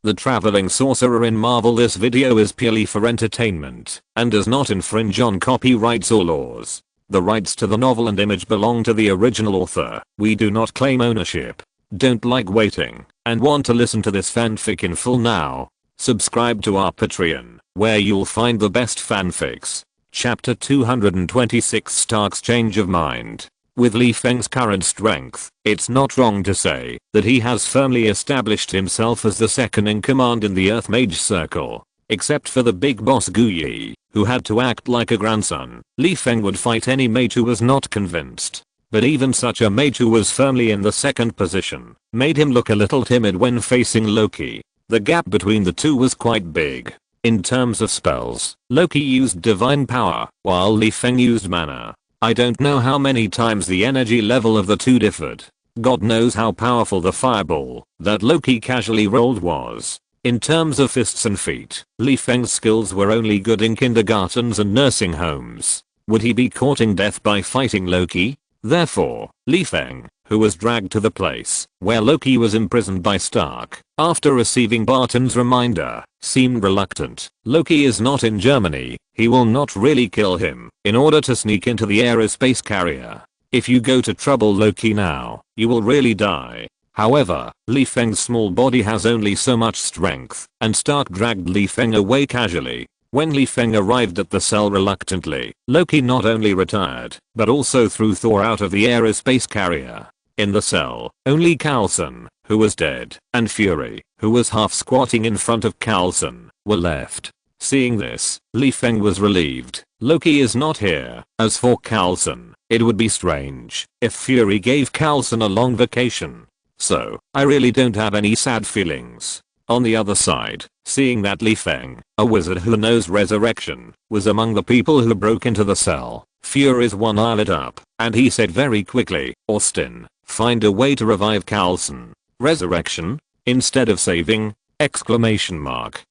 the traveling sorcerer in Marvel. This video is purely for entertainment and does not infringe on copyrights or laws. The rights to the novel and image belong to the original author. We do not claim ownership. Don't like waiting and want to listen to this fanfic in full now? Subscribe to our Patreon, where you'll find the best fanfics. Chapter 226, Stark's Change of Mind. With Li Feng's current strength, it's not wrong to say that he has firmly established himself as the second in command in the Earth Mage Circle. Except for the big boss Gu Yi, who had to act like a grandson, Li Feng would fight any mage who was not convinced. But even such a mage who was firmly in the second position made him look a little timid when facing Loki. The gap between the two was quite big. In terms of spells, Loki used divine power, while Li Feng used mana. I don't know how many times the energy level of the two differed. God knows how powerful the fireball that Loki casually rolled was. In terms of fists and feet, Li Feng's skills were only good in kindergartens and nursing homes. Would he be courting death by fighting Loki? Therefore, Li Feng, who was dragged to the place where Loki was imprisoned by Stark, after receiving Barton's reminder, seemed reluctant. Loki is not in Germany, he will not really kill him in order to sneak into the aerospace carrier. If you go to trouble Loki now, you will really die. However, Li Feng's small body has only so much strength, and Stark dragged Li Feng away casually. When Li Feng arrived at the cell reluctantly, Loki not only retired, but also threw Thor out of the aerospace carrier. In the cell, only Coulson, who was dead, and Fury, who was half squatting in front of Coulson, were left. Seeing this, Li Feng was relieved. Loki is not here. As for Coulson, it would be strange if Fury gave Coulson a long vacation. So, I really don't have any sad feelings. On the other side, seeing that Li Feng, a wizard who knows resurrection, was among the people who broke into the cell, Fury's one eye lit up, and he said very quickly, "Austin, find a way to revive Coulson." Resurrection? Instead of saving? Exclamation mark.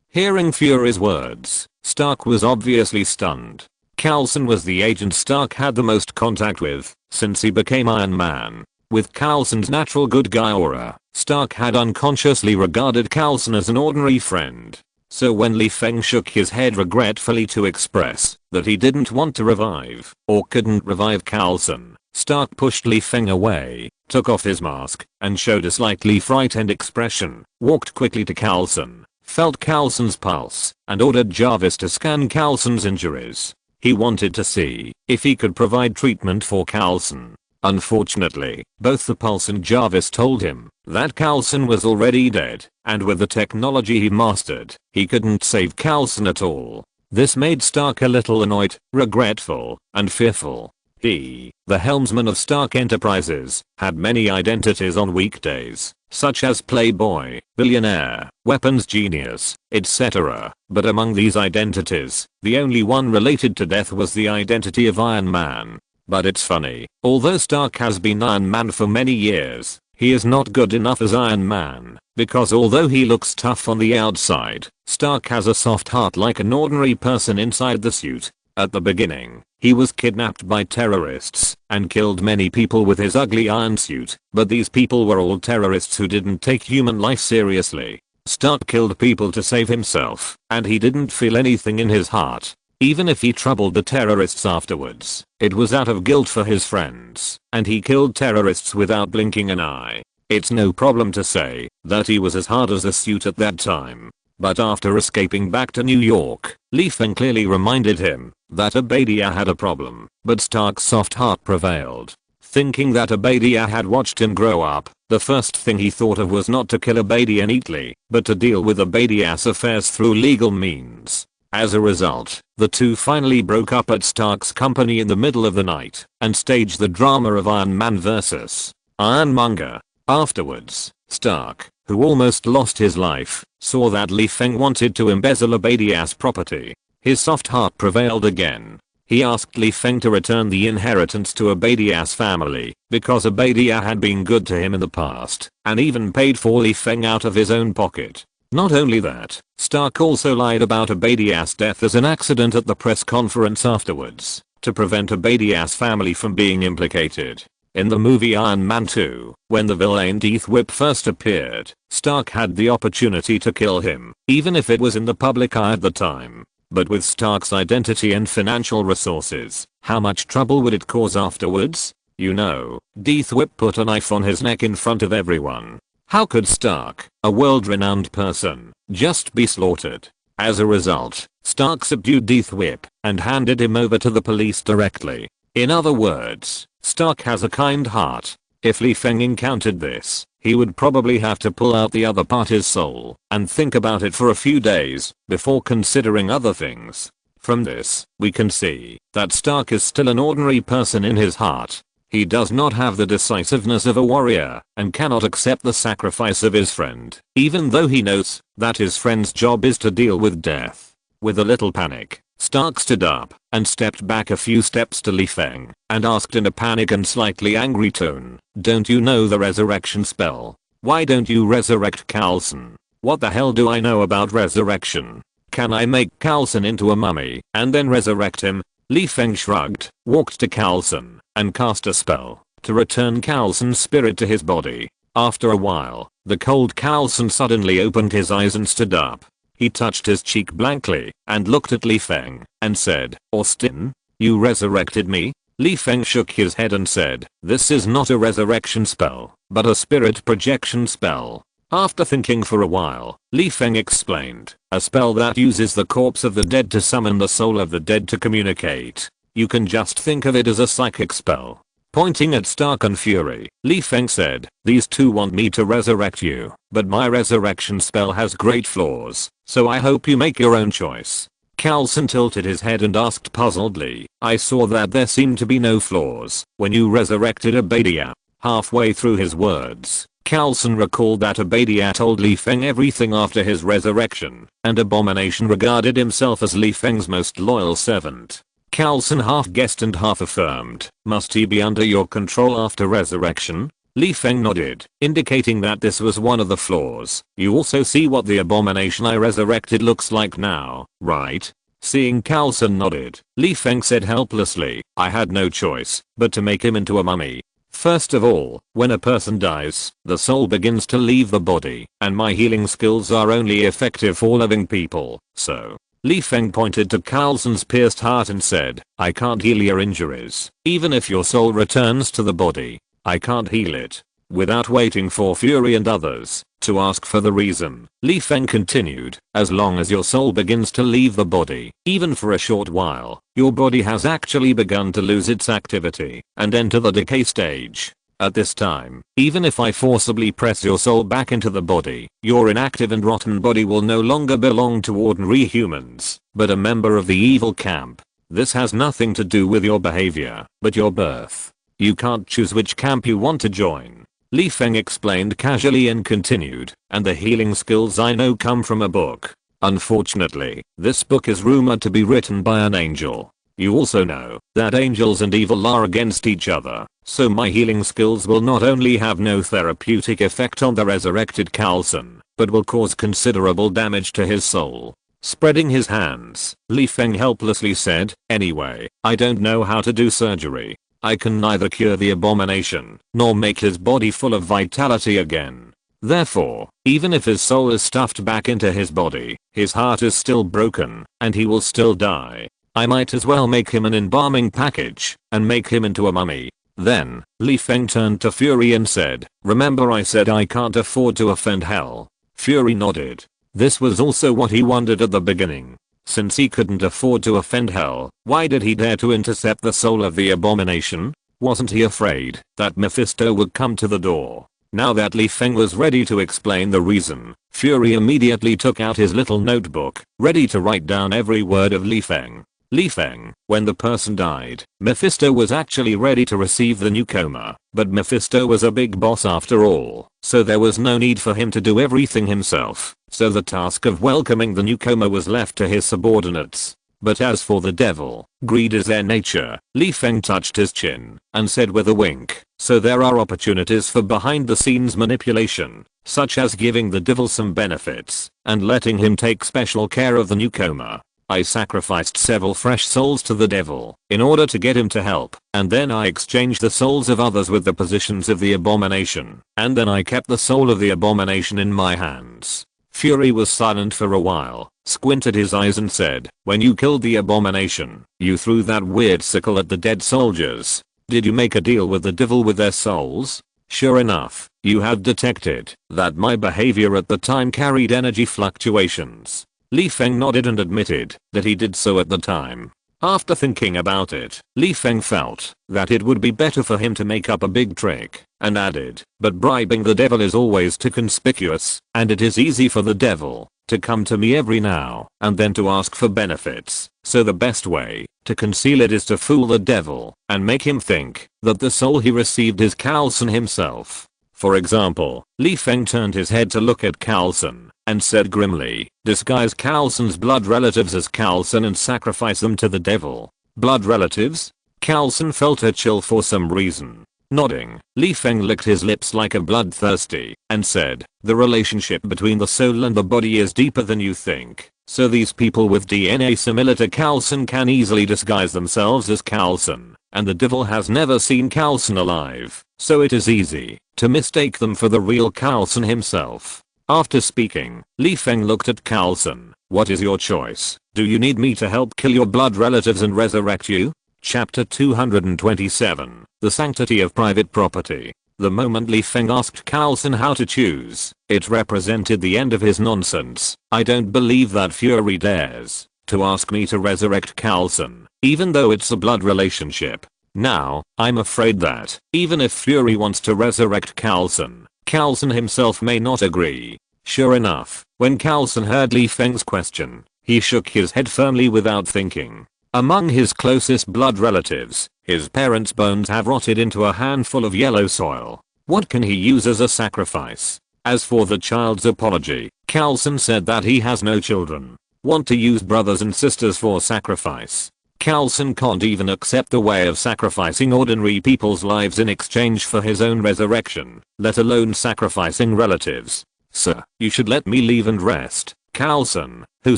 Hearing Fury's words, Stark was obviously stunned. Coulson was the agent Stark had the most contact with since he became Iron Man. With Coulson's natural good guy aura, Stark had unconsciously regarded Coulson as an ordinary friend. So when Li Feng shook his head regretfully to express that he didn't want to revive or couldn't revive Coulson, Stark pushed Li Feng away, took off his mask, and showed a slightly frightened expression, walked quickly to Coulson, felt Coulson's pulse, and ordered Jarvis to scan Coulson's injuries. He wanted to see if he could provide treatment for Coulson. Unfortunately, both the pulse and Jarvis told him that Coulson was already dead, and with the technology he mastered, he couldn't save Coulson at all. This made Stark a little annoyed, regretful, and fearful. He, the helmsman of Stark Enterprises, had many identities on weekdays, such as playboy, billionaire, weapons genius, etc. But among these identities, the only one related to death was the identity of Iron Man. But it's funny, although Stark has been Iron Man for many years, he is not good enough as Iron Man, because although he looks tough on the outside, Stark has a soft heart like an ordinary person inside the suit. At the beginning, he was kidnapped by terrorists and killed many people with his ugly iron suit, but these people were all terrorists who didn't take human life seriously. Stark killed people to save himself, and he didn't feel anything in his heart. Even if he troubled the terrorists afterwards, it was out of guilt for his friends, and he killed terrorists without blinking an eye. It's no problem to say that he was as hard as a suit at that time. But after escaping back to New York, Li Feng clearly reminded him that Abadia had a problem, but Stark's soft heart prevailed. Thinking that Abadia had watched him grow up, the first thing he thought of was not to kill Abadia neatly, but to deal with Abadia's affairs through legal means. As a result, the two finally broke up at Stark's company in the middle of the night and staged the drama of Iron Man vs. Ironmonger. Afterwards, Stark, who almost lost his life, saw that Li Feng wanted to embezzle Abadia's property. His soft heart prevailed again. He asked Li Feng to return the inheritance to Abadia's family because Abadia had been good to him in the past and even paid for Li Feng out of his own pocket. Not only that, Stark also lied about Abadia's death as an accident at the press conference afterwards to prevent Abadia's family from being implicated. In the movie Iron Man 2, when the villain Death Whip first appeared, Stark had the opportunity to kill him, even if it was in the public eye at the time. But with Stark's identity and financial resources, how much trouble would it cause afterwards? You know, Death Whip put a knife on his neck in front of everyone. How could Stark, a world-renowned person, just be slaughtered? As a result, Stark subdued Death Whip and handed him over to the police directly. In other words, Stark has a kind heart. If Li Feng encountered this, he would probably have to pull out the other party's soul and think about it for a few days before considering other things. From this, we can see that Stark is still an ordinary person in his heart. He does not have the decisiveness of a warrior and cannot accept the sacrifice of his friend, even though he knows that his friend's job is to deal with death. With a little panic, Stark stood up and stepped back a few steps to Li Feng and asked in a panic and slightly angry tone, "Don't you know the resurrection spell? Why don't you resurrect Coulson?" "What the hell do I know about resurrection? Can I make Coulson into a mummy and then resurrect him?" Li Feng shrugged, walked to Coulson, and cast a spell to return Coulson's spirit to his body. After a while, the cold Coulson suddenly opened his eyes and stood up. He touched his cheek blankly and looked at Li Feng and said, "Austin, you resurrected me?" Li Feng shook his head and said, "This is not a resurrection spell, but a spirit projection spell." After thinking for a while, Li Feng explained, "A spell that uses the corpse of the dead to summon the soul of the dead to communicate. You can just think of it as a psychic spell." Pointing at Stark and Fury, Li Feng said, "These two want me to resurrect you, but my resurrection spell has great flaws, so I hope you make your own choice." Coulson tilted his head and asked puzzledly, "I saw that there seemed to be no flaws when you resurrected Abadia." Halfway through his words, Coulson recalled that Abadia told Li Feng everything after his resurrection, and Abomination regarded himself as Li Feng's most loyal servant. Coulson half guessed and half affirmed, "Must he be under your control after resurrection?" Li Feng nodded, indicating that this was one of the flaws. "You also see what the abomination I resurrected looks like now, right?" Seeing Coulson nodded, Li Feng said helplessly, "I had no choice but to make him into a mummy. First of all, when a person dies, the soul begins to leave the body, and my healing skills are only effective for living people, so." Li Feng pointed to Coulson's pierced heart and said, "I can't heal your injuries, even if your soul returns to the body. I can't heal it." Without waiting for Fury and others to ask for the reason, Li Feng continued, "As long as your soul begins to leave the body, even for a short while, your body has actually begun to lose its activity and enter the decay stage. At this time, even if I forcibly press your soul back into the body, your inactive and rotten body will no longer belong to ordinary humans, but a member of the evil camp. This has nothing to do with your behavior, but your birth. You can't choose which camp you want to join." Li Feng explained casually and continued, "And the healing skills I know come from a book. Unfortunately, this book is rumored to be written by an angel. You also know that angels and evil are against each other, so my healing skills will not only have no therapeutic effect on the resurrected Coulson, but will cause considerable damage to his soul." Spreading his hands, Li Feng helplessly said, "Anyway, I don't know how to do surgery. I can neither cure the abomination, nor make his body full of vitality again. Therefore, even if his soul is stuffed back into his body, his heart is still broken, and he will still die. I might as well make him an embalming package and make him into a mummy." Then, Li Feng turned to Fury and said, "Remember I said I can't afford to offend hell?" Fury nodded. This was also what he wondered at the beginning. Since he couldn't afford to offend hell, why did he dare to intercept the soul of the abomination? Wasn't he afraid that Mephisto would come to the door? Now that Li Feng was ready to explain the reason, Fury immediately took out his little notebook, ready to write down every word of Li Feng. Li Feng, when the person died, Mephisto was actually ready to receive the newcomer, but Mephisto was a big boss after all, so there was no need for him to do everything himself, so the task of welcoming the newcomer was left to his subordinates. But as for the devil, greed is their nature. Li Feng touched his chin and said with a wink, "So there are opportunities for behind the scenes manipulation, such as giving the devil some benefits and letting him take special care of the newcomer. I sacrificed several fresh souls to the devil in order to get him to help, and then I exchanged the souls of others with the positions of the abomination, and then I kept the soul of the abomination in my hands. Fury was silent for a while, squinted his eyes and said, when you killed the abomination, you threw that weird sickle at the dead soldiers. Did you make a deal with the devil with their souls? Sure enough, you have detected that my behavior at the time carried energy fluctuations. Li Feng nodded and admitted that he did so at the time. After thinking about it, Li Feng felt that it would be better for him to make up a big trick, and added, but bribing the devil is always too conspicuous, and it is easy for the devil to come to me every now and then to ask for benefits, so the best way to conceal it is to fool the devil and make him think that the soul he received is Carlson himself. For example, Li Feng turned his head to look at Carlson and said grimly, disguise Carlson's blood relatives as Carlson and sacrifice them to the devil. Blood relatives? Carlson felt a chill for some reason. Nodding, Li Feng licked his lips like a bloodthirsty and said, the relationship between the soul and the body is deeper than you think, so these people with DNA similar to Carlson can easily disguise themselves as Carlson, and the devil has never seen Carlson alive, so it is easy to mistake them for the real Carlson himself. After speaking, Li Feng looked at Carlson. What is your choice? Do you need me to help kill your blood relatives and resurrect you? Chapter 227, The Sanctity of Private Property. The moment Li Feng asked Carlson how to choose, it represented the end of his nonsense. I don't believe that Fury dares to ask me to resurrect Carlson, even though it's a blood relationship. Now, I'm afraid that, even if Fury wants to resurrect Carlson, Carlson himself may not agree. Sure enough, when Carlson heard Li Feng's question, he shook his head firmly without thinking. Among his closest blood relatives, his parents' bones have rotted into a handful of yellow soil. What can he use as a sacrifice? As for the child's apology, Carlson said that he has no children. Want to use brothers and sisters for sacrifice? Carlson can't even accept the way of sacrificing ordinary people's lives in exchange for his own resurrection, let alone sacrificing relatives. Sir, you should let me leave and rest. Carlson, who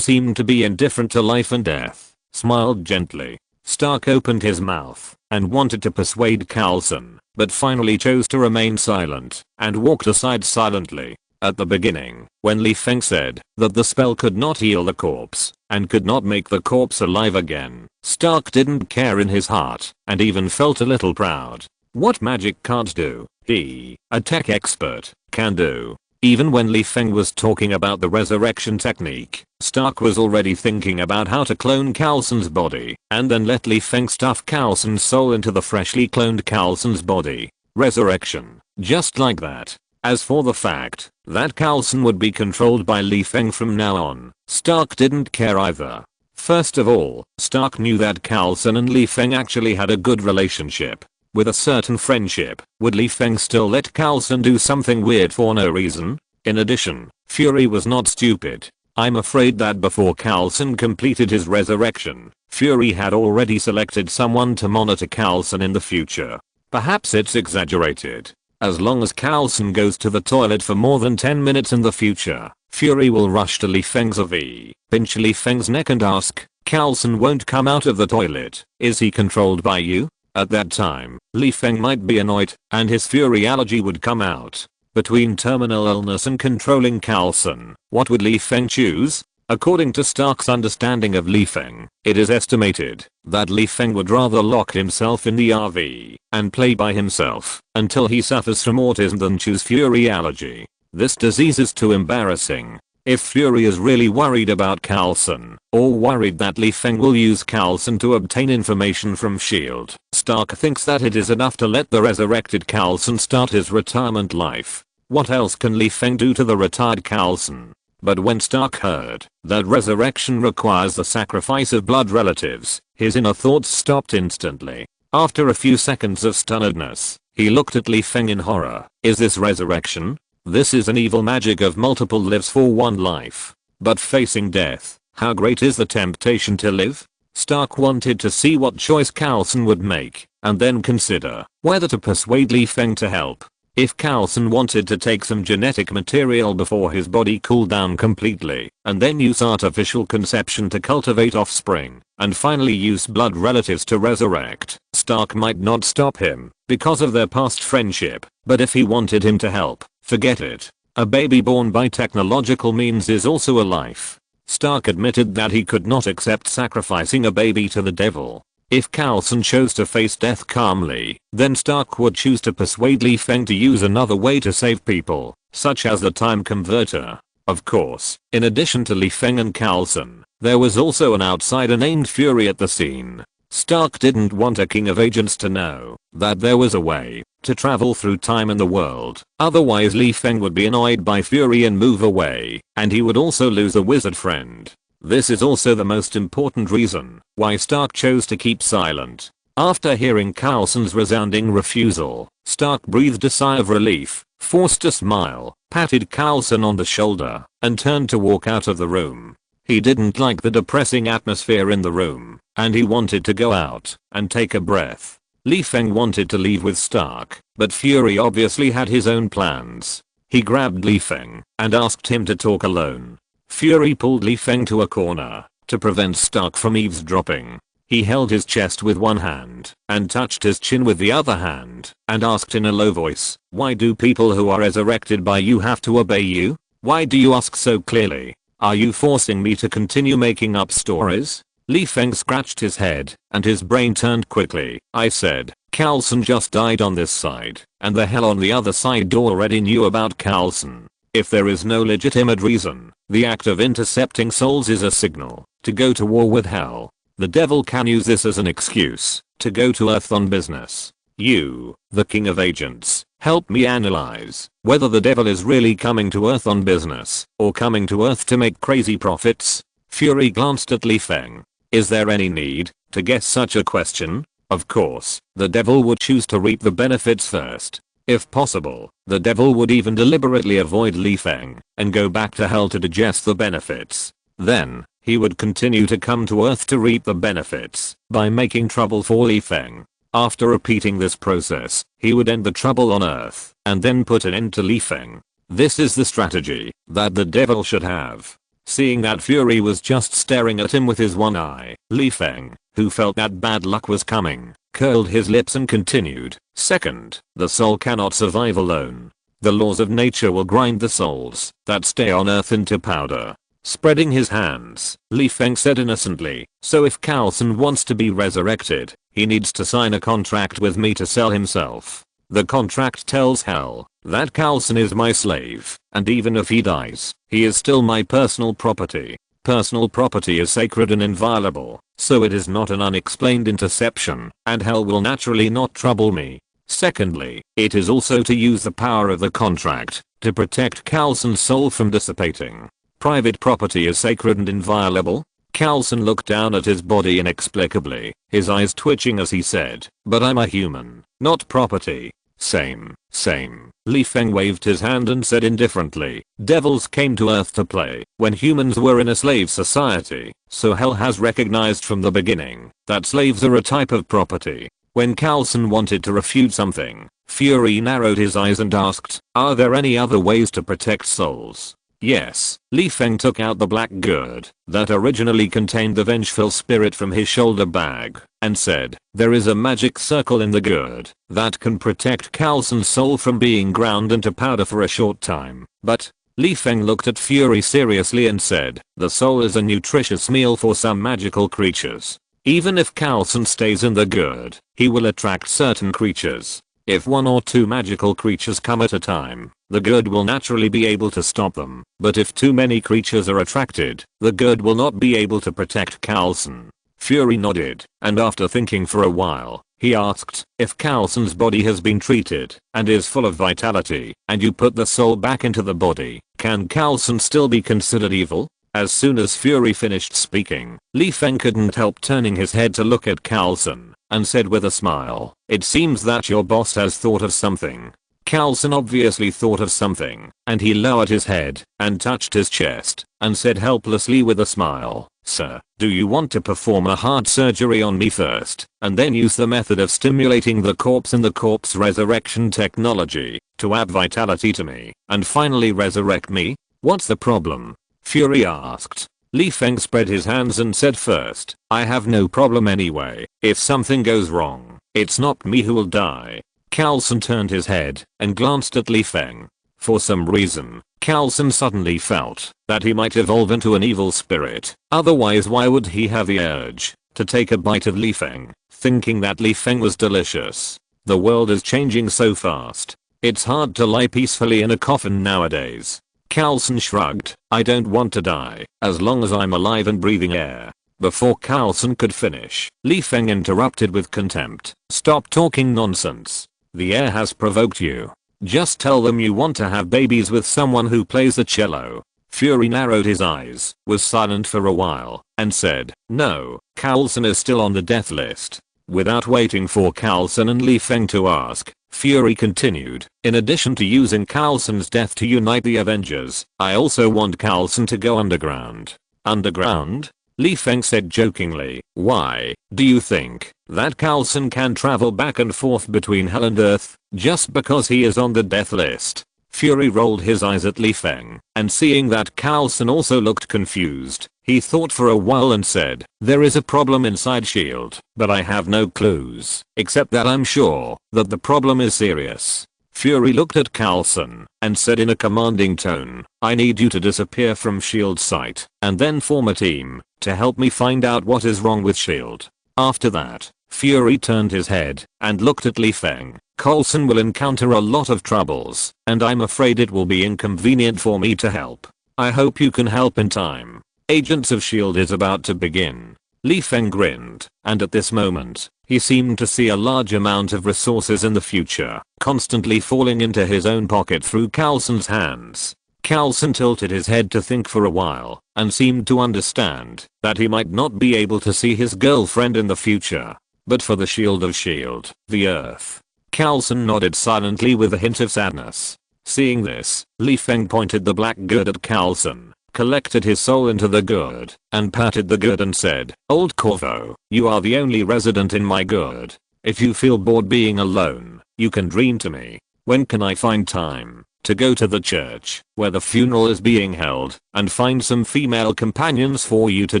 seemed to be indifferent to life and death, smiled gently. Stark opened his mouth and wanted to persuade Carlson, but finally chose to remain silent and walked aside silently. At the beginning, when Li Feng said that the spell could not heal the corpse and could not make the corpse alive again, Stark didn't care in his heart and even felt a little proud. What magic can't do, he, a tech expert, can do. Even when Li Feng was talking about the resurrection technique, Stark was already thinking about how to clone Carlson's body and then let Li Feng stuff Carlson's soul into the freshly cloned Carlson's body. Resurrection. Just like that. As for the fact that Carlson would be controlled by Li Feng from now on, Stark didn't care either. First of all, Stark knew that Carlson and Li Feng actually had a good relationship. With a certain friendship, would Li Feng still let Carlson do something weird for no reason? In addition, Fury was not stupid. I'm afraid that before Carlson completed his resurrection, Fury had already selected someone to monitor Carlson in the future. Perhaps it's exaggerated. As long as Carlson goes to the toilet for more than 10 minutes in the future, Fury will rush to Li Feng's AV, pinch Li Feng's neck and ask, Carlson won't come out of the toilet. Is he controlled by you? At that time, Li Feng might be annoyed, and his Fury allergy would come out. Between terminal illness and controlling Carlson, what would Li Feng choose? According to Stark's understanding of Li Feng, it is estimated that Li Feng would rather lock himself in the RV and play by himself until he suffers from autism than choose Fury allergy. This disease is too embarrassing. If Fury is really worried about Carlson, or worried that Li Feng will use Carlson to obtain information from S.H.I.E.L.D., Stark thinks that it is enough to let the resurrected Carlson start his retirement life. What else can Li Feng do to the retired Carlson? But when Stark heard that resurrection requires the sacrifice of blood relatives, his inner thoughts stopped instantly. After a few seconds of stunnedness, he looked at Li Feng in horror. Is this resurrection? This is an evil magic of multiple lives for one life. But facing death, how great is the temptation to live? Stark wanted to see what choice Carlson would make, and then consider whether to persuade Li Feng to help. If Carlson wanted to take some genetic material before his body cooled down completely, and then use artificial conception to cultivate offspring, and finally use blood relatives to resurrect, Stark might not stop him, because of their past friendship, but if he wanted him to help, forget it. A baby born by technological means is also a life. Stark admitted that he could not accept sacrificing a baby to the devil. If Carlson chose to face death calmly, then Stark would choose to persuade Feng to use another way to save people, such as the time converter. Of course, in addition to Feng and Carlson, there was also an outsider named Fury at the scene. Stark didn't want a king of agents to know that there was a way to travel through time in the world, otherwise Feng would be annoyed by Fury and move away, and he would also lose a wizard friend. This is also the most important reason why Stark chose to keep silent. After hearing Carlson's resounding refusal, Stark breathed a sigh of relief, forced a smile, patted Carlson on the shoulder, and turned to walk out of the room. He didn't like the depressing atmosphere in the room, and he wanted to go out and take a breath. Feng wanted to leave with Stark, but Fury obviously had his own plans. He grabbed Feng and asked him to talk alone. Fury pulled Feng to a corner to prevent Stark from eavesdropping. He held his chest with one hand and touched his chin with the other hand and asked in a low voice, "Why do people who are resurrected by you have to obey you? Why do you ask so clearly? Are you forcing me to continue making up stories?" Feng scratched his head and his brain turned quickly. "I said, Carlson just died on this side, and the hell on the other side already knew about Carlson. If there is no legitimate reason, the act of intercepting souls is a signal to go to war with hell. The devil can use this as an excuse to go to Earth on business. You, the king of agents, help me analyze whether the devil is really coming to Earth on business or coming to Earth to make crazy profits." Fury glanced at Feng. "Is there any need to guess such a question? Of course, the devil would choose to reap the benefits first. If possible, the devil would even deliberately avoid Feng and go back to hell to digest the benefits. Then, he would continue to come to Earth to reap the benefits by making trouble for Feng. After repeating this process, he would end the trouble on Earth and then put an end to Feng. This is the strategy that the devil should have." Seeing that Fury was just staring at him with his one eye, Feng, who felt that bad luck was coming, curled his lips and continued, "Second, the soul cannot survive alone. The laws of nature will grind the souls that stay on Earth into powder." Spreading his hands, Feng said innocently, "So if Carlson wants to be resurrected, he needs to sign a contract with me to sell himself. The contract tells hell that Carlson is my slave, and even if he dies, he is still my personal property. Personal property is sacred and inviolable, so it is not an unexplained interception, and hell will naturally not trouble me. Secondly, it is also to use the power of the contract to protect Carlson's soul from dissipating. Private property is sacred and inviolable." Carlson looked down at his body inexplicably, his eyes twitching as he said, "But I'm a human, not property." Same. Feng waved his hand and said indifferently, "Devils came to Earth to play when humans were in a slave society, so hell has recognized from the beginning that slaves are a type of property." When Carlson wanted to refute something, Fury narrowed his eyes and asked, "Are there any other ways to protect souls?" "Yes." Feng took out the black gourd that originally contained the vengeful spirit from his shoulder bag and said, "There is a magic circle in the gourd that can protect Carlson's soul from being ground into powder for a short time, but..." Feng looked at Fury seriously and said, "The soul is a nutritious meal for some magical creatures. Even if Carlson stays in the gourd, he will attract certain creatures. If one or two magical creatures come at a time, the gourd will naturally be able to stop them, but if too many creatures are attracted, the gourd will not be able to protect Carlson." Fury nodded, and after thinking for a while, he asked, "If Carlson's body has been treated and is full of vitality, and you put the soul back into the body, can Carlson still be considered evil?" As soon as Fury finished speaking, Feng couldn't help turning his head to look at Carlson, and said with a smile, "It seems that your boss has thought of something." Carlson obviously thought of something, and he lowered his head and touched his chest and said helplessly with a smile, Sir, do you want to perform a heart surgery on me first, and then use the method of stimulating the corpse in the corpse resurrection technology to add vitality to me, and finally resurrect me? What's the problem? Fury asked. Li Feng spread his hands and said, first, I have no problem anyway. If something goes wrong, it's not me who will die. Carlson turned his head and glanced at Li Feng. For some reason, Carlson suddenly felt that he might evolve into an evil spirit. Otherwise, why would he have the urge to take a bite of Li Feng, thinking that Li Feng was delicious? The world is changing so fast. It's hard to lie peacefully in a coffin nowadays. Carlson shrugged. I don't want to die, as long as I'm alive and breathing air. Before Carlson could finish, Li Feng interrupted with contempt. Stop talking nonsense. The air has provoked you. Just tell them you want to have babies with someone who plays the cello. Fury narrowed his eyes, was silent for a while, and said, no, Carlson is still on the death list. Without waiting for Carlson and Li Feng to ask, Fury continued, in addition to using Carlson's death to unite the Avengers, I also want Carlson to go underground. Underground? Li Feng said jokingly, why, do you think that Carlson can travel back and forth between hell and earth, just because he is on the death list? Fury rolled his eyes at Li Feng, and seeing that Carlson also looked confused, he thought for a while and said, there is a problem inside S.H.I.E.L.D., but I have no clues, except that I'm sure that the problem is serious. Fury looked at Carlson and said in a commanding tone, I need you to disappear from S.H.I.E.L.D. sight, and then form a team to help me find out what is wrong with S.H.I.E.L.D. After that, Fury turned his head and looked at Li Feng. Carlson will encounter a lot of troubles, and I'm afraid it will be inconvenient for me to help. I hope you can help in time. Agents of S.H.I.E.L.D. is about to begin. Li Feng grinned, and at this moment, he seemed to see a large amount of resources in the future, constantly falling into his own pocket through Carlson's hands. Carlson tilted his head to think for a while, and seemed to understand that he might not be able to see his girlfriend in the future. But for the shield of S.H.I.E.L.D., the Earth. Carlson nodded silently with a hint of sadness. Seeing this, Li Feng pointed the black gourd at Carlson, collected his soul into the gourd, and patted the gourd and said, Old Corvo, you are the only resident in my gourd. If you feel bored being alone, you can dream to me. When can I find time to go to the church where the funeral is being held and find some female companions for you to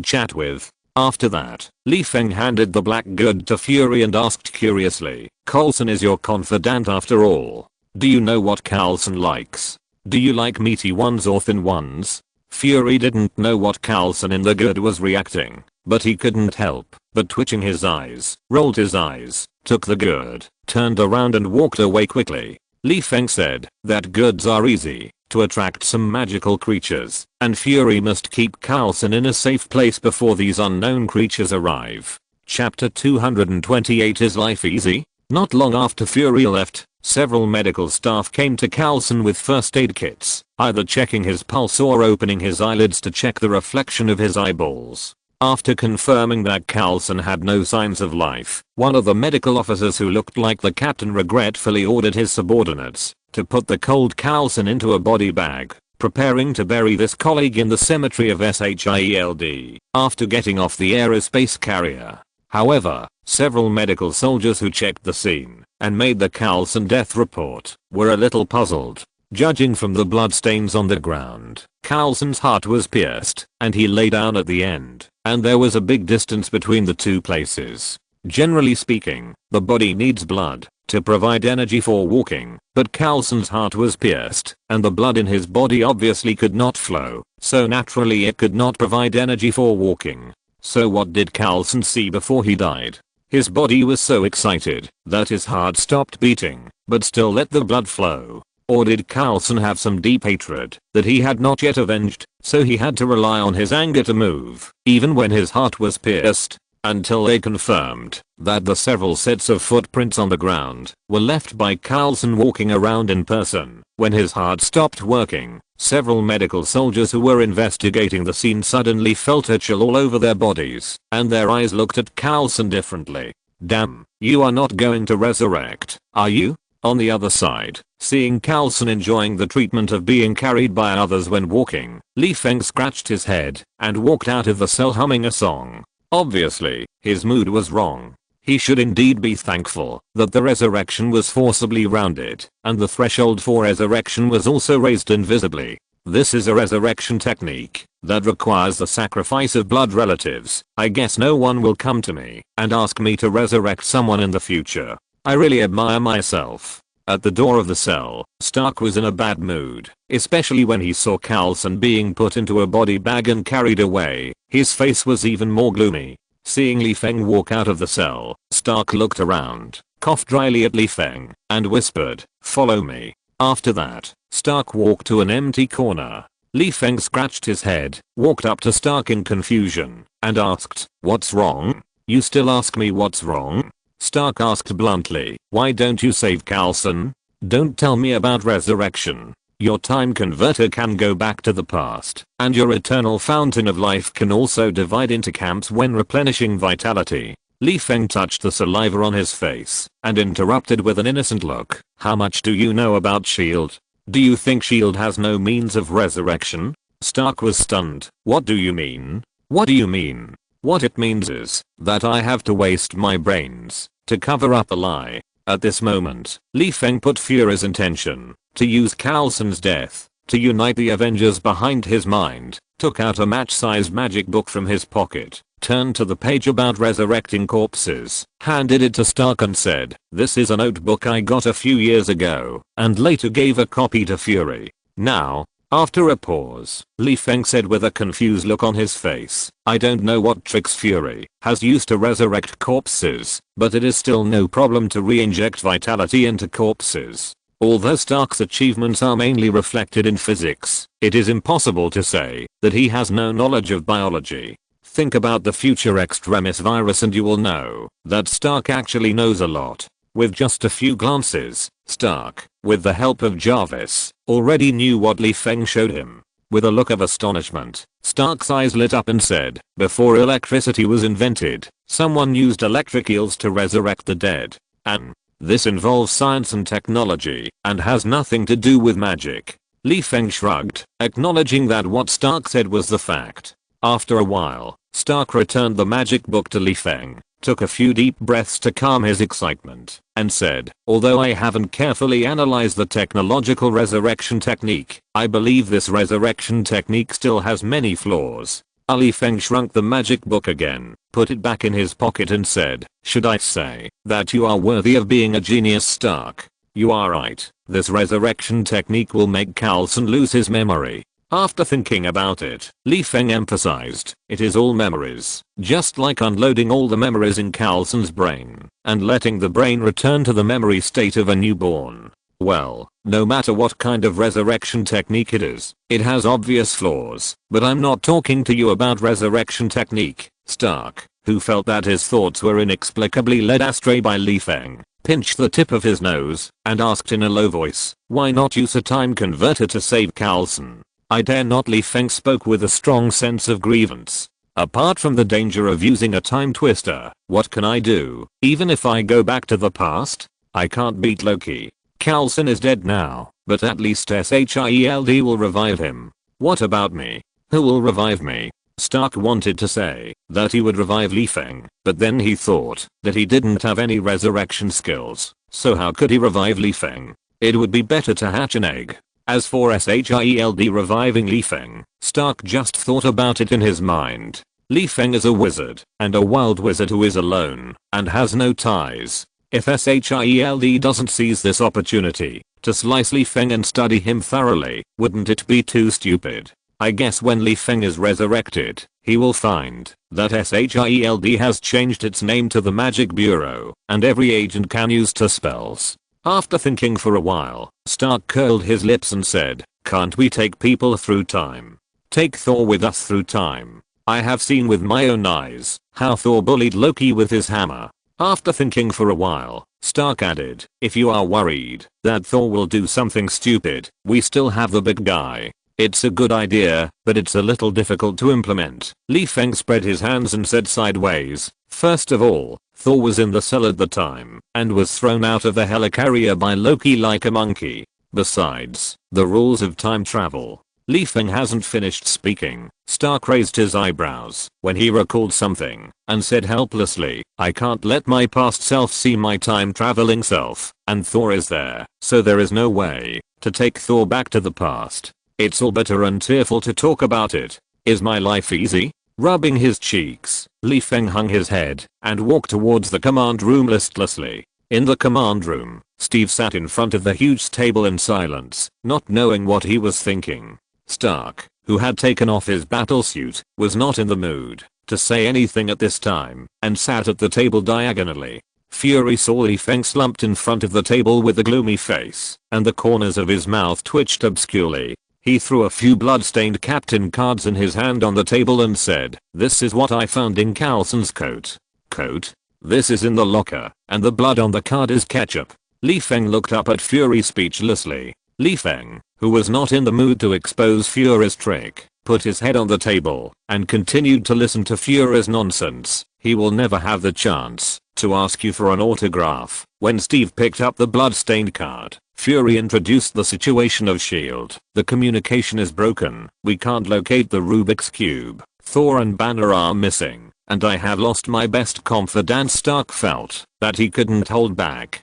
chat with? After that, Li Feng handed the black gourd to Fury and asked curiously, Carlson is your confidant after all. Do you know what Carlson likes? Do you like meaty ones or thin ones? Fury didn't know what Carlson in the gourd was reacting, but he couldn't help but twitching his eyes, rolled his eyes, took the gourd, turned around and walked away quickly. Li Feng said that gourds are easy to attract some magical creatures, and Fury must keep Carlson in a safe place before these unknown creatures arrive. Chapter 228. Is life easy? Not long after Fury left, several medical staff came to Carlson with first aid kits, either checking his pulse or opening his eyelids to check the reflection of his eyeballs. After confirming that Carlson had no signs of life, one of the medical officers who looked like the captain regretfully ordered his subordinates to put the cold Carlson into a body bag, preparing to bury this colleague in the cemetery of S.H.I.E.L.D. after getting off the aerospace carrier. However, several medical soldiers who checked the scene and made the Carlson death report were a little puzzled. Judging from the bloodstains on the ground, Carlson's heart was pierced, and he lay down at the end, and there was a big distance between the two places. Generally speaking, the body needs blood to provide energy for walking, but Carlson's heart was pierced, and the blood in his body obviously could not flow, so naturally it could not provide energy for walking. So what did Carlson see before he died? His body was so excited that his heart stopped beating, but still let the blood flow. Or did Carlson have some deep hatred that he had not yet avenged, so he had to rely on his anger to move, even when his heart was pierced? Until they confirmed that the several sets of footprints on the ground were left by Carlson walking around in person. When his heart stopped working, several medical soldiers who were investigating the scene suddenly felt a chill all over their bodies, and their eyes looked at Carlson differently. Damn, you are not going to resurrect, are you? On the other side, seeing Carlson enjoying the treatment of being carried by others when walking, Li Feng scratched his head and walked out of the cell humming a song. Obviously, his mood was wrong. He should indeed be thankful that the resurrection was forcibly rounded, and the threshold for resurrection was also raised invisibly. This is a resurrection technique that requires the sacrifice of blood relatives. I guess no one will come to me and ask me to resurrect someone in the future. I really admire myself. At the door of the cell, Stark was in a bad mood, especially when he saw Carlson being put into a body bag and carried away. His face was even more gloomy. Seeing Li Feng walk out of the cell, Stark looked around, coughed dryly at Li Feng, and whispered, "Follow me." After that, Stark walked to an empty corner. Li Feng scratched his head, walked up to Stark in confusion, and asked, "What's wrong? You still ask me what's wrong?" Stark asked bluntly, "Why don't you save Carlson? Don't tell me about resurrection. Your time converter can go back to the past, and your eternal fountain of life can also divide into camps when replenishing vitality." Li Feng touched the saliva on his face and interrupted with an innocent look. "How much do you know about S.H.I.E.L.D.? Do you think S.H.I.E.L.D. has no means of resurrection?" Stark was stunned. "What do you mean? What do you mean?" "What it means is that I have to waste my brains to cover up a lie." At this moment, Li Feng put Fury's intention to use Carlson's death to unite the Avengers behind his mind, took out a match-sized magic book from his pocket, turned to the page about resurrecting corpses, handed it to Stark and said, "This is a notebook I got a few years ago," and later gave a copy to Fury. Now, after a pause, Li Feng said with a confused look on his face, "I don't know what tricks Fury has used to resurrect corpses, but it is still no problem to re-inject vitality into corpses. Although Stark's achievements are mainly reflected in physics, it is impossible to say that he has no knowledge of biology. Think about the future extremis virus and you will know that Stark actually knows a lot." With just a few glances, Stark, with the help of Jarvis, already knew what Li Feng showed him. With a look of astonishment, Stark's eyes lit up and said, "Before electricity was invented, someone used electric eels to resurrect the dead. And this involves science and technology, and has nothing to do with magic." Li Feng shrugged, acknowledging that what Stark said was the fact. After a while, Stark returned the magic book to Li Feng, took a few deep breaths to calm his excitement, and said, "Although I haven't carefully analyzed the technological resurrection technique, I believe this resurrection technique still has many flaws." Li Feng shrunk the magic book again, put it back in his pocket and said, "Should I say that you are worthy of being a genius, Stark? You are right. This resurrection technique will make Carlson lose his memory." After thinking about it, Li Feng emphasized, "It is all memories, just like unloading all the memories in Carlson's brain and letting the brain return to the memory state of a newborn. Well, no matter what kind of resurrection technique it is, it has obvious flaws, but I'm not talking to you about resurrection technique." Stark, who felt that his thoughts were inexplicably led astray by Li Feng, pinched the tip of his nose and asked in a low voice, "Why not use a time converter to save Carlson?" "I dare not." Li Feng spoke with a strong sense of grievance. "Apart from the danger of using a time twister, what can I do? Even if I go back to the past, I can't beat Loki. Carlson is dead now, but at least S.H.I.E.L.D. will revive him. What about me? Who will revive me?" Stark wanted to say that he would revive Li Feng, but then he thought that he didn't have any resurrection skills, so how could he revive Li Feng? It would be better to hatch an egg. As for S.H.I.E.L.D. reviving Li Feng, Stark just thought about it in his mind. Li Feng is a wizard, and a wild wizard who is alone, and has no ties. If S.H.I.E.L.D. doesn't seize this opportunity to slice Li Feng and study him thoroughly, wouldn't it be too stupid? I guess when Li Feng is resurrected, he will find that S.H.I.E.L.D. has changed its name to the Magic Bureau, and every agent can use two spells. After thinking for a while, Stark curled his lips and said, "Can't we take people through time? Take Thor with us through time. I have seen with my own eyes how Thor bullied Loki with his hammer." After thinking for a while, Stark added, "If you are worried that Thor will do something stupid, we still have the big guy. It's a good idea, but it's a little difficult to implement. Li Feng spread his hands and said sideways, first of all, Thor was in the cell at the time and was thrown out of the helicarrier by Loki like a monkey. Besides, the rules of time travel. Li Feng hasn't finished speaking. Stark raised his eyebrows when he recalled something and said helplessly, I can't let my past self see my time traveling self, and Thor is there, so there is no way to take Thor back to the past. It's all bitter and tearful to talk about it. Is my life easy? Rubbing his cheeks, Li Feng hung his head and walked towards the command room listlessly. In the command room, Steve sat in front of the huge table in silence, not knowing what he was thinking. Stark, who had taken off his battlesuit, was not in the mood to say anything at this time and sat at the table diagonally. Fury saw Li Feng slumped in front of the table with a gloomy face, and the corners of his mouth twitched obscurely. He threw a few blood-stained captain cards in his hand on the table and said, this is what I found in Coulson's coat. Coat? This is in the locker, and the blood on the card is ketchup. Li Feng looked up at Fury speechlessly. Li Feng, who was not in the mood to expose Fury's trick, put his head on the table and continued to listen to Fury's nonsense. He will never have the chance to ask you for an autograph. When Steve picked up the blood-stained card, Fury introduced the situation of S.H.I.E.L.D. The communication is broken. We can't locate the Rubik's Cube. Thor and Banner are missing, and I have lost my best confidant. Stark felt that he couldn't hold back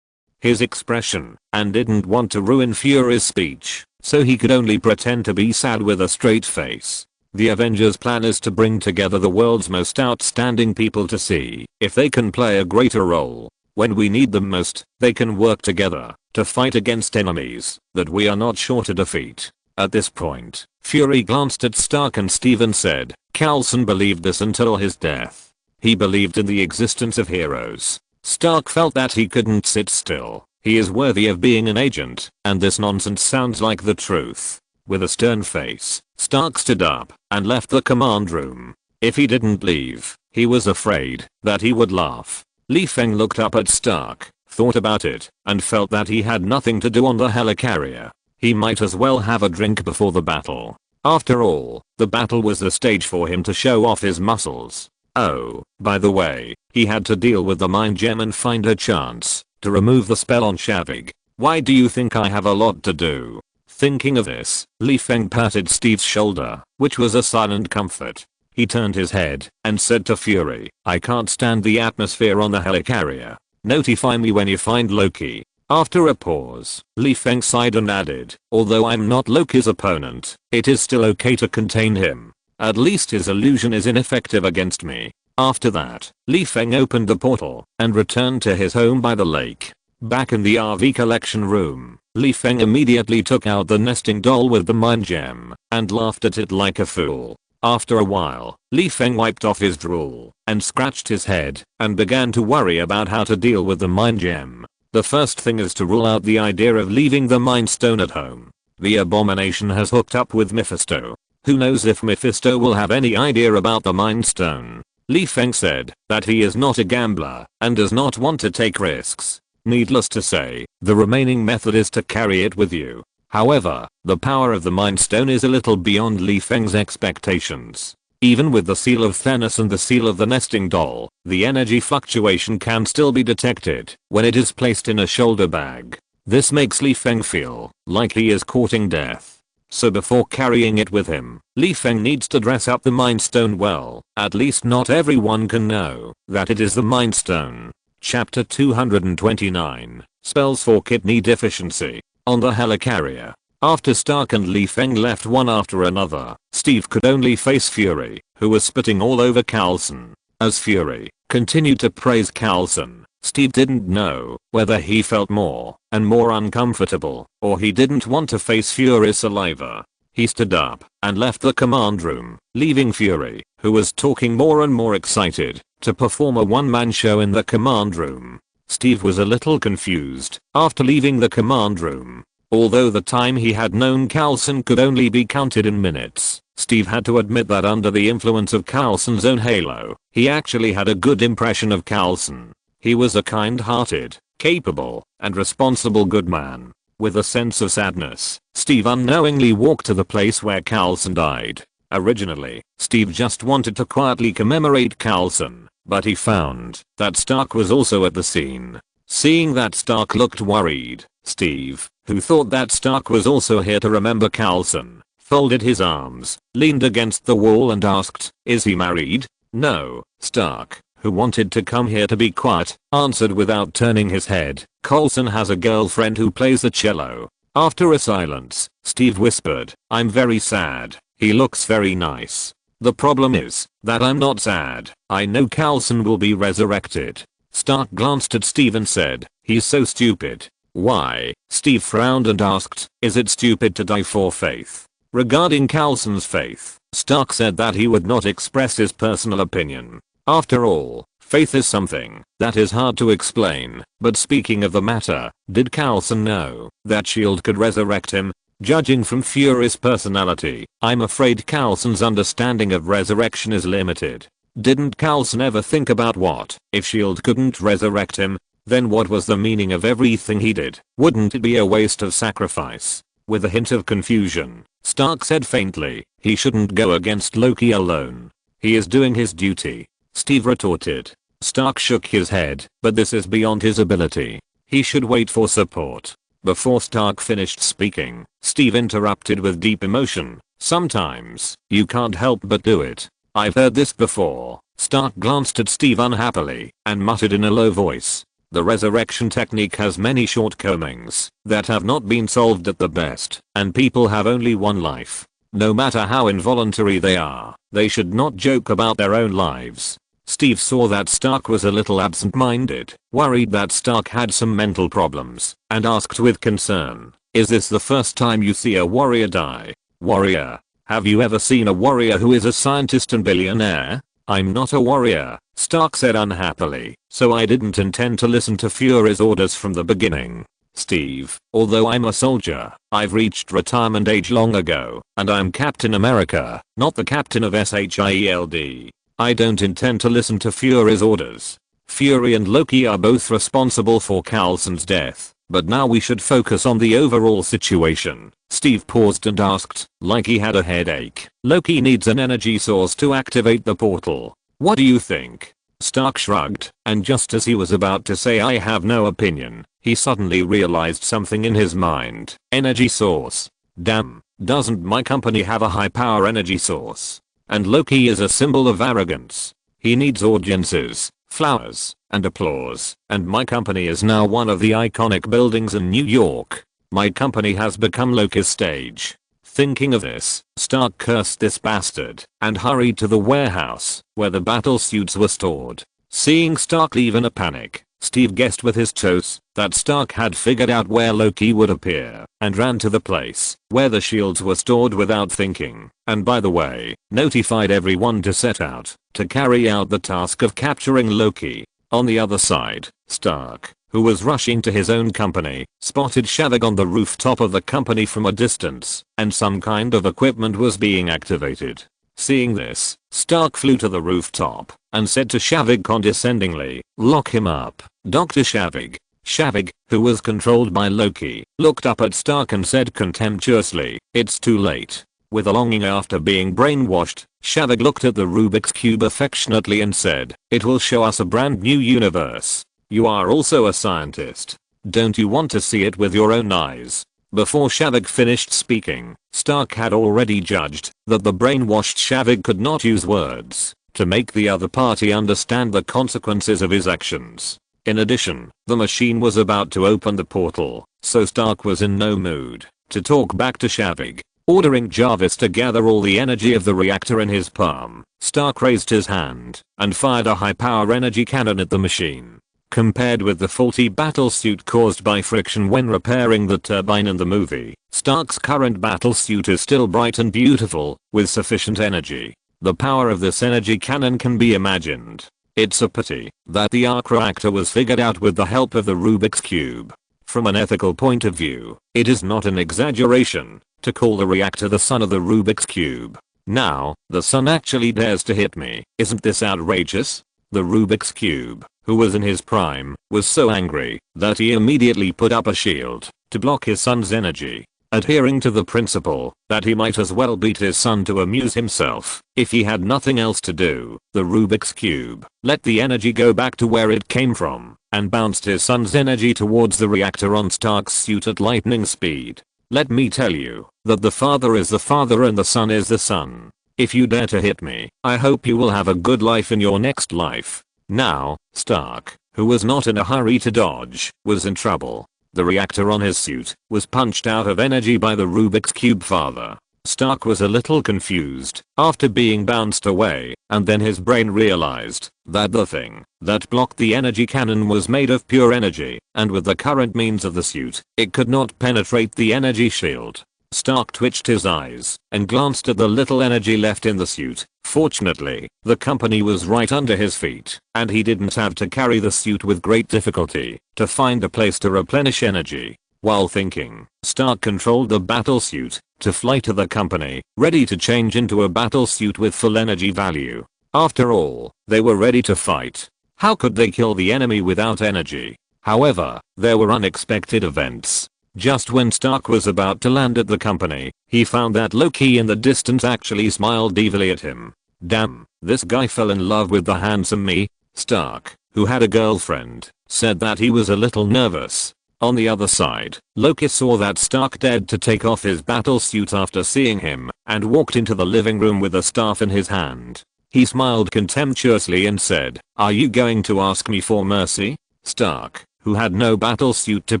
his expression and didn't want to ruin Fury's speech, so he could only pretend to be sad with a straight face. The Avengers' plan is to bring together the world's most outstanding people to see if they can play a greater role. When we need them most, they can work together to fight against enemies that we are not sure to defeat. At this point, Fury glanced at Stark and Steve and said, Coulson believed this until his death. He believed in the existence of heroes. Stark felt that he couldn't sit still. He is worthy of being an agent, and this nonsense sounds like the truth. With a stern face, Stark stood up and left the command room. If he didn't leave, he was afraid that he would laugh. Li Feng looked up at Stark, thought about it, and felt that he had nothing to do on the helicarrier. He might as well have a drink before the battle. After all, the battle was the stage for him to show off his muscles. Oh, by the way, he had to deal with the mind gem and find a chance to remove the spell on Shavig. Why do you think I have a lot to do? Thinking of this, Li Feng patted Steve's shoulder, which was a silent comfort. He turned his head and said to Fury, I can't stand the atmosphere on the helicarrier. Notify me when you find Loki. After a pause, Li Feng sighed and added, although I'm not Loki's opponent, it is still okay to contain him. At least his illusion is ineffective against me. After that, Li Feng opened the portal and returned to his home by the lake. Back in the RV collection room, Li Feng immediately took out the nesting doll with the mind gem and laughed at it like a fool. After a while, Li Feng wiped off his drool and scratched his head and began to worry about how to deal with the mind gem. The first thing is to rule out the idea of leaving the mind stone at home. The abomination has hooked up with Mephisto. Who knows if Mephisto will have any idea about the mind stone. Li Feng said that he is not a gambler and does not want to take risks. Needless to say, the remaining method is to carry it with you. However, the power of the mind stone is a little beyond Li Feng's expectations. Even with the seal of Thanos and the seal of the nesting doll, the energy fluctuation can still be detected when it is placed in a shoulder bag. This makes Li Feng feel like he is courting death. So before carrying it with him, Li Feng needs to dress up the mind stone well. At least not everyone can know that it is the mind stone. Chapter 229, Spells for Kidney Deficiency. On the helicarrier. After Stark and Li Feng left one after another, Steve could only face Fury, who was spitting all over Coulson. As Fury continued to praise Coulson, Steve didn't know whether he felt more and more uncomfortable or he didn't want to face Fury's saliva. He stood up and left the command room, leaving Fury, who was talking more and more excited, to perform a one-man show in the command room. Steve was a little confused after leaving the command room. Although the time he had known Coulson could only be counted in minutes, Steve had to admit that under the influence of Coulson's own halo, he actually had a good impression of Coulson. He was a kind-hearted, capable, and responsible good man. With a sense of sadness, Steve unknowingly walked to the place where Carlson died. Originally, Steve just wanted to quietly commemorate Carlson, but he found that Stark was also at the scene. Seeing that Stark looked worried, Steve, who thought that Stark was also here to remember Carlson, folded his arms, leaned against the wall and asked, "Is he married?" "No." Stark, who wanted to come here to be quiet, answered without turning his head, "Carlson has a girlfriend who plays the cello." After a silence, Steve whispered, "I'm very sad. He looks very nice. The problem is that I'm not sad. I know Carlson will be resurrected." Stark glanced at Steve and said, "He's so stupid." "Why?" Steve frowned and asked, "Is it stupid to die for faith?" Regarding Carlson's faith, Stark said that he would not express his personal opinion. After all, faith is something that is hard to explain. But speaking of the matter, did Carlson know that S.H.I.E.L.D. could resurrect him? Judging from Fury's personality, I'm afraid Carlson's understanding of resurrection is limited. Didn't Carlson ever think about what if S.H.I.E.L.D. couldn't resurrect him? Then what was the meaning of everything he did? Wouldn't it be a waste of sacrifice? With a hint of confusion, Stark said faintly, "He shouldn't go against Loki alone. He is doing his duty." Steve retorted. Stark shook his head, "But this is beyond his ability. He should wait for support." Before Stark finished speaking, Steve interrupted with deep emotion, "Sometimes, you can't help but do it. I've heard this before." Stark glanced at Steve unhappily and muttered in a low voice, "The resurrection technique has many shortcomings that have not been solved at the best, and people have only one life. No matter how involuntary they are, they should not joke about their own lives." Steve saw that Stark was a little absent-minded, worried that Stark had some mental problems, and asked with concern, "Is this the first time you see a warrior die?" "Warrior? Have you ever seen a warrior who is a scientist and billionaire?" "I'm not a warrior," Stark said unhappily, "so I didn't intend to listen to Fury's orders from the beginning." "Steve, although I'm a soldier, I've reached retirement age long ago, and I'm Captain America, not the captain of S.H.I.E.L.D. I don't intend to listen to Fury's orders. Fury and Loki are both responsible for Carlson's death, but now we should focus on the overall situation." Steve paused and asked, like he had a headache, "Loki needs an energy source to activate the portal. What do you think?" Stark shrugged, and just as he was about to say "I have no opinion," he suddenly realized something in his mind. Energy source. Damn, doesn't my company have a high power energy source? And Loki is a symbol of arrogance. He needs audiences, flowers, and applause, and my company is now one of the iconic buildings in New York. My company has become Loki's stage. Thinking of this, Stark cursed this bastard and hurried to the warehouse where the battle suits were stored. Seeing Stark leave in a panic, Steve guessed with his toes that Stark had figured out where Loki would appear and ran to the place where the shields were stored without thinking, and by the way, notified everyone to set out to carry out the task of capturing Loki. On the other side, Stark, who was rushing to his own company, spotted Shavik on the rooftop of the company from a distance, and some kind of equipment was being activated. Seeing this, Stark flew to the rooftop and said to Shavik condescendingly, "Lock him up, Dr. Shavik." Shavik, who was controlled by Loki, looked up at Stark and said contemptuously, "It's too late." With a longing after being brainwashed, Shavik looked at the Rubik's Cube affectionately and said, "It will show us a brand new universe. You are also a scientist. Don't you want to see it with your own eyes?" Before Shavik finished speaking, Stark had already judged that the brainwashed Shavik could not use words to make the other party understand the consequences of his actions. In addition, the machine was about to open the portal, so Stark was in no mood to talk back to Shavik. Ordering Jarvis to gather all the energy of the reactor in his palm, Stark raised his hand and fired a high-power energy cannon at the machine. Compared with the faulty battlesuit caused by friction when repairing the turbine in the movie, Stark's current battlesuit is still bright and beautiful, with sufficient energy. The power of this energy cannon can be imagined. It's a pity that the arc reactor was figured out with the help of the Rubik's Cube. From an ethical point of view, it is not an exaggeration to call the reactor the son of the Rubik's Cube. Now, the sun actually dares to hit me. Isn't this outrageous? The Rubik's Cube, who was in his prime, was so angry that he immediately put up a shield to block his son's energy. Adhering to the principle that he might as well beat his son to amuse himself if he had nothing else to do, the Rubik's Cube let the energy go back to where it came from and bounced his son's energy towards the reactor on Stark's suit at lightning speed. Let me tell you that the father is the father and the son is the son. If you dare to hit me, I hope you will have a good life in your next life. Now, Stark, who was not in a hurry to dodge, was in trouble. The reactor on his suit was punched out of energy by the Rubik's Cube father. Stark was a little confused after being bounced away, and then his brain realized that the thing that blocked the energy cannon was made of pure energy, and with the current means of the suit, it could not penetrate the energy shield. Stark twitched his eyes and glanced at the little energy left in the suit. Fortunately, the company was right under his feet, and he didn't have to carry the suit with great difficulty to find a place to replenish energy. While thinking, Stark controlled the battle suit to fly to the company, ready to change into a battle suit with full energy value. After all, they were ready to fight. How could they kill the enemy without energy? However, there were unexpected events. Just when Stark was about to land at the company, he found that Loki in the distance actually smiled evilly at him. Damn, this guy fell in love with the handsome me. Stark, who had a girlfriend, said that he was a little nervous. On the other side, Loki saw that Stark dared to take off his battle suit after seeing him, and walked into the living room with a staff in his hand. He smiled contemptuously and said, "Are you going to ask me for mercy?" Stark, who had no battle suit to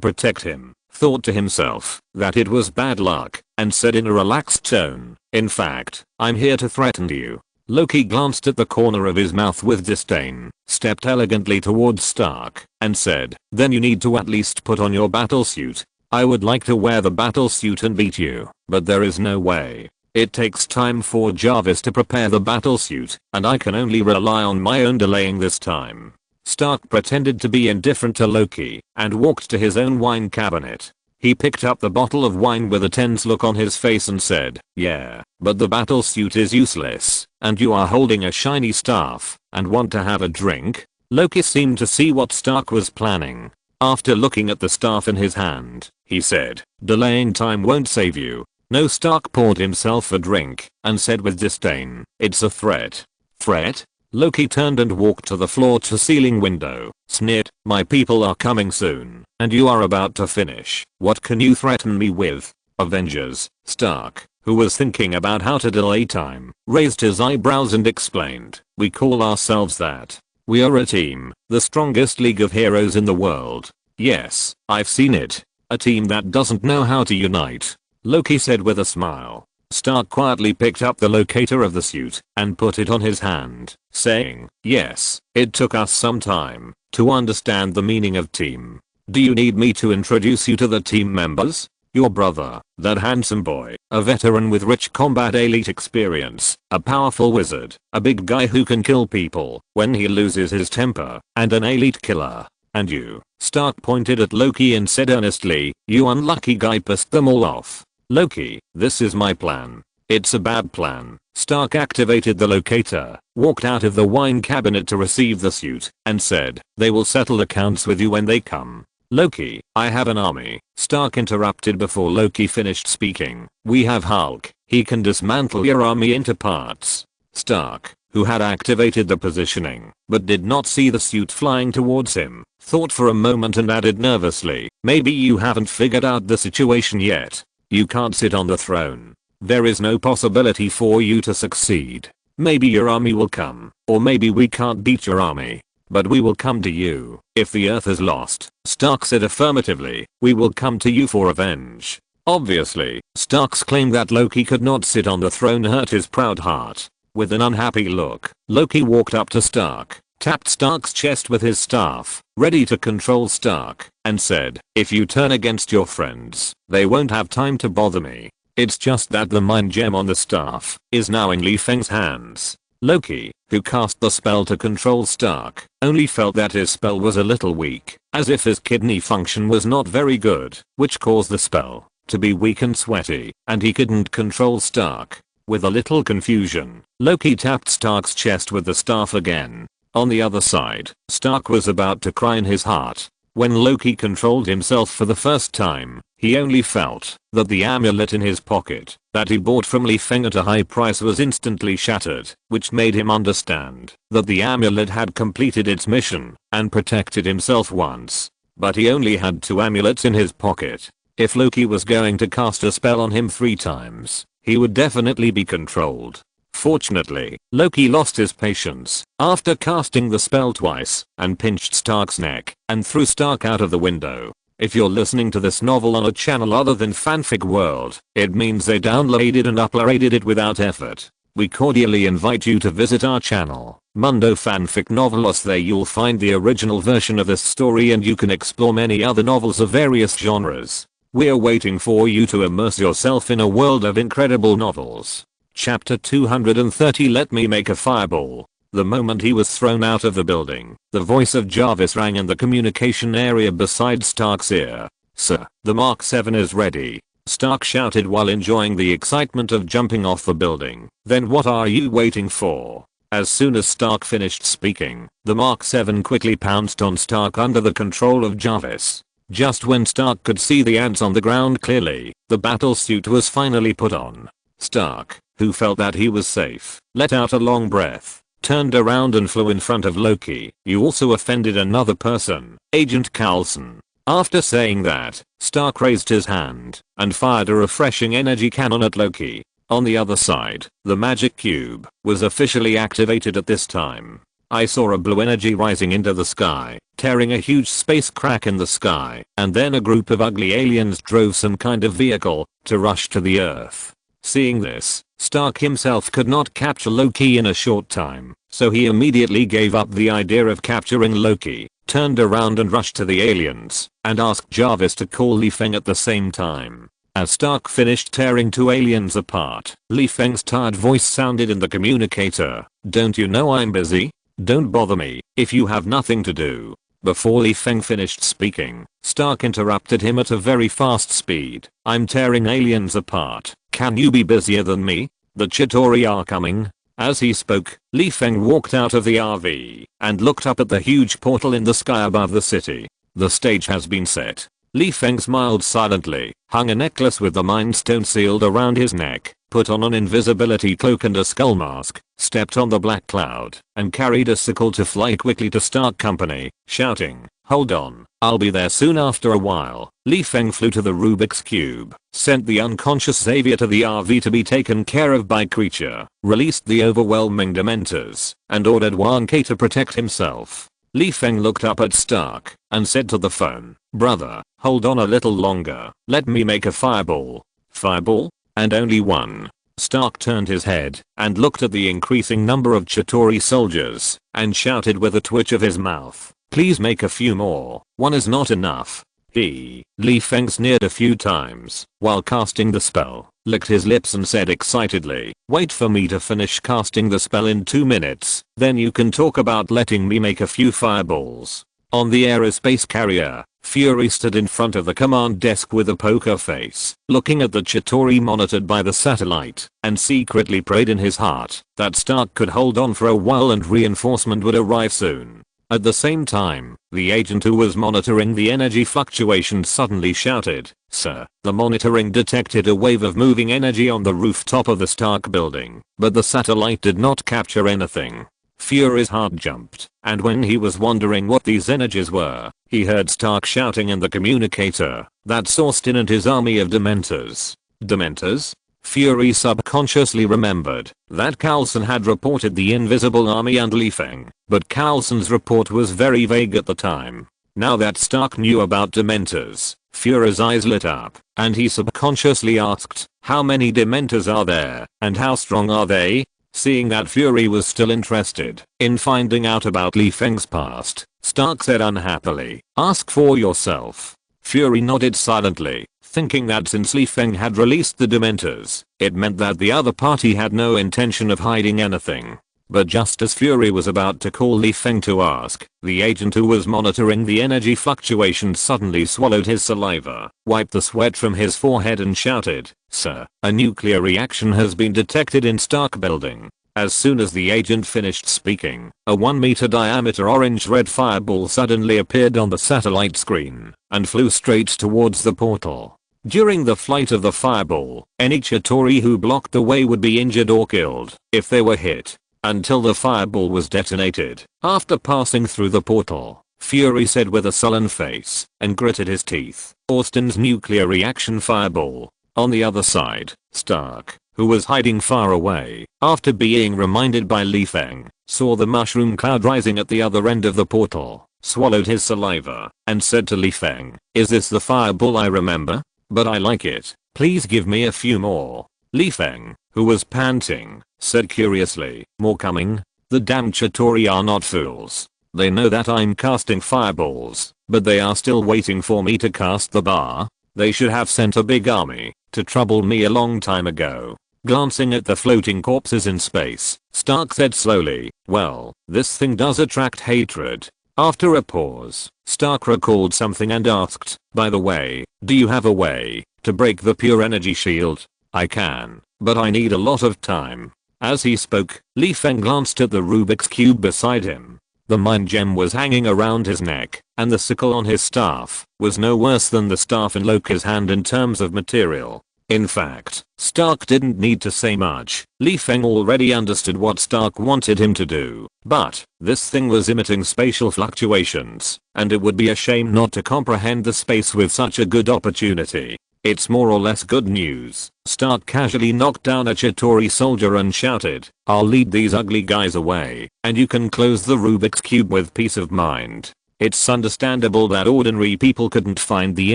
protect him, thought to himself that it was bad luck, and said in a relaxed tone, "In fact, I'm here to threaten you." Loki glanced at the corner of his mouth with disdain, stepped elegantly towards Stark, and said, "Then you need to at least put on your battle suit. I would like to wear the battle suit and beat you, but there is no way. It takes time for Jarvis to prepare the battle suit, and I can only rely on my own delaying this time." Stark pretended to be indifferent to Loki and walked to his own wine cabinet. He picked up the bottle of wine with a tense look on his face and said, "Yeah, but the battle suit is useless, and you are holding a shiny staff and want to have a drink?" Loki seemed to see what Stark was planning. After looking at the staff in his hand, he said, "Delaying time won't save you." No. Stark poured himself a drink and said with disdain, "It's a threat." "Threat?" Loki turned and walked to the floor-to-ceiling window, sneered, "My people are coming soon, and you are about to finish. What can you threaten me with? Avengers?" Stark, who was thinking about how to delay time, raised his eyebrows and explained, "We call ourselves that. We are a team, the strongest league of heroes in the world." "Yes, I've seen it. A team that doesn't know how to unite," Loki said with a smile. Stark quietly picked up the locator of the suit and put it on his hand, saying, "Yes, it took us some time to understand the meaning of team. Do you need me to introduce you to the team members? Your brother, that handsome boy, a veteran with rich combat elite experience, a powerful wizard, a big guy who can kill people when he loses his temper, and an elite killer. And you." Stark pointed at Loki and said earnestly, "You unlucky guy pissed them all off." "Loki, this is my plan." "It's a bad plan." Stark activated the locator, walked out of the wine cabinet to receive the suit, and said, "They will settle accounts with you when they come." "Loki, I have an army," Stark interrupted before Loki finished speaking. "We have Hulk. He can dismantle your army into parts." Stark, who had activated the positioning, but did not see the suit flying towards him, thought for a moment and added nervously, "Maybe you haven't figured out the situation yet. You can't sit on the throne. There is no possibility for you to succeed. Maybe your army will come, or maybe we can't beat your army. But we will come to you. If the Earth is lost," Stark said affirmatively, "we will come to you for revenge." Obviously, Stark's claim that Loki could not sit on the throne hurt his proud heart. With an unhappy look, Loki walked up to Stark, tapped Stark's chest with his staff, ready to control Stark, and said, "If you turn against your friends, they won't have time to bother me. It's just that the mind gem on the staff is now in Feng's hands." Loki, who cast the spell to control Stark, only felt that his spell was a little weak, as if his kidney function was not very good, which caused the spell to be weak and sweaty, and he couldn't control Stark. With a little confusion, Loki tapped Stark's chest with the staff again. On the other side, Stark was about to cry in his heart. When Loki controlled himself for the first time, he only felt that the amulet in his pocket that he bought from Feng at a high price was instantly shattered, which made him understand that the amulet had completed its mission and protected himself once. But he only had 2 amulets in his pocket. If Loki was going to cast a spell on him 3 times, he would definitely be controlled. Fortunately, Loki lost his patience after casting the spell twice and pinched Stark's neck and threw Stark out of the window. If you're listening to this novel on a channel other than Fanfic World, it means they downloaded and uploaded it without effort. We cordially invite you to visit our channel, Mundo Fanfic Novelos. There you'll find the original version of this story and you can explore many other novels of various genres. We're waiting for you to immerse yourself in a world of incredible novels. Chapter 230. Let me make a fireball. The moment he was thrown out of the building, the voice of Jarvis rang in the communication area beside Stark's ear. "Sir, the Mark 7 is ready," Stark shouted while enjoying the excitement of jumping off the building. "Then what are you waiting for?" As soon as Stark finished speaking, the Mark 7 quickly pounced on Stark under the control of Jarvis. Just when Stark could see the ants on the ground clearly, the battle suit was finally put on. Stark, who felt that he was safe, let out a long breath, turned around and flew in front of Loki. "You also offended another person, Agent Coulson." After saying that, Stark raised his hand and fired a refreshing energy cannon at Loki. On the other side, the magic cube was officially activated at this time. I saw a blue energy rising into the sky, tearing a huge space crack in the sky, and then a group of ugly aliens drove some kind of vehicle to rush to the earth. Seeing this, Stark himself could not capture Loki in a short time, so he immediately gave up the idea of capturing Loki, turned around and rushed to the aliens, and asked Jarvis to call Feng at the same time. As Stark finished tearing 2 aliens apart, Feng's tired voice sounded in the communicator. "Don't you know I'm busy? Don't bother me if you have nothing to do." Before Feng finished speaking, Stark interrupted him at a very fast speed. "I'm tearing aliens apart. Can you be busier than me? The Chitauri are coming." As he spoke, Feng walked out of the RV and looked up at the huge portal in the sky above the city. "The stage has been set." Feng smiled silently, hung a necklace with the Mind Stone sealed around his neck, put on an invisibility cloak and a skull mask, stepped on the black cloud, and carried a sickle to fly quickly to Stark Company, shouting, "Hold on, I'll be there soon." After a while, Feng flew to the Rubik's Cube, sent the unconscious Xavier to the RV to be taken care of by Creature, released the overwhelming dementors, and ordered 1K to protect himself. Feng looked up at Stark and said to the phone, "Brother, hold on a little longer. Let me make a fireball." "Fireball? And only one?" Stark turned his head and looked at the increasing number of Chitauri soldiers and shouted with a twitch of his mouth, "Please make a few more. One is not enough." Feng sneered a few times while casting the spell, licked his lips and said excitedly, "Wait for me to finish casting the spell in 2 minutes, then you can talk about letting me make a few fireballs." On the aerospace carrier, Fury stood in front of the command desk with a poker face, looking at the Chitauri monitored by the satellite, and secretly prayed in his heart that Stark could hold on for a while and reinforcement would arrive soon. At the same time, the agent who was monitoring the energy fluctuations suddenly shouted, "Sir, the monitoring detected a wave of moving energy on the rooftop of the Stark building, but the satellite did not capture anything." Fury's heart jumped, and when he was wondering what these energies were, he heard Stark shouting in the communicator that sourced in and his army of dementors. Dementors? Fury subconsciously remembered that Coulson had reported the invisible army and Feng, but Coulson's report was very vague at the time. Now that Stark knew about dementors, Fury's eyes lit up, and he subconsciously asked, "How many dementors are there, and how strong are they?" Seeing that Fury was still interested in finding out about Feng's past, Stark said unhappily, "Ask for yourself." Fury nodded silently, thinking that since Feng had released the dementors, it meant that the other party had no intention of hiding anything. But just as Fury was about to call Feng to ask, the agent who was monitoring the energy fluctuations suddenly swallowed his saliva, wiped the sweat from his forehead and shouted, "Sir, a nuclear reaction has been detected in Stark building." As soon as the agent finished speaking, a 1-meter diameter orange-red fireball suddenly appeared on the satellite screen and flew straight towards the portal. During the flight of the fireball, any Chitauri who blocked the way would be injured or killed if they were hit, until the fireball was detonated. After passing through the portal, Fury said with a sullen face and gritted his teeth, "Austin's nuclear reaction fireball." On the other side, Stark, who was hiding far away, after being reminded by Feng, saw the mushroom cloud rising at the other end of the portal, swallowed his saliva, and said to Feng, "Is this the fireball I remember? But I like it. Please give me a few more." Feng, who was panting, said curiously, "More coming?" The damn Chitauri are not fools. They know that I'm casting fireballs, but they are still waiting for me to cast the bar. They should have sent a big army to trouble me a long time ago. Glancing at the floating corpses in space, Stark said slowly, "Well, this thing does attract hatred." After a pause, Stark recalled something and asked, "By the way, do you have a way to break the pure energy shield?" "I can, but I need a lot of time." As he spoke, Feng glanced at the Rubik's Cube beside him. The mind gem was hanging around his neck, and the sickle on his staff was no worse than the staff in Loki's hand in terms of material. In fact, Stark didn't need to say much. Feng already understood what Stark wanted him to do. But this thing was emitting spatial fluctuations, and it would be a shame not to comprehend the space with such a good opportunity. "It's more or less good news." Stark casually knocked down a Chitauri soldier and shouted, "I'll lead these ugly guys away, and you can close the Rubik's Cube with peace of mind." It's understandable that ordinary people couldn't find the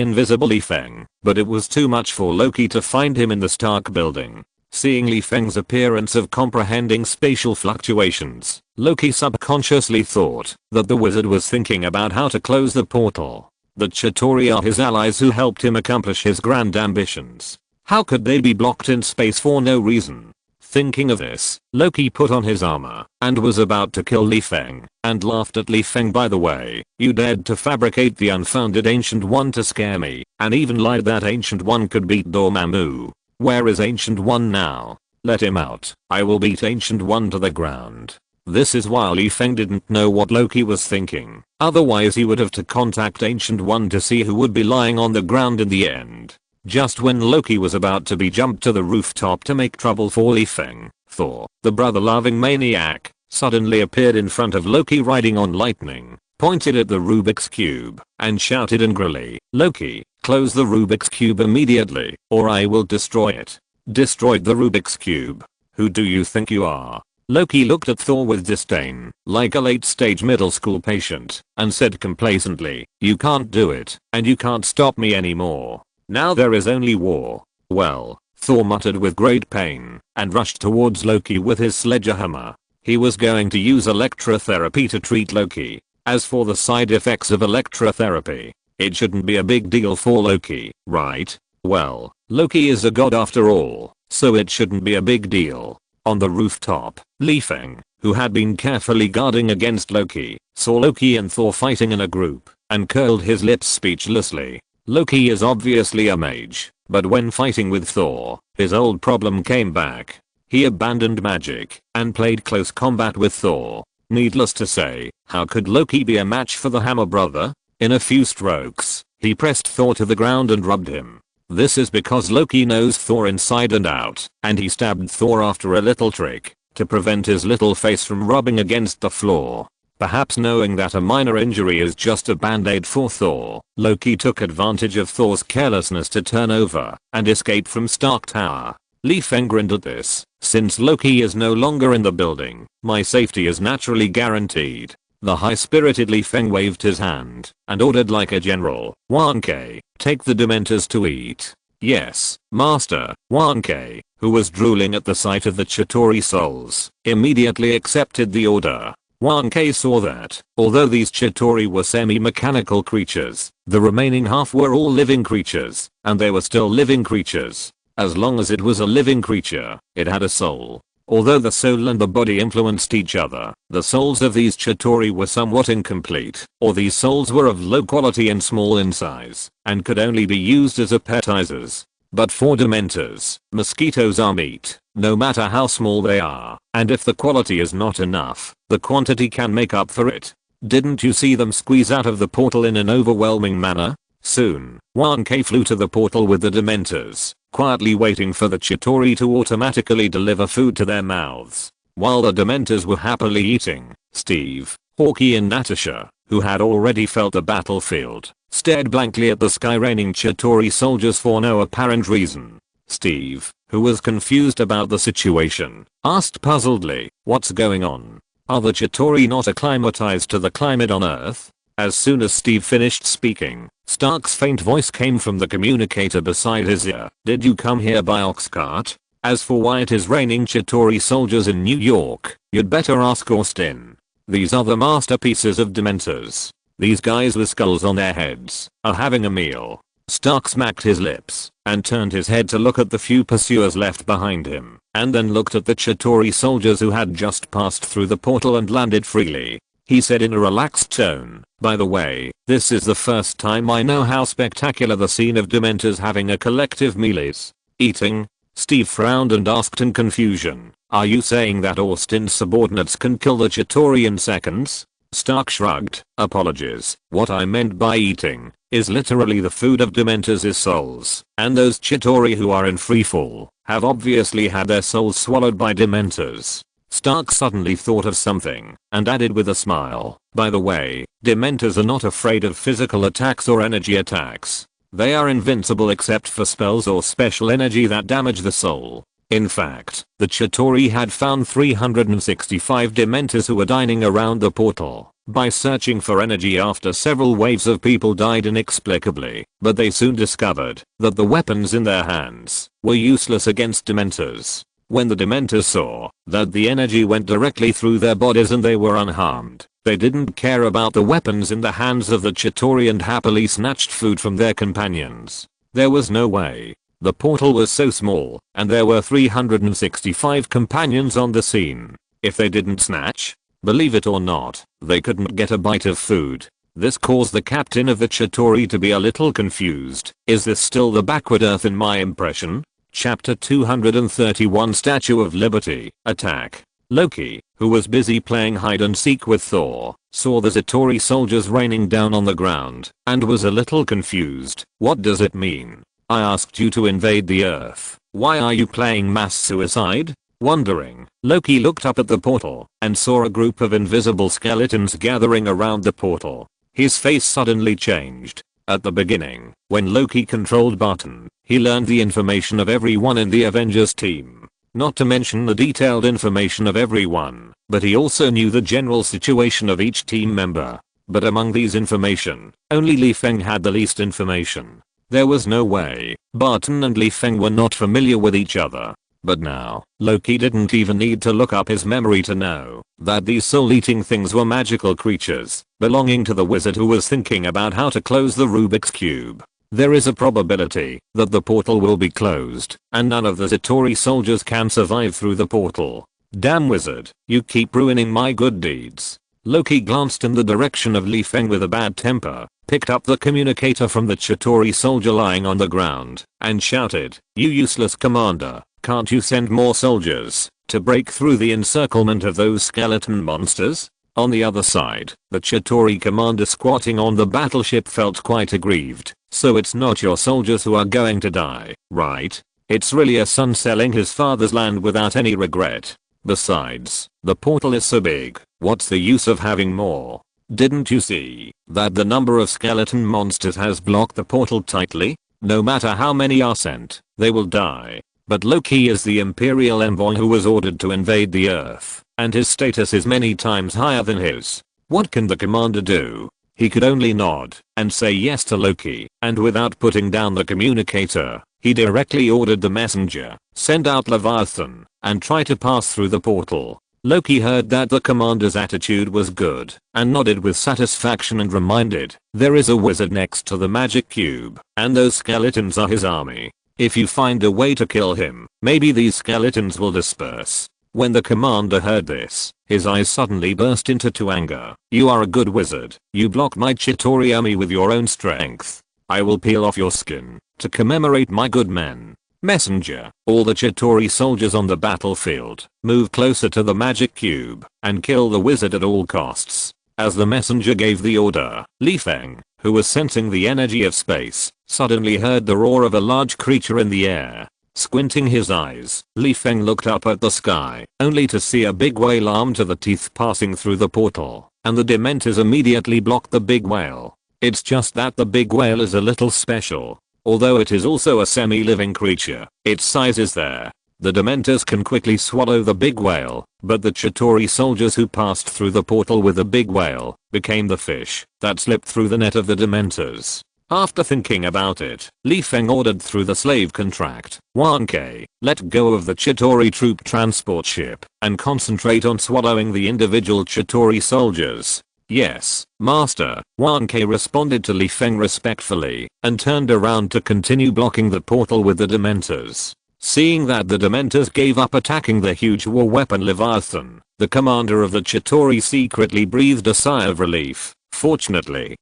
invisible Feng, but it was too much for Loki to find him in the Stark building. Seeing Feng's appearance of comprehending spatial fluctuations, Loki subconsciously thought that the wizard was thinking about how to close the portal. The Chitauri are his allies who helped him accomplish his grand ambitions. How could they be blocked in space for no reason? Thinking of this, Loki put on his armor and was about to kill Feng, and laughed at Feng. "By the way, you dared to fabricate the unfounded Ancient One to scare me, and even lied that Ancient One could beat Dormammu. Where is Ancient One now? Let him out. I will beat Ancient One to the ground." This is why Feng didn't know what Loki was thinking. Otherwise he would have to contact Ancient One to see who would be lying on the ground in the end. Just when Loki was about to be jumped to the rooftop to make trouble for Feng, Thor, the brother-loving maniac, suddenly appeared in front of Loki riding on lightning, pointed at the Rubik's Cube, and shouted angrily, "Loki, close the Rubik's Cube immediately, or I will destroy it." Destroyed the Rubik's Cube? Who do you think you are? Loki looked at Thor with disdain, like a late-stage middle school patient, and said complacently, "You can't do it, and you can't stop me anymore. Now there is only war." "Well," Thor muttered with great pain, and rushed towards Loki with his sledgehammer. He was going to use electrotherapy to treat Loki. As for the side effects of electrotherapy, it shouldn't be a big deal for Loki, right? Well, Loki is a god after all, so it shouldn't be a big deal. On the rooftop, Feng, who had been carefully guarding against Loki, saw Loki and Thor fighting in a group, and curled his lips speechlessly. Loki is obviously a mage, but when fighting with Thor, his old problem came back. He abandoned magic, and played close combat with Thor. Needless to say, how could Loki be a match for the Hammer brother? In a few strokes, he pressed Thor to the ground and rubbed him. This is because Loki knows Thor inside and out, and he stabbed Thor after a little trick, to prevent his little face from rubbing against the floor. Perhaps knowing that a minor injury is just a band-aid for Thor, Loki took advantage of Thor's carelessness to turn over and escape from Stark Tower. Feng grinned at this. "Since Loki is no longer in the building, my safety is naturally guaranteed." The high-spirited Feng waved his hand and ordered like a general, "Wanke, take the dementors to eat." "Yes, Master." Wanke, who was drooling at the sight of the Chitauri souls, immediately accepted the order. Wanke saw that, although these Chitauri were semi-mechanical creatures, the remaining half were all living creatures, and they were still living creatures. As long as it was a living creature, it had a soul. Although the soul and the body influenced each other, the souls of these Chitauri were somewhat incomplete, or these souls were of low quality and small in size, and could only be used as appetizers. But for dementors, mosquitoes are meat, no matter how small they are, and if the quality is not enough, the quantity can make up for it. Didn't you see them squeeze out of the portal in an overwhelming manner? Soon, 1K flew to the portal with the dementors, quietly waiting for the Chitauri to automatically deliver food to their mouths. While the dementors were happily eating, Steve, Hawkeye and Natasha, who had already felt the battlefield, stared blankly at the sky raining Chitauri soldiers for no apparent reason. Steve, who was confused about the situation, asked puzzledly, "What's going on? Are the Chitauri not acclimatized to the climate on Earth?" As soon as Steve finished speaking, Stark's faint voice came from the communicator beside his ear. "Did you come here by ox cart? As for why it is raining Chitauri soldiers in New York, you'd better ask Austin. These are the masterpieces of dementors. These guys with skulls on their heads are having a meal." Stark smacked his lips and turned his head to look at the few pursuers left behind him, and then looked at the Chitauri soldiers who had just passed through the portal and landed freely. He said in a relaxed tone, "By the way, this is the first time I know how spectacular the scene of dementors having a collective meal is." "Eating?" Steve frowned and asked in confusion, "Are you saying that Austin's subordinates can kill the Chitauri in seconds?" Stark shrugged. "Apologies. What I meant by eating is literally the food of dementors' souls, and those Chitauri who are in freefall have obviously had their souls swallowed by dementors." Stark suddenly thought of something and added with a smile, "By the way, dementors are not afraid of physical attacks or energy attacks. They are invincible except for spells or special energy that damage the soul." In fact, the Chitauri had found 365 dementors who were dining around the portal by searching for energy after several waves of people died inexplicably, but they soon discovered that the weapons in their hands were useless against dementors. When the dementors saw that the energy went directly through their bodies and they were unharmed, they didn't care about the weapons in the hands of the Chitauri and happily snatched food from their companions. There was no way. The portal was so small, and there were 365 companions on the scene. If they didn't snatch, believe it or not, they couldn't get a bite of food. This caused the captain of the Chitauri to be a little confused. Is this still the backward Earth in my impression? Chapter 231 Statue of Liberty, Attack. Loki, who was busy playing hide and seek with Thor, saw the Chitauri soldiers raining down on the ground, and was a little confused. "What does it mean? I asked you to invade the Earth. Why are you playing mass suicide?" Wondering, Loki looked up at the portal and saw a group of invisible skeletons gathering around the portal. His face suddenly changed. At the beginning, when Loki controlled Barton, he learned the information of everyone in the Avengers team. Not to mention the detailed information of everyone, but he also knew the general situation of each team member. But among these information, only Feng had the least information. There was no way Barton and Feng were not familiar with each other. But now, Loki didn't even need to look up his memory to know that these soul-eating things were magical creatures belonging to the wizard who was thinking about how to close the Rubik's Cube. There is a probability that the portal will be closed, and none of the Chitauri soldiers can survive through the portal. Damn wizard, you keep ruining my good deeds. Loki glanced in the direction of Feng with a bad temper, picked up the communicator from the Chitauri soldier lying on the ground, and shouted, "You useless commander. Can't you send more soldiers to break through the encirclement of those skeleton monsters?" On the other side, the Chitauri commander squatting on the battleship felt quite aggrieved. "So it's not your soldiers who are going to die, right? It's really a son selling his father's land without any regret. Besides, the portal is so big, what's the use of having more? Didn't you see that the number of skeleton monsters has blocked the portal tightly? No matter how many are sent, they will die." But Loki is the Imperial envoy who was ordered to invade the Earth, and his status is many times higher than his. What can the commander do? He could only nod and say yes to Loki, and without putting down the communicator, he directly ordered the messenger, "Send out Leviathan, and try to pass through the portal." Loki heard that the commander's attitude was good, and nodded with satisfaction and reminded, "There is a wizard next to the magic cube, and those skeletons are his army. If you find a way to kill him, maybe these skeletons will disperse." When the commander heard this, his eyes suddenly burst into anger. "You are a good wizard. You blocked my Chitauri army with your own strength. I will peel off your skin To commemorate my good men. Messenger, all the Chitauri soldiers on the battlefield, move closer to the magic cube and kill the wizard at all costs. As the messenger gave the order, Feng, who was sensing the energy of space, suddenly heard the roar of a large creature in the air. Squinting his eyes, Feng looked up at the sky, only to see a big whale armed to the teeth passing through the portal, and the dementors immediately blocked the big whale. It's just that the big whale is a little special. Although it is also a semi-living creature, its size is there. The dementors can quickly swallow the big whale, but the Chitauri soldiers who passed through the portal with the big whale became the fish that slipped through the net of the dementors. After thinking about it, Feng ordered through the slave contract, 1K, let go of the Chitauri troop transport ship and concentrate on swallowing the individual Chitauri soldiers. Yes, Master, 1K responded to Feng respectfully and turned around to continue blocking the portal with the dementors. Seeing that the dementors gave up attacking the huge war weapon Leviathan, the commander of the Chitauri secretly breathed a sigh of relief. Fortunately,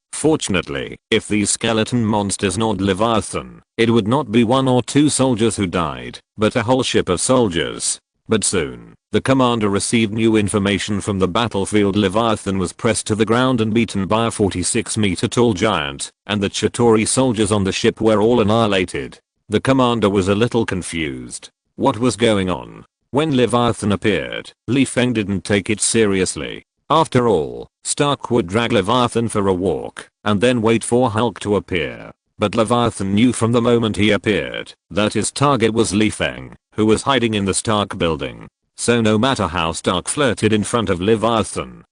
if these skeleton monsters gnawed Leviathan, it would not be 1 or 2 soldiers who died, but a whole ship of soldiers. But soon, the commander received new information from the battlefield. Leviathan was pressed to the ground and beaten by a 46-meter tall giant, and the Chitauri soldiers on the ship were all annihilated. The commander was a little confused. What was going on? When Leviathan appeared, Feng didn't take it seriously. After all, Stark would drag Leviathan for a walk, and then wait for Hulk to appear. But Leviathan knew from the moment he appeared that his target was Feng, who was hiding in the Stark building. So no matter how Stark flirted in front of Leviathan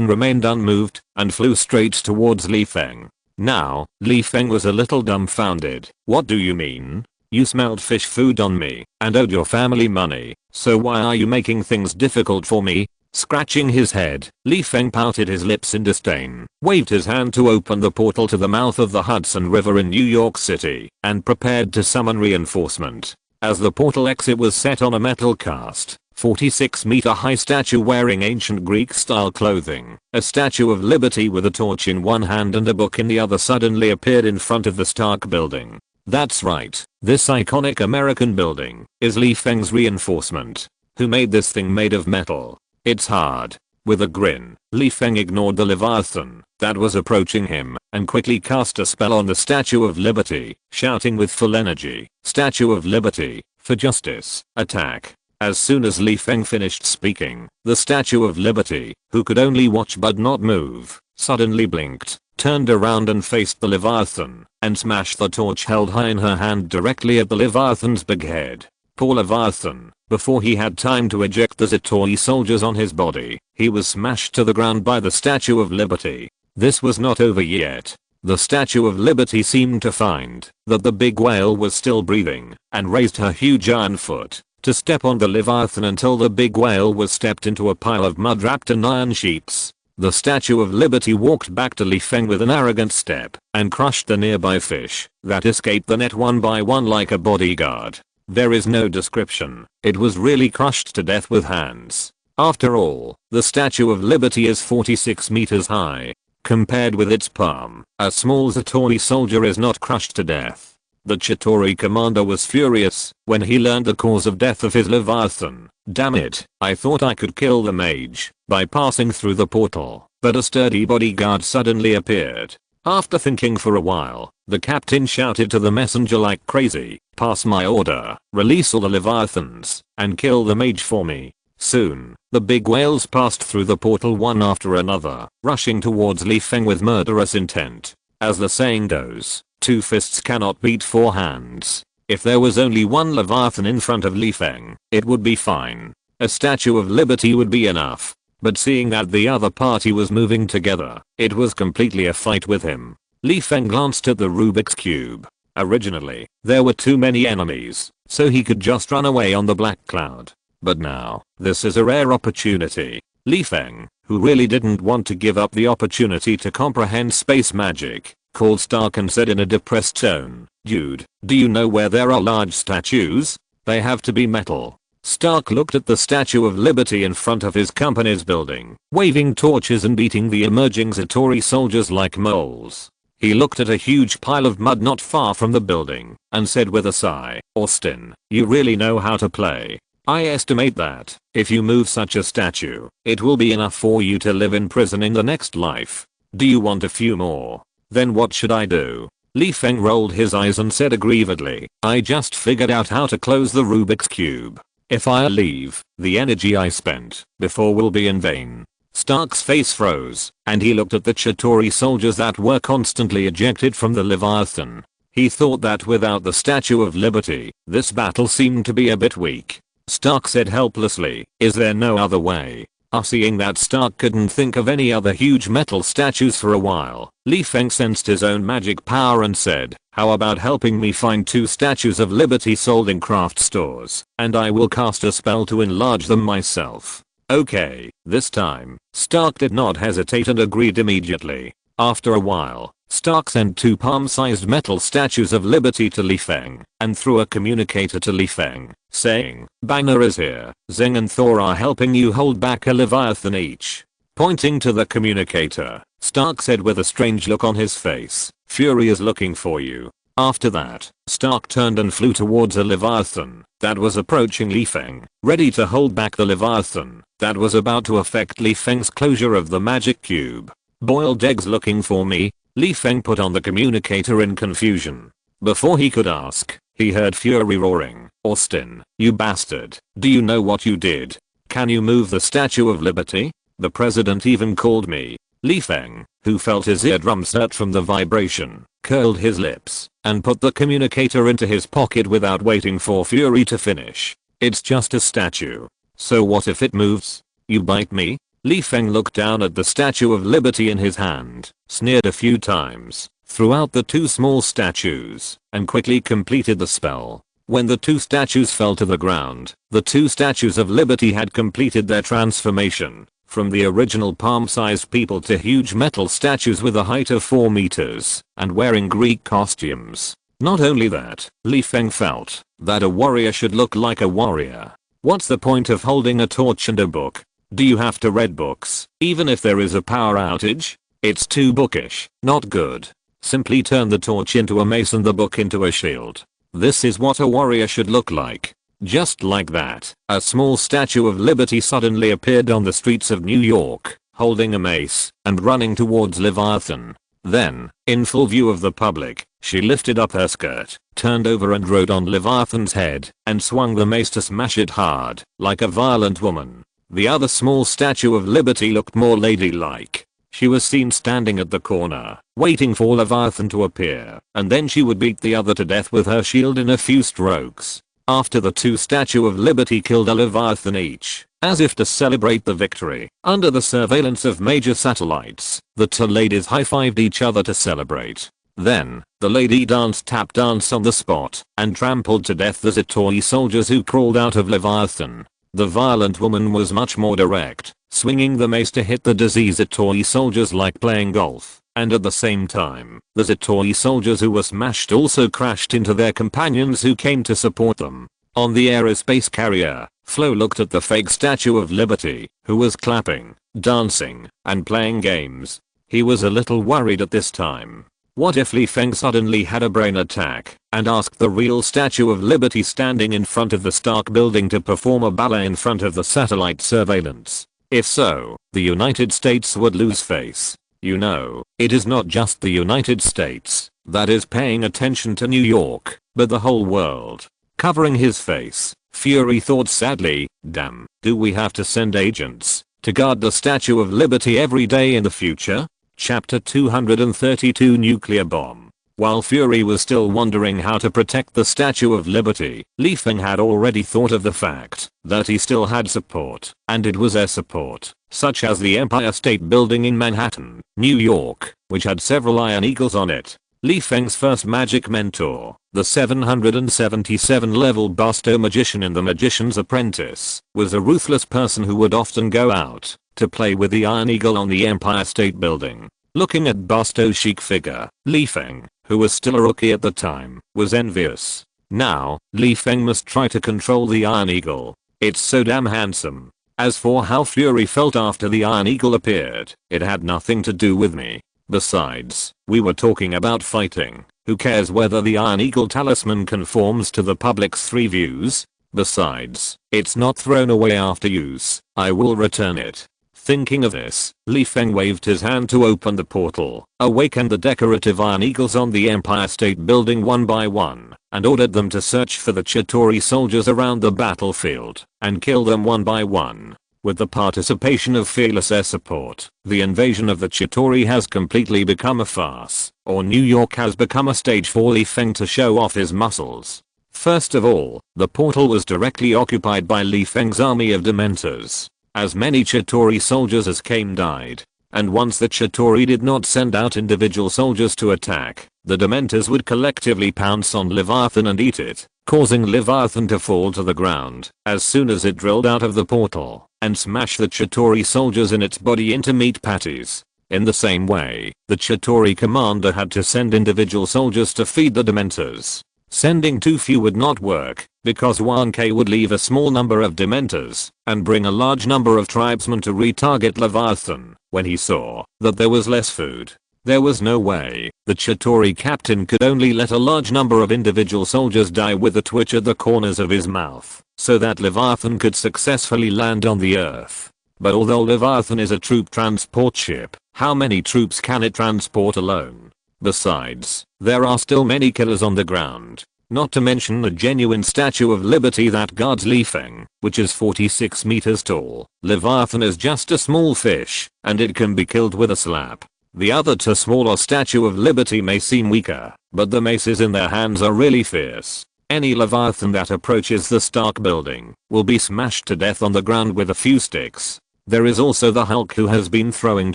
remained unmoved and flew straight towards Feng. Now, Feng was a little dumbfounded. What do you mean? You smelled fish food on me and owed your family money, so why are you making things difficult for me? Scratching his head, Feng pouted his lips in disdain, waved his hand to open the portal to the mouth of the Hudson River in New York City, and prepared to summon reinforcement. As the portal exit was set on a metal cast, 46-meter high statue wearing ancient Greek-style clothing, a Statue of Liberty with a torch in one hand and a book in the other suddenly appeared in front of the Stark building. That's right, this iconic American building is Feng's reinforcement. Who made this thing made of metal? It's hard. With a grin, Feng ignored the Leviathan that was approaching him and quickly cast a spell on the Statue of Liberty, shouting with full energy, "Statue of Liberty, for justice, attack." As soon as Feng finished speaking, the Statue of Liberty, who could only watch but not move, suddenly blinked, turned around and faced the Leviathan, and smashed the torch held high in her hand directly at the Leviathan's big head. Poor Leviathan, before he had time to eject the Chitauri soldiers on his body, he was smashed to the ground by the Statue of Liberty. This was not over yet. The Statue of Liberty seemed to find that the big whale was still breathing, and raised her huge iron foot to step on the Leviathan until the big whale was stepped into a pile of mud wrapped in iron sheets. The Statue of Liberty walked back to Feng with an arrogant step, and crushed the nearby fish that escaped the net one by one like a bodyguard. There is no description, it was really crushed to death with hands. After all, the Statue of Liberty is 46 meters high. Compared with its palm, a small Chitauri soldier is not crushed to death. The Chitauri commander was furious when he learned the cause of death of his Leviathan. Damn it, I thought I could kill the mage by passing through the portal, but a sturdy bodyguard suddenly appeared. After thinking for a while, the captain shouted to the messenger like crazy, "Pass my order, release all the Leviathans, and kill the mage for me." Soon, the big whales passed through the portal one after another, rushing towards Feng with murderous intent. As the saying goes, 2 fists cannot beat 4 hands. If there was only one Leviathan in front of Feng, it would be fine. A Statue of Liberty would be enough. But seeing that the other party was moving together, it was completely a fight with him. Feng glanced at the Rubik's Cube. Originally, there were too many enemies, so he could just run away on the black cloud. But now, this is a rare opportunity. Feng, who really didn't want to give up the opportunity to comprehend space magic, called Stark and said in a depressed tone, "Dude, do you know where there are large statues? They have to be metal." Stark looked at the Statue of Liberty in front of his company's building, waving torches and beating the emerging Chitauri soldiers like moles. He looked at a huge pile of mud not far from the building and said with a sigh, "Austin, you really know how to play. I estimate that, if you move such a statue, it will be enough for you to live in prison in the next life. Do you want a few more? Then what should I do?" Li Feng rolled his eyes and said aggrievedly, "I just figured out how to close the Rubik's Cube. If I leave, the energy I spent before will be in vain." Stark's face froze, and he looked at the Chitauri soldiers that were constantly ejected from the Leviathan. He thought that without the Statue of Liberty, this battle seemed to be a bit weak. Stark said helplessly, "Is there no other way?" Seeing that Stark couldn't think of any other huge metal statues for a while, Li Feng sensed his own magic power and said, "How about helping me find 2 statues of liberty sold in craft stores, and I will cast a spell to enlarge them myself." Okay, this time, Stark did not hesitate and agreed immediately. After a while, Stark sent 2 palm-sized metal statues of liberty to Li Feng and threw a communicator to Li Feng, saying, "Banner is here. Zeng and Thor are helping you hold back a Leviathan each." Pointing to the communicator, Stark said with a strange look on his face, "Fury is looking for you." After that, Stark turned and flew towards a Leviathan that was approaching Li Feng, ready to hold back the Leviathan that was about to affect Li Feng's closure of the magic cube. "Boiled eggs looking for me?" Li Feng put on the communicator in confusion. Before he could ask, he heard Fury roaring, "Austin, you bastard, do you know what you did? Can you move the Statue of Liberty? The president even called me." Li Feng, who felt his eardrums hurt from the vibration, curled his lips and put the communicator into his pocket without waiting for Fury to finish. "It's just a statue. So what if it moves? You bite me?" Li Feng looked down at the Statue of Liberty in his hand, sneered a few times, threw out the 2 small statues, and quickly completed the spell. When the 2 statues fell to the ground, the 2 statues of liberty had completed their transformation from the original palm-sized people to huge metal statues with a height of 4 meters and wearing Greek costumes. Not only that, Li Feng felt that a warrior should look like a warrior. What's the point of holding a torch and a book? Do you have to read books, even if there is a power outage? It's too bookish, not good. Simply turn the torch into a mace and the book into a shield. This is what a warrior should look like. Just like that, a small Statue of Liberty suddenly appeared on the streets of New York, holding a mace and running towards Leviathan. Then, in full view of the public, she lifted up her skirt, turned over and rode on Leviathan's head, and swung the mace to smash it hard, like a violent woman. The other small Statue of Liberty looked more ladylike. She was seen standing at the corner, waiting for Leviathan to appear, and then she would beat the other to death with her shield in a few strokes. After the 2 Statue of Liberty killed a Leviathan each, as if to celebrate the victory, under the surveillance of major satellites, the 2 ladies high-fived each other to celebrate. Then, the lady danced tap dance on the spot and trampled to death the Chitauri soldiers who crawled out of Leviathan. The violent woman was much more direct, swinging the mace to hit the diseased Chitauri soldiers like playing golf, and at the same time, the Chitauri soldiers who were smashed also crashed into their companions who came to support them. On the aerospace carrier, Flo looked at the fake Statue of Liberty, who was clapping, dancing, and playing games. He was a little worried at this time. What if Li Feng suddenly had a brain attack and asked the real Statue of Liberty standing in front of the Stark building to perform a ballet in front of the satellite surveillance? If so, the United States would lose face. You know, it is not just the United States that is paying attention to New York, but the whole world. Covering his face, Fury thought sadly, damn, do we have to send agents to guard the Statue of Liberty every day in the future? Chapter 232 Nuclear Bomb. While Fury was still wondering how to protect the Statue of Liberty, Li Feng had already thought of the fact that he still had support, and it was their support, such as the Empire State Building in Manhattan, New York, which had several Iron Eagles on it. Li Feng's first magic mentor, the 777 level Busto magician in the Magician's Apprentice, was a ruthless person who would often go out to play with the Iron Eagle on the Empire State Building. Looking at Busto's chic figure, Li Feng, who was still a rookie at the time, was envious. Now, Li Feng must try to control the Iron Eagle. It's so damn handsome. As for how Fury felt after the Iron Eagle appeared, it had nothing to do with me. Besides, we were talking about fighting. Who cares whether the Iron Eagle talisman conforms to the public's 3 views? Besides, it's not thrown away after use. I will return it. Thinking of this, Li Feng waved his hand to open the portal, awakened the decorative Iron Eagles on the Empire State Building one by one, and ordered them to search for the Chitauri soldiers around the battlefield, and kill them one by one. With the participation of fearless air support, the invasion of the Chitauri has completely become a farce, or New York has become a stage for Li Feng to show off his muscles. First of all, the portal was directly occupied by Li Feng's army of dementors. As many Chitauri soldiers as came died, and once the Chitauri did not send out individual soldiers to attack, the dementors would collectively pounce on Leviathan and eat it, causing Leviathan to fall to the ground as soon as it drilled out of the portal, and smash the Chitauri soldiers in its body into meat patties. In the same way, the Chitauri commander had to send individual soldiers to feed the dementors. Sending too few would not work, because 1k would leave a small number of dementors, and bring a large number of tribesmen to retarget Leviathan. When he saw that there was less food, there was no way the Chitauri captain could only let a large number of individual soldiers die with a twitch at the corners of his mouth, so that Leviathan could successfully land on the earth. But although Leviathan is a troop transport ship, how many troops can it transport alone? Besides, there are still many killers on the ground, not to mention a genuine Statue of Liberty that guards Li Feng, which is 46 meters tall. Leviathan is just a small fish, and it can be killed with a slap. The other 2 smaller Statue of Liberty may seem weaker, but the maces in their hands are really fierce. Any Leviathan that approaches the Stark building will be smashed to death on the ground with a few sticks. There is also the Hulk, who has been throwing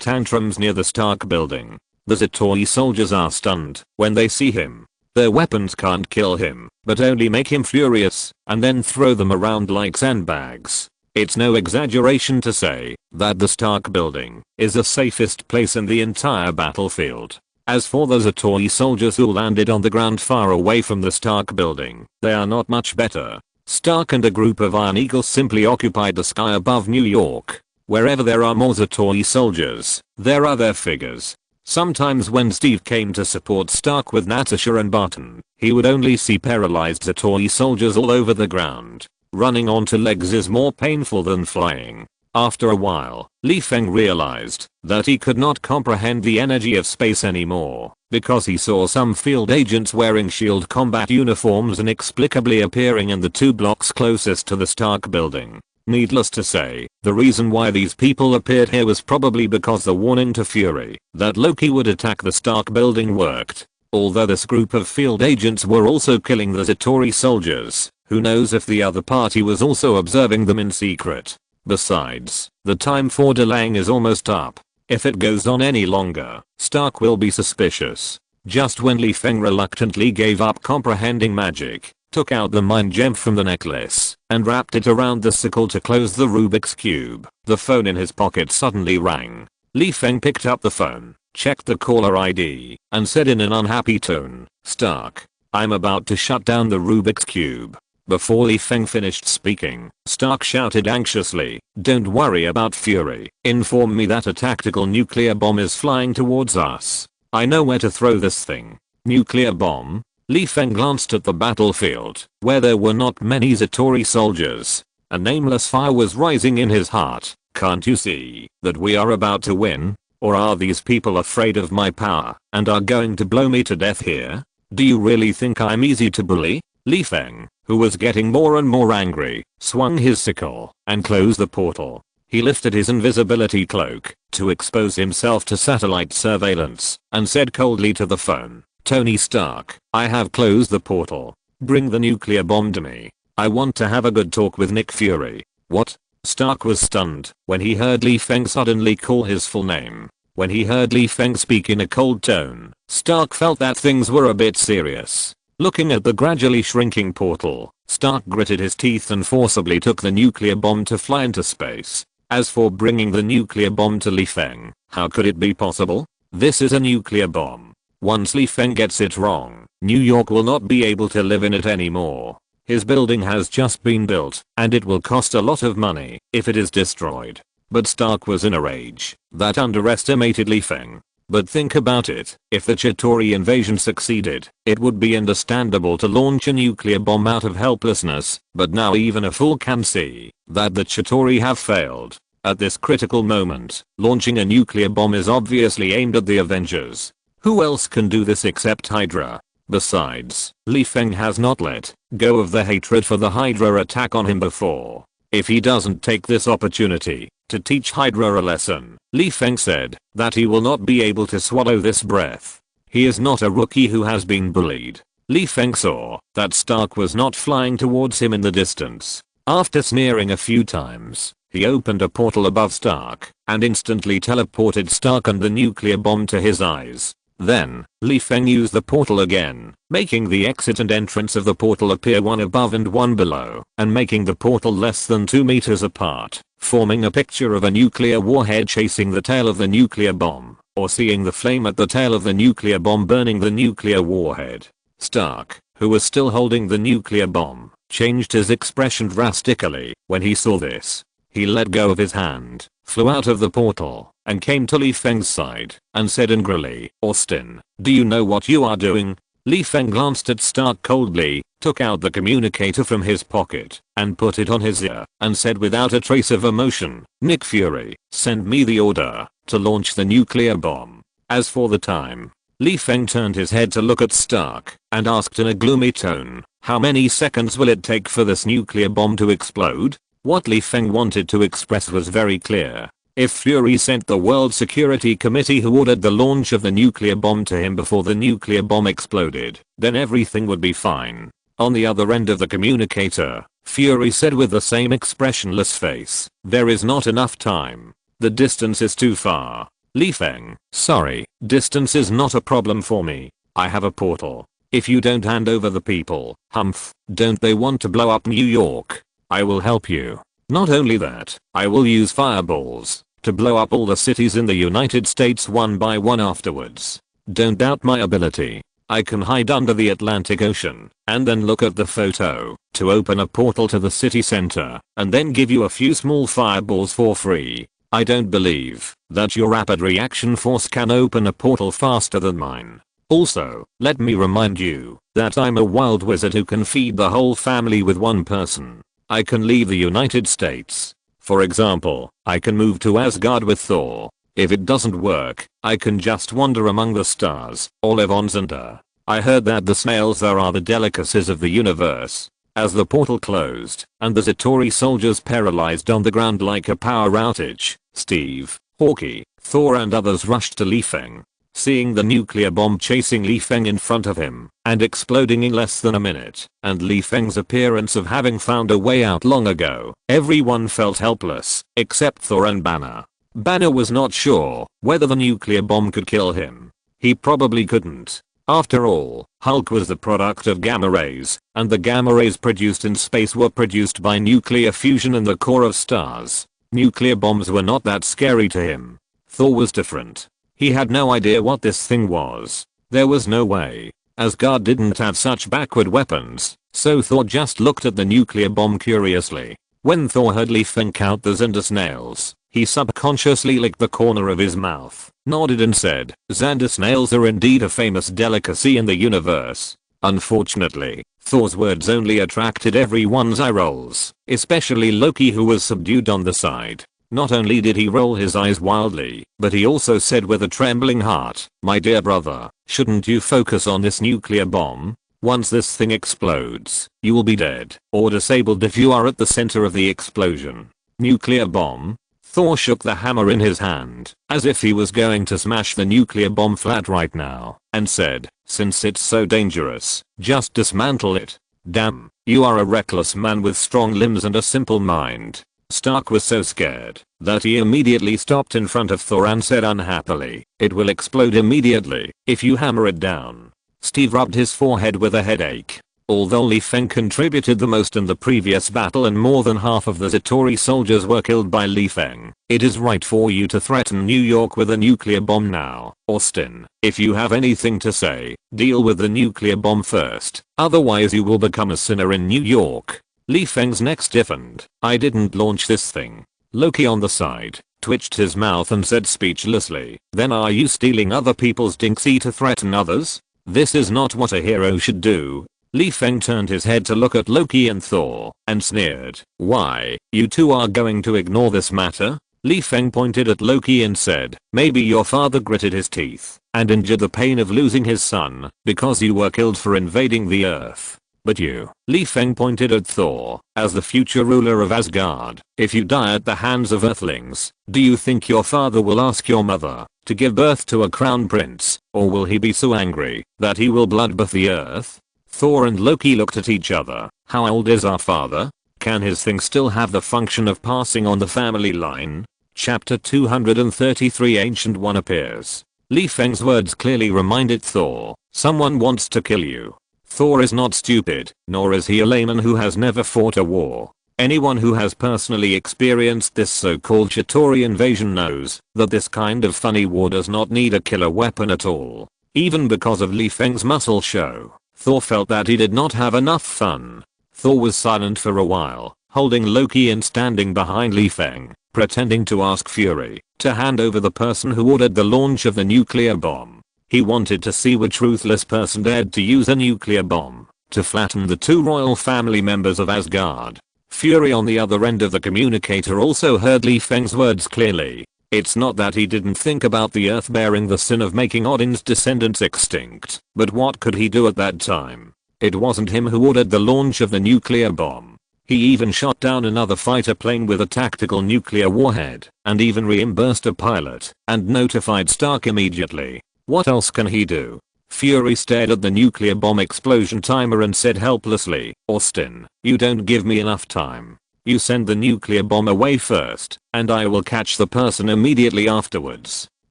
tantrums near the Stark building. The Chitauri soldiers are stunned when they see him. Their weapons can't kill him, but only make him furious, and then throw them around like sandbags. It's no exaggeration to say that the Stark building is the safest place in the entire battlefield. As for the Chitauri soldiers who landed on the ground far away from the Stark building, they are not much better. Stark and a group of Iron Eagles simply occupied the sky above New York. Wherever there are more Chitauri soldiers, there are their figures. Sometimes when Steve came to support Stark with Natasha and Barton, he would only see paralyzed Chitauri soldiers all over the ground. Running onto legs is more painful than flying. After a while, Li Feng realized that he could not comprehend the energy of space anymore, because he saw some field agents wearing shield combat uniforms inexplicably appearing in the 2 blocks closest to the Stark building. Needless to say, the reason why these people appeared here was probably because the warning to Fury that Loki would attack the Stark building worked. Although this group of field agents were also killing the Chitauri soldiers, who knows if the other party was also observing them in secret. Besides, the time for delaying is almost up. If it goes on any longer, Stark will be suspicious. Just when Li Feng reluctantly gave up comprehending magic, took out the mind gem from the necklace, and wrapped it around the sickle to close the Rubik's Cube, the phone in his pocket suddenly rang. Li Feng picked up the phone, checked the caller ID, and said in an unhappy tone, "Stark, I'm about to shut down the Rubik's Cube." Before Li Feng finished speaking, Stark shouted anxiously, "Don't worry about Fury. Inform me that a tactical nuclear bomb is flying towards us. I know where to throw this thing." Nuclear bomb? Li Feng glanced at the battlefield, where there were not many Chitauri soldiers. A nameless fire was rising in his heart. Can't you see that we are about to win? Or are these people afraid of my power and are going to blow me to death here? Do you really think I'm easy to bully? Li Feng, who was getting more and more angry, swung his sickle and closed the portal. He lifted his invisibility cloak to expose himself to satellite surveillance and said coldly to the phone, "Tony Stark, I have closed the portal. Bring the nuclear bomb to me. I want to have a good talk with Nick Fury." What? Stark was stunned when he heard Li Feng suddenly call his full name. When he heard Li Feng speak in a cold tone, Stark felt that things were a bit serious. Looking at the gradually shrinking portal, Stark gritted his teeth and forcibly took the nuclear bomb to fly into space. As for bringing the nuclear bomb to Li Feng, how could it be possible? This is a nuclear bomb. Once Li Feng gets it wrong, New York will not be able to live in it anymore. His building has just been built, and it will cost a lot of money if it is destroyed. But Stark was in a rage that underestimated Li Feng. But think about it, if the Chitauri invasion succeeded, it would be understandable to launch a nuclear bomb out of helplessness, but now even a fool can see that the Chitauri have failed. At this critical moment, launching a nuclear bomb is obviously aimed at the Avengers. Who else can do this except Hydra? Besides, Feng has not let go of the hatred for the Hydra attack on him before. If he doesn't take this opportunity to teach Hydra a lesson, Feng said that he will not be able to swallow this breath. He is not a rookie who has been bullied. Feng saw that Stark was not flying towards him in the distance. After sneering a few times, he opened a portal above Stark and instantly teleported Stark and the nuclear bomb to his eyes. Then, Feng used the portal again, making the exit and entrance of the portal appear one above and one below, and making the portal less than 2 meters apart, forming a picture of a nuclear warhead chasing the tail of the nuclear bomb, or seeing the flame at the tail of the nuclear bomb burning the nuclear warhead. Stark, who was still holding the nuclear bomb, changed his expression drastically when he saw this. He let go of his hand, flew out of the portal, and came to Feng's side, and said angrily, "Austin, do you know what you are doing?" Feng glanced at Stark coldly, took out the communicator from his pocket, and put it on his ear, and said without a trace of emotion, "Nick Fury, send me the order to launch the nuclear bomb." As for the time, Feng turned his head to look at Stark, and asked in a gloomy tone, "How many seconds will it take for this nuclear bomb to explode?" What Feng wanted to express was very clear. If Fury sent the World Security Committee who ordered the launch of the nuclear bomb to him before the nuclear bomb exploded, then everything would be fine. On the other end of the communicator, Fury said with the same expressionless face, "There is not enough time. The distance is too far." Feng, "Sorry, distance is not a problem for me. I have a portal. If you don't hand over the people, humph, don't they want to blow up New York? I will help you. Not only that, I will use fireballs to blow up all the cities in the United States one by one afterwards. Don't doubt my ability. I can hide under the Atlantic Ocean and then look at the photo to open a portal to the city center and then give you a few small fireballs for free. I don't believe that your rapid reaction force can open a portal faster than mine. Also, let me remind you that I'm a wild wizard who can feed the whole family with one person. I can leave the United States. For example, I can move to Asgard with Thor. If it doesn't work, I can just wander among the stars or live on Xandar. I heard that the snails there are the delicacies of the universe." As the portal closed and the Chitauri soldiers paralyzed on the ground like a power outage, Steve, Hawkeye, Thor and others rushed to Feng. Seeing the nuclear bomb chasing Feng in front of him and exploding in less than a minute, and Feng's appearance of having found a way out long ago, everyone felt helpless, except Thor and Banner. Banner was not sure whether the nuclear bomb could kill him. He probably couldn't. After all, Hulk was the product of gamma rays, and the gamma rays produced in space were produced by nuclear fusion in the core of stars. Nuclear bombs were not that scary to him. Thor was different. He had no idea what this thing was. There was no way. Asgard didn't have such backward weapons, so Thor just looked at the nuclear bomb curiously. When Thor heard Feng count the Xandar snails, he subconsciously licked the corner of his mouth, nodded and said, "Xandar snails are indeed a famous delicacy in the universe." Unfortunately, Thor's words only attracted everyone's eye rolls, especially Loki, who was subdued on the side. Not only did he roll his eyes wildly, but he also said with a trembling heart, "My dear brother, shouldn't you focus on this nuclear bomb? Once this thing explodes, you will be dead or disabled if you are at the center of the explosion." Nuclear bomb? Thor shook the hammer in his hand, as if he was going to smash the nuclear bomb flat right now, and said, "Since it's so dangerous, just dismantle it." "Damn, you are a reckless man with strong limbs and a simple mind." Stark was so scared that he immediately stopped in front of Thor and said unhappily, "It will explode immediately if you hammer it down." Steve rubbed his forehead with a headache. Although Feng contributed the most in the previous battle and more than half of the Chitauri soldiers were killed by Feng, it is right for you to threaten New York with a nuclear bomb now. Austin, if you have anything to say, deal with the nuclear bomb first, otherwise you will become a sinner in New York. Feng's neck stiffened. "I didn't launch this thing. Loki on the side twitched his mouth and said speechlessly, "Then are you stealing other people's dinksy to threaten others? This is not what a hero should do." Feng turned his head to look at Loki and Thor and sneered, "Why, you two are going to ignore this matter?" Feng pointed at Loki and said, "Maybe your father gritted his teeth and endured the pain of losing his son because you were killed for invading the earth. But you," Feng pointed at Thor, "as the future ruler of Asgard, if you die at the hands of earthlings, do you think your father will ask your mother to give birth to a crown prince, or will he be so angry that he will bloodbath the earth?" Thor and Loki looked at each other. "How old is our father? Can his thing still have the function of passing on the family line?" Chapter 233 Ancient One appears. Feng's words clearly reminded Thor, "Someone wants to kill you." Thor is not stupid, nor is he a layman who has never fought a war. Anyone who has personally experienced this so-called Chitauri invasion knows that this kind of funny war does not need a killer weapon at all. Even because of Feng's muscle show, Thor felt that he did not have enough fun. Thor was silent for a while, holding Loki and standing behind Feng, pretending to ask Fury to hand over the person who ordered the launch of the nuclear bomb. He wanted to see which ruthless person dared to use a nuclear bomb to flatten the two royal family members of Asgard. Fury on the other end of the communicator also heard Feng's words clearly. It's not that he didn't think about the earth bearing the sin of making Odin's descendants extinct, but what could he do at that time? It wasn't him who ordered the launch of the nuclear bomb. He even shot down another fighter plane with a tactical nuclear warhead, and even reimbursed a pilot, and notified Stark immediately. What else can he do? Fury stared at the nuclear bomb explosion timer and said helplessly, "Austin, you don't give me enough time. You send the nuclear bomb away first, and I will catch the person immediately afterwards."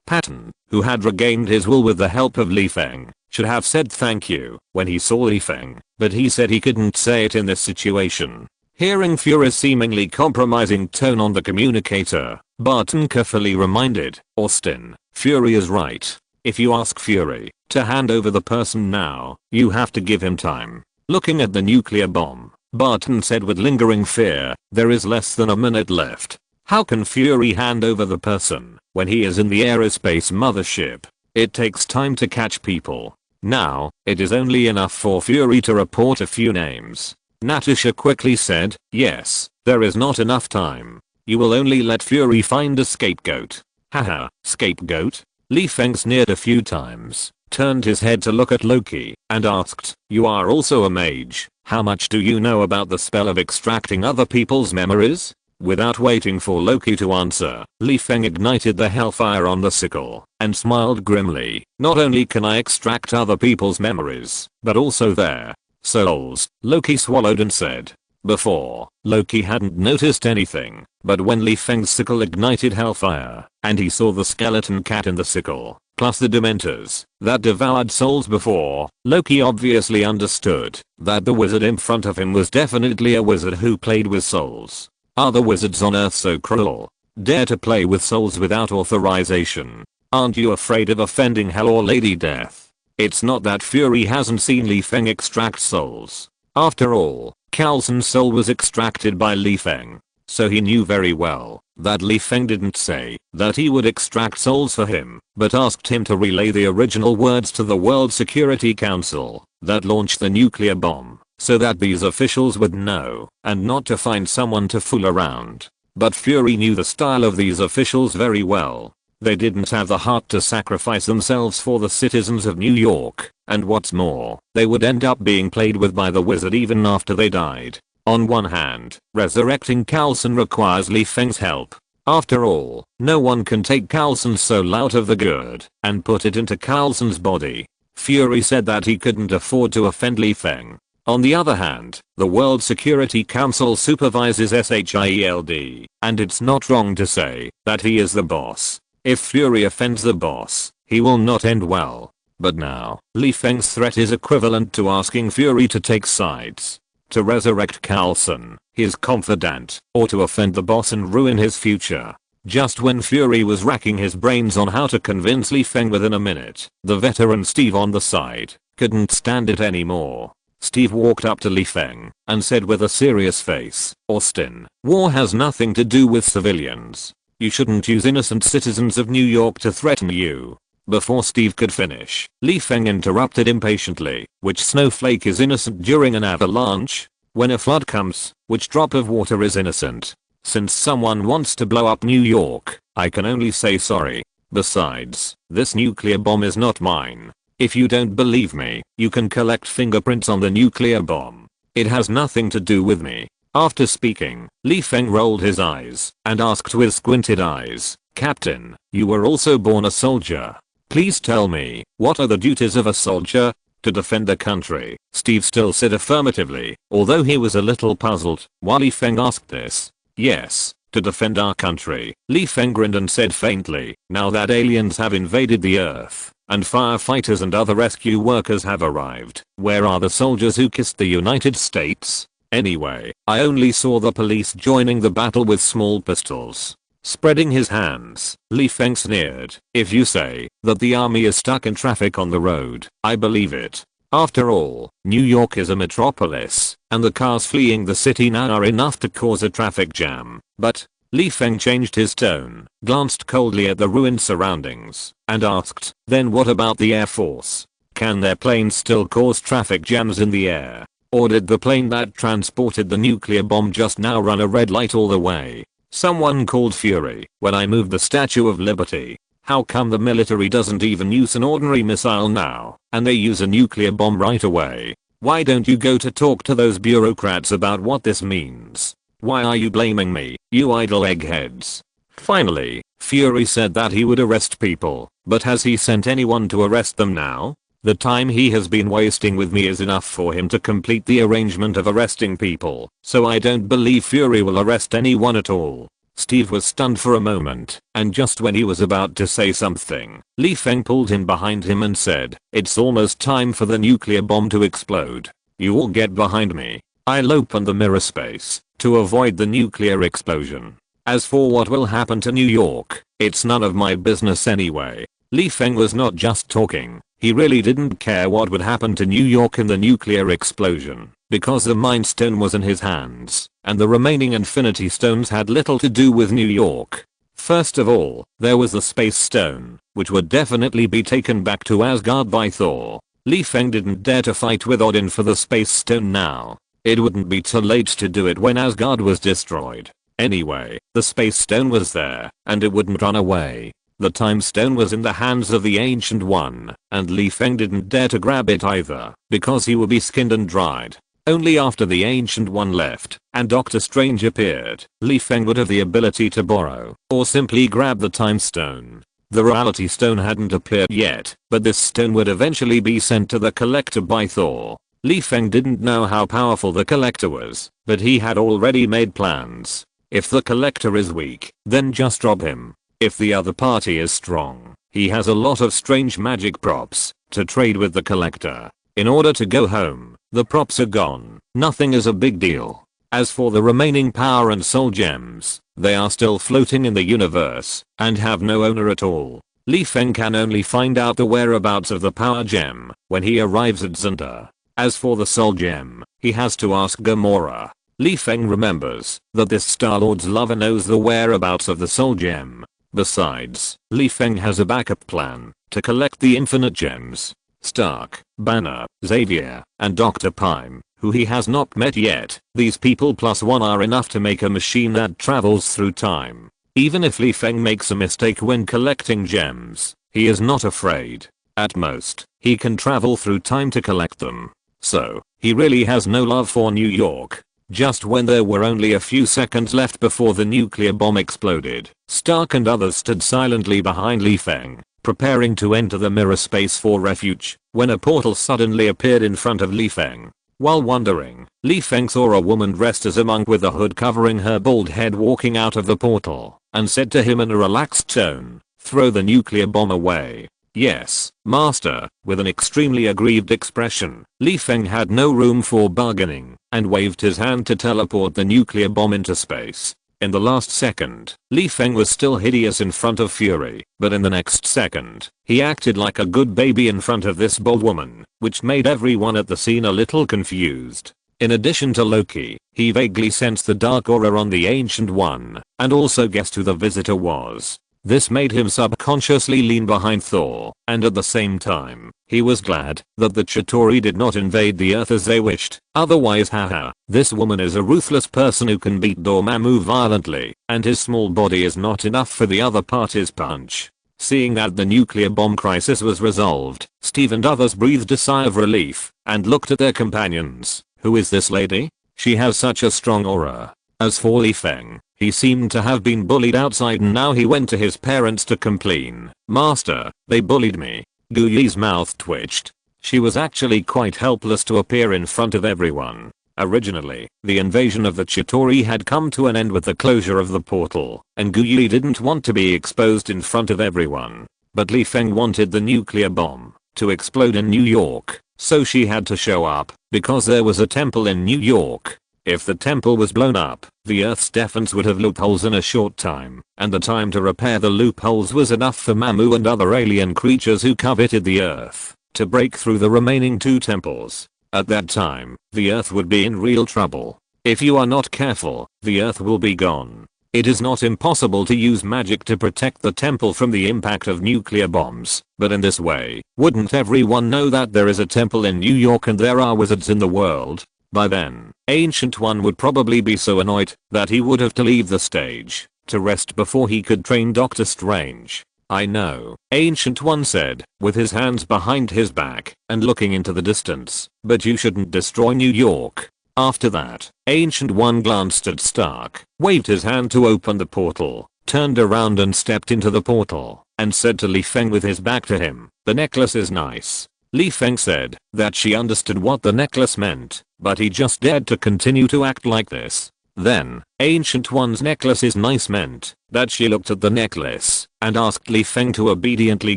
Patton, who had regained his will with the help of Feng, should have said thank you when he saw Feng, but he said he couldn't say it in this situation. Hearing Fury's seemingly compromising tone on the communicator, Barton carefully reminded, "Austin, Fury is right. If you ask Fury to hand over the person now, you have to give him time." Looking at the nuclear bomb, Barton said with lingering fear, "There is less than a minute left. How can Fury hand over the person when he is in the aerospace mothership? It takes time to catch people." Now, it is only enough for Fury to report a few names. Natasha quickly said, "Yes, there is not enough time. You will only let Fury find a scapegoat." "Haha, scapegoat?" Feng sneered a few times, turned his head to look at Loki, and asked, "You are also a mage. How much do you know about the spell of extracting other people's memories?" Without waiting for Loki to answer, Feng ignited the hellfire on the sickle, and smiled grimly. "Not only can I extract other people's memories, but also their souls." Loki swallowed and said. Before, Loki hadn't noticed anything, but when Feng's sickle ignited hellfire, and he saw the skeleton cat in the sickle, plus the dementors that devoured souls before, Loki obviously understood that the wizard in front of him was definitely a wizard who played with souls. Are the wizards on Earth so cruel? Dare to play with souls without authorization? Aren't you afraid of offending Hell or Lady Death? It's not that Fury hasn't seen Feng extract souls. After all, Coulson's soul was extracted by Feng, so he knew very well that Feng didn't say that he would extract souls for him, but asked him to relay the original words to the World Security Council that launched the nuclear bomb, so that these officials would know, and not to find someone to fool around. But Fury knew the style of these officials very well. They didn't have the heart to sacrifice themselves for the citizens of New York, and what's more, they would end up being played with by the wizard even after they died. On one hand, resurrecting Coulson requires Feng's help. After all, no one can take Coulson's soul out of the gourd and put it into Coulson's body. Fury said that he couldn't afford to offend Feng. On the other hand, the World Security Council supervises SHIELD, and it's not wrong to say that he is the boss. If Fury offends the boss, he will not end well. But now, Feng's threat is equivalent to asking Fury to take sides. To resurrect Coulson, his confidant, or to offend the boss and ruin his future. Just when Fury was racking his brains on how to convince Feng within a minute, the veteran Steve on the side couldn't stand it anymore. Steve walked up to Li Feng and said with a serious face, "Austin, war has nothing to do with civilians. You shouldn't use innocent citizens of New York to threaten you." Before Steve could finish, Li Feng interrupted impatiently. "Which snowflake is innocent during an avalanche? When a flood comes, which drop of water is innocent? Since someone wants to blow up New York, I can only say sorry. Besides, this nuclear bomb is not mine. If you don't believe me, you can collect fingerprints on the nuclear bomb. It has nothing to do with me." After speaking, Li Feng rolled his eyes and asked with squinted eyes, "Captain, you were also born a soldier. Please tell me, what are the duties of a soldier?" "To defend the country," Steve still said affirmatively, although he was a little puzzled while Li Feng asked this. "Yes, to defend our country," Li Feng grinned and said faintly, "now that aliens have invaded the earth and firefighters and other rescue workers have arrived, where are the soldiers who kissed the United States? Anyway, I only saw the police joining the battle with small pistols." Spreading his hands, Li Feng sneered, "If you say that the army is stuck in traffic on the road, I believe it. After all, New York is a metropolis, and the cars fleeing the city now are enough to cause a traffic jam." But Li Feng changed his tone, glanced coldly at the ruined surroundings, and asked, "Then what about the Air Force? Can their planes still cause traffic jams in the air? Or did the plane that transported the nuclear bomb just now run a red light all the way? Someone called Fury when I moved the Statue of Liberty. How come the military doesn't even use an ordinary missile now, and they use a nuclear bomb right away? Why don't you go to talk to those bureaucrats about what this means? Why are you blaming me, you idle eggheads?" Finally, Fury said that he would arrest people, but has he sent anyone to arrest them now? "The time he has been wasting with me is enough for him to complete the arrangement of arresting people, so I don't believe Fury will arrest anyone at all." Steve was stunned for a moment, and just when he was about to say something, Li Feng pulled him behind him and said, "It's almost time for the nuclear bomb to explode. You all get behind me. I'll open the mirror space to avoid the nuclear explosion. As for what will happen to New York, it's none of my business anyway." Li Feng was not just talking. He really didn't care what would happen to New York in the nuclear explosion, because the Mind Stone was in his hands, and the remaining Infinity Stones had little to do with New York. First of all, there was the Space Stone, which would definitely be taken back to Asgard by Thor. Li Feng didn't dare to fight with Odin for the Space Stone now. It wouldn't be too late to do it when Asgard was destroyed. Anyway, the Space Stone was there, and it wouldn't run away. The Time Stone was in the hands of the Ancient One, and Li Feng didn't dare to grab it either, because he would be skinned and dried. Only after the Ancient One left, and Doctor Strange appeared, Li Feng would have the ability to borrow, or simply grab the Time Stone. The Reality Stone hadn't appeared yet, but this stone would eventually be sent to the Collector by Thor. Li Feng didn't know how powerful the Collector was, but he had already made plans. If the Collector is weak, then just rob him. If the other party is strong, he has a lot of strange magic props to trade with the Collector. In order to go home, the props are gone. Nothing is a big deal. As for the remaining power and soul gems, they are still floating in the universe and have no owner at all. Li Feng can only find out the whereabouts of the power gem when he arrives at Zunda. As for the soul gem, he has to ask Gamora. Li Feng remembers that this Star-Lord's lover knows the whereabouts of the soul gem. Besides, Li Feng has a backup plan to collect the infinite gems. Stark, Banner, Xavier, and Dr. Pym, who he has not met yet, these people plus one are enough to make a machine that travels through time. Even if Li Feng makes a mistake when collecting gems, he is not afraid. At most, he can travel through time to collect them. So, he really has no love for New York. Just when there were only a few seconds left before the nuclear bomb exploded, Stark and others stood silently behind Li Feng, preparing to enter the mirror space for refuge, when a portal suddenly appeared in front of Li Feng. While wondering, Li Feng saw a woman dressed as a monk with a hood covering her bald head walking out of the portal, and said to him in a relaxed tone, "Throw the nuclear bomb away." "Yes, master." With an extremely aggrieved expression, Li Feng had no room for bargaining, and waved his hand to teleport the nuclear bomb into space. In the last second, Li Feng was still hideous in front of Fury, but in the next second, he acted like a good baby in front of this bold woman, which made everyone at the scene a little confused. In addition to Loki, he vaguely sensed the dark aura on the Ancient One, and also guessed who the visitor was. This made him subconsciously lean behind Thor, and at the same time, he was glad that the Chitauri did not invade the earth as they wished. Otherwise, haha, this woman is a ruthless person who can beat Dormammu violently, and his small body is not enough for the other party's punch. Seeing that the nuclear bomb crisis was resolved, Steve and others breathed a sigh of relief, and looked at their companions. Who is this lady? She has such a strong aura. As for Li Feng, he seemed to have been bullied outside and now he went to his parents to complain. Master, they bullied me. Gu Yi's mouth twitched. She was actually quite helpless to appear in front of everyone. Originally, the invasion of the Chitauri had come to an end with the closure of the portal, and Gu Yi didn't want to be exposed in front of everyone. But Li Feng wanted the nuclear bomb to explode in New York, so she had to show up, because there was a temple in New York. If the temple was blown up, the Earth's defense would have loopholes in a short time, and the time to repair the loopholes was enough for Mamu and other alien creatures who coveted the Earth to break through the remaining two temples. At that time, the Earth would be in real trouble. If you are not careful, the Earth will be gone. It is not impossible to use magic to protect the temple from the impact of nuclear bombs, but in this way, wouldn't everyone know that there is a temple in New York and there are wizards in the world? By then, Ancient One would probably be so annoyed that he would have to leave the stage to rest before he could train Doctor Strange. I know, Ancient One said, with his hands behind his back and looking into the distance, but you shouldn't destroy New York. After that, Ancient One glanced at Stark, waved his hand to open the portal, turned around and stepped into the portal, and said to Li Feng with his back to him, "The necklace is nice." Li Feng said that she understood what the necklace meant, but he just dared to continue to act like this. Then, Ancient One's necklace is nice meant that she looked at the necklace and asked Li Feng to obediently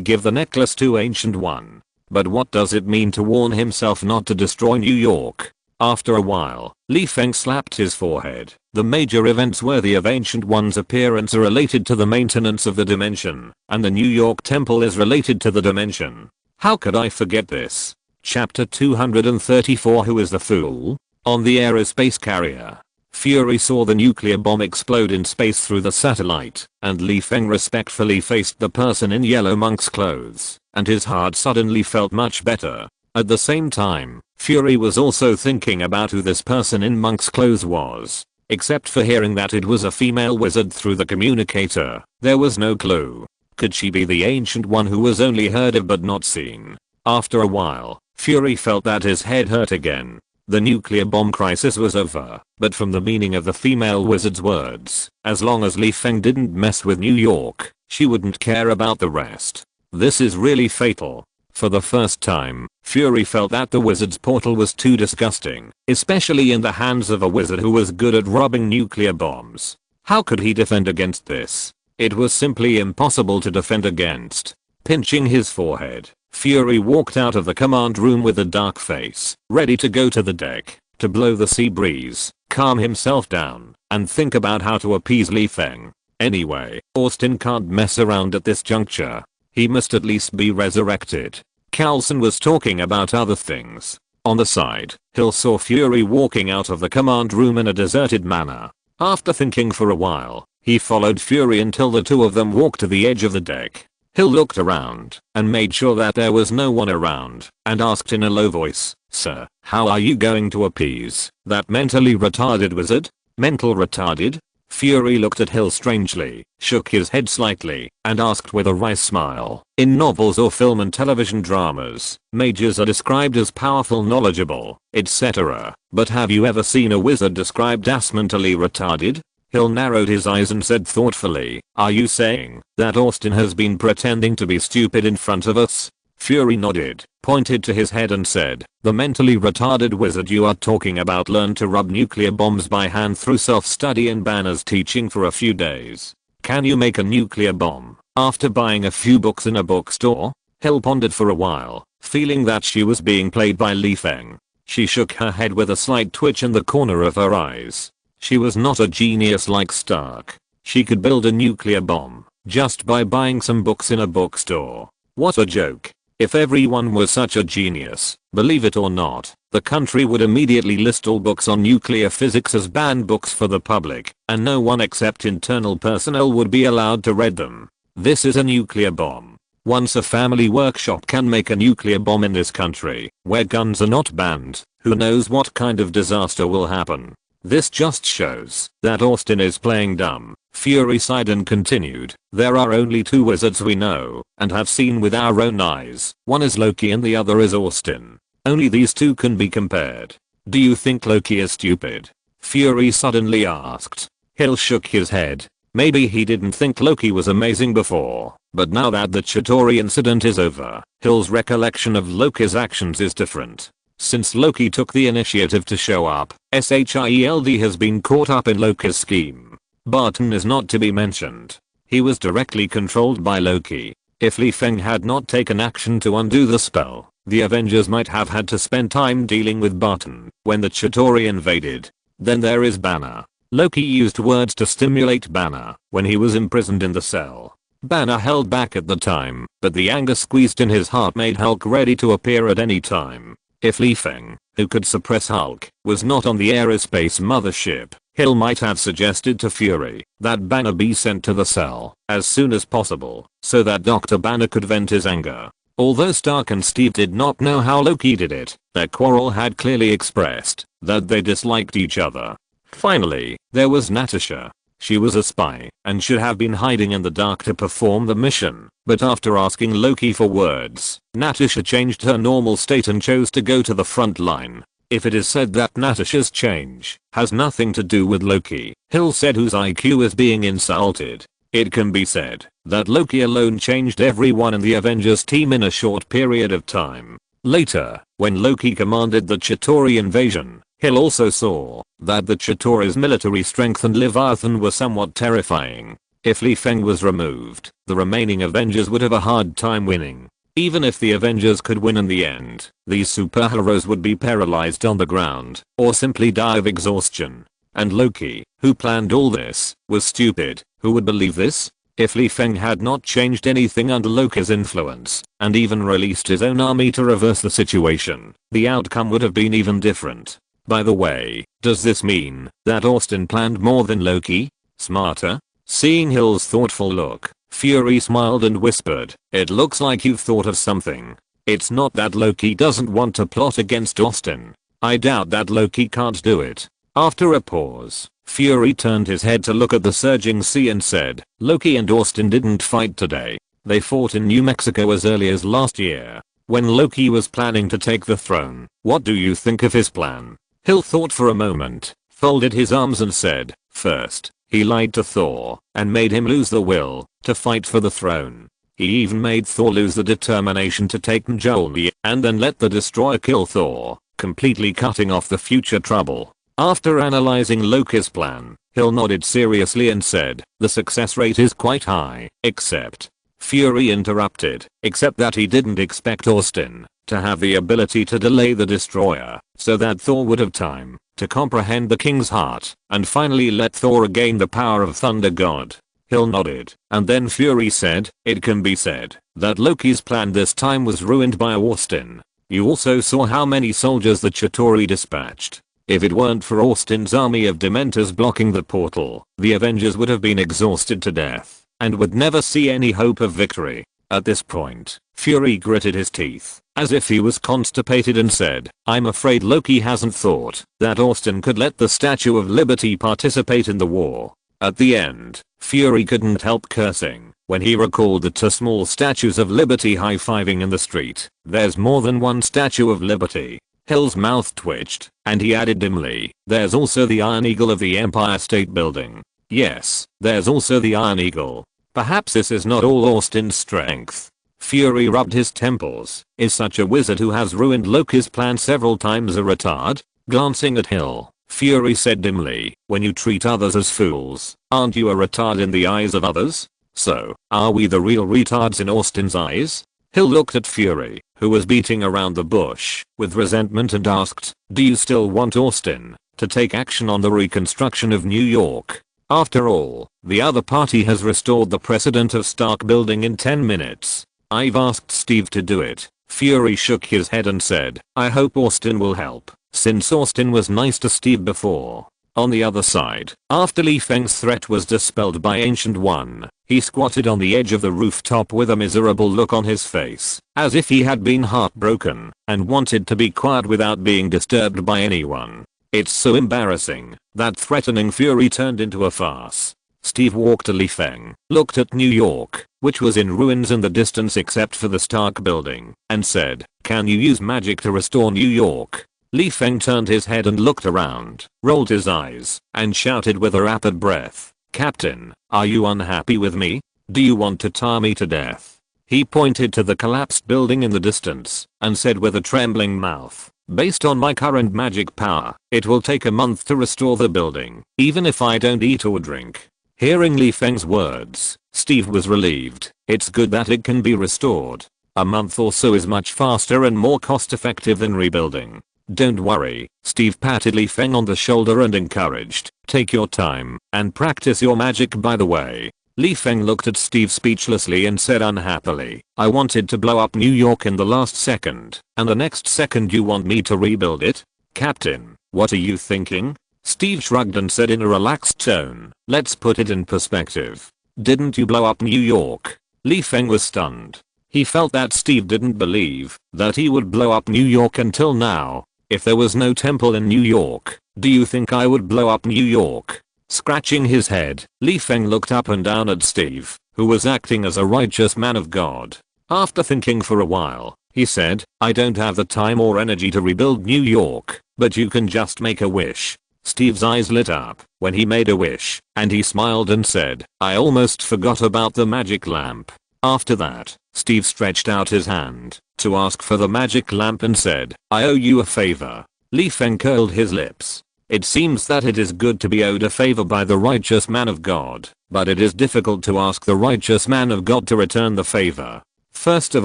give the necklace to Ancient One. But what does it mean to warn himself not to destroy New York? After a while, Li Feng slapped his forehead. The major events worthy of Ancient One's appearance are related to the maintenance of the dimension, and the New York temple is related to the dimension. How could I forget this? Chapter 234 Who is the fool? On the aerospace carrier, Fury saw the nuclear bomb explode in space through the satellite, and Li Feng respectfully faced the person in yellow monk's clothes, and his heart suddenly felt much better. At the same time, Fury was also thinking about who this person in monk's clothes was. Except for hearing that it was a female wizard through the communicator, there was no clue. Could she be the Ancient One who was only heard of but not seen? After a while, Fury felt that his head hurt again. The nuclear bomb crisis was over, but from the meaning of the female wizard's words, as long as Li Feng didn't mess with New York, she wouldn't care about the rest. This is really fatal. For the first time, Fury felt that the wizard's portal was too disgusting, especially in the hands of a wizard who was good at rubbing nuclear bombs. How could he defend against this? It was simply impossible to defend against. Pinching his forehead, Fury walked out of the command room with a dark face, ready to go to the deck, to blow the sea breeze, calm himself down, and think about how to appease Li Feng. Anyway, Austin can't mess around at this juncture. He must at least be resurrected. Coulson was talking about other things. On the side, Hill saw Fury walking out of the command room in a deserted manner. After thinking for a while, he followed Fury until the two of them walked to the edge of the deck. Hill looked around and made sure that there was no one around and asked in a low voice, "Sir, how are you going to appease that mentally retarded wizard?" Mental retarded? Fury looked at Hill strangely, shook his head slightly, and asked with a wry smile. In novels or film and television dramas, mages are described as powerful, knowledgeable, etc. But have you ever seen a wizard described as mentally retarded? Hill narrowed his eyes and said thoughtfully, "Are you saying that Austin has been pretending to be stupid in front of us?" Fury nodded, pointed to his head and said, "The mentally retarded wizard you are talking about learned to rub nuclear bombs by hand through self-study and Banner's teaching for a few days. Can you make a nuclear bomb after buying a few books in a bookstore?" Hill pondered for a while, feeling that she was being played by Li Feng. She shook her head with a slight twitch in the corner of her eyes. She was not a genius like Stark. She could build a nuclear bomb just by buying some books in a bookstore. What a joke. If everyone was such a genius, believe it or not, the country would immediately list all books on nuclear physics as banned books for the public, and no one except internal personnel would be allowed to read them. This is a nuclear bomb. Once a family workshop can make a nuclear bomb in this country, where guns are not banned, who knows what kind of disaster will happen. This just shows that Austin is playing dumb. Fury sighed and continued, there are only two wizards we know and have seen with our own eyes. One is Loki and the other is Austin. Only these two can be compared. Do you think Loki is stupid? Fury suddenly asked. Hill shook his head. Maybe he didn't think Loki was amazing before, but now that the Chitauri incident is over, Hill's recollection of Loki's actions is different. Since Loki took the initiative to show up, Shield has been caught up in Loki's scheme. Barton is not to be mentioned. He was directly controlled by Loki. If Feng had not taken action to undo the spell, the Avengers might have had to spend time dealing with Barton when the Chitauri invaded. Then there is Banner. Loki used words to stimulate Banner when he was imprisoned in the cell. Banner held back at the time, but the anger squeezed in his heart made Hulk ready to appear at any time. If Feng, who could suppress Hulk, was not on the aerospace mothership, Hill might have suggested to Fury that Banner be sent to the cell as soon as possible so that Dr. Banner could vent his anger. Although Stark and Steve did not know how Loki did it, their quarrel had clearly expressed that they disliked each other. Finally, there was Natasha. She was a spy and should have been hiding in the dark to perform the mission, but after asking Loki for words, Natasha changed her normal state and chose to go to the front line. If it is said that Natasha's change has nothing to do with Loki, Hill said whose IQ is being insulted. It can be said that Loki alone changed everyone in the Avengers team in a short period of time. Later, when Loki commanded the Chitauri invasion, Hill also saw that the Chitauri's military strength and Leviathan were somewhat terrifying. If Feng was removed, the remaining Avengers would have a hard time winning. Even if the Avengers could win in the end, these superheroes would be paralyzed on the ground or simply die of exhaustion. And Loki, who planned all this, was stupid. Who would believe this? If Feng had not changed anything under Loki's influence and even released his own army to reverse the situation, the outcome would have been even different. By the way, does this mean that Austin planned more than Loki? Smarter? Seeing Hill's thoughtful look, Fury smiled and whispered, it looks like you've thought of something. It's not that Loki doesn't want to plot against Austin. I doubt that Loki can't do it. After a pause, Fury turned his head to look at the surging sea and said, Loki and Austin didn't fight today. They fought in New Mexico as early as last year, when Loki was planning to take the throne. What do you think of his plan? Hill thought for a moment, folded his arms and said, first, he lied to Thor and made him lose the will to fight for the throne. He even made Thor lose the determination to take Mjolnir and then let the destroyer kill Thor, completely cutting off the future trouble. After analyzing Loki's plan, Hill nodded seriously and said, the success rate is quite high, except. Fury interrupted, except that he didn't expect Austin to have the ability to delay the destroyer so that Thor would have time to comprehend the king's heart and finally let Thor regain the power of Thunder God. Hill nodded, and then Fury said, it can be said that Loki's plan this time was ruined by Austin. You also saw how many soldiers the Chitauri dispatched. If it weren't for Austin's army of dementors blocking the portal, the Avengers would have been exhausted to death and would never see any hope of victory. At this point, Fury gritted his teeth, as if he was constipated and said, I'm afraid Loki hasn't thought that Austin could let the Statue of Liberty participate in the war. At the end, Fury couldn't help cursing when he recalled the two small statues of Liberty high-fiving in the street. There's more than one Statue of Liberty. Hill's mouth twitched, and he added dimly, there's also the Iron Eagle of the Empire State Building. Yes, there's also the Iron Eagle. Perhaps this is not all Austin's strength. Fury rubbed his temples. Is such a wizard who has ruined Loki's plan several times a retard? Glancing at Hill, Fury said dimly, when you treat others as fools, aren't you a retard in the eyes of others? So, are we the real retards in Austin's eyes? Hill looked at Fury, who was beating around the bush with resentment and asked, do you still want Austin to take action on the reconstruction of New York. After all, the other party has restored the precedent of Stark building in 10 minutes. I've asked Steve to do it. Fury shook his head and said, I hope Austin will help, since Austin was nice to Steve before. On the other side, after Li Feng's threat was dispelled by Ancient One, he squatted on the edge of the rooftop with a miserable look on his face, as if he had been heartbroken and wanted to be quiet without being disturbed by anyone. It's so embarrassing. That threatening fury turned into a farce. Steve walked to Li Feng, looked at New York, which was in ruins in the distance except for the Stark building, and said, can you use magic to restore New York? Li Feng turned his head and looked around, rolled his eyes, and shouted with a rapid breath, Captain, are you unhappy with me? Do you want to tar me to death? He pointed to the collapsed building in the distance, and said with a trembling mouth, based on my current magic power, it will take a month to restore the building, even if I don't eat or drink. Hearing Li Feng's words, Steve was relieved. It's good that it can be restored. A month or so is much faster and more cost effective than rebuilding. Don't worry, Steve patted Li Feng on the shoulder and encouraged, take your time, and practice your magic by the way. Li Feng looked at Steve speechlessly and said unhappily, I wanted to blow up New York in the last second, and the next second you want me to rebuild it? Captain, what are you thinking? Steve shrugged and said in a relaxed tone, let's put it in perspective. Didn't you blow up New York? Li Feng was stunned. He felt that Steve didn't believe that he would blow up New York until now. If there was no temple in New York, do you think I would blow up New York? Scratching his head, Li Feng looked up and down at Steve, who was acting as a righteous man of God. After thinking for a while, he said, I don't have the time or energy to rebuild New York, but you can just make a wish. Steve's eyes lit up when he made a wish, and he smiled and said, I almost forgot about the magic lamp. After that, Steve stretched out his hand to ask for the magic lamp and said, I owe you a favor. Li Feng curled his lips. It seems that it is good to be owed a favor by the righteous man of God, but it is difficult to ask the righteous man of God to return the favor. First of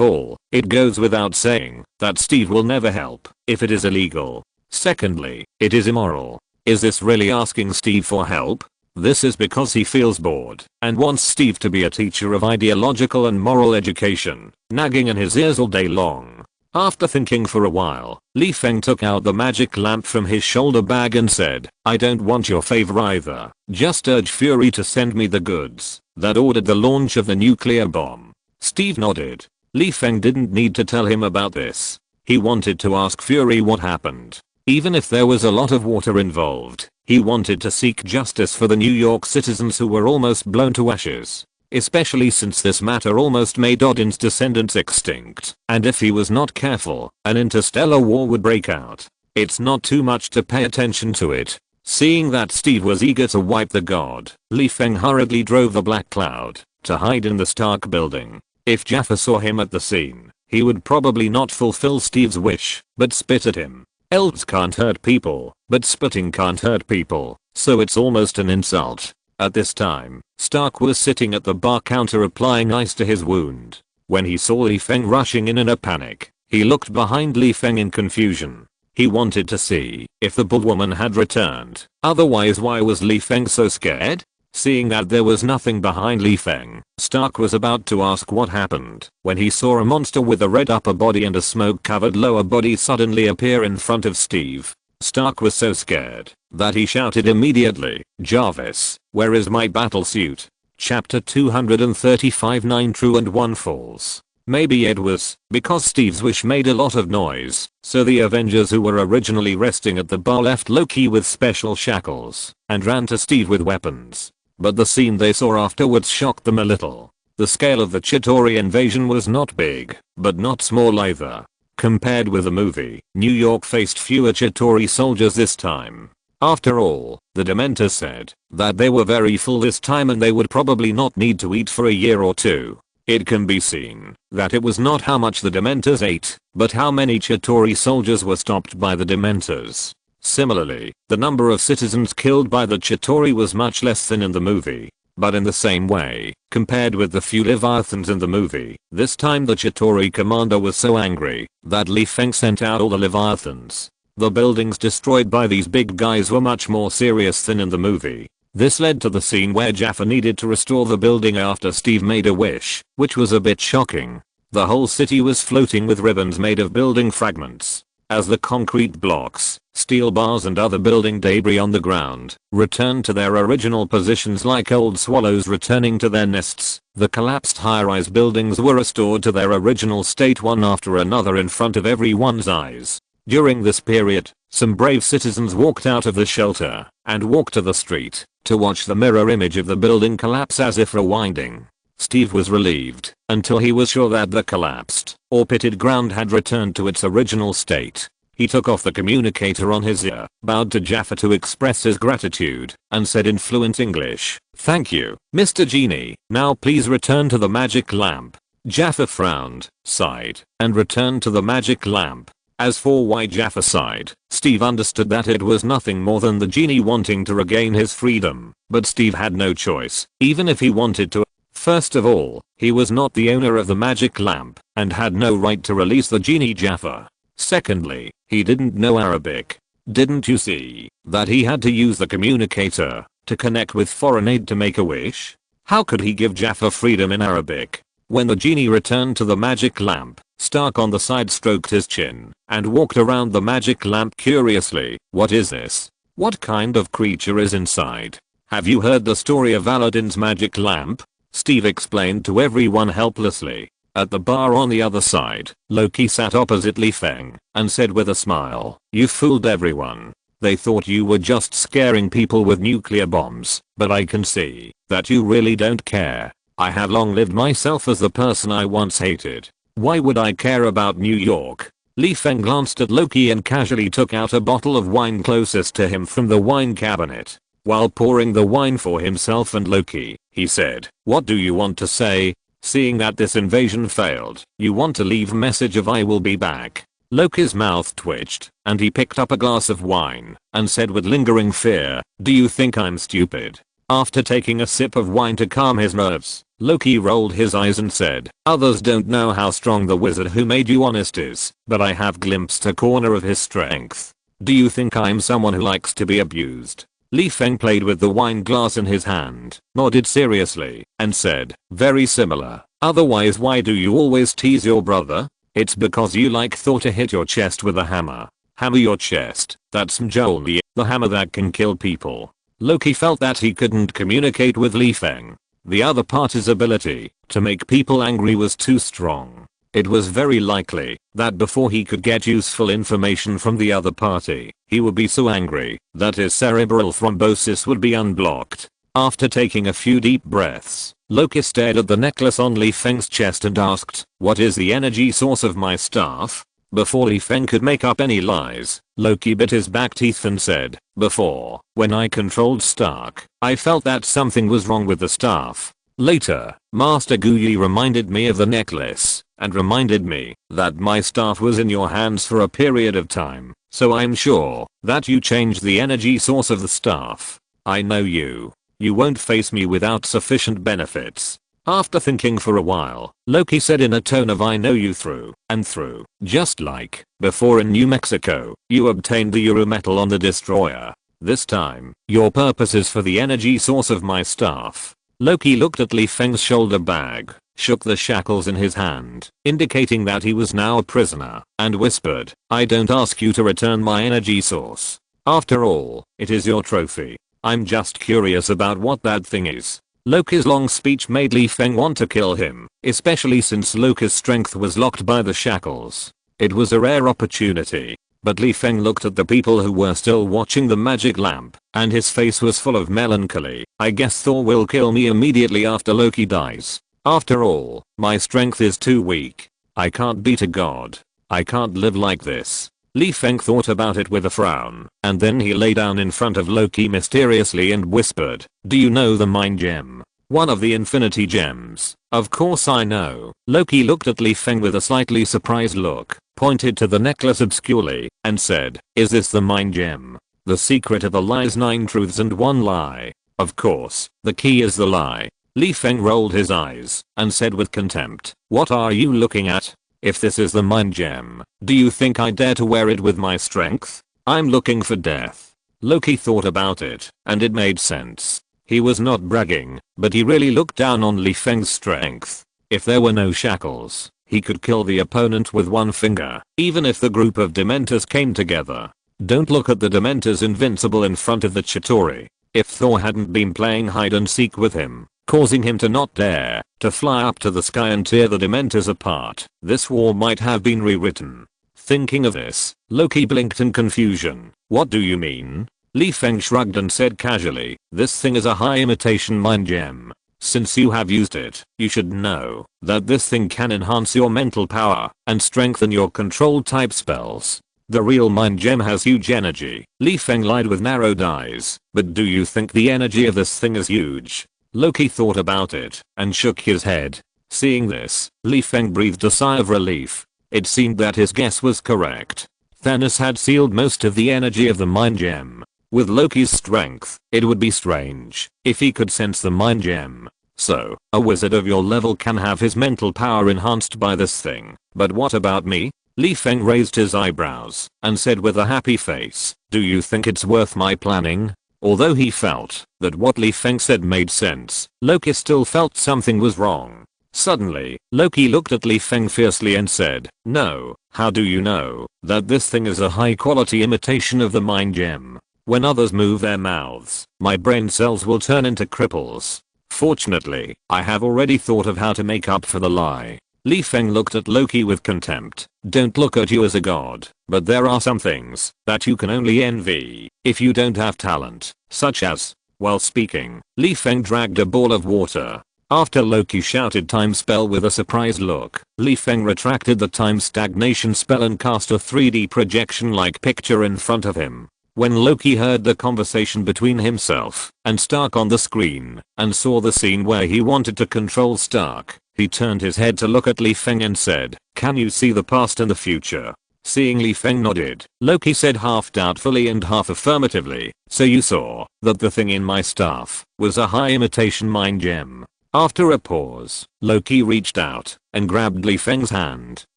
all, it goes without saying that Steve will never help if it is illegal. Secondly, it is immoral. Is this really asking Steve for help? This is because he feels bored and wants Steve to be a teacher of ideological and moral education, nagging in his ears all day long. After thinking for a while, Li Feng took out the magic lamp from his shoulder bag and said, I don't want your favor either, just urge Fury to send me the goods that ordered the launch of the nuclear bomb. Steve nodded. Li Feng didn't need to tell him about this. He wanted to ask Fury what happened. Even if there was a lot of water involved, he wanted to seek justice for the New York citizens who were almost blown to ashes. Especially since this matter almost made Odin's descendants extinct, and if he was not careful, an interstellar war would break out. It's not too much to pay attention to it. Seeing that Steve was eager to wipe the god, Li Feng hurriedly drove the black cloud to hide in the Stark building. If Jaffa saw him at the scene, he would probably not fulfill Steve's wish, but spit at him. Elves can't hurt people, but spitting can't hurt people, so it's almost an insult. At this time, Stark was sitting at the bar counter applying ice to his wound. When he saw Li Feng rushing in a panic, he looked behind Li Feng in confusion. He wanted to see if the bullwoman had returned. Otherwise, why was Li Feng so scared? Seeing that there was nothing behind Li Feng, Stark was about to ask what happened when he saw a monster with a red upper body and a smoke-covered lower body suddenly appear in front of Steve. Stark was so scared that he shouted immediately, Jarvis, where is my battle suit? Chapter 235 9 true and 1 false. Maybe it was because Steve's wish made a lot of noise, so the Avengers who were originally resting at the bar left Loki with special shackles and ran to Steve with weapons. But the scene they saw afterwards shocked them a little. The scale of the Chitauri invasion was not big, but not small either. Compared with the movie, New York faced fewer Chitauri soldiers this time. After all, the dementors said that they were very full this time and they would probably not need to eat for a year or two. It can be seen that it was not how much the dementors ate, but how many Chitauri soldiers were stopped by the dementors. Similarly, the number of citizens killed by the Chitauri was much less than in the movie. But in the same way, compared with the few Leviathans in the movie, this time the Chitauri commander was so angry that Li Feng sent out all the Leviathans. The buildings destroyed by these big guys were much more serious than in the movie. This led to the scene where Jaffa needed to restore the building after Steve made a wish, which was a bit shocking. The whole city was floating with ribbons made of building fragments. As the concrete blocks, steel bars and other building debris on the ground returned to their original positions like old swallows returning to their nests, the collapsed high-rise buildings were restored to their original state one after another in front of everyone's eyes. During this period, some brave citizens walked out of the shelter and walked to the street to watch the mirror image of the building collapse as if rewinding. Steve was relieved until he was sure that the collapsed or pitted ground had returned to its original state. He took off the communicator on his ear, bowed to Jaffa to express his gratitude, and said in fluent English, "Thank you, Mr. Genie, now please return to the magic lamp." Jaffa frowned, sighed, and returned to the magic lamp. As for why Jaffa sighed, Steve understood that it was nothing more than the genie wanting to regain his freedom, but Steve had no choice, even if he wanted to. First of all, he was not the owner of the magic lamp, and had no right to release the genie Jaffa. Secondly, he didn't know Arabic. Didn't you see that he had to use the communicator to connect with foreign aid to make a wish? How could he give Jaffa freedom in Arabic? When the genie returned to the magic lamp, Stark on the side stroked his chin and walked around the magic lamp curiously. "What is this? What kind of creature is inside? Have you heard the story of Aladdin's magic lamp?" Steve explained to everyone helplessly. At the bar on the other side, Loki sat opposite Feng and said with a smile, "You fooled everyone. They thought you were just scaring people with nuclear bombs, but I can see that you really don't care. I have long lived myself as the person I once hated. Why would I care about New York?" Feng glanced at Loki and casually took out a bottle of wine closest to him from the wine cabinet. While pouring the wine for himself and Loki, he said, "What do you want to say? Seeing that this invasion failed, you want to leave a message of I will be back." Loki's mouth twitched, and he picked up a glass of wine and said with lingering fear, "Do you think I'm stupid?" After taking a sip of wine to calm his nerves, Loki rolled his eyes and said, "Others don't know how strong the wizard who made you honest is, but I have glimpsed a corner of his strength. Do you think I'm someone who likes to be abused?" Feng played with the wine glass in his hand, nodded seriously, and said, "Very similar. Otherwise why do you always tease your brother? It's because you like Thor to hit your chest with a hammer. Hammer your chest, that's Mjolnir, the hammer that can kill people." Loki felt that he couldn't communicate with Feng. The other party's ability to make people angry was too strong. It was very likely that before he could get useful information from the other party, he would be so angry that his cerebral thrombosis would be unblocked. After taking a few deep breaths, Loki stared at the necklace on Feng's chest and asked, "What is the energy source of my staff?" Before Feng could make up any lies, Loki bit his back teeth and said, "Before, when I controlled Stark, I felt that something was wrong with the staff. Later, Master Guyi reminded me of the necklace, and reminded me that my staff was in your hands for a period of time, so I'm sure that you changed the energy source of the staff. I know you. You won't face me without sufficient benefits." After thinking for a while, Loki said in a tone of "I know you through and through, just like before in New Mexico, you obtained the Euro metal on the destroyer. This time, your purpose is for the energy source of my staff." Loki looked at Feng's shoulder bag, shook the shackles in his hand, indicating that he was now a prisoner, and whispered, "I don't ask you to return my energy source. After all, it is your trophy. I'm just curious about what that thing is." Loki's long speech made Feng want to kill him, especially since Loki's strength was locked by the shackles. It was a rare opportunity, but Feng looked at the people who were still watching the magic lamp, and his face was full of melancholy. "I guess Thor will kill me immediately after Loki dies. After all, my strength is too weak. I can't beat a god. I can't live like this." Feng thought about it with a frown, and then he lay down in front of Loki mysteriously and whispered, "Do you know the mind gem? One of the infinity gems?" "Of course I know." Loki looked at Feng with a slightly surprised look, pointed to the necklace obscurely, and said, "Is this the mind gem? The secret of a lie's 9 truths and 1 lie. Of course, the key is the lie." Feng rolled his eyes and said with contempt, "What are you looking at?" If this is the mind gem, do you think I dare to wear it with my strength? I'm looking for death. Loki thought about it, and it made sense. He was not bragging, but he really looked down on Li Feng's strength. If there were no shackles, he could kill the opponent with one finger, even if the group of dementors came together. Don't look at the dementors invincible in front of the Chitauri. If Thor hadn't been playing hide and seek with him, causing him to not dare to fly up to the sky and tear the dementors apart, this war might have been rewritten. Thinking of this, Loki blinked in confusion. What do you mean? Li Feng shrugged and said casually, this thing is a high imitation mind gem. Since you have used it, you should know that this thing can enhance your mental power and strengthen your control type spells. The real mind gem has huge energy. Li Feng lied with narrowed eyes, but do you think the energy of this thing is huge? Loki thought about it and shook his head. Seeing this, Li Feng breathed a sigh of relief. It seemed that his guess was correct. Thanos had sealed most of the energy of the mind gem. With Loki's strength, it would be strange if he could sense the mind gem. So, a wizard of your level can have his mental power enhanced by this thing. But what about me? Li Feng raised his eyebrows and said with a happy face, do you think it's worth my planning? Although he felt that what Li Feng said made sense, Loki still felt something was wrong. Suddenly, Loki looked at Li Feng fiercely and said, no, how do you know that this thing is a high quality imitation of the mind gem? When others move their mouths, my brain cells will turn into cripples. Fortunately, I have already thought of how to make up for the lie. Li Feng looked at Loki with contempt. Don't look at you as a god, but there are some things that you can only envy if you don't have talent, such as. While speaking, Li Feng dragged a ball of water. After Loki shouted time spell with a surprised look, Li Feng retracted the time stagnation spell and cast a 3D projection-like picture in front of him. When Loki heard the conversation between himself and Stark on the screen and saw the scene where he wanted to control Stark, he turned his head to look at Li Feng and said, can you see the past and the future? Seeing Li Feng nodded, Loki said half doubtfully and half affirmatively, so you saw that the thing in my staff was a high imitation mind gem. After a pause, Loki reached out and grabbed Li Feng's hand,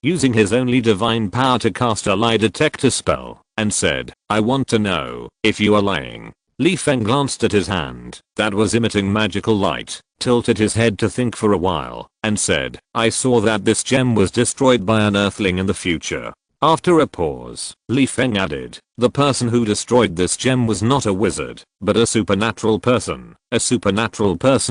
using his only divine power to cast a lie detector spell, and said, I want to know if you are lying. Li Feng glanced at his hand that was emitting magical light, tilted his head to think for a while, and said, I saw that this gem was destroyed by an earthling in the future. After a pause, Li Feng added, the person who destroyed this gem was not a wizard, but a supernatural person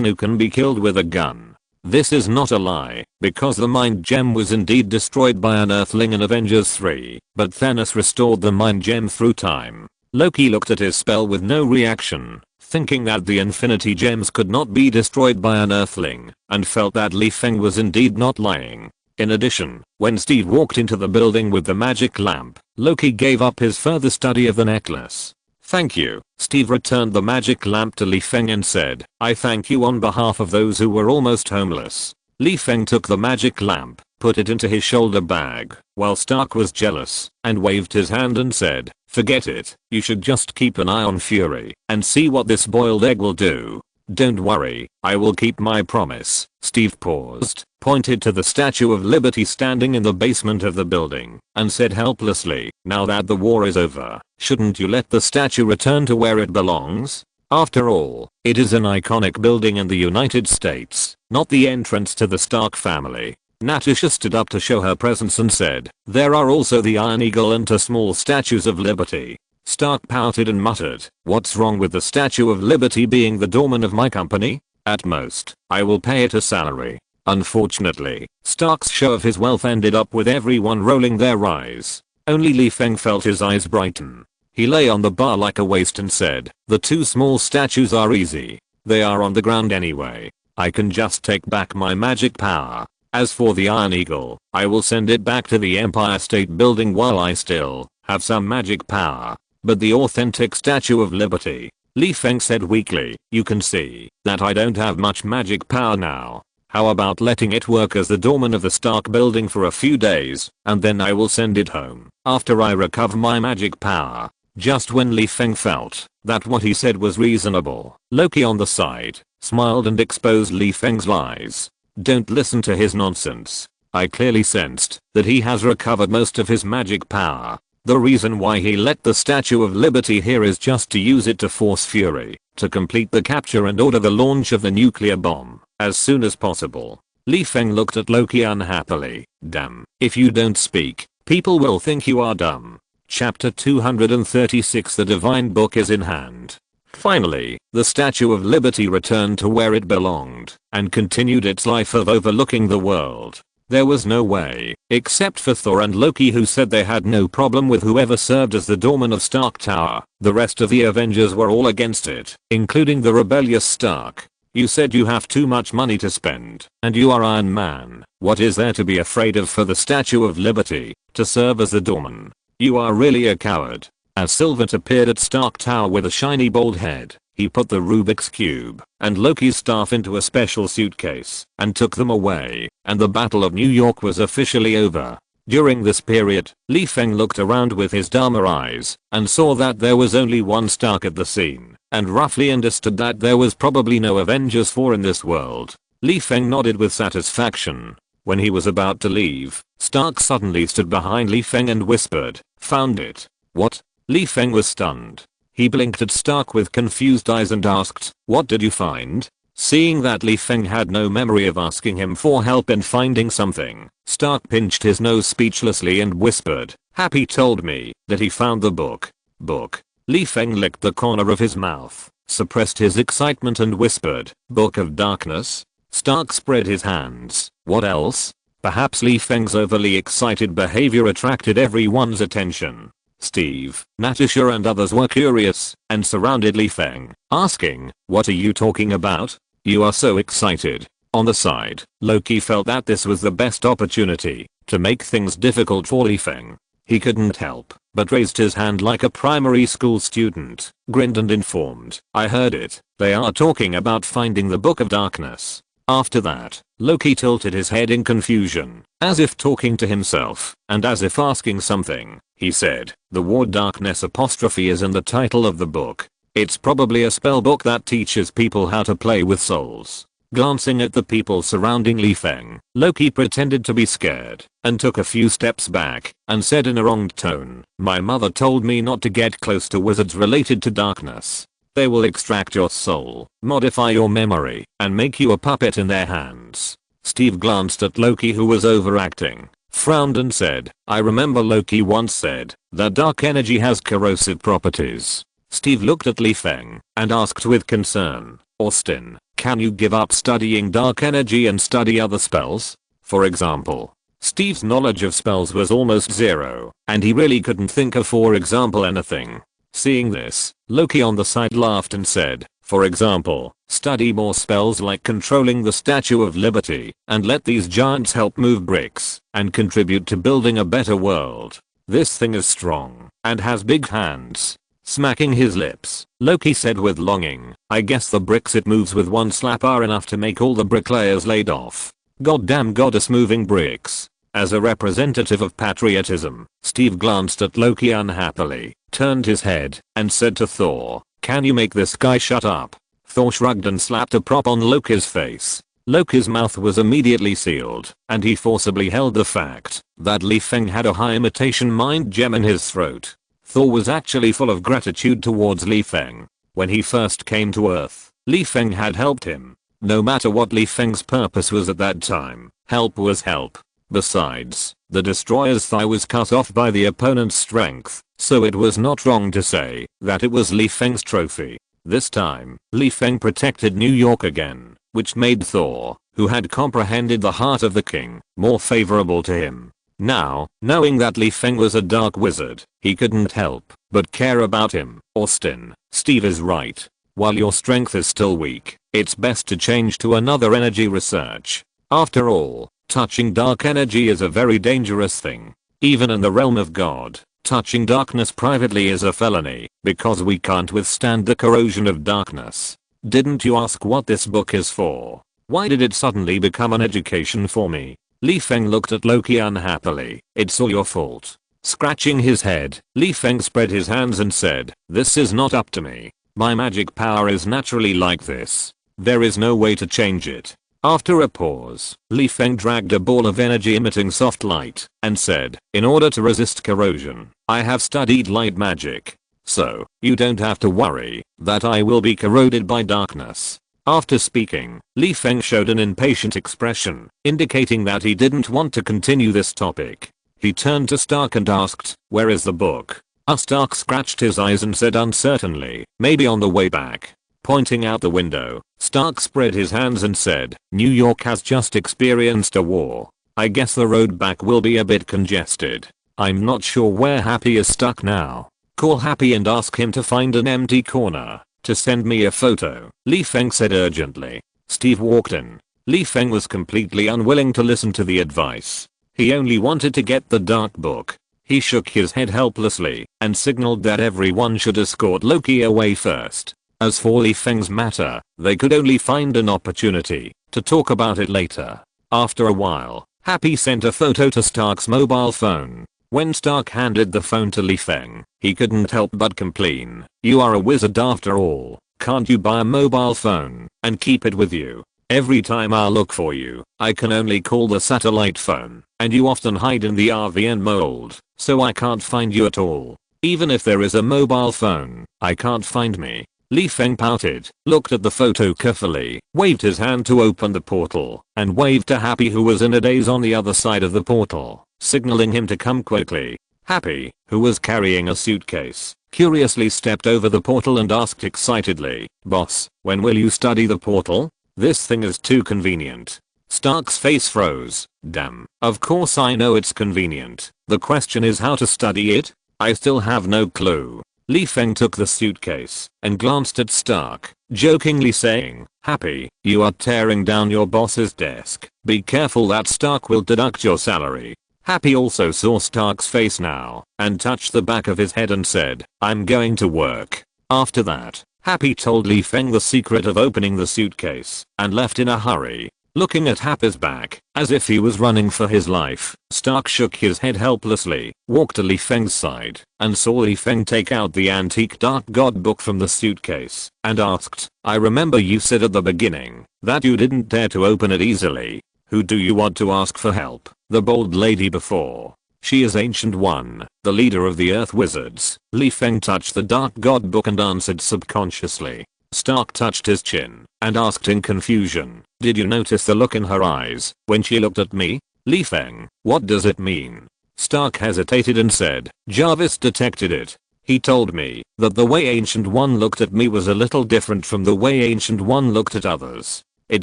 who can be killed with a gun. This is not a lie, because the mind gem was indeed destroyed by an earthling in Avengers 3, but Thanos restored the mind gem through time. Loki looked at his spell with no reaction, thinking that the infinity gems could not be destroyed by an earthling, and felt that Li Feng was indeed not lying. In addition, when Steve walked into the building with the magic lamp, Loki gave up his further study of the necklace. Thank you. Steve returned the magic lamp to Li Feng and said, I thank you on behalf of those who were almost homeless. Li Feng took the magic lamp, put it into his shoulder bag, while Stark was jealous, and waved his hand and said, forget it, you should just keep an eye on Fury, and see what this boiled egg will do. Don't worry, I will keep my promise. Steve paused, pointed to the Statue of Liberty standing in the basement of the building, and said helplessly, now that the war is over, shouldn't you let the statue return to where it belongs? After all, it is an iconic building in the United States, not the entrance to the Stark family. Natasha stood up to show her presence and said, there are also the Iron Eagle and two small statues of Liberty. Stark pouted and muttered, what's wrong with the Statue of Liberty being the doorman of my company? At most, I will pay it a salary. Unfortunately, Stark's show of his wealth ended up with everyone rolling their eyes. Only Li Feng felt his eyes brighten. He lay on the bar like a waste and said, the two small statues are easy. They are on the ground anyway. I can just take back my magic power. As for the Iron Eagle, I will send it back to the Empire State Building while I still have some magic power. But the authentic Statue of Liberty, Li Feng said weakly, you can see that I don't have much magic power now. How about letting it work as the doorman of the Stark building for a few days, and then I will send it home after I recover my magic power. Just when Li Feng felt that what he said was reasonable, Loki on the side smiled and exposed Li Feng's lies. Don't listen to his nonsense. I clearly sensed that he has recovered most of his magic power. The reason why he let the Statue of Liberty here is just to use it to force Fury to complete the capture and order the launch of the nuclear bomb as soon as possible. Li Feng looked at Loki unhappily. Damn, if you don't speak, people will think you are dumb. Chapter 236. The Divine Book is in hand. Finally, the Statue of Liberty returned to where it belonged and continued its life of overlooking the world. There was no way, except for Thor and Loki, who said they had no problem with whoever served as the doorman of Stark Tower. The rest of the Avengers were all against it, including the rebellious Stark. You said you have too much money to spend, and you are Iron Man. What is there to be afraid of for the Statue of Liberty to serve as the doorman? You are really a coward. As Sylvant appeared at Stark Tower with a shiny bald head, he put the Rubik's Cube and Loki's staff into a special suitcase and took them away, and the Battle of New York was officially over. During this period, Li Feng looked around with his Dharma eyes and saw that there was only one Stark at the scene, and roughly understood that there was probably no Avengers 4 in this world. Li Feng nodded with satisfaction. When he was about to leave, Stark suddenly stood behind Li Feng and whispered, "Found it." What? Li Feng was stunned. He blinked at Stark with confused eyes and asked, "What did you find?" Seeing that Li Feng had no memory of asking him for help in finding something, Stark pinched his nose speechlessly and whispered, "Happy told me that he found the book." Book? Li Feng licked the corner of his mouth, suppressed his excitement and whispered, "Book of Darkness?" Stark spread his hands. What else? Perhaps Li Feng's overly excited behavior attracted everyone's attention. Steve, Natasha and others were curious and surrounded Li Feng, asking, "What are you talking about? You are so excited." On the side, Loki felt that this was the best opportunity to make things difficult for Li Feng. He couldn't help but raised his hand like a primary school student, grinned and informed, "I heard it. They are talking about finding the Book of Darkness." After that, Loki tilted his head in confusion, as if talking to himself, and as if asking something. He said, "The word darkness apostrophe is in the title of the book. It's probably a spell book that teaches people how to play with souls." Glancing at the people surrounding Li Feng, Loki pretended to be scared and took a few steps back and said in a wronged tone, "My mother told me not to get close to wizards related to darkness. They will extract your soul, modify your memory, and make you a puppet in their hands." Steve glanced at Loki, who was overacting, frowned and said, "I remember Loki once said that dark energy has corrosive properties." Steve looked at Li Feng and asked with concern, "Austin, can you give up studying dark energy and study other spells? For example?" Steve's knowledge of spells was almost zero, and he really couldn't think of, for example, anything. Seeing this, Loki on the side laughed and said, "For example, study more spells like controlling the Statue of Liberty, and let these giants help move bricks and contribute to building a better world. This thing is strong and has big hands." Smacking his lips, Loki said with longing, "I guess the bricks it moves with one slap are enough to make all the bricklayers laid off. Goddamn goddess moving bricks." As a representative of patriotism, Steve glanced at Loki unhappily, turned his head, and said to Thor, "Can you make this guy shut up?" Thor shrugged and slapped a prop on Loki's face. Loki's mouth was immediately sealed, and he forcibly held the fact that Li Feng had a high imitation mind gem in his throat. Thor was actually full of gratitude towards Li Feng. When he first came to Earth, Li Feng had helped him. No matter what Li Feng's purpose was at that time, help was help. Besides, the destroyer's thigh was cut off by the opponent's strength, so it was not wrong to say that it was Li Feng's trophy. This time, Li Feng protected New York again, which made Thor, who had comprehended the heart of the king, more favorable to him. Now, knowing that Li Feng was a dark wizard, he couldn't help but care about him. "Austin, Steve is right. While your strength is still weak, it's best to change to another energy research. After all, touching dark energy is a very dangerous thing. Even in the realm of God, touching darkness privately is a felony, because we can't withstand the corrosion of darkness. Didn't you ask what this book is for? Why did it suddenly become an education for me?" Li Feng looked at Loki unhappily. "It's all your fault." Scratching his head, Li Feng spread his hands and said, "This is not up to me. My magic power is naturally like this. There is no way to change it. After a pause, Li Feng dragged a ball of energy emitting soft light and said, in order to resist corrosion, I have studied light magic. So, you don't have to worry that I will be corroded by darkness. After speaking, Li Feng showed an impatient expression, indicating that he didn't want to continue this topic. He turned to Stark and asked, where is the book? Stark scratched his eyes and said uncertainly, maybe on the way back. Pointing out the window, Stark spread his hands and said, New York has just experienced a war. I guess the road back will be a bit congested. I'm not sure where Happy is stuck now. Call Happy and ask him to find an empty corner to send me a photo, Li Feng said urgently. Steve walked in. Li Feng was completely unwilling to listen to the advice. He only wanted to get the dark book. He shook his head helplessly and signaled that everyone should escort Loki away first. As for Li Feng's matter, they could only find an opportunity to talk about it later. After a while, Happy sent a photo to Stark's mobile phone. When Stark handed the phone to Li Feng, he couldn't help but complain, you are a wizard after all, can't you buy a mobile phone and keep it with you? Every time I look for you, I can only call the satellite phone, and you often hide in the RVN mold, so I can't find you at all. Even if there is a mobile phone, I can't find me. Li Feng pouted, looked at the photo carefully, waved his hand to open the portal, and waved to Happy who was in a daze on the other side of the portal, signaling him to come quickly. Happy, who was carrying a suitcase, curiously stepped over the portal and asked excitedly, Boss, when will you study the portal? This thing is too convenient. Stark's face froze. Damn, of course I know it's convenient. The question is how to study it? I still have no clue. Li Feng took the suitcase and glanced at Stark, jokingly saying, Happy, you are tearing down your boss's desk. Be careful that Stark will deduct your salary. Happy also saw Stark's face now and touched the back of his head and said, I'm going to work. After that, Happy told Li Feng the secret of opening the suitcase and left in a hurry. Looking at Happy's back, as if he was running for his life, Stark shook his head helplessly, walked to Li Feng's side, and saw Li Feng take out the antique Dark God book from the suitcase, and asked, I remember you said at the beginning that you didn't dare to open it easily. Who do you want to ask for help? The bold lady before. She is Ancient One, the leader of the Earth Wizards. Li Feng touched the Dark God book and answered subconsciously. Stark touched his chin and asked in confusion, did you notice the look in her eyes when she looked at me? Li Feng, what does it mean? Stark hesitated and said, Jarvis detected it. He told me that the way Ancient One looked at me was a little different from the way Ancient One looked at others. It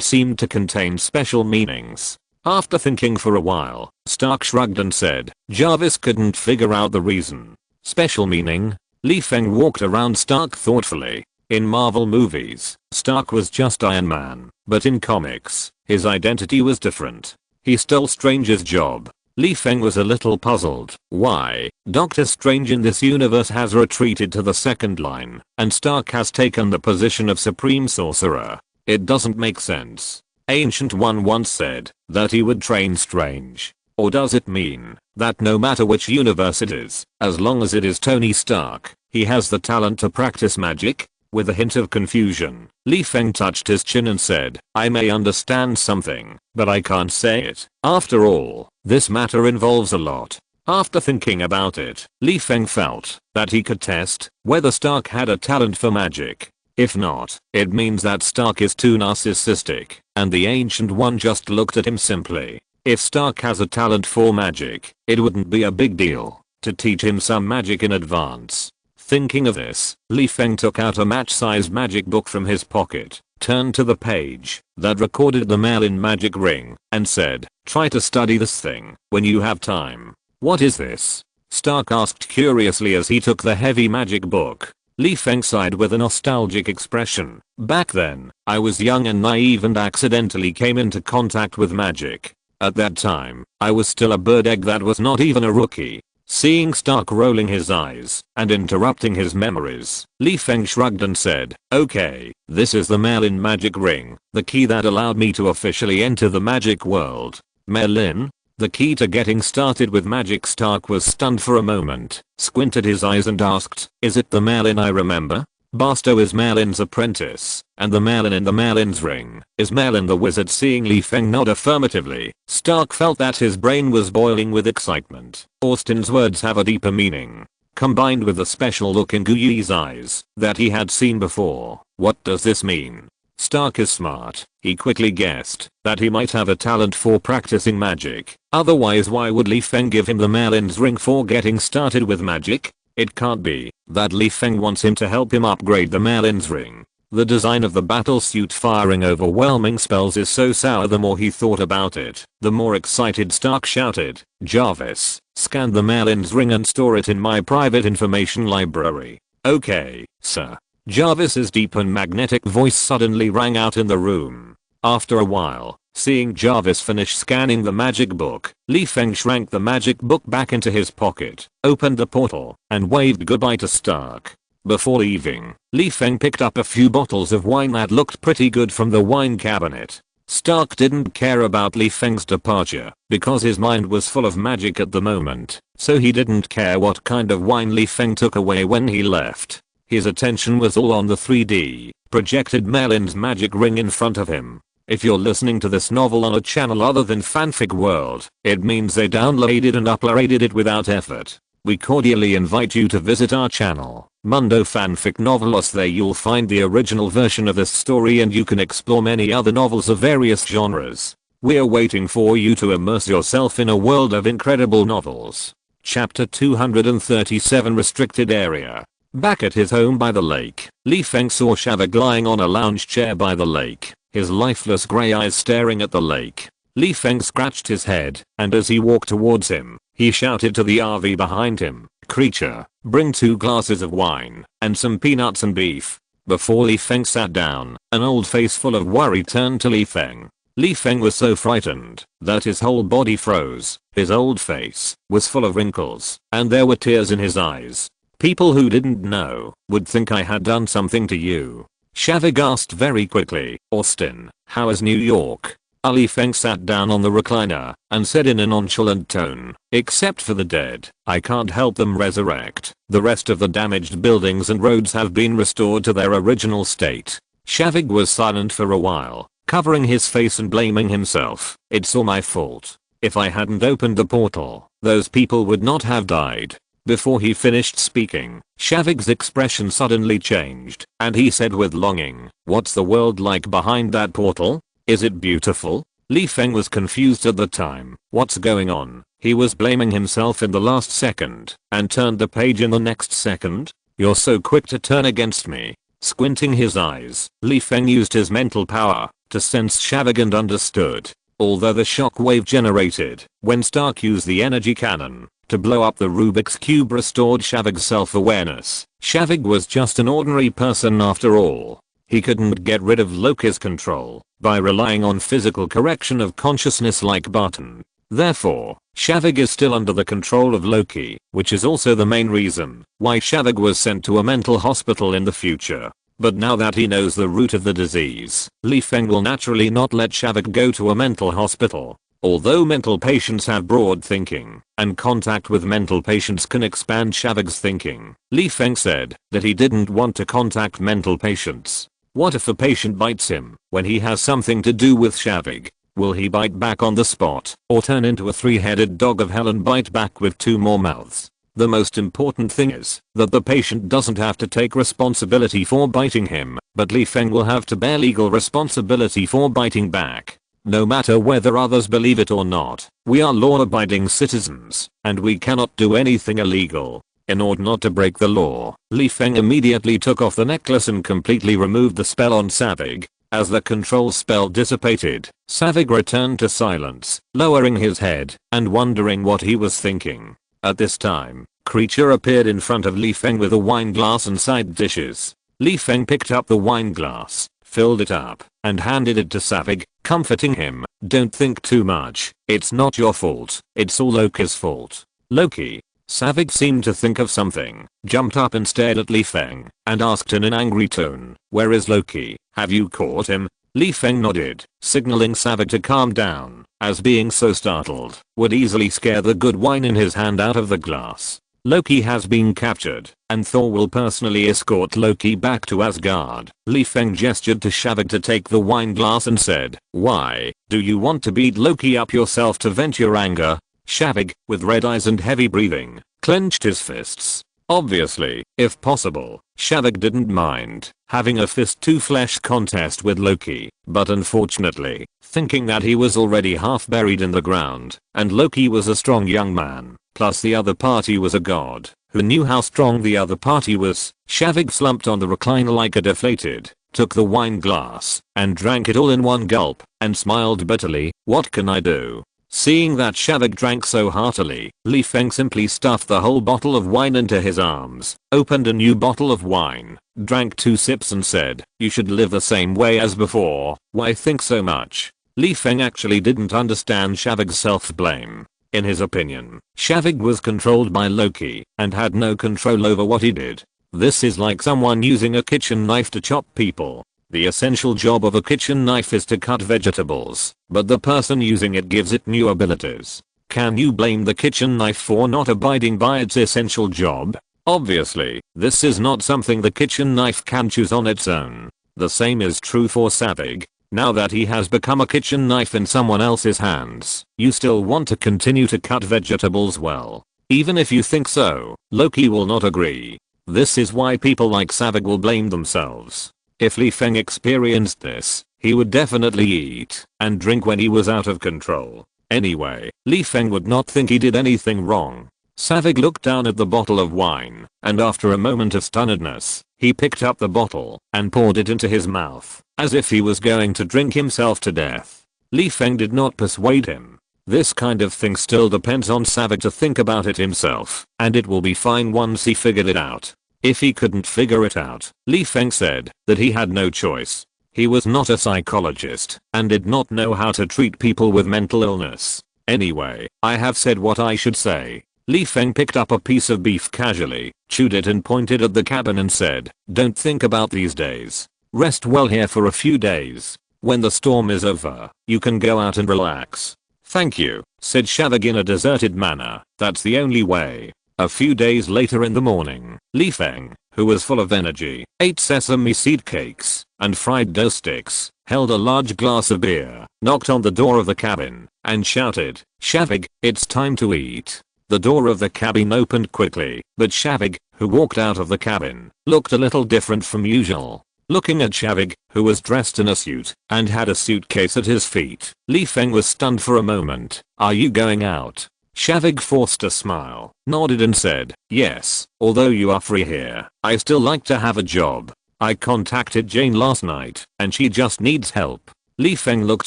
seemed to contain special meanings. After thinking for a while, Stark shrugged and said, Jarvis couldn't figure out the reason. Special meaning? Li Feng walked around Stark thoughtfully. In Marvel movies, Stark was just Iron Man, but in comics, his identity was different. He stole Strange's job. Li Feng was a little puzzled. Why? Doctor Strange in this universe has retreated to the second line, and Stark has taken the position of Supreme Sorcerer. It doesn't make sense. Ancient One once said that he would train Strange. Or does it mean that no matter which universe it is, as long as it is Tony Stark, he has the talent to practice magic? With a hint of confusion, Li Feng touched his chin and said, I may understand something, but I can't say it. After all, this matter involves a lot. After thinking about it, Li Feng felt that he could test whether Stark had a talent for magic. If not, it means that Stark is too narcissistic, and the Ancient One just looked at him simply. If Stark has a talent for magic, it wouldn't be a big deal to teach him some magic in advance. Thinking of this, Li Feng took out a match-sized magic book from his pocket, turned to the page that recorded the Merlin magic ring, and said, try to study this thing when you have time. What is this? Stark asked curiously as he took the heavy magic book. Li Feng sighed with a nostalgic expression. Back then, I was young and naive and accidentally came into contact with magic. At that time, I was still a bird egg that was not even a rookie. Seeing Stark rolling his eyes and interrupting his memories, Li Feng shrugged and said, okay, this is the Merlin magic ring, the key that allowed me to officially enter the magic world. Merlin? The key to getting started with magic. Stark was stunned for a moment, squinted his eyes and asked, is it the Merlin I remember? Basto is Merlin's apprentice, and the Merlin in the Merlin's ring is Merlin the wizard. Seeing Li Feng nod affirmatively, Stark felt that his brain was boiling with excitement. Austin's words have a deeper meaning, combined with the special look in Gu Yi's eyes that he had seen before. What does this mean? Stark is smart. He quickly guessed that he might have a talent for practicing magic. Otherwise, why would Li Feng give him the Merlin's ring for getting started with magic? It can't be that Li Feng wants him to help him upgrade the Merlin's ring. The design of the battlesuit firing overwhelming spells is so sour. The more he thought about it, the more excited Stark shouted, "Jarvis, scan the Merlin's ring and store it in my private information library." "Okay, sir." Jarvis's deep and magnetic voice suddenly rang out in the room. After a while, seeing Jarvis finish scanning the magic book, Li Feng shrank the magic book back into his pocket, opened the portal, and waved goodbye to Stark. Before leaving, Li Feng picked up a few bottles of wine that looked pretty good from the wine cabinet. Stark didn't care about Li Feng's departure because his mind was full of magic at the moment, so he didn't care what kind of wine Li Feng took away when he left. His attention was all on the 3D projected Merlin's magic ring in front of him. If you're listening to this novel on a channel other than Fanfic World, it means they downloaded and uploaded it without effort. We cordially invite you to visit our channel, Mundo Fanfic Novelos. There you'll find the original version of this story and you can explore many other novels of various genres. We're waiting for you to immerse yourself in a world of incredible novels. Chapter 237 Restricted Area. Back at his home by the lake, Li Feng saw Shavik lying on a lounge chair by the lake, his lifeless grey eyes staring at the lake. Li Feng scratched his head, and as he walked towards him, he shouted to the RV behind him, "Creature, bring 2 glasses of wine, and some peanuts and beef." Before Li Feng sat down, an old face full of worry turned to Li Feng. Li Feng was so frightened that his whole body froze. His old face was full of wrinkles, and there were tears in his eyes. "People who didn't know would think I had done something to you." Shavik asked very quickly, "Austin, how is New York?" Li Feng sat down on the recliner and said in a nonchalant tone, "Except for the dead, I can't help them resurrect. The rest of the damaged buildings and roads have been restored to their original state." Shavik was silent for a while, covering his face and blaming himself. "It's all my fault. If I hadn't opened the portal, those people would not have died." Before he finished speaking, Shavik's expression suddenly changed, and he said with longing, "What's the world like behind that portal? Is it beautiful?" Li Feng was confused at the time. What's going on? He was blaming himself in the last second, and turned the page in the next second. "You're so quick to turn against me." Squinting his eyes, Li Feng used his mental power to sense Shavik and understood. Although the shock wave generated when Stark used the energy cannon to blow up the Rubik's Cube restored Shavik's self-awareness, Shavik was just an ordinary person after all. He couldn't get rid of Loki's control by relying on physical correction of consciousness like Barton. Therefore, Shavik is still under the control of Loki, which is also the main reason why Shavik was sent to a mental hospital in the future. But now that he knows the root of the disease, Li Feng will naturally not let Shavik go to a mental hospital. Although mental patients have broad thinking, and contact with mental patients can expand Shavik's thinking, Li Feng said that he didn't want to contact mental patients. What if a patient bites him when he has something to do with Shavik? Will he bite back on the spot, or turn into a 3-headed dog of hell and bite back with 2 more mouths? The most important thing is that the patient doesn't have to take responsibility for biting him, but Li Feng will have to bear legal responsibility for biting back. No matter whether others believe it or not, we are law-abiding citizens, and we cannot do anything illegal. In order not to break the law, Li Feng immediately took off the necklace and completely removed the spell on Shavik. As the control spell dissipated, Shavik returned to silence, lowering his head and wondering what he was thinking. At this time, Creature appeared in front of Li Feng with a wine glass and side dishes. Li Feng picked up the wine glass, filled it up, and handed it to Shavik, comforting him. "Don't think too much. It's not your fault. It's all Loki's fault." "Loki?" Shavik seemed to think of something, jumped up and stared at Li Feng, and asked in an angry tone, "Where is Loki? Have you caught him?" Li Feng nodded, signaling Shavik to calm down, as being so startled would easily scare the good wine in his hand out of the glass. Loki has been captured, and Thor will personally escort Loki back to Asgard. Li Feng gestured to Shavik to take the wine glass and said, "Why, do you want to beat Loki up yourself to vent your anger?" Shavik, with red eyes and heavy breathing, clenched his fists. Obviously, if possible, Shavik didn't mind having a fist-to-flesh contest with Loki, but unfortunately, thinking that he was already half buried in the ground, and Loki was a strong young man, plus the other party was a god, who knew how strong the other party was, Shavik slumped on the recliner like a deflated, took the wine glass, and drank it all in one gulp, and smiled bitterly. "What can I do?" Seeing that Shavik drank so heartily, Li Feng simply stuffed the whole bottle of wine into his arms, opened a new bottle of wine, drank 2 sips and said, "You should live the same way as before, why think so much?" Li Feng actually didn't understand Shavik's self-blame. In his opinion, Shavik was controlled by Loki and had no control over what he did. This is like someone using a kitchen knife to chop people. The essential job of a kitchen knife is to cut vegetables, but the person using it gives it new abilities. Can you blame the kitchen knife for not abiding by its essential job? Obviously, this is not something the kitchen knife can choose on its own. The same is true for Shavik. Now that he has become a kitchen knife in someone else's hands, you still want to continue to cut vegetables well. Even if you think so, Loki will not agree. This is why people like Shavik will blame themselves. If Li Feng experienced this, he would definitely eat and drink when he was out of control. Anyway, Li Feng would not think he did anything wrong. Shavik looked down at the bottle of wine, and after a moment of stunnedness, he picked up the bottle and poured it into his mouth, as if he was going to drink himself to death. Li Feng did not persuade him. This kind of thing still depends on Shavik to think about it himself, and it will be fine once he figured it out. If he couldn't figure it out, Li Feng said that he had no choice. He was not a psychologist and did not know how to treat people with mental illness. Anyway, I have said what I should say. Li Feng picked up a piece of beef casually, chewed it and pointed at the cabin and said, "Don't think about these days. Rest well here for a few days. When the storm is over, you can go out and relax." "Thank you," said Shavik in a deserted manner. "That's the only way." A few days later in the morning, Li Feng, who was full of energy, ate sesame seed cakes and fried dough sticks, held a large glass of beer, knocked on the door of the cabin, and shouted, "Shavik, it's time to eat." The door of the cabin opened quickly, but Shavik, who walked out of the cabin, looked a little different from usual. Looking at Shavik, who was dressed in a suit and had a suitcase at his feet, Li Feng was stunned for a moment. "Are you going out?" Shavik forced a smile, nodded and said, "Yes, although you are free here, I still like to have a job. I contacted Jane last night, and she just needs help." Li Feng looked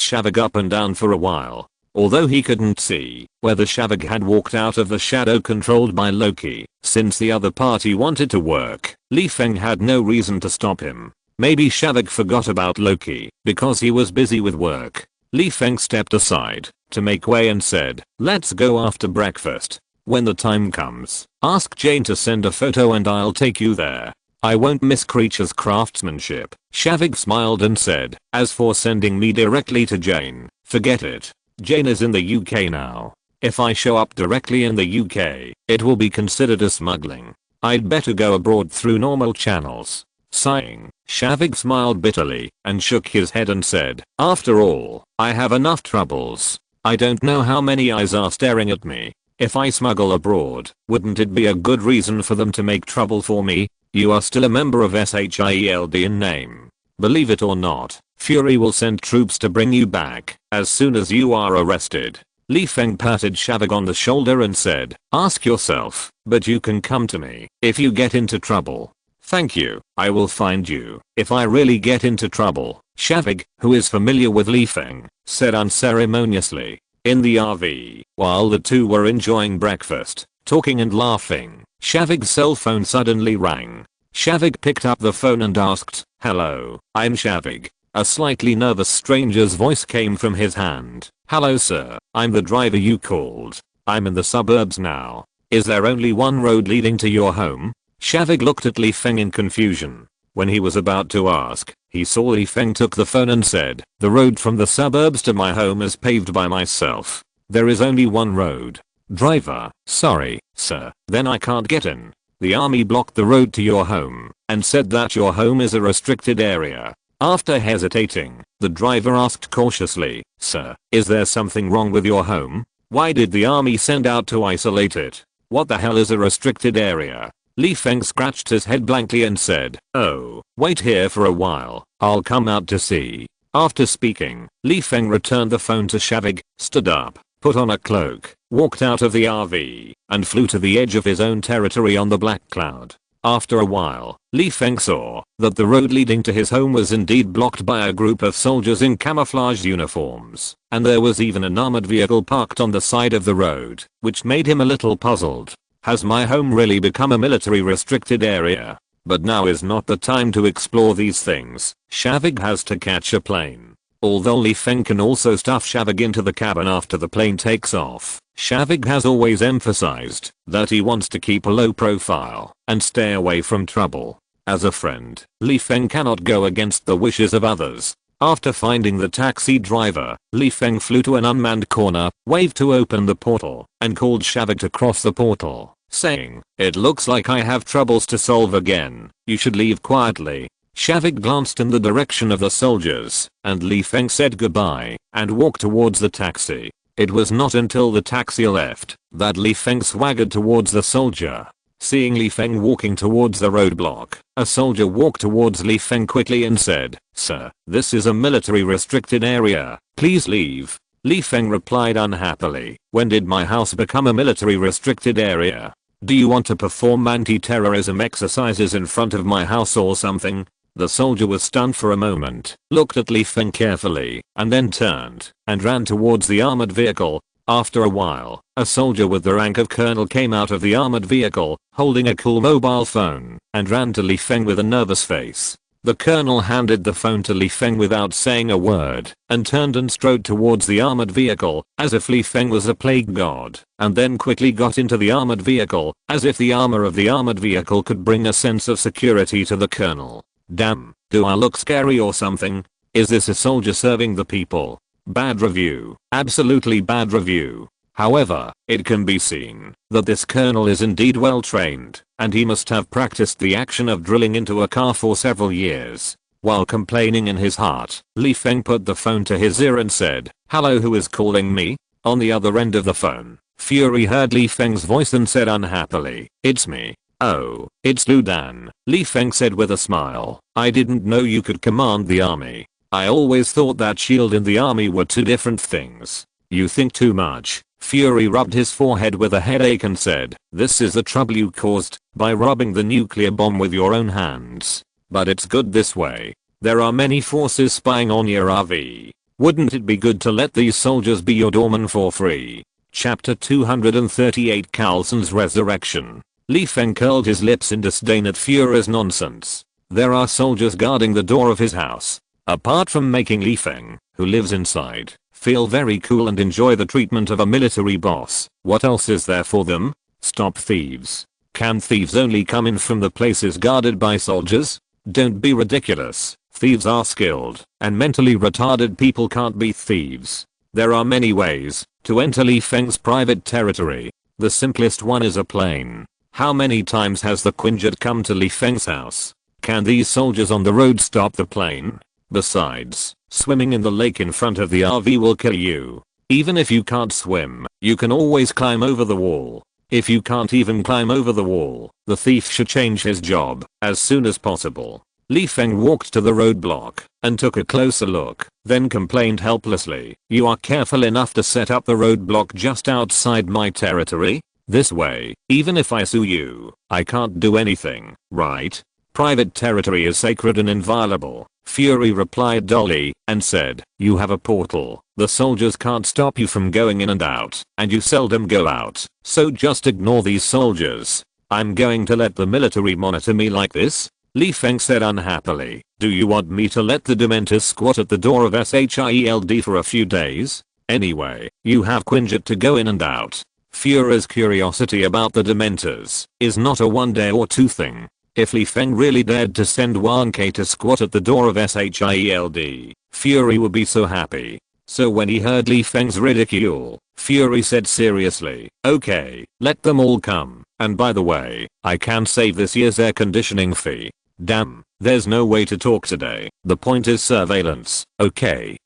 Shavik up and down for a while. Although he couldn't see whether Shavik had walked out of the shadow controlled by Loki, since the other party wanted to work, Li Feng had no reason to stop him. Maybe Shavik forgot about Loki because he was busy with work. Li Feng stepped aside to make way and said, "Let's go after breakfast. When the time comes, ask Jane to send a photo and I'll take you there. I won't miss Creature's craftsmanship." Shavik smiled and said, "As for sending me directly to Jane, forget it. Jane is in the UK now. If I show up directly in the UK, it will be considered as smuggling. I'd better go abroad through normal channels." Sighing, Shavik smiled bitterly and shook his head and said, "After all, I have enough troubles. I don't know how many eyes are staring at me. If I smuggle abroad, wouldn't it be a good reason for them to make trouble for me? You are still a member of SHIELD in name. Believe it or not, Fury will send troops to bring you back as soon as you are arrested." Li Feng patted Shavik on the shoulder and said, "Ask yourself, but you can come to me if you get into trouble." "Thank you, I will find you if I really get into trouble," Shavik, who is familiar with Li Feng, said unceremoniously. In the RV, while the two were enjoying breakfast, talking and laughing, Shavik's cell phone suddenly rang. Shavik picked up the phone and asked, "Hello, I'm Shavik." A slightly nervous stranger's voice came from his hand. "Hello sir, I'm the driver you called. I'm in the suburbs now. Is there only one road leading to your home?" Shavik looked at Li Feng in confusion. When he was about to ask, he saw Li Feng took the phone and said, "The road from the suburbs to my home is paved by myself. There is only one road." Driver, sorry, sir, then I can't get in. The army blocked the road to your home and said that your home is a restricted area. After hesitating, the driver asked cautiously, sir, is there something wrong with your home? Why did the army send out to isolate it? What the hell is a restricted area? Feng scratched his head blankly and said, oh, wait here for a while, I'll come out to see. After speaking, Feng returned the phone to Shavig, stood up, put on a cloak, walked out of the RV, and flew to the edge of his own territory on the black cloud. After a while, Feng saw that the road leading to his home was indeed blocked by a group of soldiers in camouflage uniforms, and there was even an armored vehicle parked on the side of the road, which made him a little puzzled. Has my home really become a military restricted area? But now is not the time to explore these things. Shavig has to catch a plane. Although Feng can also stuff Shavig into the cabin after the plane takes off, Shavig has always emphasized that he wants to keep a low profile and stay away from trouble. As a friend, Feng cannot go against the wishes of others. After finding the taxi driver, Feng flew to an unmanned corner, waved to open the portal, and called Shavig to cross the portal, saying, it looks like I have troubles to solve again, you should leave quietly. Shavig glanced in the direction of the soldiers, and Feng said goodbye, and walked towards the taxi. It was not until the taxi left that Feng swaggered towards the soldier. Seeing Feng walking towards the roadblock, a soldier walked towards Feng quickly and said, sir, this is a military restricted area, please leave. Feng replied unhappily, when did my house become a military restricted area? Do you want to perform anti-terrorism exercises in front of my house or something? The soldier was stunned for a moment, looked at Feng carefully, and then turned and ran towards the armored vehicle. After a while, a soldier with the rank of colonel came out of the armored vehicle, holding a cool mobile phone, and ran to Feng with a nervous face. The colonel handed the phone to Feng without saying a word, and turned and strode towards the armored vehicle, as if Feng was a plague god, and then quickly got into the armored vehicle, as if the armor of the armored vehicle could bring a sense of security to the colonel. Damn, do I look scary or something? Is this a soldier serving the people? Bad review, absolutely bad review. However, it can be seen that this colonel is indeed well trained, and he must have practiced the action of drilling into a car for several years. While complaining in his heart, Feng put the phone to his ear and said, hello, who is calling me? On the other end of the phone, Fury heard Feng's voice and said unhappily, it's me. Oh, it's Lu Dan, Feng said with a smile. I didn't know you could command the army. I always thought that shield and the army were two different things. You think too much. Fury rubbed his forehead with a headache and said, this is the trouble you caused by rubbing the nuclear bomb with your own hands. But it's good this way. There are many forces spying on your RV. Wouldn't it be good to let these soldiers be your doorman for free? Chapter 238 Carlson's Resurrection. Feng curled his lips in disdain at Fury's nonsense. There are soldiers guarding the door of his house. Apart from making Feng, who lives inside, feel very cool and enjoy the treatment of a military boss, what else is there for them? Stop thieves. Can thieves only come in from the places guarded by soldiers? Don't be ridiculous. Thieves are skilled, and mentally retarded people can't be thieves. There are many ways to enter Feng's private territory. The simplest one is a plane. How many times has the Quinjet come to Feng's house? Can these soldiers on the road stop the plane? Besides, swimming in the lake in front of the RV will kill you. Even if you can't swim, you can always climb over the wall. If you can't even climb over the wall, the thief should change his job as soon as possible. Feng walked to the roadblock and took a closer look, then complained helplessly, you are careful enough to set up the roadblock just outside my territory? This way, even if I sue you, I can't do anything, right? Private territory is sacred and inviolable. Fury replied dully and said, you have a portal. The soldiers can't stop you from going in and out, and you seldom go out, so just ignore these soldiers. I'm going to let the military monitor me like this? Feng said unhappily, do you want me to let the dementors squat at the door of SHIELD for a few days? Anyway, you have Quinjet to go in and out. Fury's curiosity about the dementors is not a one day or two thing. If Feng really dared to send 1K to squat at the door of SHIELD, Fury would be so happy. So when he heard Li Feng's ridicule, Fury said seriously, okay, let them all come, and by the way, I can save this year's air conditioning fee. Damn, there's no way to talk today. The point is surveillance, okay?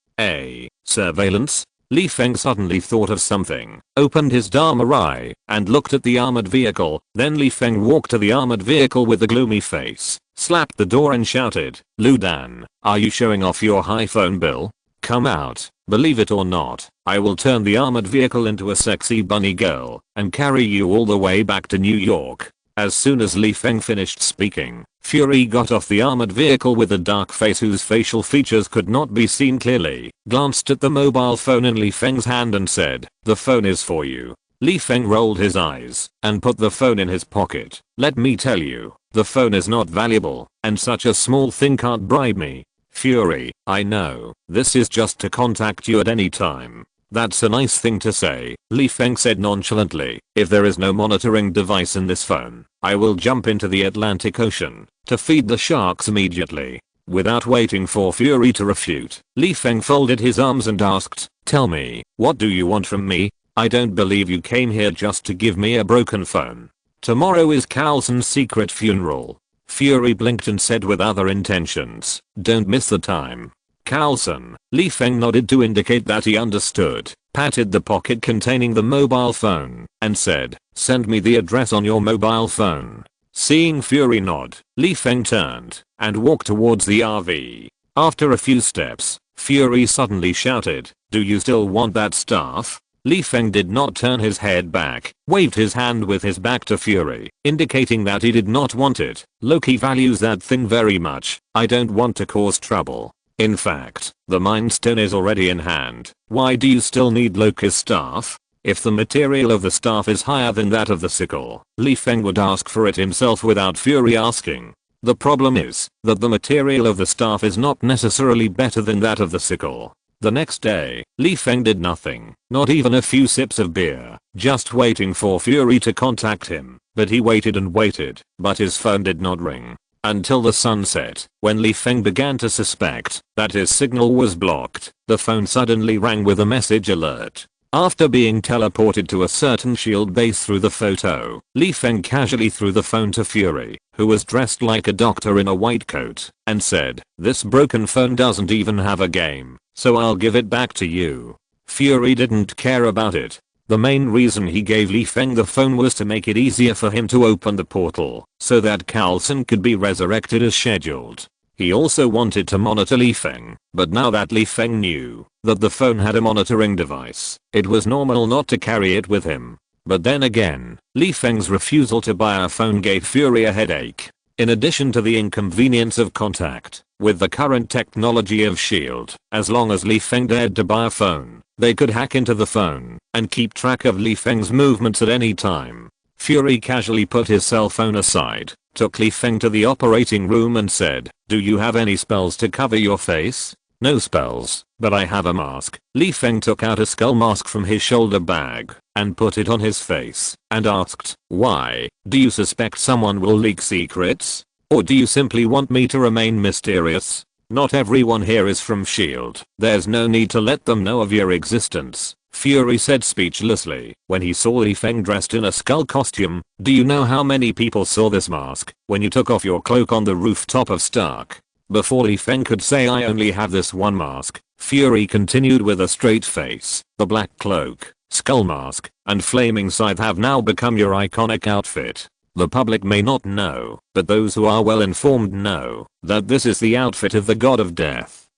Surveillance? Li Feng suddenly thought of something, opened his Dharma Rai, and looked at the armored vehicle. Then Li Feng walked to the armored vehicle with a gloomy face, slapped the door and shouted, Lu Dan, are you showing off your high phone bill? Come out, believe it or not, I will turn the armored vehicle into a sexy bunny girl, and carry you all the way back to New York. As soon as Li Feng finished speaking, Fury got off the armored vehicle with a dark face whose facial features could not be seen clearly, glanced at the mobile phone in Li Feng's hand and said, the phone is for you. Li Feng rolled his eyes and put the phone in his pocket. Let me tell you, the phone is not valuable, and such a small thing can't bribe me. Fury, I know, this is just to contact you at any time. That's a nice thing to say, Li Feng said nonchalantly. If there is no monitoring device in this phone, I will jump into the Atlantic Ocean to feed the sharks immediately. Without waiting for Fury to refute, Li Feng folded his arms and asked, tell me, what do you want from me? I don't believe you came here just to give me a broken phone. Tomorrow is Carlson's secret funeral. Fury blinked and said with other intentions, don't miss the time. Carlson. Li Feng nodded to indicate that he understood, patted the pocket containing the mobile phone, and said, send me the address on your mobile phone. Seeing Fury nod, Li Feng turned and walked towards the RV. After a few steps, Fury suddenly shouted, do you still want that staff? Li Feng did not turn his head back, waved his hand with his back to Fury, indicating that he did not want it. Loki values that thing very much. I don't want to cause trouble. In fact, the Mind Stone is already in hand. Why do you still need Loki's staff? If the material of the staff is higher than that of the sickle, Li Feng would ask for it himself without Fury asking. The problem is that the material of the staff is not necessarily better than that of the sickle. The next day, Li Feng did nothing, not even a few sips of beer, just waiting for Fury to contact him. But he waited and waited, but his phone did not ring. Until the sun set, when Li Feng began to suspect that his signal was blocked, the phone suddenly rang with a message alert. After being teleported to a certain shield base through the photo, Li Feng casually threw the phone to Fury, who was dressed like a doctor in a white coat, and said, this broken phone doesn't even have a game, so I'll give it back to you. Fury didn't care about it. The main reason he gave Li Feng the phone was to make it easier for him to open the portal, so that Carlson could be resurrected as scheduled. He also wanted to monitor Li Feng, but now that Li Feng knew that the phone had a monitoring device, it was normal not to carry it with him. But then again, Li Feng's refusal to buy a phone gave Fury a headache. In addition to the inconvenience of contact with the current technology of S.H.I.E.L.D., as long as Li Feng dared to buy a phone, they could hack into the phone and keep track of Li Feng's movements at any time. Fury casually put his cell phone aside, took Li Feng to the operating room and said, do you have any spells to cover your face? No spells, but I have a mask. Li Feng took out a skull mask from his shoulder bag and put it on his face and asked, why, do you suspect someone will leak secrets? Or do you simply want me to remain mysterious? Not everyone here is from S.H.I.E.L.D. There's no need to let them know of your existence. Fury said speechlessly when he saw Li Feng dressed in a skull costume. Do you know how many people saw this mask when you took off your cloak on the rooftop of Stark? Before Li Feng could say I only have this one mask, Fury continued with a straight face. The black cloak, skull mask, and flaming scythe have now become your iconic outfit. The public may not know, but those who are well informed know that this is the outfit of the god of death.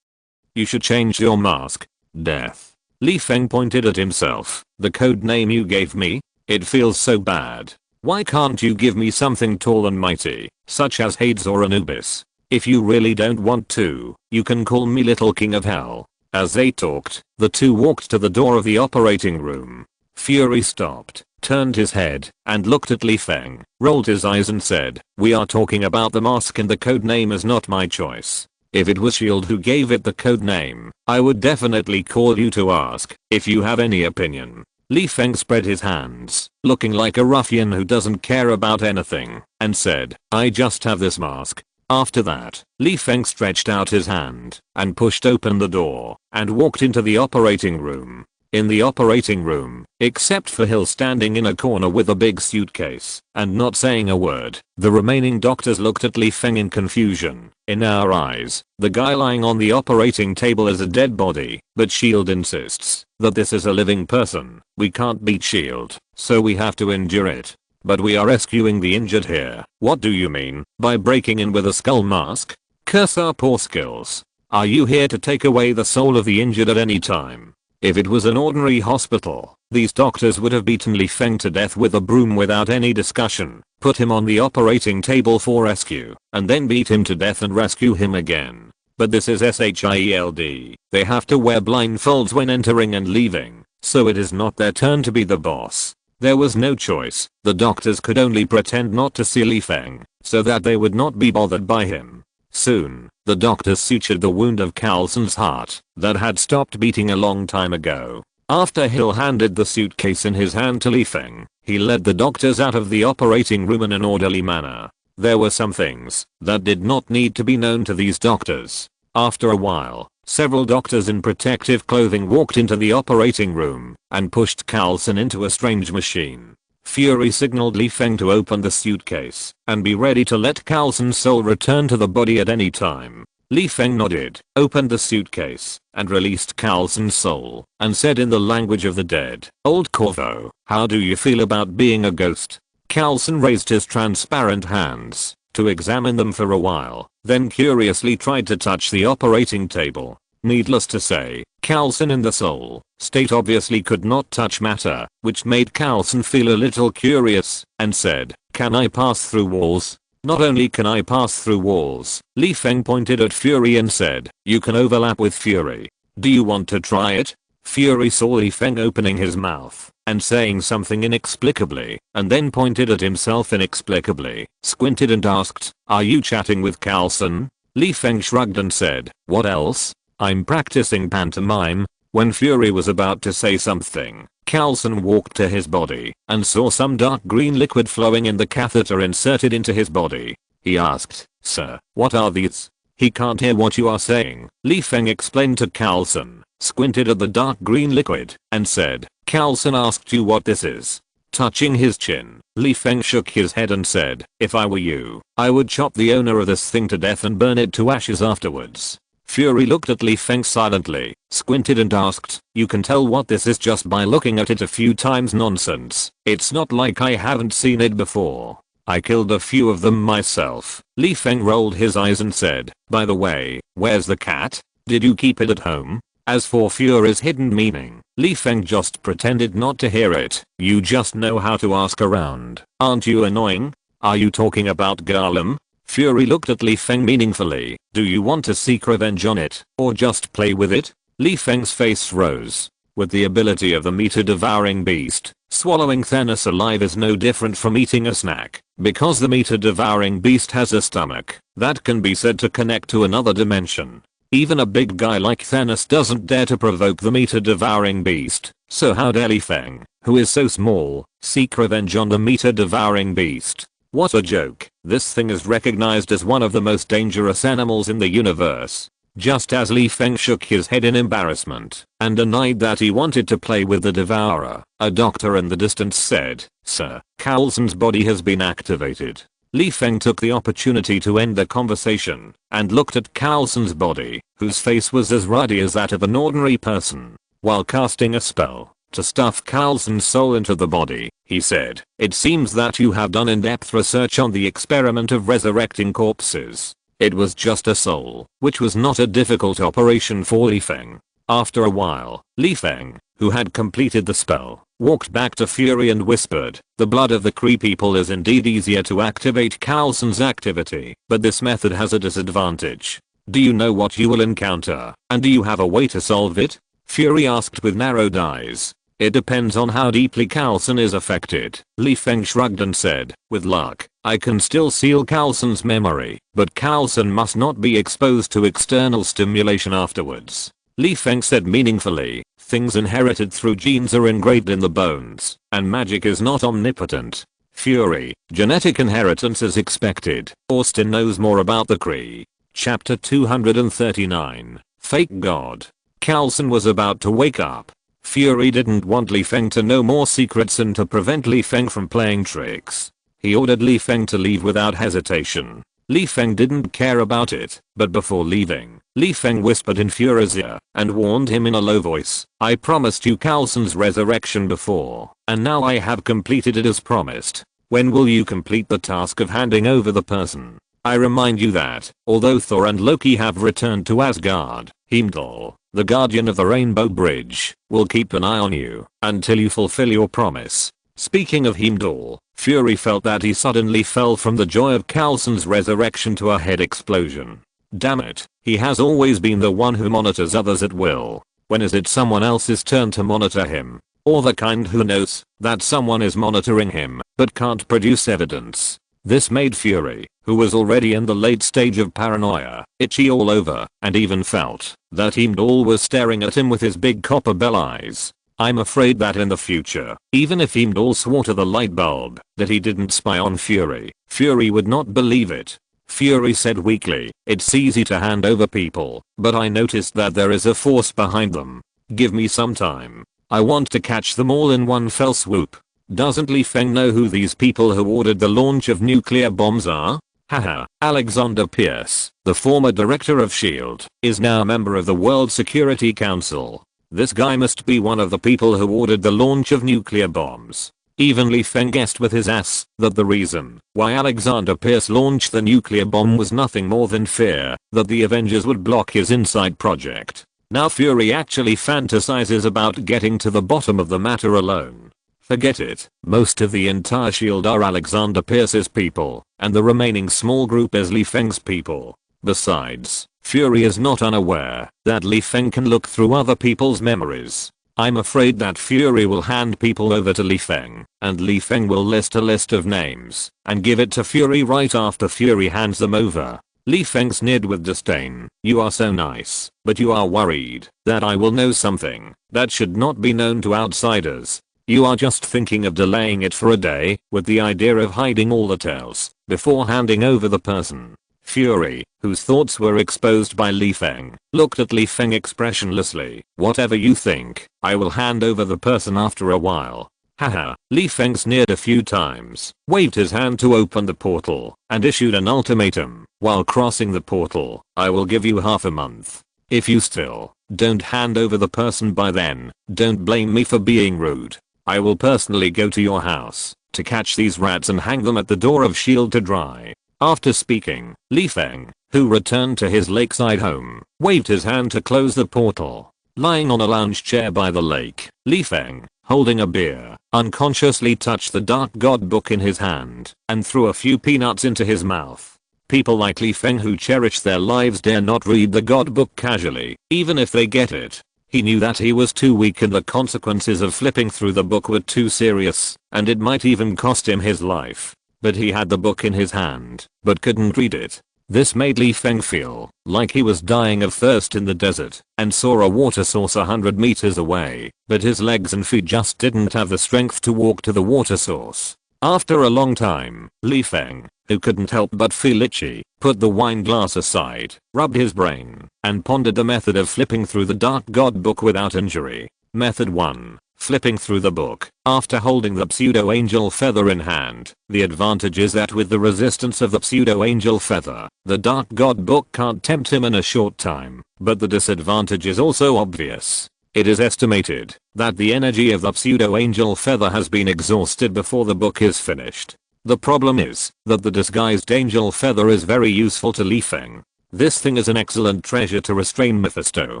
You should change your mask. Death. Li Feng pointed at himself. The code name you gave me? It feels so bad. Why can't you give me something tall and mighty, such as Hades or Anubis? If you really don't want to, you can call me Little King of Hell. As they talked, the two walked to the door of the operating room. Fury stopped, turned his head, and looked at Li Feng, rolled his eyes and said, we are talking about the mask and the code name is not my choice. If it was S.H.I.E.L.D. who gave it the code name, I would definitely call you to ask if you have any opinion. Li Feng spread his hands, looking like a ruffian who doesn't care about anything, and said, I just have this mask. After that, Li Feng stretched out his hand and pushed open the door and walked into the operating room. In the operating room, except for Hill standing in a corner with a big suitcase and not saying a word, the remaining doctors looked at Li Feng in confusion. In our eyes, the guy lying on the operating table is a dead body, but S.H.I.E.L.D. insists that this is a living person. We can't beat S.H.I.E.L.D., so we have to endure it. But we are rescuing the injured here. What do you mean by breaking in with a skull mask? Curse our poor skills. Are you here to take away the soul of the injured at any time? If it was an ordinary hospital, these doctors would have beaten Li Feng to death with a broom without any discussion, put him on the operating table for rescue, and then beat him to death and rescue him again. But this is S.H.I.E.L.D. They have to wear blindfolds when entering and leaving, so it is not their turn to be the boss. There was no choice. The doctors could only pretend not to see Li Feng, so that they would not be bothered by him. Soon, the doctors sutured the wound of Carlson's heart that had stopped beating a long time ago. After Hill handed the suitcase in his hand to Li Feng, he led the doctors out of the operating room in an orderly manner. There were some things that did not need to be known to these doctors. After a while, several doctors in protective clothing walked into the operating room and pushed Carlson into a strange machine. Fury signaled Li Feng to open the suitcase and be ready to let Carlson's soul return to the body at any time. Li Feng nodded, opened the suitcase, and released Carlson's soul, and said in the language of the dead, "Old Corvo, how do you feel about being a ghost?" Carlson raised his transparent hands to examine them for a while, then curiously tried to touch the operating table. Needless to say, Carlson in the soul state obviously could not touch matter, which made Carlson feel a little curious, and said, "Can I pass through walls?" "Not only can I pass through walls," Li Feng pointed at Fury and said, "you can overlap with Fury. Do you want to try it?" Fury saw Li Feng opening his mouth and saying something inexplicably, and then pointed at himself inexplicably, squinted and asked, "Are you chatting with Carlson?" Li Feng shrugged and said, "What else? I'm practicing pantomime." When Fury was about to say something, Carlson walked to his body and saw some dark green liquid flowing in the catheter inserted into his body. He asked, "Sir, what are these?" "He can't hear what you are saying," Li Feng explained to Carlson, squinted at the dark green liquid, and said, "Carlson asked you what this is." Touching his chin, Li Feng shook his head and said, "If I were you, I would chop the owner of this thing to death and burn it to ashes afterwards." Fury looked at Li Feng silently, squinted and asked, "You can tell what this is just by looking at it a few times." "Nonsense. It's not like I haven't seen it before. I killed a few of them myself." Li Feng rolled his eyes and said, "By the way, where's the cat? Did you keep it at home?" As for Fury's hidden meaning, Li Feng just pretended not to hear it. "You just know how to ask around. Aren't you annoying? Are you talking about Garlem?" Fury looked at Li Feng meaningfully. "Do you want to seek revenge on it, or just play with it?" Li Feng's face rose. With the ability of the meat-devouring beast, swallowing Thanos alive is no different from eating a snack, because the meat-devouring beast has a stomach that can be said to connect to another dimension. Even a big guy like Thanos doesn't dare to provoke the meat-devouring beast, so how dare Li Feng, who is so small, seek revenge on the meat-devouring beast? What a joke. This thing is recognized as one of the most dangerous animals in the universe. Just as Li Feng shook his head in embarrassment and denied that he wanted to play with the devourer, a doctor in the distance said, "Sir, Carlson's body has been activated." Li Feng took the opportunity to end the conversation and looked at Carlson's body, whose face was as ruddy as that of an ordinary person. While casting a spell to stuff Carlson's soul into the body, he said, "It seems that you have done in-depth research on the experiment of resurrecting corpses." It was just a soul, which was not a difficult operation for Li Feng. After a while, Li Feng, who had completed the spell, walked back to Fury and whispered, "The blood of the Kree people is indeed easier to activate Carlson's activity, but this method has a disadvantage. Do you know what you will encounter, and do you have a way to solve it?" Fury asked with narrowed eyes. "It depends on how deeply Carlson is affected." Li Feng shrugged and said, "With luck, I can still seal Carlson's memory, but Carlson must not be exposed to external stimulation afterwards." Li Feng said meaningfully, "Things inherited through genes are engraved in the bones, and magic is not omnipotent." Fury, genetic inheritance is expected. Austin knows more about the Kree. Chapter 239, Fake God. Coulson was about to wake up. Fury didn't want Li Feng to know more secrets and to prevent Li Feng from playing tricks. He ordered Li Feng to leave without hesitation. Li Feng didn't care about it, but before leaving, Li Feng whispered in Fury's ear and warned him in a low voice, "I promised you Coulson's resurrection before, and now I have completed it as promised. When will you complete the task of handing over the person? I remind you that, although Thor and Loki have returned to Asgard, Heimdall, the guardian of the Rainbow Bridge, will keep an eye on you until you fulfill your promise." Speaking of Heimdall, Fury felt that he suddenly fell from the joy of Coulson's resurrection to a head explosion. Damn it, he has always been the one who monitors others at will. When is it someone else's turn to monitor him? Or the kind who knows that someone is monitoring him, but can't produce evidence. This made Fury, who was already in the late stage of paranoia, itchy all over, and even felt that Heimdall was staring at him with his big copper bell eyes. I'm afraid that in the future, even if Heimdall swore to the light bulb that he didn't spy on Fury, Fury would not believe it. Fury said weakly, "It's easy to hand over people, but I noticed that there is a force behind them. Give me some time. I want to catch them all in one fell swoop." Doesn't Li Feng know who these people who ordered the launch of nuclear bombs are? Haha, Alexander Pierce, the former director of S.H.I.E.L.D., is now a member of the World Security Council. This guy must be one of the people who ordered the launch of nuclear bombs. Even Li Feng guessed with his ass that the reason why Alexander Pierce launched the nuclear bomb was nothing more than fear that the Avengers would block his inside project. Now Fury actually fantasizes about getting to the bottom of the matter alone. Forget it, most of the entire S.H.I.E.L.D. are Alexander Pierce's people, and the remaining small group is Li Feng's people. Besides, Fury is not unaware that Li Feng can look through other people's memories. I'm afraid that Fury will hand people over to Li Feng, and Li Feng will list a list of names and give it to Fury right after Fury hands them over. Li Feng sneered with disdain, "You are so nice, but you are worried that I will know something that should not be known to outsiders. You are just thinking of delaying it for a day with the idea of hiding all the tales before handing over the person." Fury, whose thoughts were exposed by Li Feng, looked at Li Feng expressionlessly. "Whatever you think, I will hand over the person after a while." Haha, Li Feng sneered a few times, waved his hand to open the portal, and issued an ultimatum while crossing the portal. "I will give you half a month. If you still don't hand over the person by then, don't blame me for being rude. I will personally go to your house to catch these rats and hang them at the door of S.H.I.E.L.D. to dry." After speaking, Li Feng, who returned to his lakeside home, waved his hand to close the portal. Lying on a lounge chair by the lake, Li Feng, holding a beer, unconsciously touched the Dark God book in his hand and threw a few peanuts into his mouth. People like Li Feng who cherish their lives dare not read the God book casually, even if they get it. He knew that he was too weak and the consequences of flipping through the book were too serious, and it might even cost him his life. But he had the book in his hand, but couldn't read it. This made Li Feng feel like he was dying of thirst in the desert and saw a water source 100 meters away, but his legs and feet just didn't have the strength to walk to the water source. After a long time, Li Feng, who couldn't help but feel itchy, put the wine glass aside, rubbed his brain, and pondered the method of flipping through the Dark God book without injury. Method 1. Flipping through the book after holding the pseudo-angel feather in hand. The advantage is that with the resistance of the pseudo-angel feather, the Dark God book can't tempt him in a short time, but the disadvantage is also obvious. It is estimated that the energy of the pseudo-angel feather has been exhausted before the book is finished. The problem is that the disguised angel feather is very useful to Li Feng. This thing is an excellent treasure to restrain Mephisto.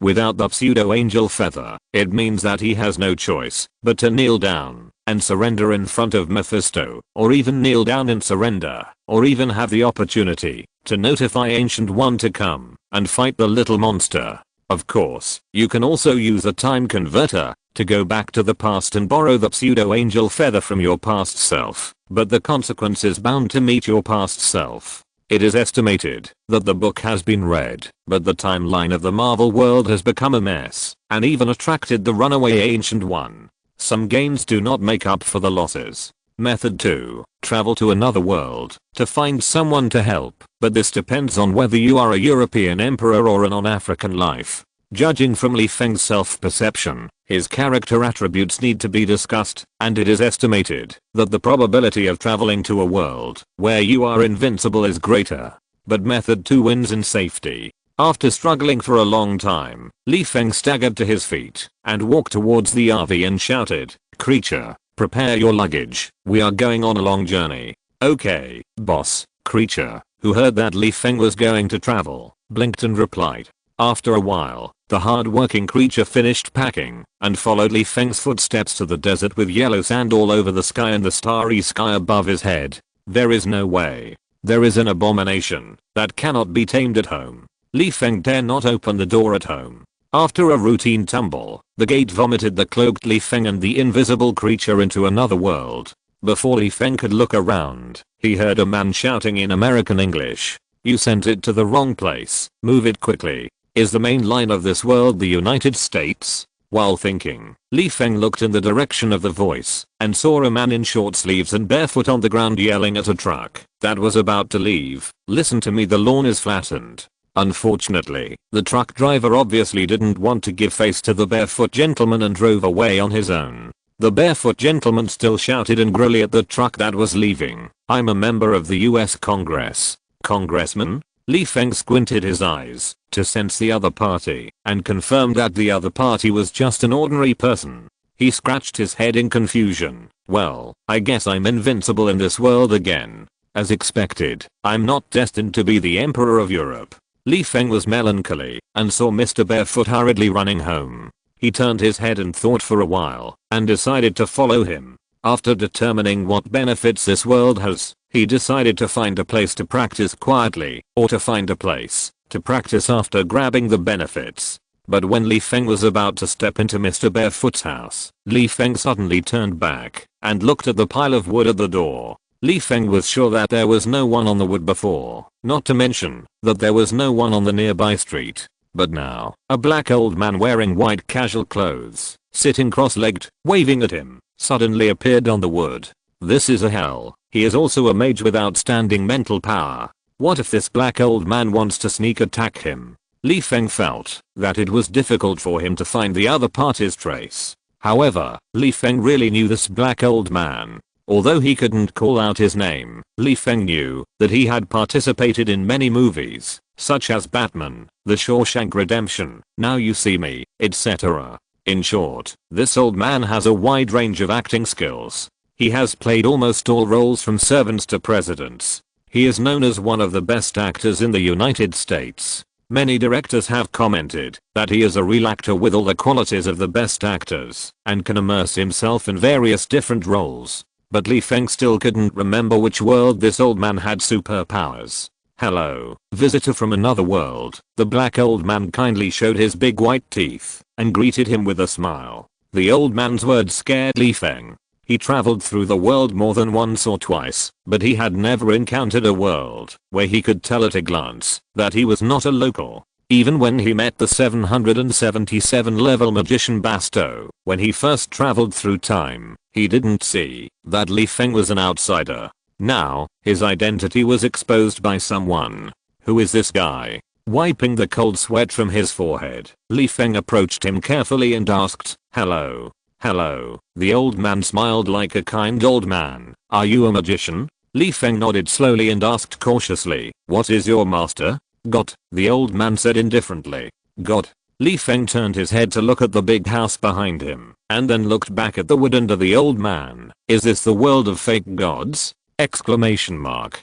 Without the pseudo-angel feather, it means that he has no choice but to kneel down and surrender in front of Mephisto, or even kneel down and surrender, or even have the opportunity to notify Ancient One to come and fight the little monster. Of course, you can also use a time converter to go back to the past and borrow the pseudo-angel feather from your past self, but the consequence is bound to meet your past self. It is estimated that the book has been read, but the timeline of the Marvel world has become a mess, and even attracted the runaway Ancient One. Some gains do not make up for the losses. Method 2. Travel to another world to find someone to help, but this depends on whether you are a European emperor or a non-African life. Judging from Li Feng's self-perception, his character attributes need to be discussed, and it is estimated that the probability of traveling to a world where you are invincible is greater. But method 2 wins in safety. After struggling for a long time, Li Feng staggered to his feet and walked towards the RV and shouted, "Creature, prepare your luggage, we are going on a long journey." "Okay, boss." Creature, who heard that Li Feng was going to travel, blinked and replied. After a while, the hard-working creature finished packing and followed Li Feng's footsteps to the desert with yellow sand all over the sky and the starry sky above his head. There is no way. There is an abomination that cannot be tamed at home. Li Feng dare not open the door at home. After a routine tumble, the gate vomited the cloaked Li Feng and the invisible creature into another world. Before Li Feng could look around, he heard a man shouting in American English, "You sent it to the wrong place, move it quickly." Is the main line of this world the United States? While thinking, Li Feng looked in the direction of the voice and saw a man in short sleeves and barefoot on the ground yelling at a truck that was about to leave. "Listen to me, the lawn is flattened." Unfortunately, the truck driver obviously didn't want to give face to the barefoot gentleman and drove away on his own. The barefoot gentleman still shouted angrily at the truck that was leaving, "I'm a member of the US Congress." "Congressman?" Li Feng squinted his eyes to sense the other party and confirmed that the other party was just an ordinary person. He scratched his head in confusion. "Well, I guess I'm invincible in this world again. As expected, I'm not destined to be the Emperor of Europe." Li Feng was melancholy and saw Mr. Barefoot hurriedly running home. He turned his head and thought for a while and decided to follow him. After determining what benefits this world has, he decided to find a place to practice quietly or to find a place to practice after grabbing the benefits. But when Li Feng was about to step into Mr. Barefoot's house, Li Feng suddenly turned back and looked at the pile of wood at the door. Li Feng was sure that there was no one on the wood before, not to mention that there was no one on the nearby street. But now, a black old man wearing white casual clothes, sitting cross-legged, waving at him, suddenly appeared on the wood. This is a hell. He is also a mage with outstanding mental power. What if this black old man wants to sneak attack him? Li Feng felt that it was difficult for him to find the other party's trace. However, Li Feng really knew this black old man. Although he couldn't call out his name, Li Feng knew that he had participated in many movies, such as Batman, The Shawshank Redemption, Now You See Me, etc. In short, this old man has a wide range of acting skills. He has played almost all roles from servants to presidents. He is known as one of the best actors in the United States. Many directors have commented that he is a real actor with all the qualities of the best actors and can immerse himself in various different roles. But Li Feng still couldn't remember which world this old man had superpowers. "Hello, visitor from another world." The black old man kindly showed his big white teeth and greeted him with a smile. The old man's words scared Li Feng. He traveled through the world more than once or twice, but he had never encountered a world where he could tell at a glance that he was not a local. Even when he met the 777 level magician Basto, when he first traveled through time, he didn't see that Li Feng was an outsider. Now, his identity was exposed by someone. Who is this guy? Wiping the cold sweat from his forehead, Li Feng approached him carefully and asked, "Hello." "Hello." The old man smiled like a kind old man. "Are you a magician?" Li Feng nodded slowly and asked cautiously, "What is your master?" "Got," the old man said indifferently. "Got." Li Feng turned his head to look at the big house behind him, and then looked back at the wood under the old man. "Is this the world of fake gods?" Exclamation mark.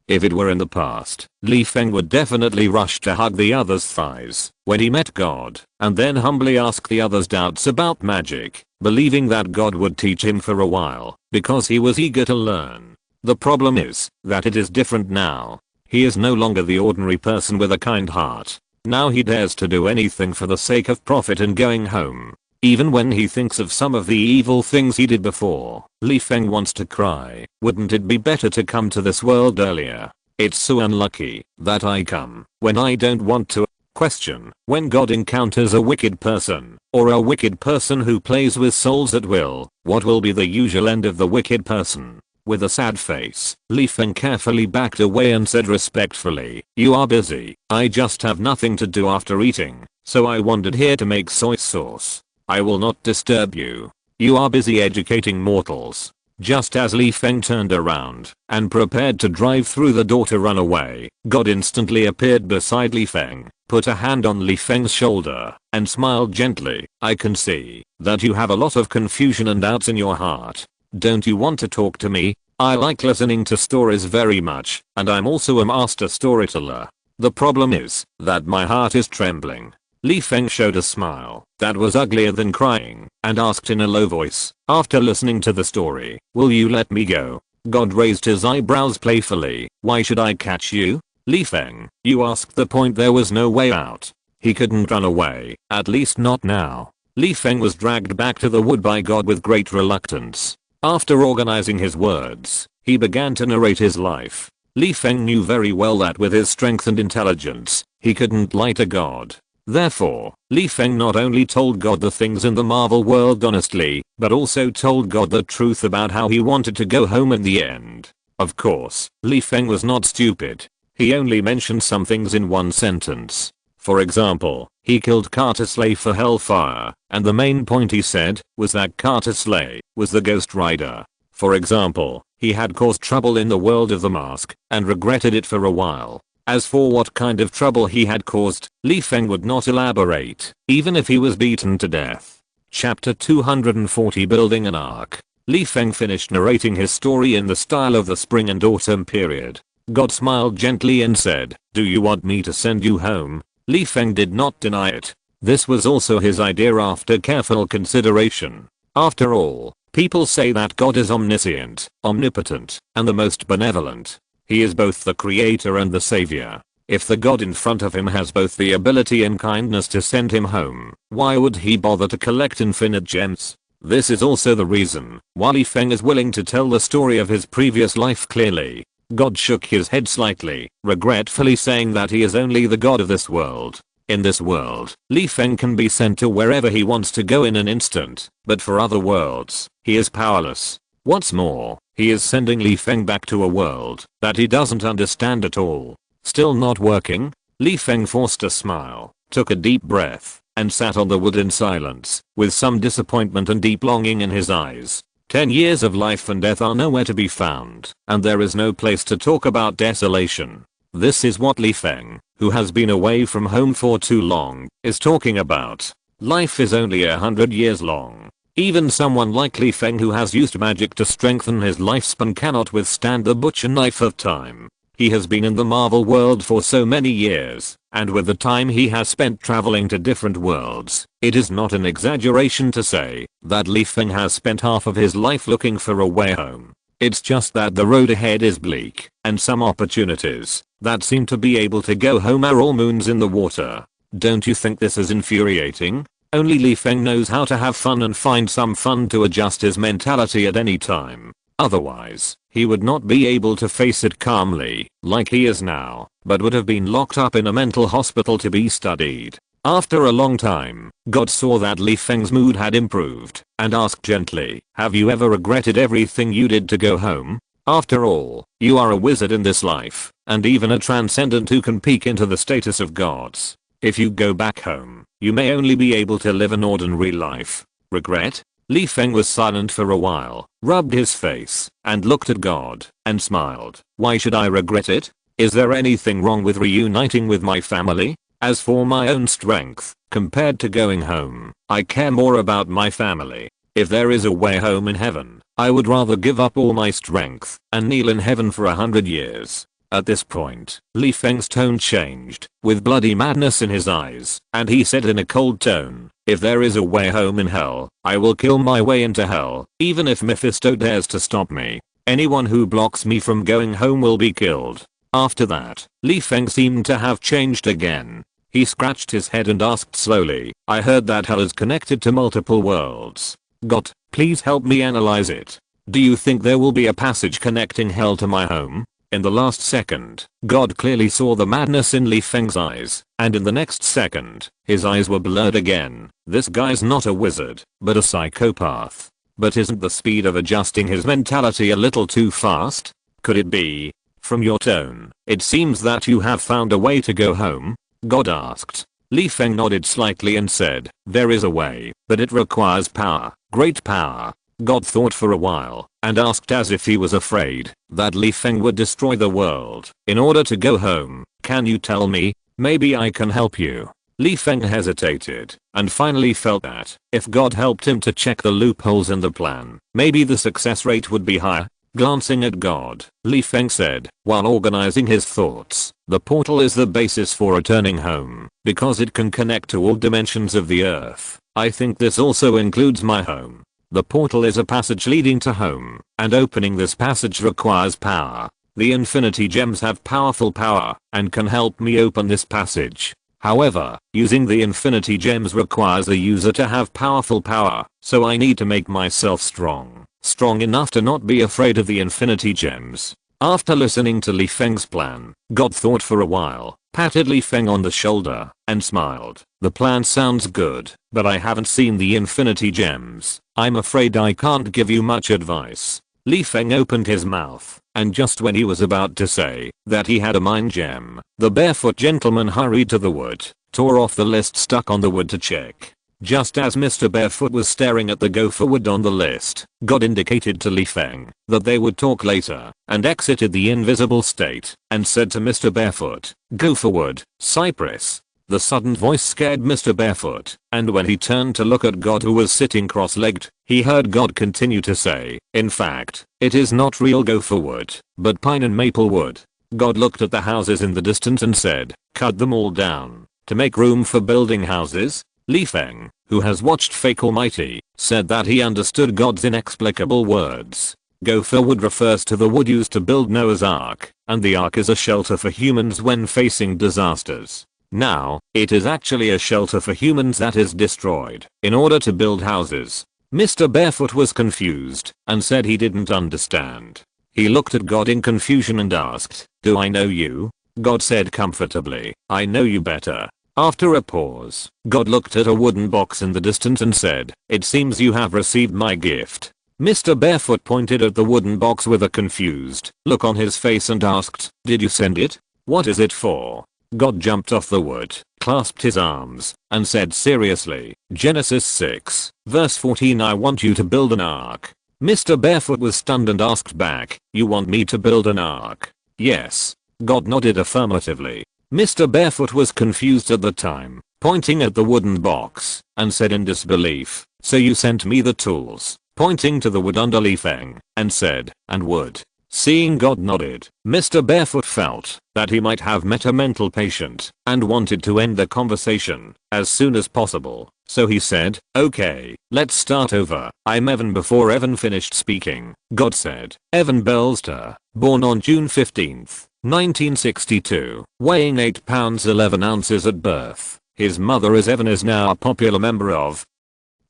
If it were in the past, Li Feng would definitely rush to hug the other's thighs when he met God, and then humbly ask the other's doubts about magic, believing that God would teach him for a while, because he was eager to learn. The problem is that it is different now. He is no longer the ordinary person with a kind heart. Now he dares to do anything for the sake of profit and going home. Even when he thinks of some of the evil things he did before, Li Feng wants to cry. Wouldn't it be better to come to this world earlier? It's so unlucky that I come when I don't want to. Question: when God encounters a wicked person, or a wicked person who plays with souls at will, what will be the usual end of the wicked person? With a sad face, Feng carefully backed away and said respectfully, "You are busy. I just have nothing to do after eating, so I wandered here to make soy sauce. I will not disturb you. You are busy educating mortals." Just as Feng turned around and prepared to drive through the door to run away, God instantly appeared beside Feng, put a hand on Feng's shoulder, and smiled gently. "I can see that you have a lot of confusion and doubts in your heart. Don't you want to talk to me? I like listening to stories very much, and I'm also a master storyteller. The problem is that my heart is trembling." Feng showed a smile that was uglier than crying and asked in a low voice, after listening to the story, "Will you let me go?" God raised his eyebrows playfully. "Why should I catch you? Feng, you asked the point, there was no way out. He couldn't run away, at least not now." Feng was dragged back to the wood by God with great reluctance. After organizing his words, he began to narrate his life. Feng knew very well that with his strength and intelligence, he couldn't lie to God. Therefore, Feng not only told God the things in the Marvel world honestly, but also told God the truth about how he wanted to go home in the end. Of course, Feng was not stupid. He only mentioned some things in one sentence. For example, he killed Carter Slay for Hellfire, and the main point he said was that Carter Slay was the Ghost Rider. For example, he had caused trouble in the world of the mask and regretted it for a while. As for what kind of trouble he had caused, Feng would not elaborate, even if he was beaten to death. Chapter 240: Building an Ark. Feng finished narrating his story in the style of the spring and autumn period. God smiled gently and said, "Do you want me to send you home?" Feng did not deny it. This was also his idea after careful consideration. After all, people say that God is omniscient, omnipotent, and the most benevolent. He is both the creator and the savior. If the God in front of him has both the ability and kindness to send him home, why would he bother to collect infinite gems? This is also the reason why Feng is willing to tell the story of his previous life clearly. God shook his head slightly, regretfully saying that he is only the God of this world. In this world, Feng can be sent to wherever he wants to go in an instant, but for other worlds, he is powerless. What's more, he is sending Feng back to a world that he doesn't understand at all. Still not working? Feng forced a smile, took a deep breath, and sat on the wood in silence, with some disappointment and deep longing in his eyes. 10 years of life and death are nowhere to be found, and there is no place to talk about desolation. This is what Feng, who has been away from home for too long, is talking about. Life is only 100 years long. Even someone like Feng, who has used magic to strengthen his lifespan, cannot withstand the butcher knife of time. He has been in the Marvel world for so many years, and with the time he has spent traveling to different worlds, it is not an exaggeration to say that Feng has spent half of his life looking for a way home. It's just that the road ahead is bleak, and some opportunities that seem to be able to go home are all moons in the water. Don't you think this is infuriating? Only Feng knows how to have fun and find some fun to adjust his mentality at any time. Otherwise, he would not be able to face it calmly, like he is now, but would have been locked up in a mental hospital to be studied. After a long time, God saw that Feng's mood had improved, and asked gently, "Have you ever regretted everything you did to go home? After all, you are a wizard in this life, and even a transcendent who can peek into the status of gods. If you go back home, you may only be able to live an ordinary life. Regret?" Feng was silent for a while, rubbed his face, and looked at God, and smiled. "Why should I regret it? Is there anything wrong with reuniting with my family? As for my own strength, compared to going home, I care more about my family. If there is a way home in heaven, I would rather give up all my strength and kneel in heaven for 100 years. At this point, Feng's tone changed, with bloody madness in his eyes, and he said in a cold tone, "If there is a way home in hell, I will kill my way into hell, even if Mephisto dares to stop me. Anyone who blocks me from going home will be killed." After that, Feng seemed to have changed again. He scratched his head and asked slowly, "I heard that hell is connected to multiple worlds. God, please help me analyze it. Do you think there will be a passage connecting hell to my home?" In the last second, God clearly saw the madness in Li Feng's eyes, and in the next second, his eyes were blurred again. This guy's not a wizard, but a psychopath. But isn't the speed of adjusting his mentality a little too fast? Could it be? From your tone, it seems that you have found a way to go home? God asked. Li Feng nodded slightly and said, there is a way, but it requires power, great power. God thought for a while, and asked as if he was afraid that Li Feng would destroy the world. In order to go home, can you tell me? Maybe I can help you. Li Feng hesitated, and finally felt that, if God helped him to check the loopholes in the plan, maybe the success rate would be higher. Glancing at God, Li Feng said, while organizing his thoughts, the portal is the basis for returning home, because it can connect to all dimensions of the earth. I think this also includes my home. The portal is a passage leading to home, and opening this passage requires power. The infinity gems have powerful power, and can help me open this passage. However, using the infinity gems requires the user to have powerful power, so I need to make myself strong. Strong enough to not be afraid of the infinity gems. After listening to Li Feng's plan, God thought for a while, patted Li Feng on the shoulder, and smiled. The plan sounds good, but I haven't seen the infinity gems. I'm afraid I can't give you much advice. Li Feng opened his mouth, and just when he was about to say that he had a mind gem, the barefoot gentleman hurried to the wood, tore off the list stuck on the wood to check. Just as Mr. Barefoot was staring at the gopher wood on the list, God indicated to Li Feng that they would talk later, and exited the invisible state, and said to Mr. Barefoot, gopher wood, cypress. The sudden voice scared Mr. Barefoot, and when he turned to look at God who was sitting cross-legged, he heard God continue to say, in fact, it is not real gopher wood, but pine and maple wood. God looked at the houses in the distance and said, cut them all down, to make room for building houses. Li Feng, who has watched Fake Almighty, said that he understood God's inexplicable words. Gopher wood refers to the wood used to build Noah's Ark, and the Ark is a shelter for humans when facing disasters. Now, it is actually a shelter for humans that is destroyed in order to build houses. Mr. Barefoot was confused and said he didn't understand. He looked at God in confusion and asked, do I know you? God said comfortably, I know you better. After a pause, God looked at a wooden box in the distance and said, it seems you have received my gift. Mr. Barefoot pointed at the wooden box with a confused look on his face and asked, did you send it? What is it for? God jumped off the wood, clasped his arms, and said seriously, Genesis 6, verse 14, I want you to build an ark. Mr. Barefoot was stunned and asked back, you want me to build an ark? Yes. God nodded affirmatively. Mr. Barefoot was confused at the time, pointing at the wooden box, and said in disbelief, so you sent me the tools, pointing to the wood under Li Feng, and said, and wood. Seeing God nodded, Mr. Barefoot felt that he might have met a mental patient and wanted to end the conversation as soon as possible, so he said, okay, let's start over. I'm Evan. Before Evan finished speaking, God said, Evan Belster, born on June 15th. 1962, weighing 8 pounds 11 ounces at birth. His mother is Evan, is now a popular member of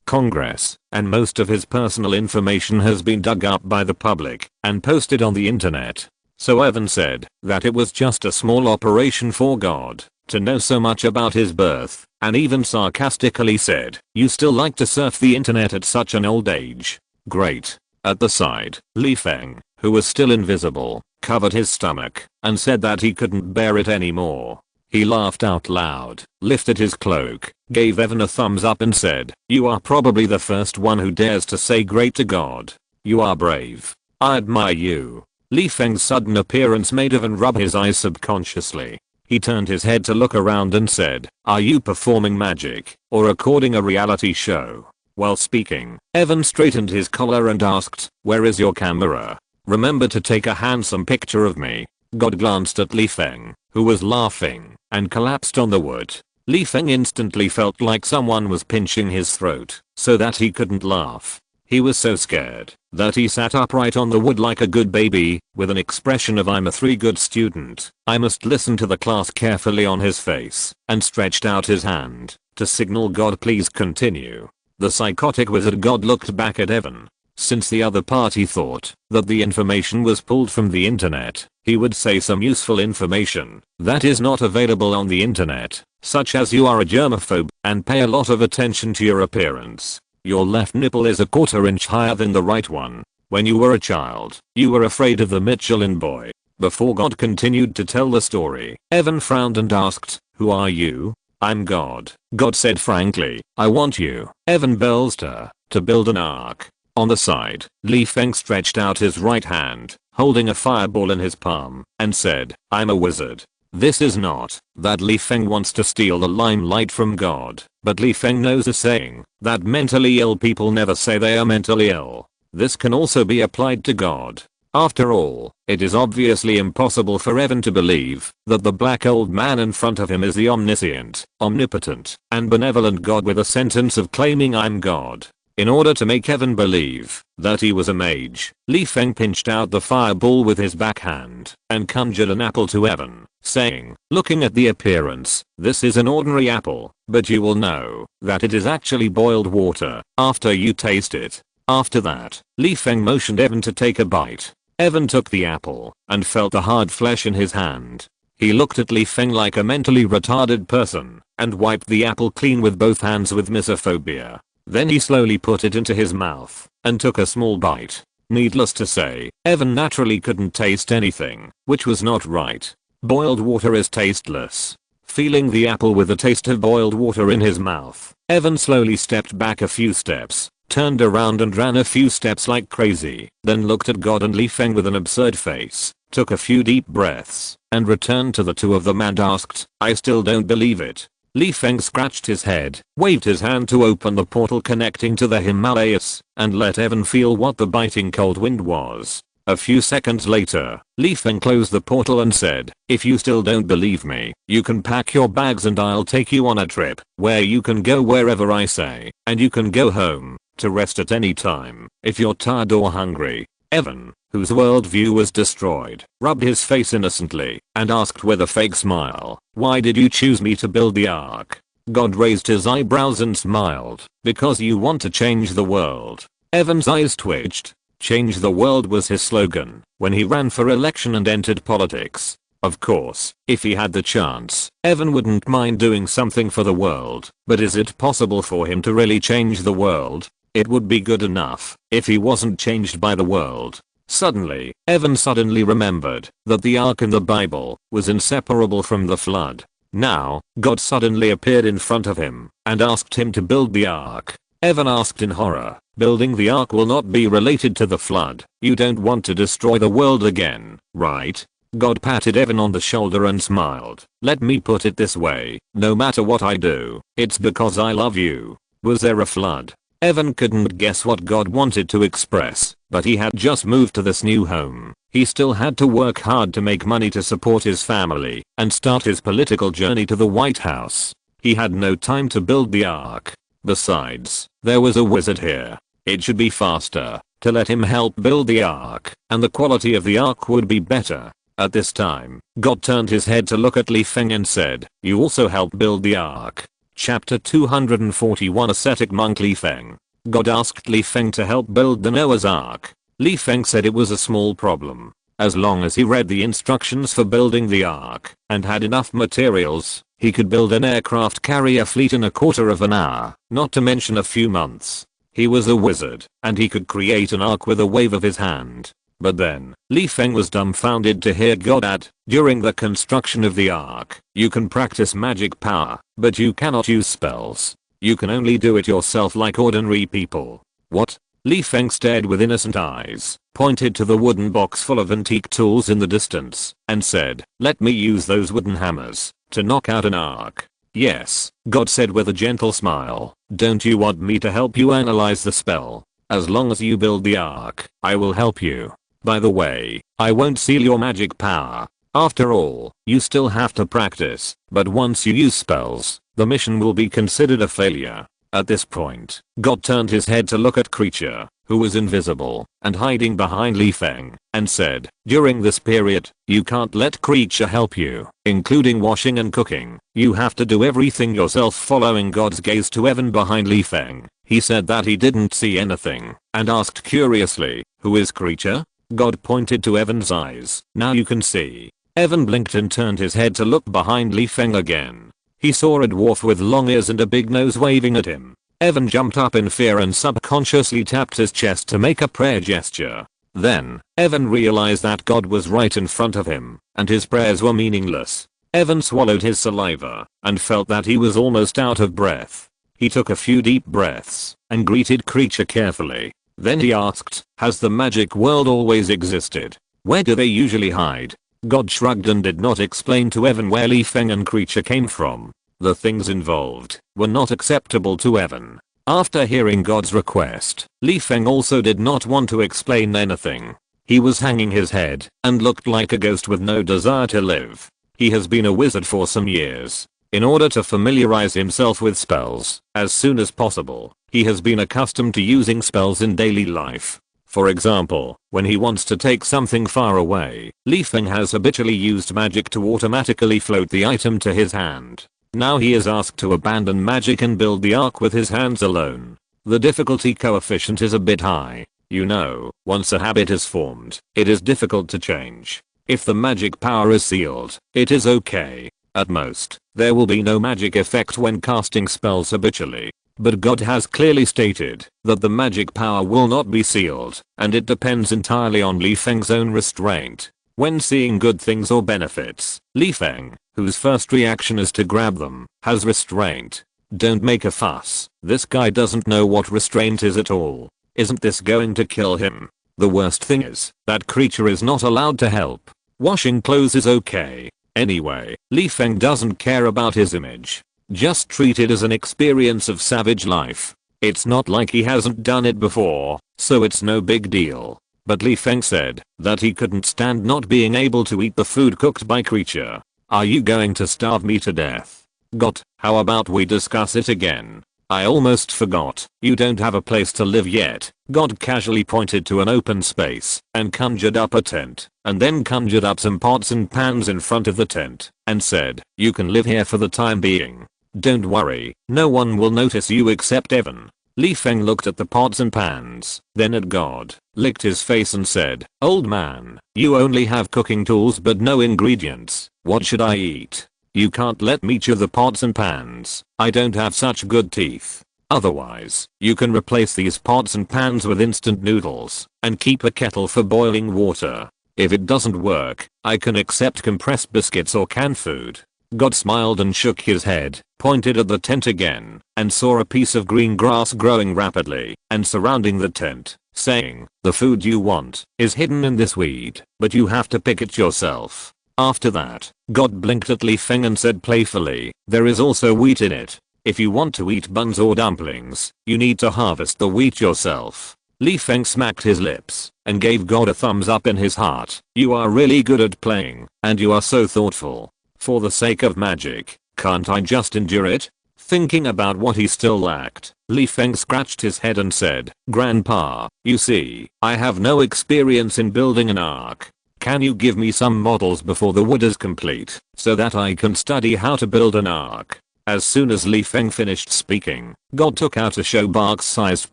Congress, and most of his personal information has been dug up by the public and posted on the internet. So Evan said that it was just a small operation for God to know so much about his birth, and even sarcastically said, you still like to surf the internet at such an old age. Great. At the side, Li Feng, who was still invisible, covered his stomach and said that he couldn't bear it anymore. He laughed out loud, lifted his cloak, gave Evan a thumbs up and said, you are probably the first one who dares to say great to God. You are brave. I admire you. Li Feng's sudden appearance made Evan rub his eyes subconsciously. He turned his head to look around and said, are you performing magic or recording a reality show? While speaking, Evan straightened his collar and asked, where is your camera? Remember to take a handsome picture of me. God glanced at Li Feng, who was laughing, and collapsed on the wood. Li Feng instantly felt like someone was pinching his throat so that he couldn't laugh. He was so scared that he sat upright on the wood like a good baby, with an expression of I'm a 3 good student, I must listen to the class carefully on his face, and stretched out his hand to signal God please continue. The psychotic wizard God looked back at Evan. Since the other party thought that the information was pulled from the internet, he would say some useful information that is not available on the internet, such as you are a germaphobe and pay a lot of attention to your appearance. Your left nipple is a quarter-inch higher than the right one. When you were a child, you were afraid of the Michelin boy. Before God continued to tell the story, Evan frowned and asked, "Who are you?" "I'm God." God said frankly, "I want you, Evan Belster, to build an ark." On the side, Feng stretched out his right hand, holding a fireball in his palm, and said, "I'm a wizard." This is not that Feng wants to steal the limelight from God, but Feng knows a saying that mentally ill people never say they are mentally ill. This can also be applied to God. After all, it is obviously impossible for Evan to believe that the black old man in front of him is the omniscient, omnipotent, and benevolent God with a sentence of claiming "I'm God." In order to make Evan believe that he was a mage, Feng pinched out the fireball with his backhand and conjured an apple to Evan, saying, "Looking at the appearance, this is an ordinary apple, but you will know that it is actually boiled water after you taste it." After that, Feng motioned Evan to take a bite. Evan took the apple and felt the hard flesh in his hand. He looked at Feng like a mentally retarded person and wiped the apple clean with both hands with misophobia. Then he slowly put it into his mouth and took a small bite. Needless to say, Evan naturally couldn't taste anything, which was not right. Boiled water is tasteless. Feeling the apple with the taste of boiled water in his mouth, Evan slowly stepped back a few steps, turned around and ran a few steps like crazy, then looked at God and Feng with an absurd face, took a few deep breaths, and returned to the two of them and asked, "I still don't believe it." Feng scratched his head, waved his hand to open the portal connecting to the Himalayas, and let Evan feel what the biting cold wind was. A few seconds later, Feng closed the portal and said, "If you still don't believe me, you can pack your bags and I'll take you on a trip where you can go wherever I say, and you can go home to rest at any time if you're tired or hungry." Evan, whose worldview was destroyed, rubbed his face innocently and asked with a fake smile, "Why did you choose me to build the ark?" God raised his eyebrows and smiled, "Because you want to change the world." Evan's eyes twitched. Change the world was his slogan when he ran for election and entered politics. Of course, if he had the chance, Evan wouldn't mind doing something for the world, but is it possible for him to really change the world? It would be good enough if he wasn't changed by the world. Suddenly, Evan remembered that the ark in the Bible was inseparable from the flood. Now, God suddenly appeared in front of him and asked him to build the ark. Evan asked in horror, "Building the ark will not be related to the flood. You don't want to destroy the world again, right?" God patted Evan on the shoulder and smiled. "Let me put it this way, no matter what I do, it's because I love you." Was there a flood? Evan couldn't guess what God wanted to express, but he had just moved to this new home. He still had to work hard to make money to support his family and start his political journey to the White House. He had no time to build the ark. Besides, there was a wizard here. It should be faster to let him help build the ark, and the quality of the ark would be better. At this time, God turned his head to look at Feng and said, "You also help build the ark." Chapter 241 Ascetic Monk Feng. God asked Feng to help build the Noah's Ark. Feng said it was a small problem. As long as he read the instructions for building the ark and had enough materials, he could build an aircraft carrier fleet in a quarter of an hour, not to mention a few months. He was a wizard, and he could create an ark with a wave of his hand. But then, Feng was dumbfounded to hear God add, "During the construction of the ark, you can practice magic power, but you cannot use spells. You can only do it yourself like ordinary people." What? Feng stared with innocent eyes, pointed to the wooden box full of antique tools in the distance, and said, "Let me use those wooden hammers to knock out an ark." "Yes," God said with a gentle smile. "Don't you want me to help you analyze the spell? As long as you build the ark, I will help you. By the way, I won't seal your magic power. After all, you still have to practice, but once you use spells, the mission will be considered a failure." At this point, God turned his head to look at Creature, who was invisible and hiding behind Feng, and said, during this period, you can't let creature help you, including washing and cooking. You have to do everything yourself. Following God's gaze to Evan behind Feng, he said that he didn't see anything, and asked curiously, who is creature? God pointed to Evan's eyes. Now you can see. Evan blinked and turned his head to look behind Feng again. He saw a dwarf with long ears and a big nose waving at him. Evan jumped up in fear and subconsciously tapped his chest to make a prayer gesture. Then, Evan realized that God was right in front of him, and his prayers were meaningless. Evan swallowed his saliva, and felt that he was almost out of breath. He took a few deep breaths, and greeted creature carefully. Then he asked, has the magic world always existed? Where do they usually hide? God shrugged and did not explain to Evan where Feng and creature came from. The things involved were not acceptable to Evan. After hearing God's request, Feng also did not want to explain anything. He was hanging his head and looked like a ghost with no desire to live. He has been a wizard for some years. In order to familiarize himself with spells as soon as possible, he has been accustomed to using spells in daily life. For example, when he wants to take something far away, Feng has habitually used magic to automatically float the item to his hand. Now he is asked to abandon magic and build the ark with his hands alone. The difficulty coefficient is a bit high. You know, once a habit is formed, it is difficult to change. If the magic power is sealed, it is okay. At most, there will be no magic effect when casting spells habitually. But God has clearly stated that the magic power will not be sealed, and it depends entirely on Feng's own restraint. When seeing good things or benefits, Feng, whose first reaction is to grab them, has restraint. Don't make a fuss. This guy doesn't know what restraint is at all. Isn't this going to kill him? The worst thing is, that creature is not allowed to help. Washing clothes is okay. Anyway, Feng doesn't care about his image. Just treat it as an experience of savage life. It's not like he hasn't done it before, so it's no big deal. But Feng said that he couldn't stand not being able to eat the food cooked by creature. Are you going to starve me to death? God, how about we discuss it again? I almost forgot. You don't have a place to live yet. God casually pointed to an open space and conjured up a tent, and then conjured up some pots and pans in front of the tent, and said, you can live here for the time being. Don't worry, no one will notice you except Evan. Feng looked at the pots and pans, then at God, licked his face and said, old man, you only have cooking tools but no ingredients. What should I eat? You can't let me chew the pots and pans. I don't have such good teeth. Otherwise, you can replace these pots and pans with instant noodles and keep a kettle for boiling water. If it doesn't work, I can accept compressed biscuits or canned food. God smiled and shook his head, pointed at the tent again, and saw a piece of green grass growing rapidly and surrounding the tent, saying, the food you want is hidden in this weed, but you have to pick it yourself. After that, God blinked at Feng and said playfully, there is also wheat in it. If you want to eat buns or dumplings, you need to harvest the wheat yourself. Feng smacked his lips and gave God a thumbs up in his heart. You are really good at playing, and you are so thoughtful. For the sake of magic, can't I just endure it? Thinking about what he still lacked, Feng scratched his head and said, Grandpa, you see, I have no experience in building an ark. Can you give me some models before the wood is complete, so that I can study how to build an ark? As soon as Feng finished speaking, God took out a showbox-sized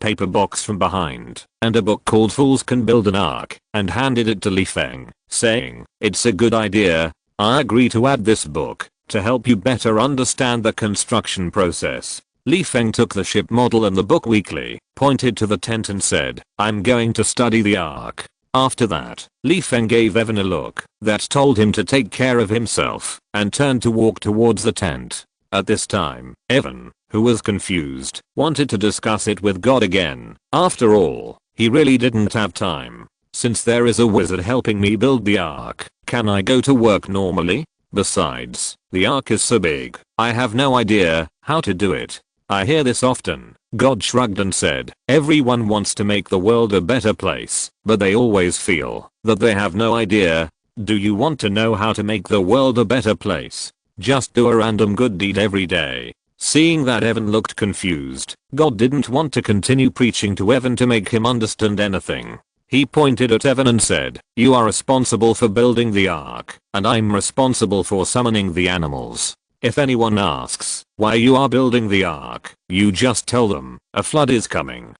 paper box from behind, and a book called Fools Can Build an Ark, and handed it to Feng, saying, it's a good idea. I agree to add this book to help you better understand the construction process. Feng took the ship model and the book weakly, pointed to the tent and said, I'm going to study the ark. After that, Feng gave Evan a look that told him to take care of himself and turned to walk towards the tent. At this time, Evan, who was confused, wanted to discuss it with God again. After all, he really didn't have time. Since there is a wizard helping me build the ark, can I go to work normally? Besides, the ark is so big, I have no idea how to do it. I hear this often. God shrugged and said, everyone wants to make the world a better place, but they always feel that they have no idea. Do you want to know how to make the world a better place? Just do a random good deed every day. Seeing that Evan looked confused, God didn't want to continue preaching to Evan to make him understand anything. He pointed at Evan and said, "You are responsible for building the ark, and I'm responsible for summoning the animals. If anyone asks why you are building the ark, you just tell them, a flood is coming."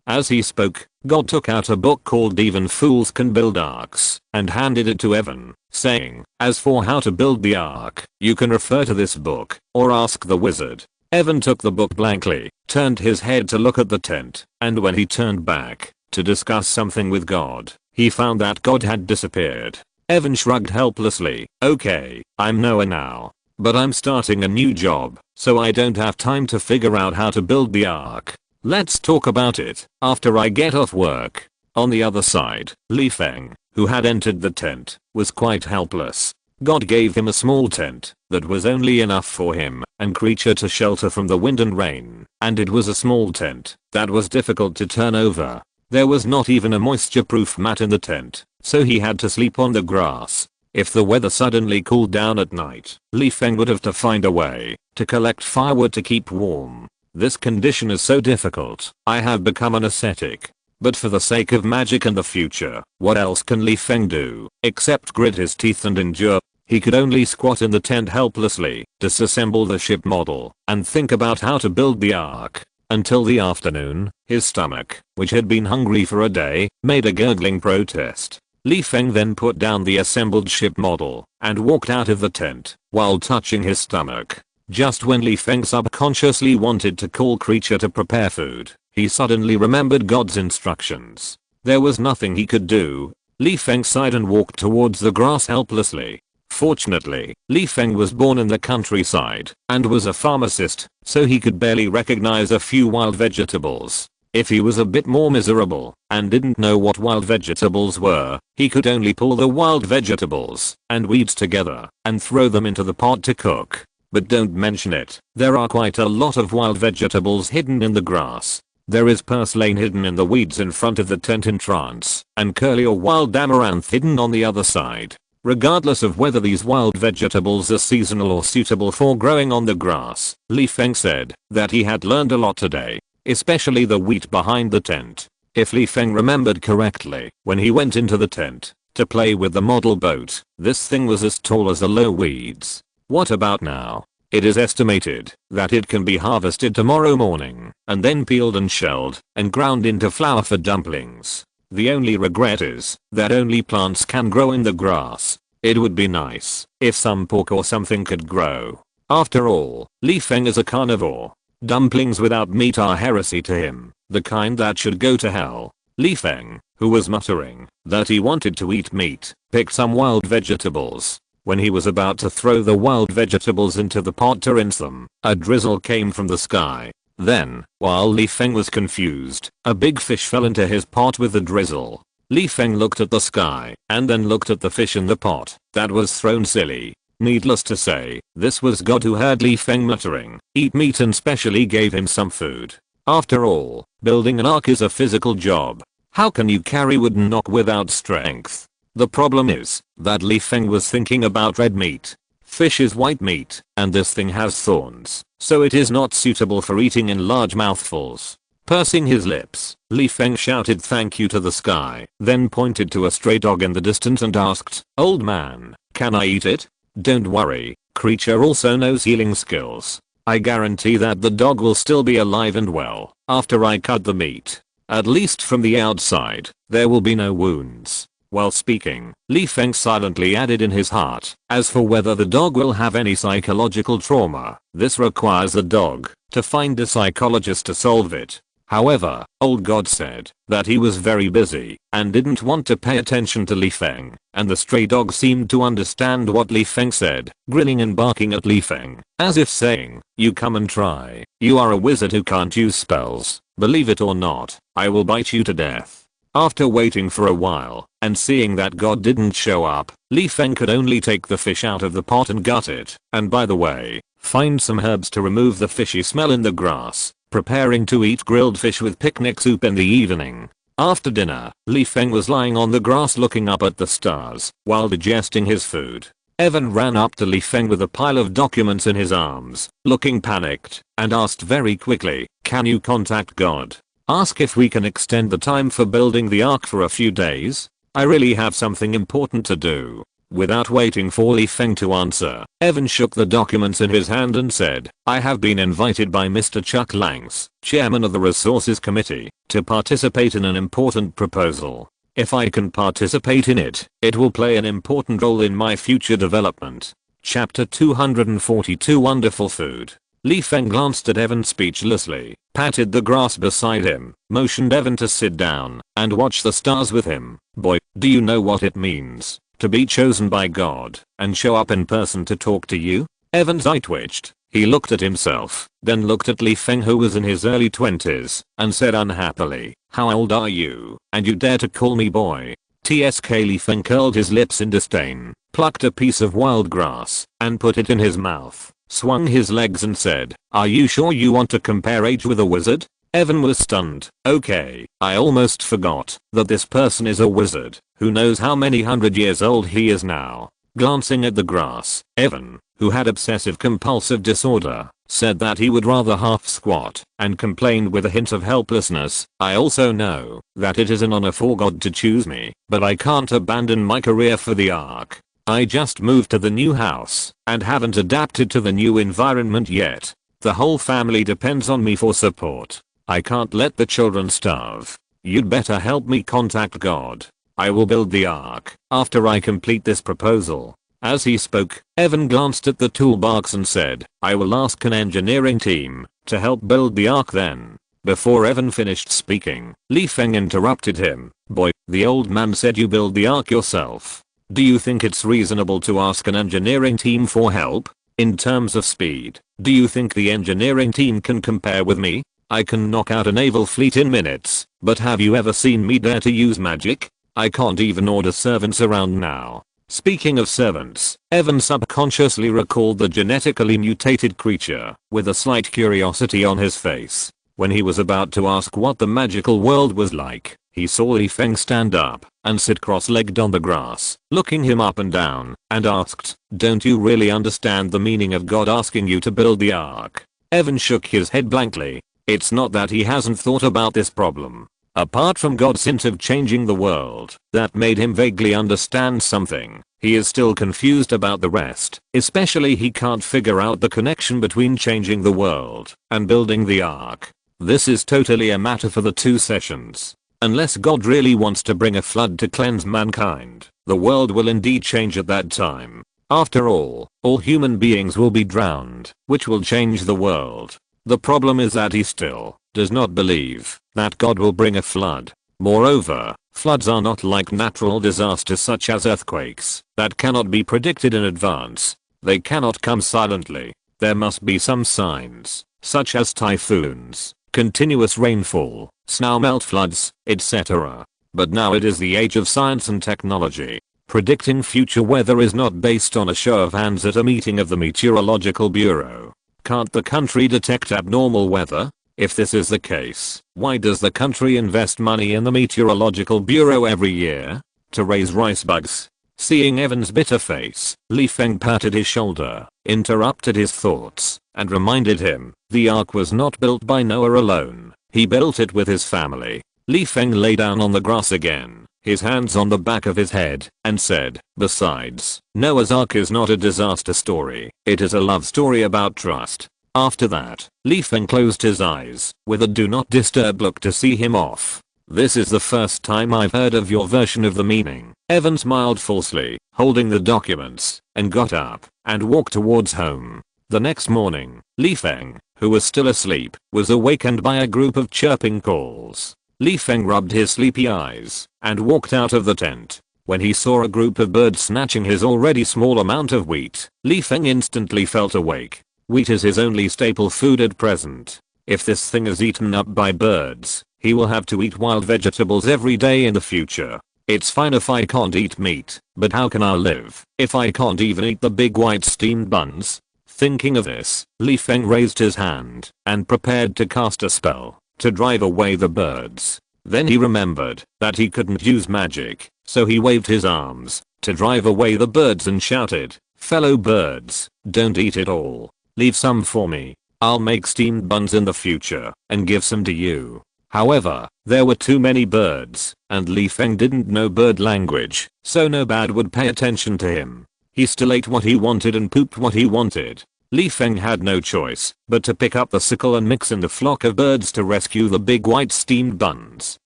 As he spoke, God took out a book called Even Fools Can Build Arks and handed it to Evan, saying, "As for how to build the ark, you can refer to this book or ask the wizard." Evan took the book blankly, turned his head to look at the tent, and when he turned back to discuss something with God, he found that God had disappeared. Evan shrugged helplessly. "Okay, I'm Noah now. But I'm starting a new job, so I don't have time to figure out how to build the ark. Let's talk about it after I get off work." On the other side, Feng, who had entered the tent, was quite helpless. God gave him a small tent that was only enough for him and creature to shelter from the wind and rain, and it was a small tent that was difficult to turn over. There was not even a moisture-proof mat in the tent, so he had to sleep on the grass. If the weather suddenly cooled down at night, Feng would have to find a way to collect firewood to keep warm. "This condition is so difficult, I have become an ascetic. But for the sake of magic and the future, what else can Feng do except grit his teeth and endure?" He could only squat in the tent helplessly, disassemble the ship model, and think about how to build the ark. Until the afternoon, his stomach, which had been hungry for a day, made a gurgling protest. Feng then put down the assembled ship model and walked out of the tent while touching his stomach. Just when Feng subconsciously wanted to call creature to prepare food, he suddenly remembered God's instructions. There was nothing he could do. Feng sighed and walked towards the grass helplessly. Fortunately, Feng was born in the countryside and was a pharmacist, so he could barely recognize a few wild vegetables. If he was a bit more miserable and didn't know what wild vegetables were, he could only pull the wild vegetables and weeds together and throw them into the pot to cook. But don't mention it, there are quite a lot of wild vegetables hidden in the grass. There is purslane hidden in the weeds in front of the tent entrance, and curly or wild amaranth hidden on the other side. Regardless of whether these wild vegetables are seasonal or suitable for growing on the grass, Feng said that he had learned a lot today, especially the wheat behind the tent. If Feng remembered correctly, when he went into the tent to play with the model boat, this thing was as tall as the low weeds. What about now? It is estimated that it can be harvested tomorrow morning and then peeled and shelled and ground into flour for dumplings. The only regret is that only plants can grow in the grass. It would be nice if some pork or something could grow. After all, Feng is a carnivore. Dumplings without meat are heresy to him, the kind that should go to hell. Feng, who was muttering that he wanted to eat meat, picked some wild vegetables. When he was about to throw the wild vegetables into the pot to rinse them, a drizzle came from the sky. Then, while Feng was confused, a big fish fell into his pot with the drizzle. Feng looked at the sky and then looked at the fish in the pot that was thrown silly. Needless to say, this was God who heard Feng muttering, eat meat, and specially gave him some food. After all, building an ark is a physical job. How can you carry wooden knock without strength? The problem is that Feng was thinking about red meat. Fish is white meat, and this thing has thorns, so it is not suitable for eating in large mouthfuls. Pursing his lips, Feng shouted thank you to the sky, then pointed to a stray dog in the distance and asked, "Old man, can I eat it?" "Don't worry, creature also knows healing skills. I guarantee that the dog will still be alive and well after I cut the meat. At least from the outside, there will be no wounds." While speaking, Feng silently added in his heart, "As for whether the dog will have any psychological trauma, this requires the dog to find a psychologist to solve it." However, old God said that he was very busy and didn't want to pay attention to Feng, and the stray dog seemed to understand what Feng said, grinning and barking at Feng, as if saying, "You come and try. You are a wizard who can't use spells. Believe it or not, I will bite you to death." After waiting for a while and seeing that God didn't show up, Feng could only take the fish out of the pot and gut it, and by the way, find some herbs to remove the fishy smell in the grass, preparing to eat grilled fish with picnic soup in the evening. After dinner, Feng was lying on the grass looking up at the stars while digesting his food. Evan ran up to Li Feng with a pile of documents in his arms, looking panicked, and asked very quickly, "Can you contact God? Ask if we can extend the time for building the ark for a few days? I really have something important to do." Without waiting for Li Feng to answer, Evan shook the documents in his hand and said, "I have been invited by Mr. Chuck Langs, chairman of the Resources Committee, to participate in an important proposal. If I can participate in it, it will play an important role in my future development." Chapter 242 Wonderful Food. Li Feng glanced at Evan speechlessly, patted the grass beside him, motioned Evan to sit down, and watch the stars with him. "Boy, do you know what it means to be chosen by God and show up in person to talk to you?" Evan's eye twitched. He looked at himself, then looked at Li Feng, who was in his early 20s, and said unhappily, "How old are you, and you dare to call me boy?" TSK. Li Feng curled his lips in disdain, plucked a piece of wild grass, and put it in his mouth, swung his legs and said, "Are you sure you want to compare age with a wizard?" Evan was stunned. "Okay, I almost forgot that this person is a wizard. Who knows how many 100 years old he is now?" Glancing at the grass, Evan, who had obsessive compulsive disorder, said that he would rather half squat, and complained with a hint of helplessness, "I also know that it is an honor for God to choose me, but I can't abandon my career for the ark. I just moved to the new house and haven't adapted to the new environment yet. The whole family depends on me for support. I can't let the children starve. You'd better help me contact God. I will build the ark after I complete this proposal." As he spoke, Evan glanced at the toolbox and said, "I will ask an engineering team to help build the ark then." Before Evan finished speaking, Li Feng interrupted him. "Boy, the old man said you build the ark yourself. Do you think it's reasonable to ask an engineering team for help? In terms of speed, do you think the engineering team can compare with me? I can knock out a naval fleet in minutes, but have you ever seen me dare to use magic? I can't even order servants around now." Speaking of servants, Evan subconsciously recalled the genetically mutated creature, with a slight curiosity on his face. When he was about to ask what the magical world was like, he saw Li Feng stand up and sit cross-legged on the grass, looking him up and down, and asked, "Don't you really understand the meaning of God asking you to build the ark?" Evan shook his head blankly. It's not that he hasn't thought about this problem. Apart from God's hint of changing the world that made him vaguely understand something, he is still confused about the rest, especially he can't figure out the connection between changing the world and building the ark. This is totally a matter for the 2 sessions. Unless God really wants to bring a flood to cleanse mankind, the world will indeed change at that time. After all human beings will be drowned, which will change the world. The problem is that he still does not believe that God will bring a flood. Moreover, floods are not like natural disasters such as earthquakes that cannot be predicted in advance. They cannot come silently. There must be some signs, such as typhoons, continuous rainfall, snow melt floods, etc. But now it is the age of science and technology. Predicting future weather is not based on a show of hands at a meeting of the Meteorological Bureau. Can't the country detect abnormal weather? If this is the case, why does the country invest money in the Meteorological Bureau every year? To raise rice bugs? Seeing Evan's bitter face, Li Feng patted his shoulder, interrupted his thoughts, and reminded him, the ark was not built by Noah alone. He built it with his family. Li Feng lay down on the grass again, his hands on the back of his head, and said, "Besides, Noah's ark is not a disaster story. It is a love story about trust." After that, Li Feng closed his eyes with a do not disturb look to see him off. "This is the first time I've heard of your version of the meaning." Evan smiled falsely, holding the documents, and got up and walked towards home. The next morning, Li Feng, who was still asleep, was awakened by a group of chirping calls. Li Feng rubbed his sleepy eyes and walked out of the tent. When he saw a group of birds snatching his already small amount of wheat, Li Feng instantly felt awake. Wheat is his only staple food at present. If this thing is eaten up by birds, he will have to eat wild vegetables every day in the future. It's fine if I can't eat meat, but how can I live if I can't even eat the big white steamed buns? Thinking of this, Li Feng raised his hand and prepared to cast a spell to drive away the birds. Then he remembered that he couldn't use magic, so he waved his arms to drive away the birds and shouted, Fellow birds, don't eat it all. Leave some for me. I'll make steamed buns in the future and give some to you. However, there were too many birds, and Li Feng didn't know bird language, so no bird would pay attention to him. He still ate what he wanted and pooped what he wanted. Li Feng had no choice but to pick up the sickle and mix in the flock of birds to rescue the big white steamed buns.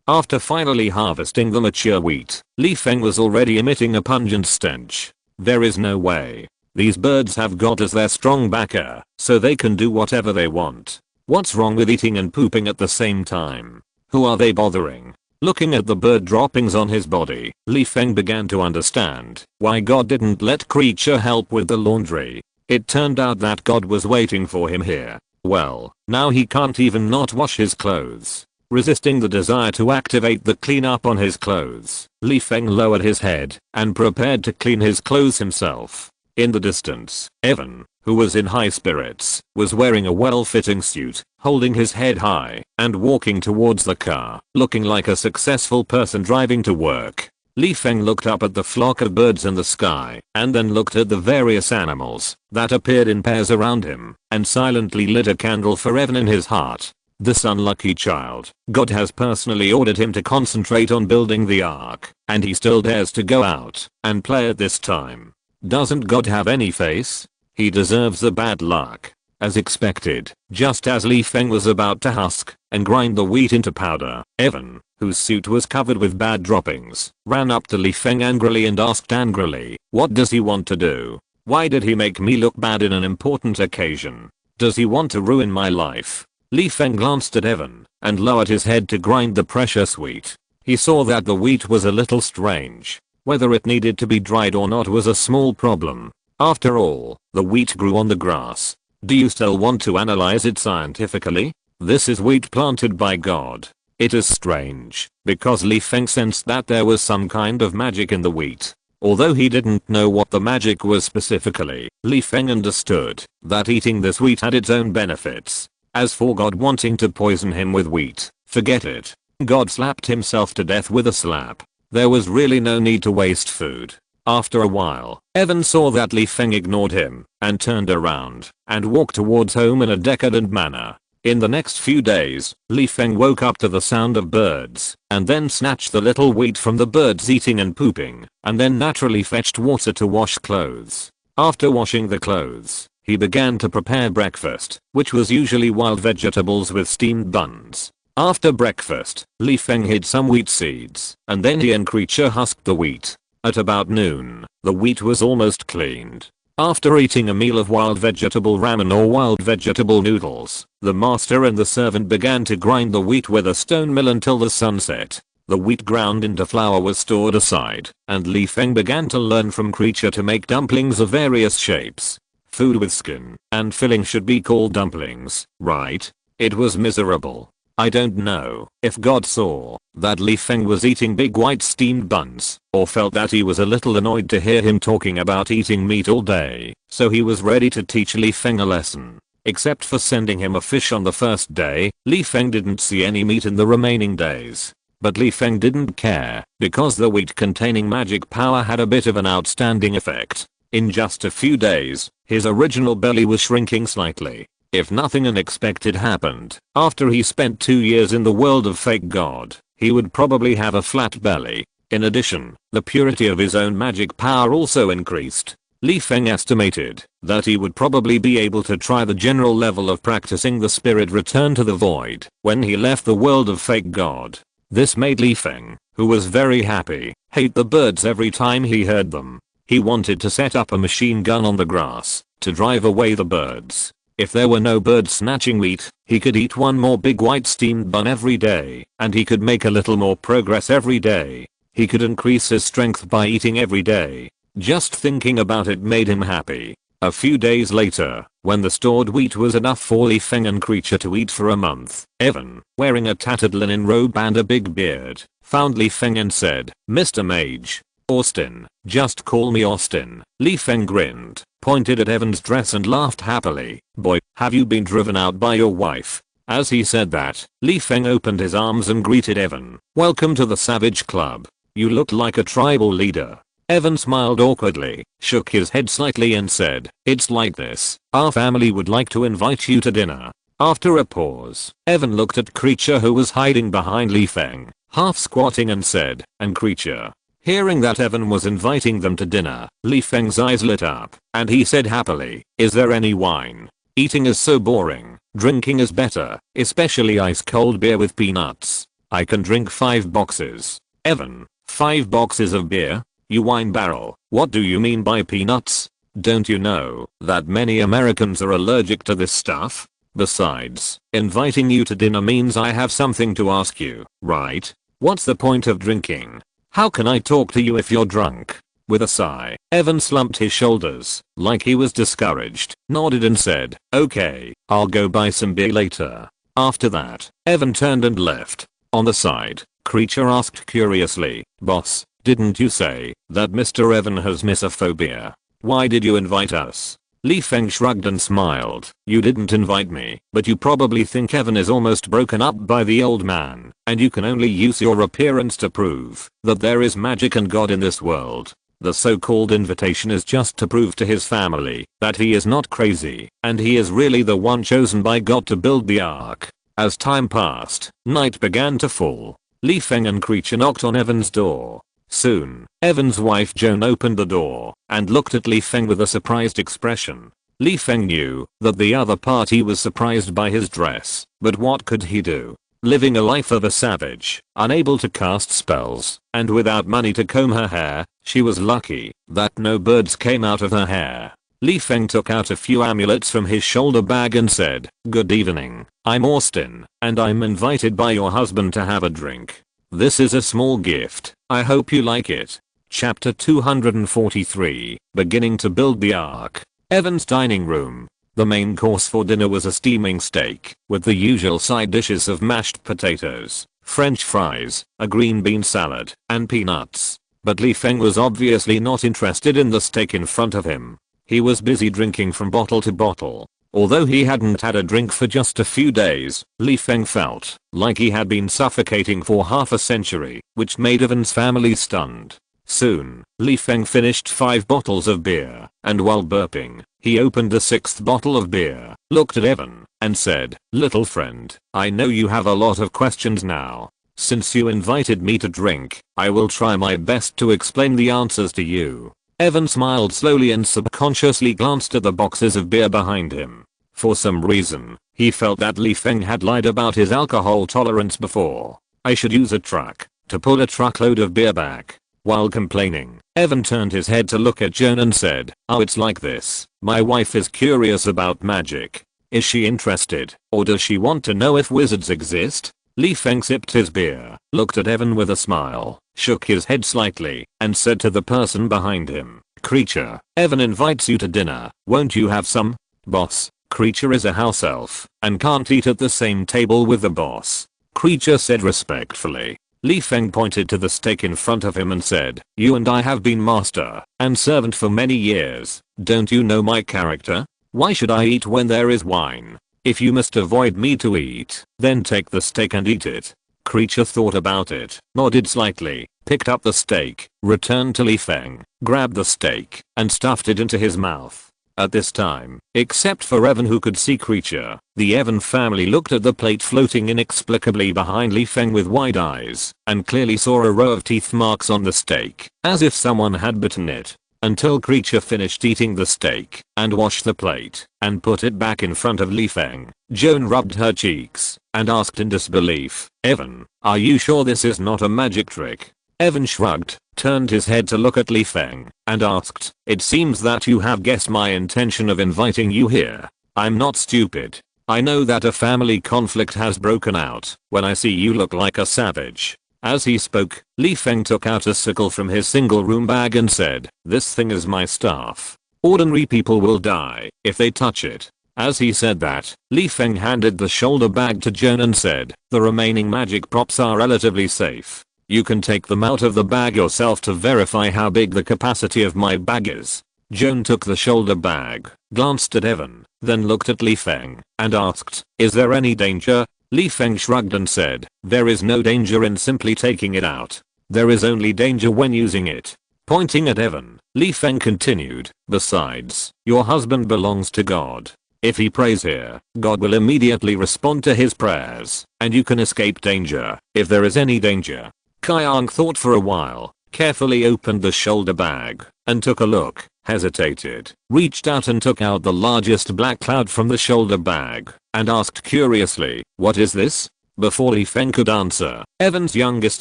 After finally harvesting the mature wheat, Li Feng was already emitting a pungent stench. There is no way. These birds have God as their strong backer, so they can do whatever they want. What's wrong with eating and pooping at the same time? Who are they bothering? Looking at the bird droppings on his body, Li Feng began to understand why God didn't let Creature help with the laundry. It turned out that God was waiting for him here. Well, now he can't even not wash his clothes. Resisting the desire to activate the cleanup on his clothes, Li Feng lowered his head and prepared to clean his clothes himself. In the distance, Evan, who was in high spirits, was wearing a well-fitting suit, holding his head high, and walking towards the car, looking like a successful person driving to work. Li Feng looked up at the flock of birds in the sky, and then looked at the various animals that appeared in pairs around him, and silently lit a candle for Evan in his heart. This unlucky child, God has personally ordered him to concentrate on building the ark, and he still dares to go out and play at this time. Doesn't God have any face? He deserves the bad luck. As expected, just as Li Feng was about to husk and grind the wheat into powder, Evan, whose suit was covered with bad droppings, ran up to Li Feng angrily and asked angrily, "What does he want to do? Why did he make me look bad in an important occasion? Does he want to ruin my life?" Li Feng glanced at Evan and lowered his head to grind the precious wheat. He saw that the wheat was a little strange. Whether it needed to be dried or not was a small problem. After all, the wheat grew on the grass. Do you still want to analyze it scientifically? This is wheat planted by God. It is strange, because Li Feng sensed that there was some kind of magic in the wheat. Although he didn't know what the magic was specifically, Li Feng understood that eating this wheat had its own benefits. As for God wanting to poison him with wheat, forget it. God slapped himself to death with a slap. There was really no need to waste food. After a while, Evan saw that Li Feng ignored him and turned around and walked towards home in a decadent manner. In the next few days, Li Feng woke up to the sound of birds and then snatched the little wheat from the birds eating and pooping, and then naturally fetched water to wash clothes. After washing the clothes, he began to prepare breakfast, which was usually wild vegetables with steamed buns. After breakfast, Li Feng hid some wheat seeds, and then he and Creature husked the wheat. At about noon, the wheat was almost cleaned. After eating a meal of wild vegetable ramen or wild vegetable noodles, the master and the servant began to grind the wheat with a stone mill until the sun set. The wheat ground into flour was stored aside, and Li Feng began to learn from Creature to make dumplings of various shapes. Food with skin and filling should be called dumplings, right? It was miserable. I don't know if God saw that Li Feng was eating big white steamed buns, or felt that he was a little annoyed to hear him talking about eating meat all day, so he was ready to teach Li Feng a lesson. Except for sending him a fish on the first day, Li Feng didn't see any meat in the remaining days. But Li Feng didn't care, because the wheat containing magic power had a bit of an outstanding effect. In just a few days, his original belly was shrinking slightly. If nothing unexpected happened, after he spent 2 years in the world of fake God, he would probably have a flat belly. In addition, the purity of his own magic power also increased. Li Feng estimated that he would probably be able to try the general level of practicing the spirit return to the void when he left the world of fake God. This made Li Feng, who was very happy, hate the birds every time he heard them. He wanted to set up a machine gun on the grass to drive away the birds. If there were no birds snatching wheat, he could eat one more big white steamed bun every day, and he could make a little more progress every day. He could increase his strength by eating every day. Just thinking about it made him happy. A few days later, when the stored wheat was enough for Li Feng and Creature to eat for a month, Evan, wearing a tattered linen robe and a big beard, found Li Feng and said, "Mr. Mage. Austin, just call me Austin." Li Feng grinned, pointed at Evan's dress and laughed happily. "Boy, have you been driven out by your wife?" As he said that, Li Feng opened his arms and greeted Evan. "Welcome to the Savage Club. You look like a tribal leader." Evan smiled awkwardly, shook his head slightly and said, "It's like this. Our family would like to invite you to dinner." After a pause, Evan looked at Creature who was hiding behind Li Feng, half squatting and said, "And Creature." Hearing that Evan was inviting them to dinner, Li Feng's eyes lit up, and he said happily, "Is there any wine? Eating is so boring. Drinking is better, especially ice cold beer with peanuts. I can drink 5 boxes." Evan, 5 boxes of beer? You wine barrel, what do you mean by peanuts? Don't you know that many Americans are allergic to this stuff? Besides, inviting you to dinner means I have something to ask you, right? What's the point of drinking? How can I talk to you if you're drunk? With a sigh, Evan slumped his shoulders, like he was discouraged, nodded and said, "Okay, I'll go buy some beer later." After that, Evan turned and left. On the side, Creature asked curiously, "Boss, didn't you say that Mr. Evan has misophonia? Why did you invite us?" Li Feng shrugged and smiled. "You didn't invite me, but you probably think Evan is almost broken up by the old man, and you can only use your appearance to prove that there is magic and God in this world. The so-called invitation is just to prove to his family that he is not crazy, and he is really the one chosen by God to build the ark." As time passed, night began to fall. Li Feng and Creature knocked on Evan's door. Soon, Evan's wife Joan opened the door and looked at Li Feng with a surprised expression. Li Feng knew that the other party was surprised by his dress, but what could he do? Living a life of a savage, unable to cast spells, and without money to comb her hair, she was lucky that no birds came out of her hair. Li Feng took out a few amulets from his shoulder bag and said, "Good evening, I'm Austin, and I'm invited by your husband to have a drink. This is a small gift, I hope you like it." Chapter 243, Beginning to Build the Ark. Evan's dining room. The main course for dinner was a steaming steak, with the usual side dishes of mashed potatoes, French fries, a green bean salad, and peanuts. But Li Feng was obviously not interested in the steak in front of him. He was busy drinking from bottle to bottle. Although he hadn't had a drink for just a few days, Li Feng felt like he had been suffocating for half a century, which made Evan's family stunned. Soon, Li Feng finished 5 bottles of beer, and while burping, he opened a 6th bottle of beer, looked at Evan, and said, "Little friend, I know you have a lot of questions now. Since you invited me to drink, I will try my best to explain the answers to you." Evan smiled slowly and subconsciously glanced at the boxes of beer behind him. For some reason, he felt that Li Feng had lied about his alcohol tolerance before. "I should use a truck to pull a truckload of beer back." While complaining, Evan turned his head to look at Joan and said, "Oh, it's like this. My wife is curious about magic. Is she interested, or does she want to know if wizards exist?" Li Feng sipped his beer, looked at Evan with a smile, shook his head slightly, and said to the person behind him, "Creature, Evan invites you to dinner, won't you have some?" "Boss, Creature is a house elf, and can't eat at the same table with the boss," Creature said respectfully. Li Feng pointed to the steak in front of him and said, "You and I have been master and servant for many years. Don't you know my character? Why should I eat when there is wine? If you must avoid me to eat, then take the steak and eat it." Creature thought about it, nodded slightly, picked up the steak, returned to Li Feng, grabbed the steak, and stuffed it into his mouth. At this time, except for Evan who could see Creature, the Evan family looked at the plate floating inexplicably behind Li Feng with wide eyes, and clearly saw a row of teeth marks on the steak, as if someone had bitten it. Until Creature finished eating the steak, and washed the plate, and put it back in front of Li Feng, Joan rubbed her cheeks, and asked in disbelief, "Evan, are you sure this is not a magic trick?" Evan shrugged, turned his head to look at Li Feng, and asked, "It seems that you have guessed my intention of inviting you here. I'm not stupid. I know that a family conflict has broken out when I see you look like a savage." As he spoke, Li Feng took out a sickle from his single room bag and said, "This thing is my staff. Ordinary people will die if they touch it." As he said that, Li Feng handed the shoulder bag to Joan and said, "The remaining magic props are relatively safe. You can take them out of the bag yourself to verify how big the capacity of my bag is." Joan took the shoulder bag, glanced at Evan, then looked at Li Feng, and asked, "Is there any danger?" Li Feng shrugged and said, "There is no danger in simply taking it out. There is only danger when using it." Pointing at Evan, Li Feng continued, besides, your husband belongs to God. If he prays here, God will immediately respond to his prayers, and you can escape danger, if there is any danger. Kyung thought for a while, carefully opened the shoulder bag, and took a look, hesitated, reached out and took out the largest black cloud from the shoulder bag, and asked curiously, what is this? Before Li Feng could answer, Evan's youngest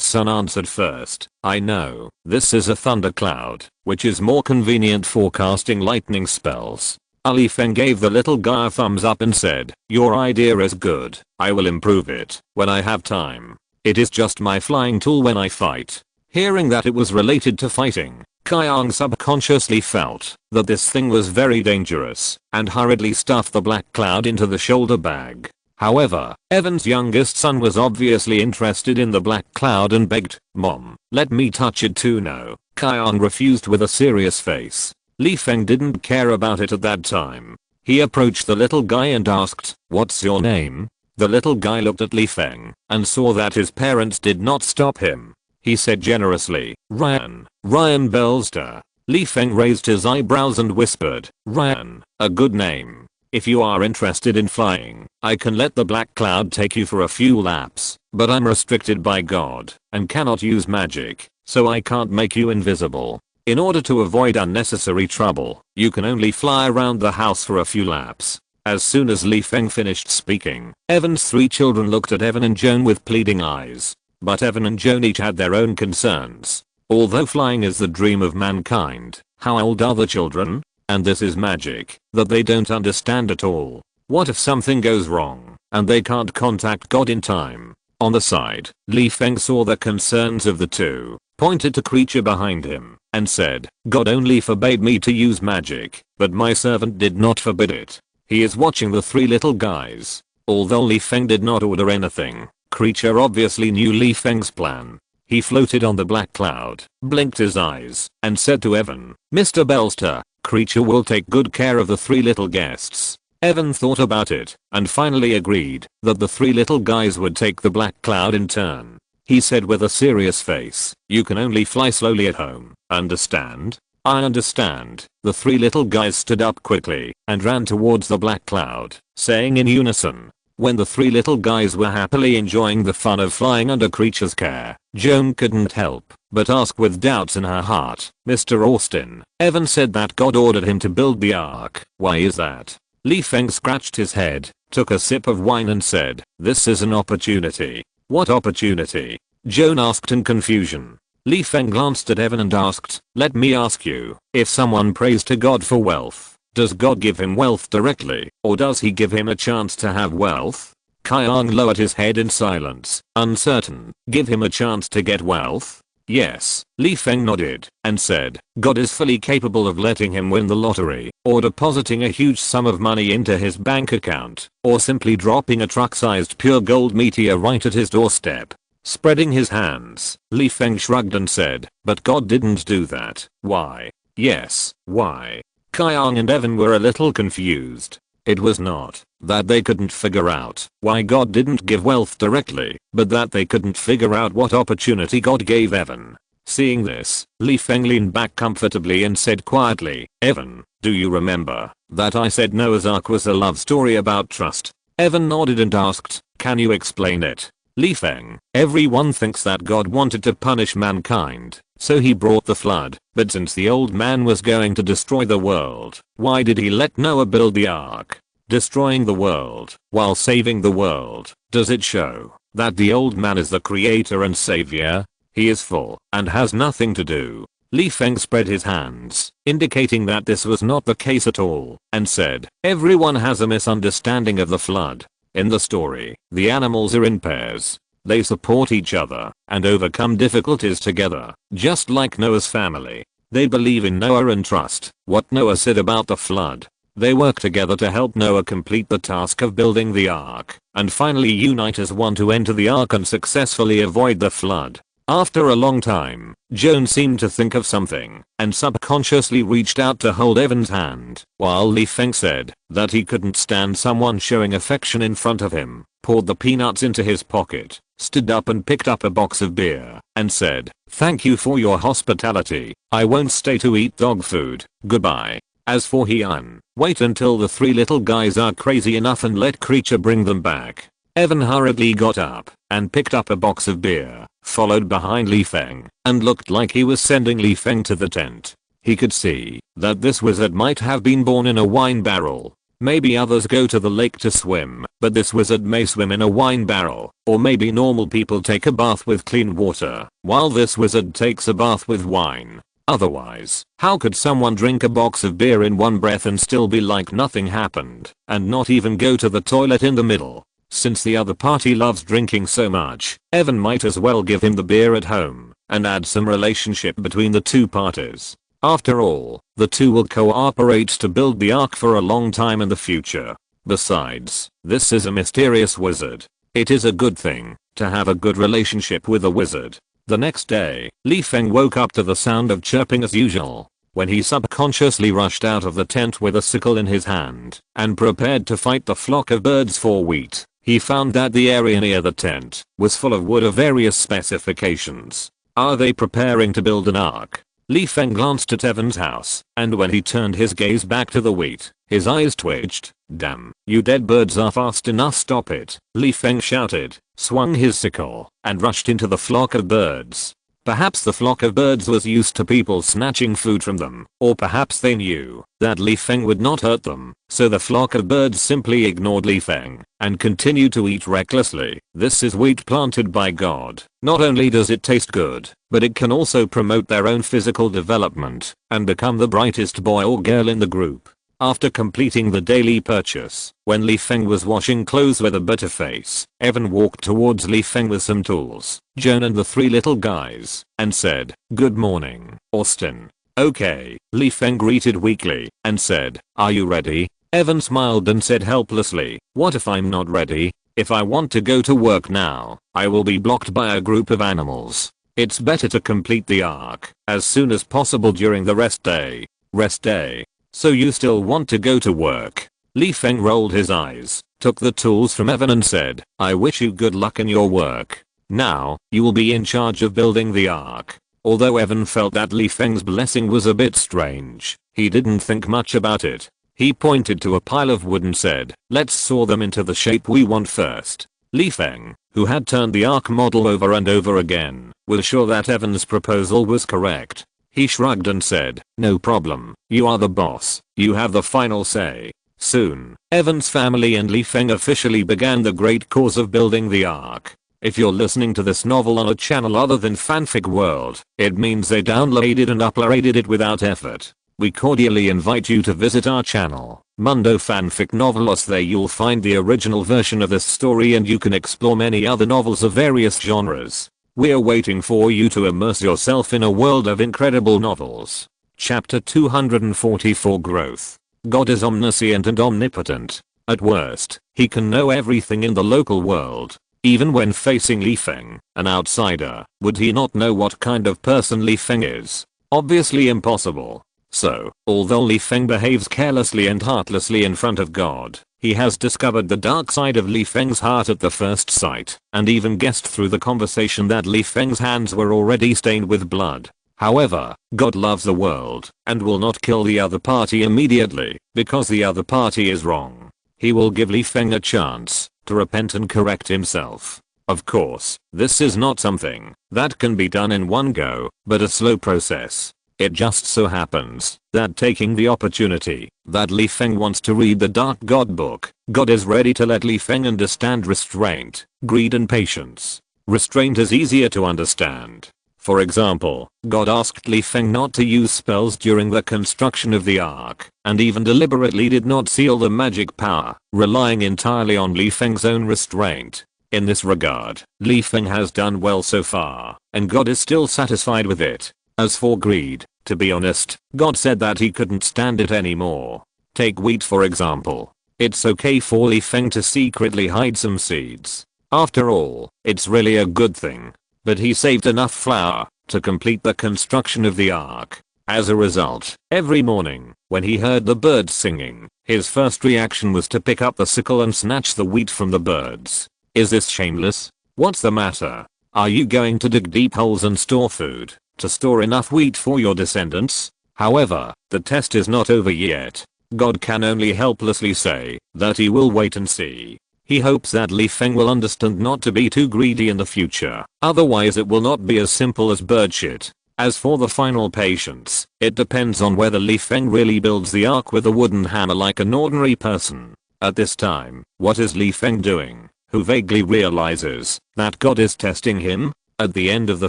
son answered first, I know, this is a thundercloud, which is more convenient for casting lightning spells. Li Feng gave the little guy a thumbs up and said, your idea is good, I will improve it when I have time. It is just my flying tool when I fight. Hearing that it was related to fighting, Kyung subconsciously felt that this thing was very dangerous and hurriedly stuffed the black cloud into the shoulder bag. However, Evan's youngest son was obviously interested in the black cloud and begged, Mom, let me touch it too. No. Kyung refused with a serious face. Li Feng didn't care about it at that time. He approached the little guy and asked, what's your name? The little guy looked at Li Feng and saw that his parents did not stop him. He said generously, Ryan Belster. Li Feng raised his eyebrows and whispered, Ryan, a good name. If you are interested in flying, I can let the black cloud take you for a few laps, but I'm restricted by God and cannot use magic, so I can't make you invisible. In order to avoid unnecessary trouble, you can only fly around the house for a few laps. As soon as Li Feng finished speaking, Evan's 3 children looked at Evan and Joan with pleading eyes. But Evan and Joan each had their own concerns. Although flying is the dream of mankind, how old are the children? And this is magic that they don't understand at all. What if something goes wrong and they can't contact God in time? On the side, Li Feng saw the concerns of the two, pointed to creature behind him, and said, God only forbade me to use magic, but my servant did not forbid it. He is watching the 3 little guys. Although Li Feng did not order anything, creature obviously knew Li Feng's plan. He floated on the black cloud, blinked his eyes, and said to Evan, Mr. Belster, creature will take good care of the 3 little guests. Evan thought about it, and finally agreed that the 3 little guys would take the black cloud in turn. He said with a serious face, you can only fly slowly at home, understand? I understand. The 3 little guys stood up quickly and ran towards the black cloud, saying in unison. When the 3 little guys were happily enjoying the fun of flying under creature's care, Joan couldn't help but ask with doubts in her heart, Mr. Austin, Evan said that God ordered him to build the ark. Why is that? Li Feng scratched his head, took a sip of wine and said, this is an opportunity. What opportunity? Joan asked in confusion. Li Feng glanced at Evan and asked, let me ask you, if someone prays to God for wealth, does God give him wealth directly, or does he give him a chance to have wealth? Kyung lowered his head in silence, uncertain. Give him a chance to get wealth? Yes. Li Feng nodded, and said, God is fully capable of letting him win the lottery, or depositing a huge sum of money into his bank account, or simply dropping a truck-sized pure gold meteor right at his doorstep. Spreading his hands, Li Feng shrugged and said, but God didn't do that. Why? Yes, why? Kyung and Evan were a little confused. It was not that they couldn't figure out why God didn't give wealth directly, but that they couldn't figure out what opportunity God gave Evan. Seeing this, Li Feng leaned back comfortably and said quietly, Evan, do you remember that I said Noah's Ark was a love story about trust? Evan nodded and asked, can you explain it? Li Feng, everyone thinks that God wanted to punish mankind, so he brought the flood, but since the old man was going to destroy the world, why did he let Noah build the ark? Destroying the world while saving the world, does it show that the old man is the creator and savior? He is full and has nothing to do. Li Feng spread his hands, indicating that this was not the case at all, and said, everyone has a misunderstanding of the flood. In the story, the animals are in pairs. They support each other and overcome difficulties together, just like Noah's family. They believe in Noah and trust what Noah said about the flood. They work together to help Noah complete the task of building the ark, and finally unite as one to enter the ark and successfully avoid the flood. After a long time, Joan seemed to think of something and subconsciously reached out to hold Evan's hand, while Li Feng said that he couldn't stand someone showing affection in front of him, poured the peanuts into his pocket, stood up and picked up a box of beer, and said, "Thank you for your hospitality. I won't stay to eat dog food. Goodbye." As for Hyun, wait until the three little guys are crazy enough and let creature bring them back. Evan hurriedly got up and picked up a box of beer, followed behind Li Feng, and looked like he was sending Li Feng to the tent. He could see that this wizard might have been born in a wine barrel. Maybe others go to the lake to swim, but this wizard may swim in a wine barrel. Or maybe normal people take a bath with clean water, while this wizard takes a bath with wine. Otherwise, how could someone drink a box of beer in one breath and still be like nothing happened, and not even go to the toilet in the middle? Since the other party loves drinking so much, Evan might as well give him the beer at home, and add some relationship between the two parties. After all, the two will cooperate to build the Ark for a long time in the future. Besides, this is a mysterious wizard. It is a good thing to have a good relationship with a wizard. The next day, Li Feng woke up to the sound of chirping as usual. When he subconsciously rushed out of the tent with a sickle in his hand and prepared to fight the flock of birds for wheat, he found that the area near the tent was full of wood of various specifications. Are they preparing to build an ark? Li Feng glanced at Evan's house, and when he turned his gaze back to the wheat, his eyes twitched. "Damn, you dead birds are fast enough, stop it," Li Feng shouted, swung his sickle, and rushed into the flock of birds. Perhaps the flock of birds was used to people snatching food from them, or perhaps they knew that Li Feng would not hurt them, so the flock of birds simply ignored Li Feng and continued to eat recklessly. This is wheat planted by God. Not only does it taste good, but it can also promote their own physical development and become the brightest boy or girl in the group. After completing the daily purchase, when Li Feng was washing clothes with a bitter face, Evan walked towards Li Feng with some tools, Joan and the three little guys, and said, "Good morning, Austin." "Okay," Li Feng greeted weakly, and said, "Are you ready?" Evan smiled and said helplessly, "What if I'm not ready? If I want to go to work now, I will be blocked by a group of animals. It's better to complete the arc as soon as possible during the rest day." "Rest day? So you still want to go to work?" Li Feng rolled his eyes, took the tools from Evan and said, "I wish you good luck in your work. Now, you will be in charge of building the ark." Although Evan felt that Li Feng's blessing was a bit strange, he didn't think much about it. He pointed to a pile of wood and said, "Let's saw them into the shape we want first." Li Feng, who had turned the ark model over and over again, was sure that Evan's proposal was correct. He shrugged and said, "No problem, you are the boss, you have the final say." Soon, Evan's family and Li Feng officially began the great cause of building the ark. If you're listening to this novel on a channel other than Fanfic World, it means they downloaded and uploaded it without effort. We cordially invite you to visit our channel, Mundo Fanfic Novelos. There you'll find the original version of this story and you can explore many other novels of various genres. We're waiting for you to immerse yourself in a world of incredible novels. Chapter 244 Growth. God is omniscient and omnipotent. At worst, he can know everything in the local world. Even when facing Li Feng, an outsider, would he not know what kind of person Li Feng is? Obviously impossible. So, although Li Feng behaves carelessly and heartlessly in front of God, he has discovered the dark side of Li Feng's heart at the first sight, and even guessed through the conversation that Li Feng's hands were already stained with blood. However, God loves the world, and will not kill the other party immediately, because the other party is wrong. He will give Li Feng a chance to repent and correct himself. Of course, this is not something that can be done in one go, but a slow process. It just so happens that taking the opportunity that Li Feng wants to read the Dark God book, God is ready to let Li Feng understand restraint, greed and patience. Restraint is easier to understand. For example, God asked Li Feng not to use spells during the construction of the ark, and even deliberately did not seal the magic power, relying entirely on Li Feng's own restraint. In this regard, Li Feng has done well so far, and God is still satisfied with it. As for greed, to be honest, God said that he couldn't stand it anymore. Take wheat for example. It's okay for Li Feng to secretly hide some seeds. After all, it's really a good thing. But he saved enough flour to complete the construction of the ark. As a result, every morning, when he heard the birds singing, his first reaction was to pick up the sickle and snatch the wheat from the birds. Is this shameless? What's the matter? Are you going to dig deep holes and store food to store enough wheat for your descendants? However, the test is not over yet. God can only helplessly say that he will wait and see. He hopes that Feng will understand not to be too greedy in the future, otherwise it will not be as simple as bird shit. As for the final patience, it depends on whether Feng really builds the ark with a wooden hammer like an ordinary person. At this time, what is Feng doing, who vaguely realizes that God is testing him? At the end of the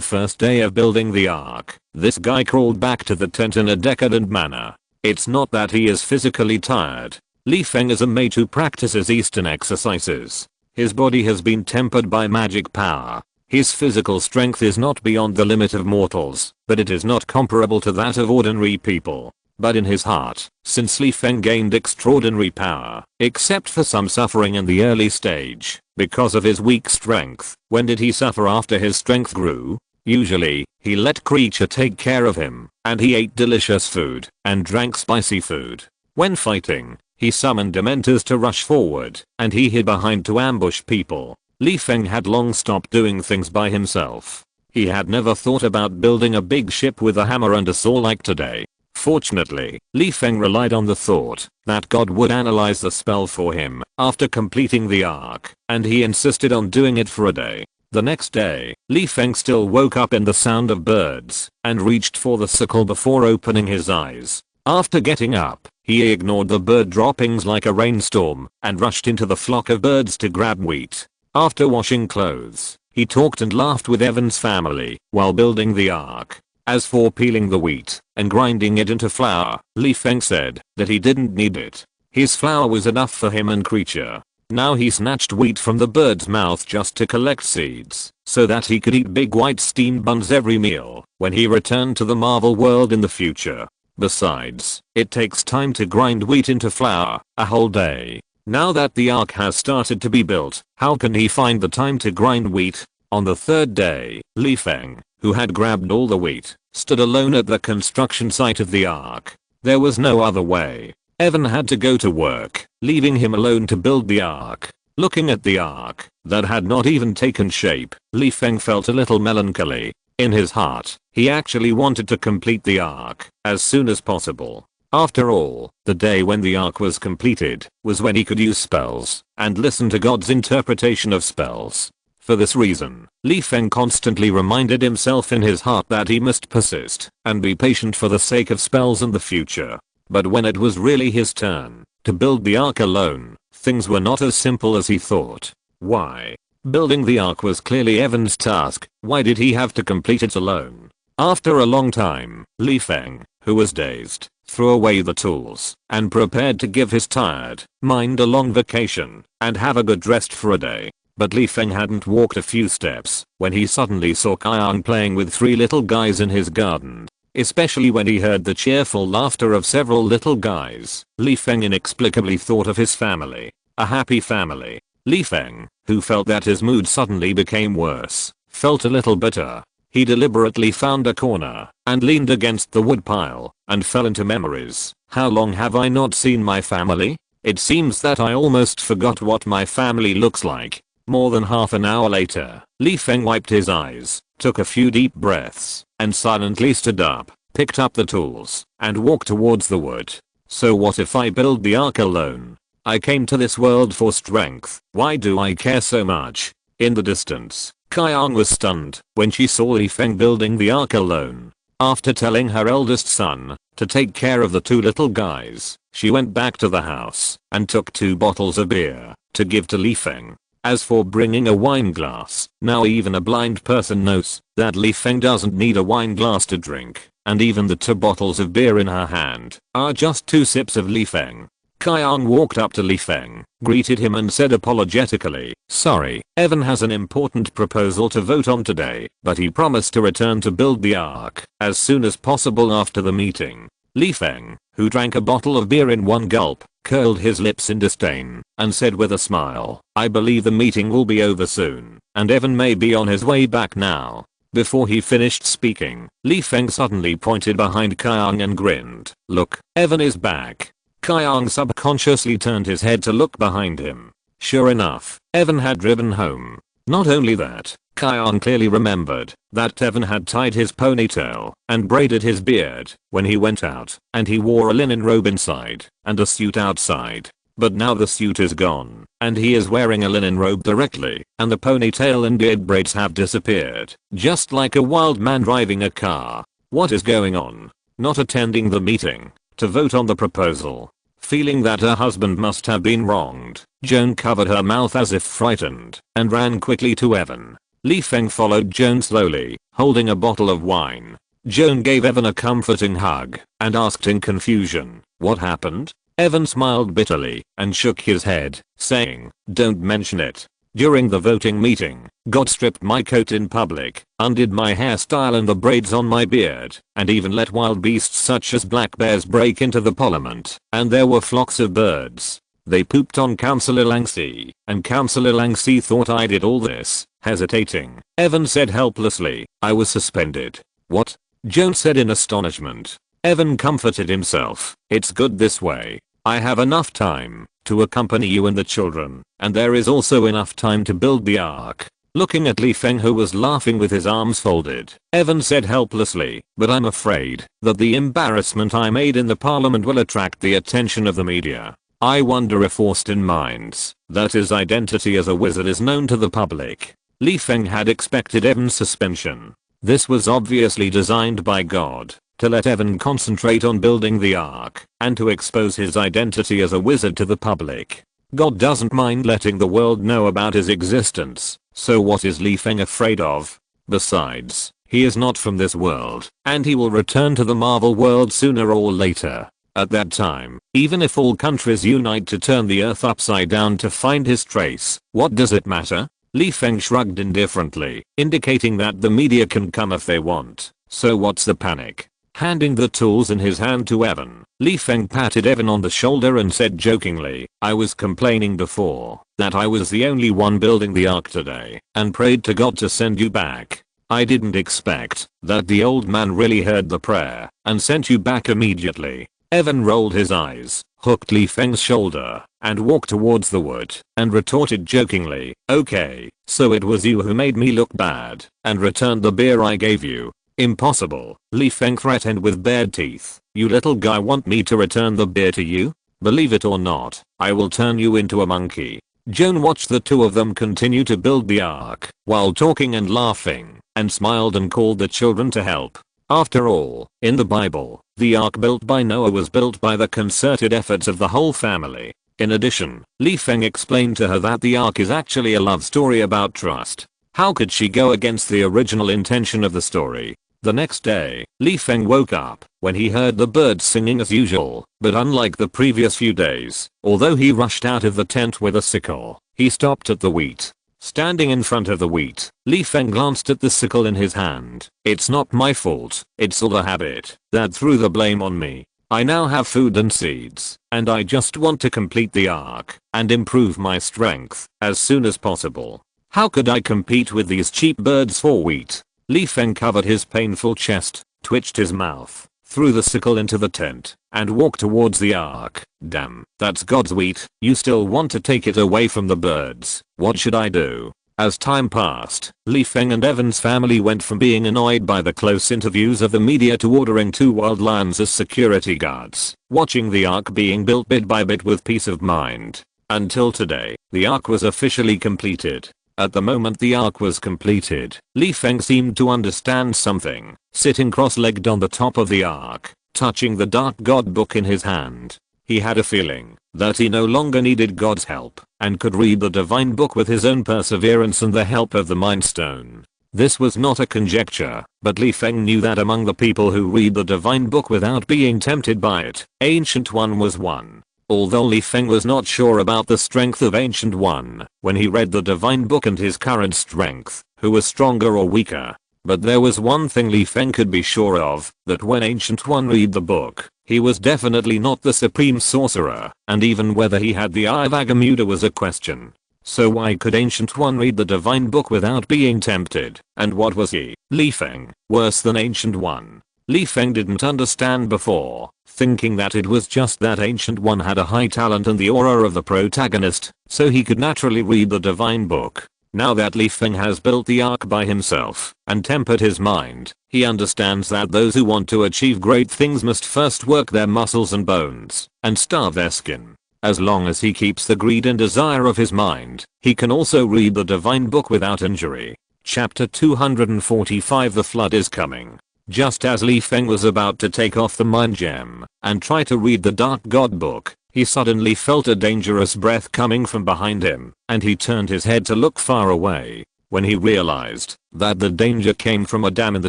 first day of building the ark, this guy crawled back to the tent in a decadent manner. It's not that he is physically tired. Feng is a mage who practices Eastern exercises. His body has been tempered by magic power. His physical strength is not beyond the limit of mortals, but it is not comparable to that of ordinary people. But in his heart, since Feng gained extraordinary power, except for some suffering in the early stage, because of his weak strength. When did he suffer after his strength grew? Usually, he let creature take care of him, and he ate delicious food, and drank spicy food. When fighting, he summoned dementors to rush forward, and he hid behind to ambush people. Feng had long stopped doing things by himself. He had never thought about building a big ship with a hammer and a saw like today. Fortunately, Feng relied on the thought that God would analyze the spell for him after completing the ark, and he insisted on doing it for a day. The next day, Feng still woke up in the sound of birds and reached for the sickle before opening his eyes. After getting up, he ignored the bird droppings like a rainstorm and rushed into the flock of birds to grab wheat. After washing clothes, he talked and laughed with Evan's family while building the ark. As for peeling the wheat and grinding it into flour, Feng said that he didn't need it. His flour was enough for him and creature. Now he snatched wheat from the bird's mouth just to collect seeds, so that he could eat big white steamed buns every meal when he returned to the Marvel world in the future. Besides, it takes time to grind wheat into flour, a whole day. Now that the ark has started to be built, how can he find the time to grind wheat? On the third day, Feng, who had grabbed all the wheat, stood alone at the construction site of the ark. There was no other way. Evan had to go to work, leaving him alone to build the ark. Looking at the ark that had not even taken shape, Feng felt a little melancholy. In his heart, he actually wanted to complete the ark as soon as possible. After all, the day when the ark was completed was when he could use spells and listen to God's interpretation of spells. For this reason, Feng constantly reminded himself in his heart that he must persist and be patient for the sake of spells in the future. But when it was really his turn to build the ark alone, things were not as simple as he thought. Why? Building the ark was clearly Evan's task. Why did he have to complete it alone? After a long time, Feng, who was dazed, threw away the tools and prepared to give his tired mind a long vacation and have a good rest for a day. But Feng hadn't walked a few steps when he suddenly saw Kyang playing with 3 little guys in his garden. Especially when he heard the cheerful laughter of several little guys, Feng inexplicably thought of his family. A happy family. Feng, who felt that his mood suddenly became worse, felt a little bitter. He deliberately found a corner and leaned against the woodpile and fell into memories. How long have I not seen my family? It seems that I almost forgot what my family looks like. More than half an hour later, Feng wiped his eyes, took a few deep breaths, and silently stood up, picked up the tools, and walked towards the wood. So what if I build the ark alone? I came to this world for strength. Why do I care so much? In the distance, Kyang was stunned when she saw Feng building the ark alone. After telling her eldest son to take care of the 2 little guys, she went back to the house and took 2 bottles of beer to give to Feng. As for bringing a wine glass, now even a blind person knows that Feng doesn't need a wine glass to drink, and even the 2 bottles of beer in her hand are just 2 sips of Feng. Kyang walked up to Feng, greeted him and said apologetically, "Sorry, Evan has an important proposal to vote on today, but he promised to return to build the ark as soon as possible after the meeting." Feng, who drank a bottle of beer in one gulp, curled his lips in disdain and said with a smile, "I believe the meeting will be over soon, and Evan may be on his way back now." Before he finished speaking, Feng suddenly pointed behind Kyang and grinned. "Look, Evan is back." Kyang subconsciously turned his head to look behind him. Sure enough, Evan had driven home. Not only that, Kion clearly remembered that Evan had tied his ponytail and braided his beard when he went out, and he wore a linen robe inside and a suit outside. But now the suit is gone, and he is wearing a linen robe directly, and the ponytail and beard braids have disappeared, just like a wild man driving a car. What is going on? Not attending the meeting to vote on the proposal. Feeling that her husband must have been wronged, Joan covered her mouth as if frightened and ran quickly to Evan. Li Feng followed Joan slowly, holding a bottle of wine. Joan gave Evan a comforting hug and asked in confusion, "What happened?" Evan smiled bitterly and shook his head, saying, "Don't mention it. During the voting meeting, God stripped my coat in public, undid my hairstyle and the braids on my beard, and even let wild beasts such as black bears break into the parliament, and there were flocks of birds. They pooped on Councillor Langsi, and Councillor Langsi thought I did all this." Hesitating, Evan said helplessly, "I was suspended." "What?" Joan said in astonishment. Evan comforted himself, "It's good this way. I have enough time to accompany you and the children, and there is also enough time to build the ark." Looking at Li Feng, who was laughing with his arms folded, Evan said helplessly, "But I'm afraid that the embarrassment I made in the parliament will attract the attention of the media. I wonder if Austin minds that his identity as a wizard is known to the public." Li Feng had expected Evan's suspension. This was obviously designed by God to let Evan concentrate on building the ark and to expose his identity as a wizard to the public. God doesn't mind letting the world know about his existence, so what is Li Feng afraid of? Besides, he is not from this world, and he will return to the Marvel world sooner or later. At that time, even if all countries unite to turn the earth upside down to find his trace, what does it matter? Li Feng shrugged indifferently, indicating that the media can come if they want, so what's the panic? Handing the tools in his hand to Evan, Li Feng patted Evan on the shoulder and said jokingly, "I was complaining before that I was the only one building the ark today, and prayed to God to send you back. I didn't expect that the old man really heard the prayer and sent you back immediately." Evan rolled his eyes, hooked Li Feng's shoulder, and walked towards the wood, and retorted jokingly, "Okay, so it was you who made me look bad and returned the beer I gave you." "Impossible," Li Feng threatened with bared teeth. "You little guy want me to return the beer to you? Believe it or not, I will turn you into a monkey." Joan watched the two of them continue to build the ark while talking and laughing, and smiled and called the children to help. After all, in the Bible, the ark built by Noah was built by the concerted efforts of the whole family. In addition, Li Feng explained to her that the ark is actually a love story about trust. How could she go against the original intention of the story? The next day, Li Feng woke up when he heard the birds singing as usual, but unlike the previous few days, although he rushed out of the tent with a sickle, he stopped at the wheat. Standing in front of the wheat, Li Feng glanced at the sickle in his hand. "It's not my fault, it's all the habit that threw the blame on me. I now have food and seeds, and I just want to complete the ark and improve my strength as soon as possible. How could I compete with these cheap birds for wheat?" Li Feng covered his painful chest, twitched his mouth, threw the sickle into the tent, and walked towards the ark. "Damn, that's God's wheat. You still want to take it away from the birds. What should I do?" As time passed, Li Feng and Evan's family went from being annoyed by the close interviews of the media to ordering 2 wild lions as security guards, watching the ark being built bit by bit with peace of mind. Until today, the ark was officially completed. At the moment the ark was completed, Li Feng seemed to understand something, sitting cross-legged on the top of the ark, touching the Dark God book in his hand. He had a feeling that he no longer needed God's help and could read the divine book with his own perseverance and the help of the Mind Stone. This was not a conjecture, but Li Feng knew that among the people who read the divine book without being tempted by it, Ancient One was one. Although Li Feng was not sure about the strength of Ancient One when he read the divine book and his current strength, who was stronger or weaker. But there was one thing Li Feng could be sure of, that when Ancient One read the book, he was definitely not the supreme sorcerer, and even whether he had the Eye of Agamemnon was a question. So why could Ancient One read the divine book without being tempted? And what was he, Li Feng, worse than Ancient One? Li Feng didn't understand before, thinking that it was just that Ancient One had a high talent and the aura of the protagonist, so he could naturally read the divine book. Now that Li Feng has built the ark by himself and tempered his mind, he understands that those who want to achieve great things must first work their muscles and bones and starve their skin. As long as he keeps the greed and desire of his mind, he can also read the divine book without injury. Chapter 245 The Flood is Coming. Just as Li Feng was about to take off the mind gem and try to read the Dark God book, he suddenly felt a dangerous breath coming from behind him, and he turned his head to look far away. When he realized that the danger came from a dam in the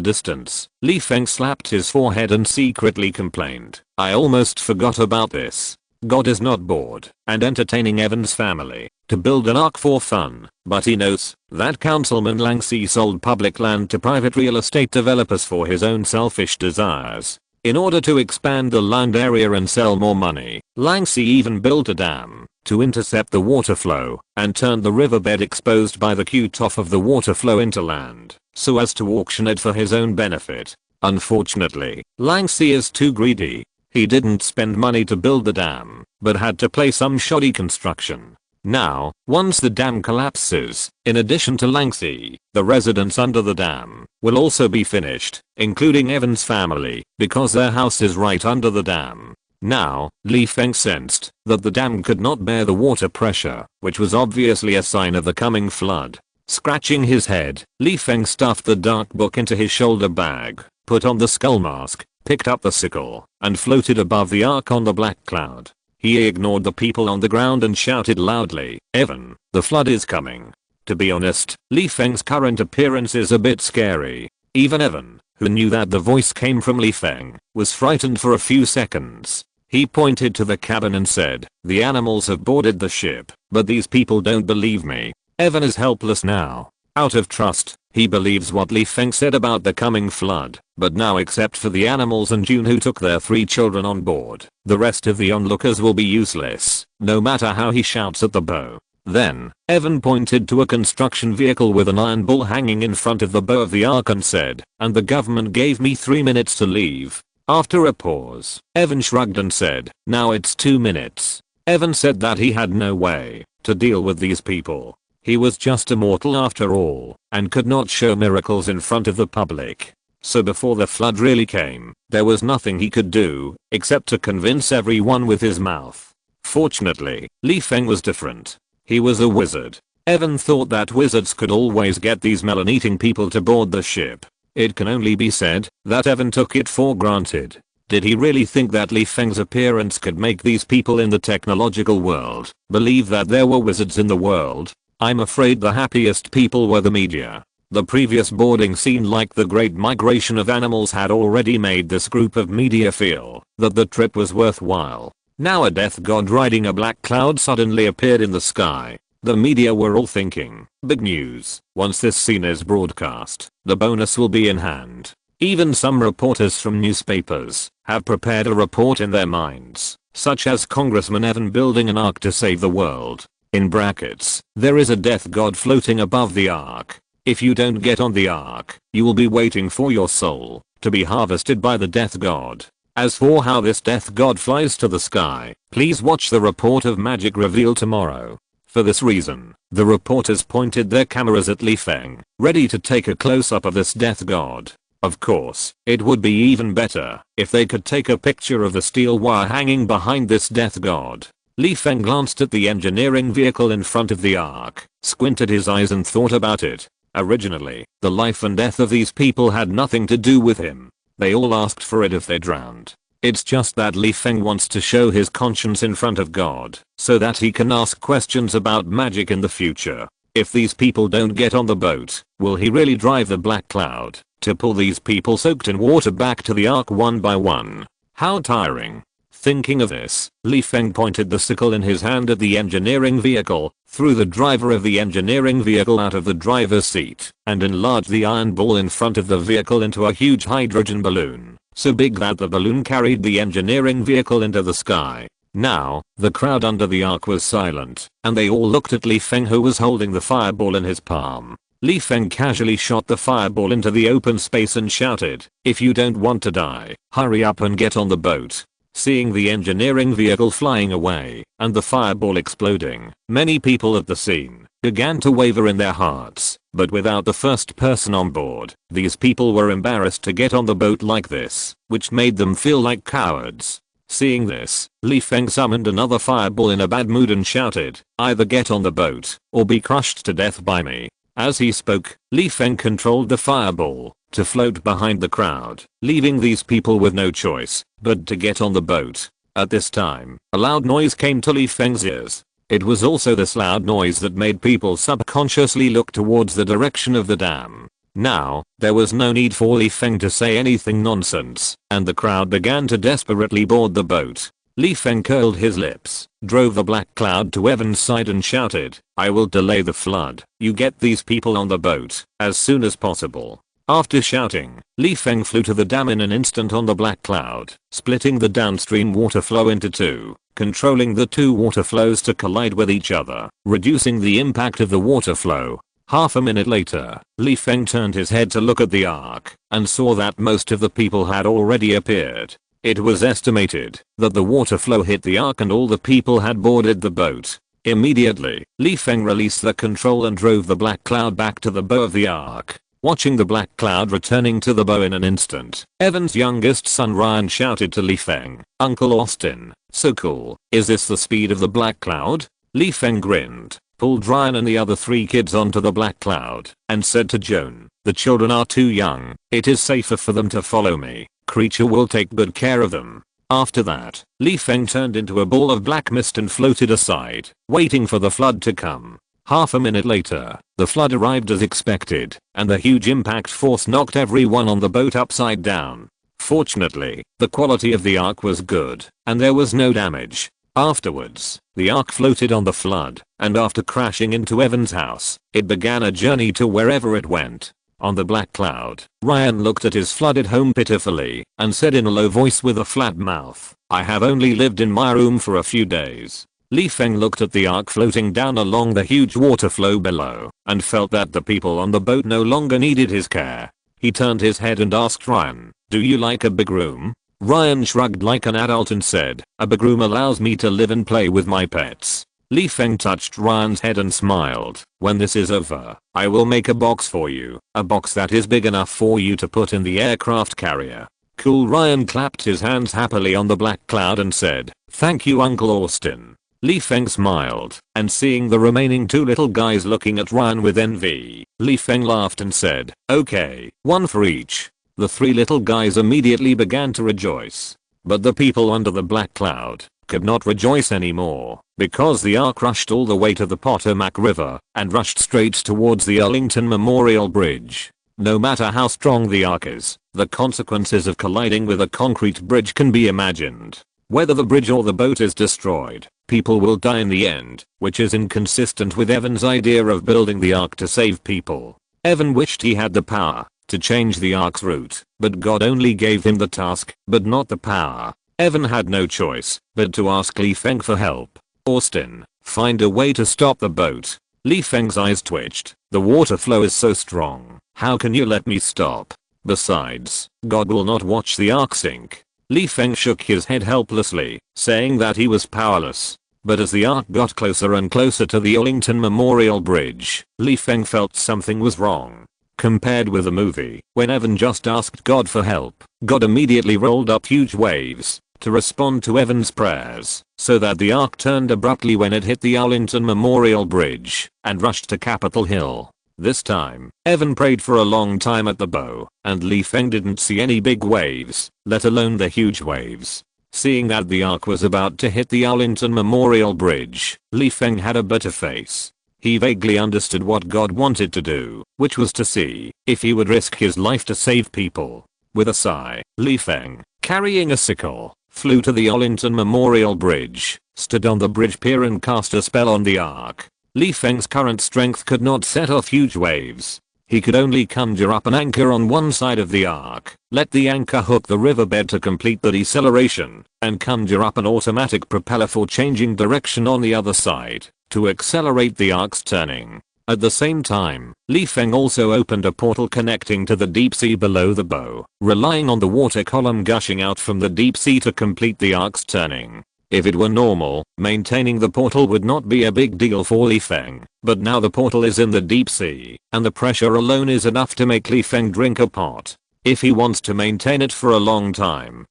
distance, Li Feng slapped his forehead and secretly complained, "I almost forgot about this." God is not bored and entertaining Evan's family to build an ark for fun, but he knows that Councilman Langsi sold public land to private real estate developers for his own selfish desires. In order to expand the land area and sell more money, Langsi even built a dam to intercept the water flow and turn the riverbed exposed by the cut-off of the water flow into land, so as to auction it for his own benefit. Unfortunately, Langsi is too greedy. He didn't spend money to build the dam, but had to play some shoddy construction. Now, once the dam collapses, in addition to Langsi, the residents under the dam will also be finished, including Evan's family, because their house is right under the dam. Now, Li Feng sensed that the dam could not bear the water pressure, which was obviously a sign of the coming flood. Scratching his head, Li Feng stuffed the dark book into his shoulder bag, put on the skull mask, picked up the sickle, and floated above the ark on the black cloud. He ignored the people on the ground and shouted loudly, "Evan, the flood is coming." To be honest, Li Feng's current appearance is a bit scary. Even Evan, who knew that the voice came from Li Feng, was frightened for a few seconds. He pointed to the cabin and said, "The animals have boarded the ship, but these people don't believe me." Evan is helpless now. Out of trust, he believes what Li Feng said about the coming flood, but now except for the animals and June who took their 3 children on board, the rest of the onlookers will be useless, no matter how he shouts at the bow. Then, Evan pointed to a construction vehicle with an iron bull hanging in front of the bow of the ark and said, "And the government gave me 3 minutes to leave." After a pause, Evan shrugged and said, "Now it's 2 minutes." Evan said that he had no way to deal with these people. He was just a mortal after all, and could not show miracles in front of the public. So before the flood really came, there was nothing he could do, except to convince everyone with his mouth. Fortunately, Li Feng was different. He was a wizard. Evan thought that wizards could always get these melon-eating people to board the ship. It can only be said that Evan took it for granted. Did he really think that Li Feng's appearance could make these people in the technological world believe that there were wizards in the world? I'm afraid the happiest people were the media. The previous boarding scene, like the great migration of animals, had already made this group of media feel that the trip was worthwhile. Now a death god riding a black cloud suddenly appeared in the sky. The media were all thinking, big news. Once this scene is broadcast, the bonus will be in hand. Even some reporters from newspapers have prepared a report in their minds, such as Congressman Evan building an ark to save the world. In brackets, there is a death god floating above the ark. If you don't get on the ark, you will be waiting for your soul to be harvested by the death god. As for how this death god flies to the sky, please watch the report of magic reveal tomorrow. For this reason, the reporters pointed their cameras at Li Feng, ready to take a close-up of this death god. Of course, it would be even better if they could take a picture of the steel wire hanging behind this death god. Li Feng glanced at the engineering vehicle in front of the ark, squinted his eyes and thought about it. Originally, the life and death of these people had nothing to do with him. They all asked for it if they drowned. It's just that Li Feng wants to show his conscience in front of God, so that he can ask questions about magic in the future. If these people don't get on the boat, will he really drive the black cloud to pull these people soaked in water back to the ark one by one? How tiring. Thinking of this, Li Feng pointed the sickle in his hand at the engineering vehicle, threw the driver of the engineering vehicle out of the driver's seat, and enlarged the iron ball in front of the vehicle into a huge hydrogen balloon, so big that the balloon carried the engineering vehicle into the sky. Now, the crowd under the ark was silent, and they all looked at Li Feng, who was holding the fireball in his palm. Li Feng casually shot the fireball into the open space and shouted, "If you don't want to die, hurry up and get on the boat." Seeing the engineering vehicle flying away and the fireball exploding, many people at the scene began to waver in their hearts, but without the first person on board, these people were embarrassed to get on the boat like this, which made them feel like cowards. Seeing this, Feng summoned another fireball in a bad mood and shouted, "Either get on the boat, or be crushed to death by me." As he spoke, Feng controlled the fireball to float behind the crowd, leaving these people with no choice but to get on the boat. At this time, a loud noise came to Feng's ears. It was also this loud noise that made people subconsciously look towards the direction of the dam. Now, there was no need for Feng to say anything nonsense, and the crowd began to desperately board the boat. Feng curled his lips, drove the black cloud to Evan's side and shouted, "I will delay the flood. You get these people on the boat as soon as possible." After shouting, Feng flew to the dam in an instant on the black cloud, splitting the downstream water flow into two, controlling the two water flows to collide with each other, reducing the impact of the water flow. Half a minute later, Feng turned his head to look at the ark, and saw that most of the people had already appeared. It was estimated that the water flow hit the ark and all the people had boarded the boat. Immediately, Feng released the control and drove the black cloud back to the bow of the ark. Watching the black cloud returning to the bow in an instant, Evan's youngest son Ryan shouted to Feng, "Uncle Austin, so cool. Is this the speed of the black cloud?" Feng grinned, pulled Ryan and the other 3 kids onto the black cloud, and said to Joan, "The children are too young. It is safer for them to follow me. Creature will take good care of them." After that, Feng turned into a ball of black mist and floated aside, waiting for the flood to come. Half a minute later, the flood arrived as expected, and the huge impact force knocked everyone on the boat upside down. Fortunately, the quality of the ark was good, and there was no damage. Afterwards, the ark floated on the flood, and after crashing into Evan's house, it began a journey to wherever it went. On the black cloud, Ryan looked at his flooded home pitifully, and said in a low voice with a flat mouth, "I have only lived in my room for a few days." Feng looked at the ark floating down along the huge water flow below, and felt that the people on the boat no longer needed his care. He turned his head and asked Ryan, "Do you like a big room?" Ryan shrugged like an adult and said, "A big room allows me to live and play with my pets." Feng touched Ryan's head and smiled, "When this is over, I will make a box for you, a box that is big enough for you to put in the aircraft carrier." Cool. Ryan clapped his hands happily on the black cloud and said, "Thank you, Uncle Austin." Feng smiled, and seeing the remaining 2 little guys looking at Ryan with envy, Feng laughed and said, "Okay, 1 for each." The 3 little guys immediately began to rejoice. But the people under the black cloud could not rejoice anymore, because the ark rushed all the way to the Potomac River, and rushed straight towards the Arlington Memorial Bridge. No matter how strong the ark is, the consequences of colliding with a concrete bridge can be imagined. Whether the bridge or the boat is destroyed, people will die in the end, which is inconsistent with Evan's idea of building the ark to save people. Evan wished he had the power to change the ark's route, but God only gave him the task, but not the power. Evan had no choice but to ask Feng for help. "Austin, find a way to stop the boat." Feng's eyes twitched. "The water flow is so strong. How can you let me stop? Besides, God will not watch the ark sink." Feng shook his head helplessly, saying that he was powerless. But as the ark got closer and closer to the Arlington Memorial Bridge, Feng felt something was wrong. Compared with the movie, when Evan just asked God for help, God immediately rolled up huge waves to respond to Evan's prayers, so that the ark turned abruptly when it hit the Arlington Memorial Bridge and rushed to Capitol Hill. This time, Evan prayed for a long time at the bow, and Feng didn't see any big waves, let alone the huge waves. Seeing that the ark was about to hit the Arlington Memorial Bridge, Feng had a bitter face. He vaguely understood what God wanted to do, which was to see if he would risk his life to save people. With a sigh, Feng, carrying a sickle, flew to the Arlington Memorial Bridge, stood on the bridge pier and cast a spell on the ark. Feng's current strength could not set off huge waves. He could only conjure up an anchor on one side of the ark, let the anchor hook the riverbed to complete the deceleration, and conjure up an automatic propeller for changing direction on the other side to accelerate the ark's turning. At the same time, Feng also opened a portal connecting to the deep sea below the bow, relying on the water column gushing out from the deep sea to complete the ark's turning. If it were normal, maintaining the portal would not be a big deal for Li Feng, but now the portal is in the deep sea, and the pressure alone is enough to make Li Feng drink a pot. If he wants to maintain it for a long time,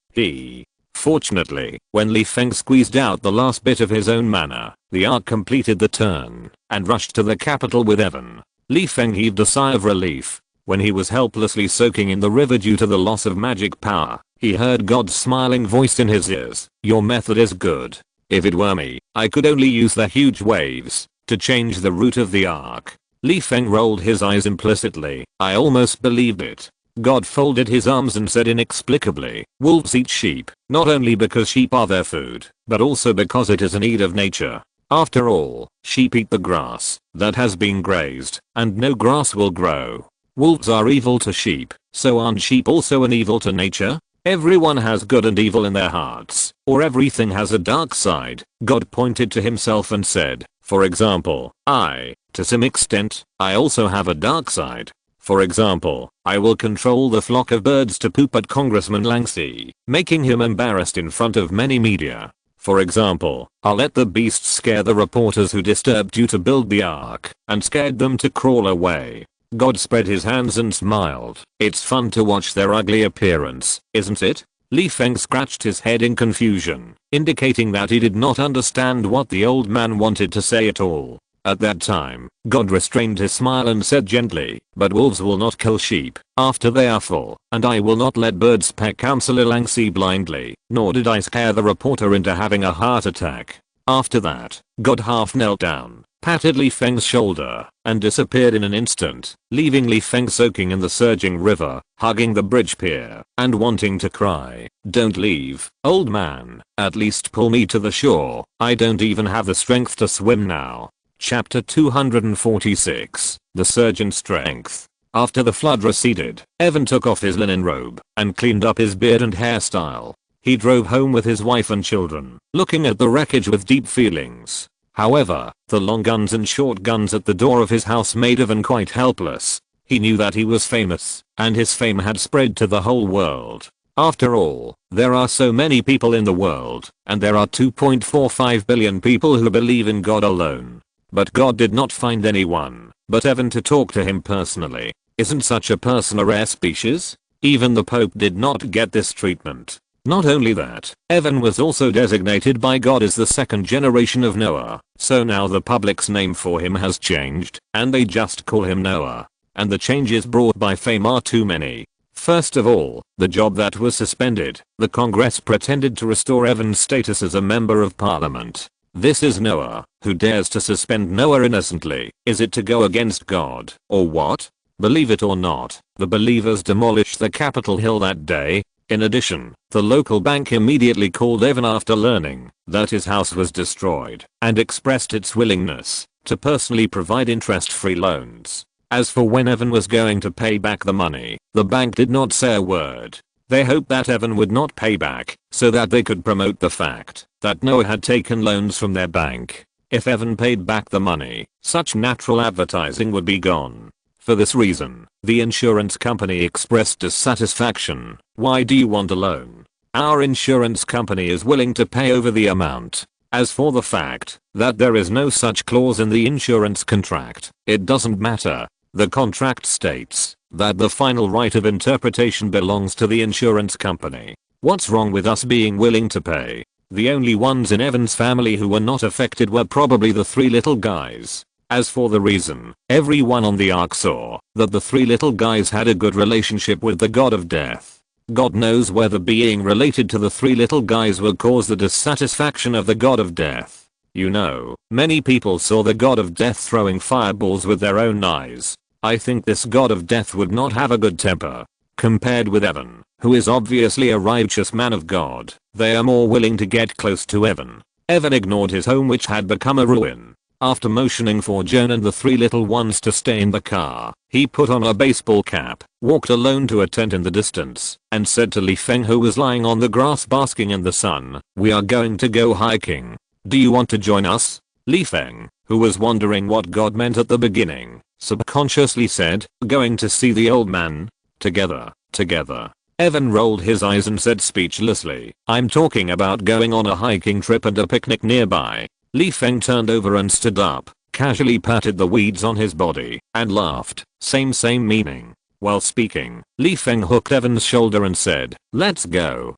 Fortunately, when Li Feng squeezed out the last bit of his own mana, the Ark completed the turn, and rushed to the capital with Evan. Li Feng heaved a sigh of relief. When he was helplessly soaking in the river due to the loss of magic power, he heard God's smiling voice in his ears. Your method is good. If it were me, I could only use the huge waves to change the route of the Ark. Li Feng rolled his eyes implicitly. I almost believed it. God folded his arms and said inexplicably, wolves eat sheep, not only because sheep are their food, but also because it is a need of nature. After all, sheep eat the grass that has been grazed, and no grass will grow. Wolves are evil to sheep, so aren't sheep also an evil to nature? Everyone has good and evil in their hearts, or everything has a dark side. God pointed to himself and said, for example, to some extent, I also have a dark side. For example, I will control the flock of birds to poop at Congressman Langsy, making him embarrassed in front of many media. For example, I'll let the beasts scare the reporters who disturbed you to build the Ark, and scared them to crawl away. God spread his hands and smiled. It's fun to watch their ugly appearance, isn't it? Li Feng scratched his head in confusion, indicating that he did not understand what the old man wanted to say at all. At that time, God restrained his smile and said gently, but wolves will not kill sheep after they are full, and I will not let birds peck Counselor Langsy blindly, nor did I scare the reporter into having a heart attack. After that, God half knelt down, patted Li Feng's shoulder, and disappeared in an instant, leaving Li Feng soaking in the surging river, hugging the bridge pier, and wanting to cry. Don't leave, old man, at least pull me to the shore. I don't even have the strength to swim now. Chapter 246, The Surge in Strength. After the flood receded, Evan took off his linen robe and cleaned up his beard and hairstyle. He drove home with his wife and children, looking at the wreckage with deep feelings. However, the long guns and short guns at the door of his house made Evan quite helpless. He knew that he was famous, and his fame had spread to the whole world. After all, there are so many people in the world, and there are 2.45 billion people who believe in God alone. But God did not find anyone but Evan to talk to him personally. Isn't such a person a rare species? Even the Pope did not get this treatment. Not only that, Evan was also designated by God as the second generation of Noah, so now the public's name for him has changed, and they just call him Noah. And the changes brought by fame are too many. First of all, the job that was suspended. The Congress pretended to restore Evan's status as a member of parliament. This is Noah, who dares to suspend Noah innocently. Is it to go against God, or what? Believe it or not, the believers demolished the Capitol Hill that day. In addition, the local bank immediately called Evan after learning that his house was destroyed, and expressed its willingness to personally provide interest-free loans. As for when Evan was going to pay back the money, the bank did not say a word. They hoped that Evan would not pay back, so that they could promote the fact that Noah had taken loans from their bank. If Evan paid back the money, such natural advertising would be gone. For this reason, the insurance company expressed dissatisfaction. Why do you want a loan? Our insurance company is willing to pay over the amount. As for the fact that there is no such clause in the insurance contract, it doesn't matter. The contract states that the final right of interpretation belongs to the insurance company. What's wrong with us being willing to pay? The only ones in Evan's family who were not affected were probably the three little guys. As for the reason, everyone on the Ark saw that the three little guys had a good relationship with the god of death. God knows whether being related to the three little guys will cause the dissatisfaction of the god of death. You know, many people saw the god of death throwing fireballs with their own eyes. I think this god of death would not have a good temper. Compared with Evan, who is obviously a righteous man of God, they are more willing to get close to Evan. Evan ignored his home, which had become a ruin. After motioning for Joan and the three little ones to stay in the car, he put on a baseball cap, walked alone to a tent in the distance, and said to Li Feng, who was lying on the grass basking in the sun, "We are going to go hiking. Do you want to join us?" Li Feng, who was wondering what God meant at the beginning, subconsciously said, "Going to see the old man? Together. Evan rolled his eyes and said speechlessly, I'm talking about going on a hiking trip and a picnic nearby. Li Feng turned over and stood up, casually patted the weeds on his body, and laughed. Same meaning. While speaking, Li Feng hooked Evan's shoulder and said, let's go.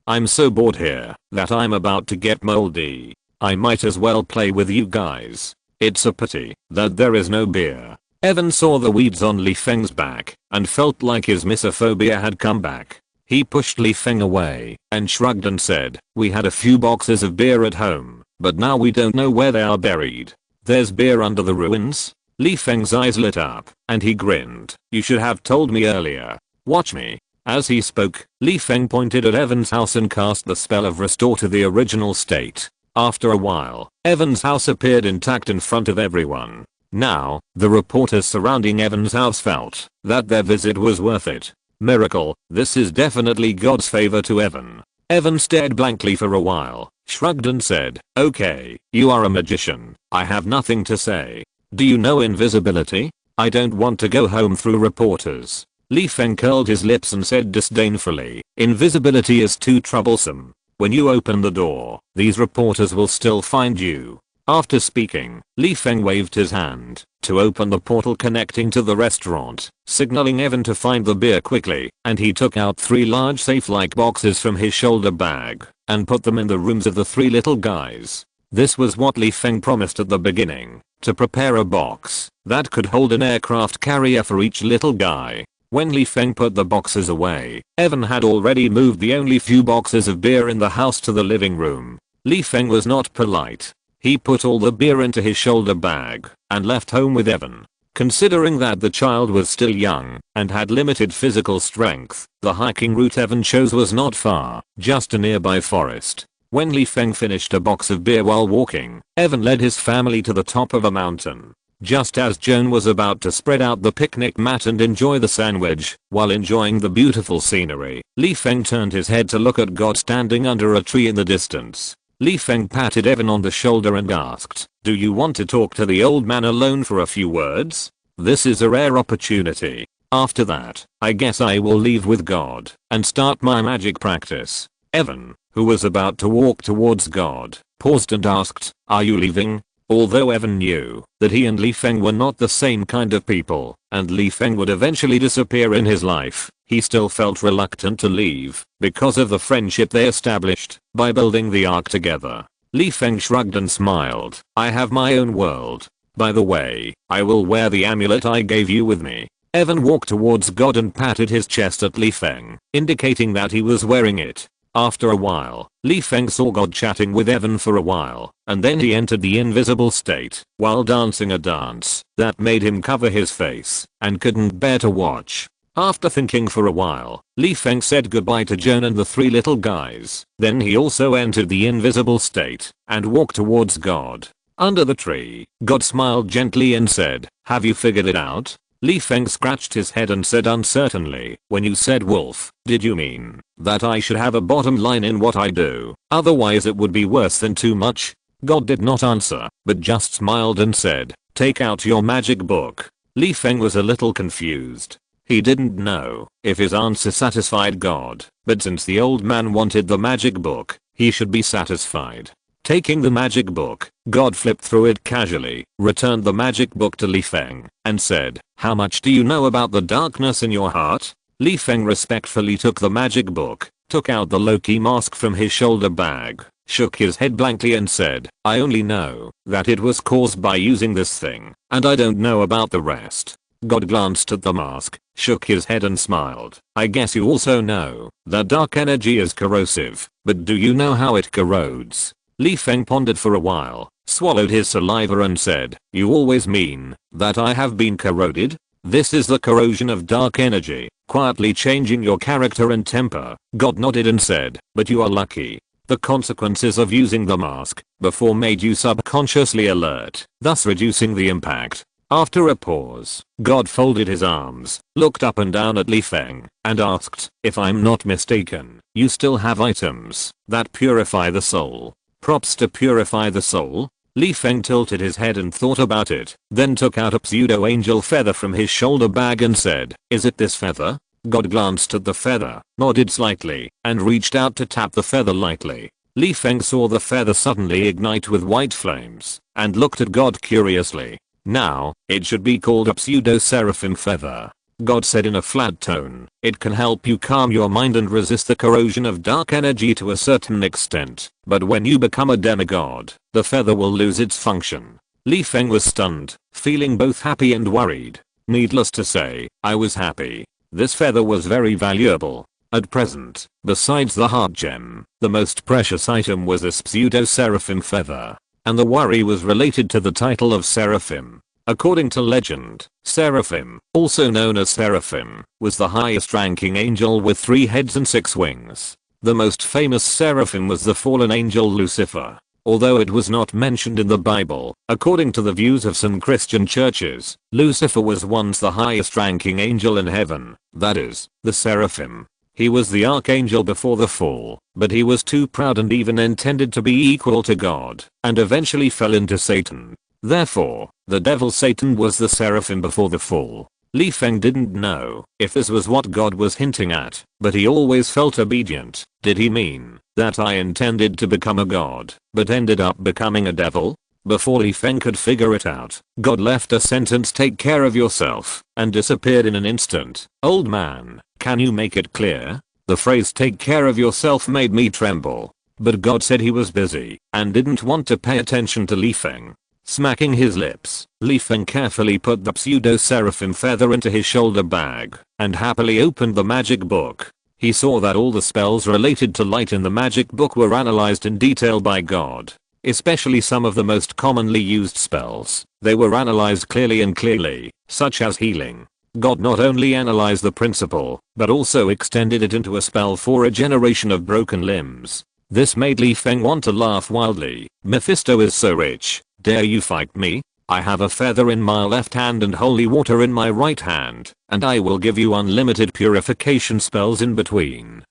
I'm so bored here that I'm about to get moldy. I might as well play with you guys. It's a pity that there is no beer. Evan saw the weeds on Li Feng's back and felt like his misophobia had come back. He pushed Li Feng away and shrugged and said, we had a few boxes of beer at home, but now we don't know where they are buried. There's beer under the ruins? Li Feng's eyes lit up and he grinned. You should have told me earlier. Watch me. As he spoke, Li Feng pointed at Evan's house and cast the spell of restore to the original state. After a while, Evan's house appeared intact in front of everyone. Now, the reporters surrounding Evan's house felt that their visit was worth it. Miracle, this is definitely God's favor to Evan. Evan stared blankly for a while, shrugged and said, okay, you are a magician. I have nothing to say. Do you know invisibility? I don't want to go home through reporters. Li Feng curled his lips and said disdainfully, invisibility is too troublesome. When you open the door, these reporters will still find you. After speaking, Li Feng waved his hand to open the portal connecting to the restaurant, signaling Evan to find the beer quickly, and he took out 3 large safe-like boxes from his shoulder bag and put them in the rooms of the 3 little guys. This was what Li Feng promised at the beginning, to prepare a box that could hold an aircraft carrier for each little guy. When Li Feng put the boxes away, Evan had already moved the only few boxes of beer in the house to the living room. Li Feng was not polite. He put all the beer into his shoulder bag and left home with Evan. Considering that the child was still young and had limited physical strength, the hiking route Evan chose was not far, just a nearby forest. When Li Feng finished a box of beer while walking, Evan led his family to the top of a mountain. Just as Joan was about to spread out the picnic mat and enjoy the sandwich while enjoying the beautiful scenery, Li Feng turned his head to look at God standing under a tree in the distance. Li Feng patted Evan on the shoulder and asked, do you want to talk to the old man alone for a few words? This is a rare opportunity. After that, I guess I will leave with God and start my magic practice. Evan, who was about to walk towards God, paused and asked, are you leaving? Although Evan knew that he and Li Feng were not the same kind of people, and Li Feng would eventually disappear in his life, he still felt reluctant to leave because of the friendship they established by building the ark together. Li Feng shrugged and smiled. I have my own world. By the way, I will wear the amulet I gave you with me. Evan walked towards God and patted his chest at Li Feng, indicating that he was wearing it. After a while, Li Feng saw God chatting with Evan for a while, and then he entered the invisible state while dancing a dance that made him cover his face and couldn't bear to watch. After thinking for a while, Li Feng said goodbye to Joan and the 3 little guys. Then he also entered the invisible state and walked towards God. Under the tree, God smiled gently and said, have you figured it out? Li Feng scratched his head and said uncertainly, when you said wolf, did you mean that I should have a bottom line in what I do? Otherwise it would be worse than too much. God did not answer, but just smiled and said, take out your magic book. Li Feng was a little confused. He didn't know if his answer satisfied God, but since the old man wanted the magic book, he should be satisfied. Taking the magic book, God flipped through it casually, returned the magic book to Li Feng, and said, how much do you know about the darkness in your heart? Li Feng respectfully took the magic book, took out the Loki mask from his shoulder bag, shook his head blankly and said, I only know that it was caused by using this thing, and I don't know about the rest. God glanced at the mask, shook his head and smiled. I guess you also know that dark energy is corrosive, but do you know how it corrodes? Li Feng pondered for a while, swallowed his saliva and said, you always mean that I have been corroded? This is the corrosion of dark energy, quietly changing your character and temper. God nodded and said, but you are lucky. The consequences of using the mask before made you subconsciously alert, thus reducing the impact. After a pause, God folded his arms, looked up and down at Li Feng, and asked, if I'm not mistaken, you still have items that purify the soul. Props to purify the soul? Li Feng tilted his head and thought about it, then took out a pseudo-angel feather from his shoulder bag and said, is it this feather? God glanced at the feather, nodded slightly, and reached out to tap the feather lightly. Li Feng saw the feather suddenly ignite with white flames, and looked at God curiously. Now, it should be called a pseudo-seraphim feather. God said in a flat tone, it can help you calm your mind and resist the corrosion of dark energy to a certain extent, but when you become a demigod, the feather will lose its function. Li Feng was stunned, feeling both happy and worried. Needless to say, I was happy. This feather was very valuable. At present, besides the heart gem, the most precious item was this pseudo-seraphim feather. And the worry was related to the title of seraphim. According to legend, Seraphim, also known as Seraphim, was the highest ranking angel with 3 heads and 6 wings. The most famous Seraphim was the fallen angel Lucifer. Although it was not mentioned in the Bible, according to the views of some Christian churches, Lucifer was once the highest ranking angel in heaven, that is, the Seraphim. He was the archangel before the fall, but he was too proud and even intended to be equal to God, and eventually fell into Satan. Therefore, the devil Satan was the seraphim before the fall. Li Feng didn't know if this was what God was hinting at, but he always felt obedient. Did he mean that I intended to become a god, but ended up becoming a devil? Before Li Feng could figure it out, God left a sentence, take care of yourself, and disappeared in an instant. Old man, can you make it clear? The phrase take care of yourself made me tremble. But God said he was busy, and didn't want to pay attention to Li Feng. Smacking his lips, Li Feng carefully put the pseudo-seraphim feather into his shoulder bag, and happily opened the magic book. He saw that all the spells related to light in the magic book were analyzed in detail by God. Especially some of the most commonly used spells. They were analyzed clearly, such as healing. God not only analyzed the principle, but also extended it into a spell for regeneration of broken limbs. This made Li Feng want to laugh wildly. Mephisto is so rich. Dare you fight me? I have a feather in my left hand and holy water in my right hand, and I will give you unlimited purification spells in between.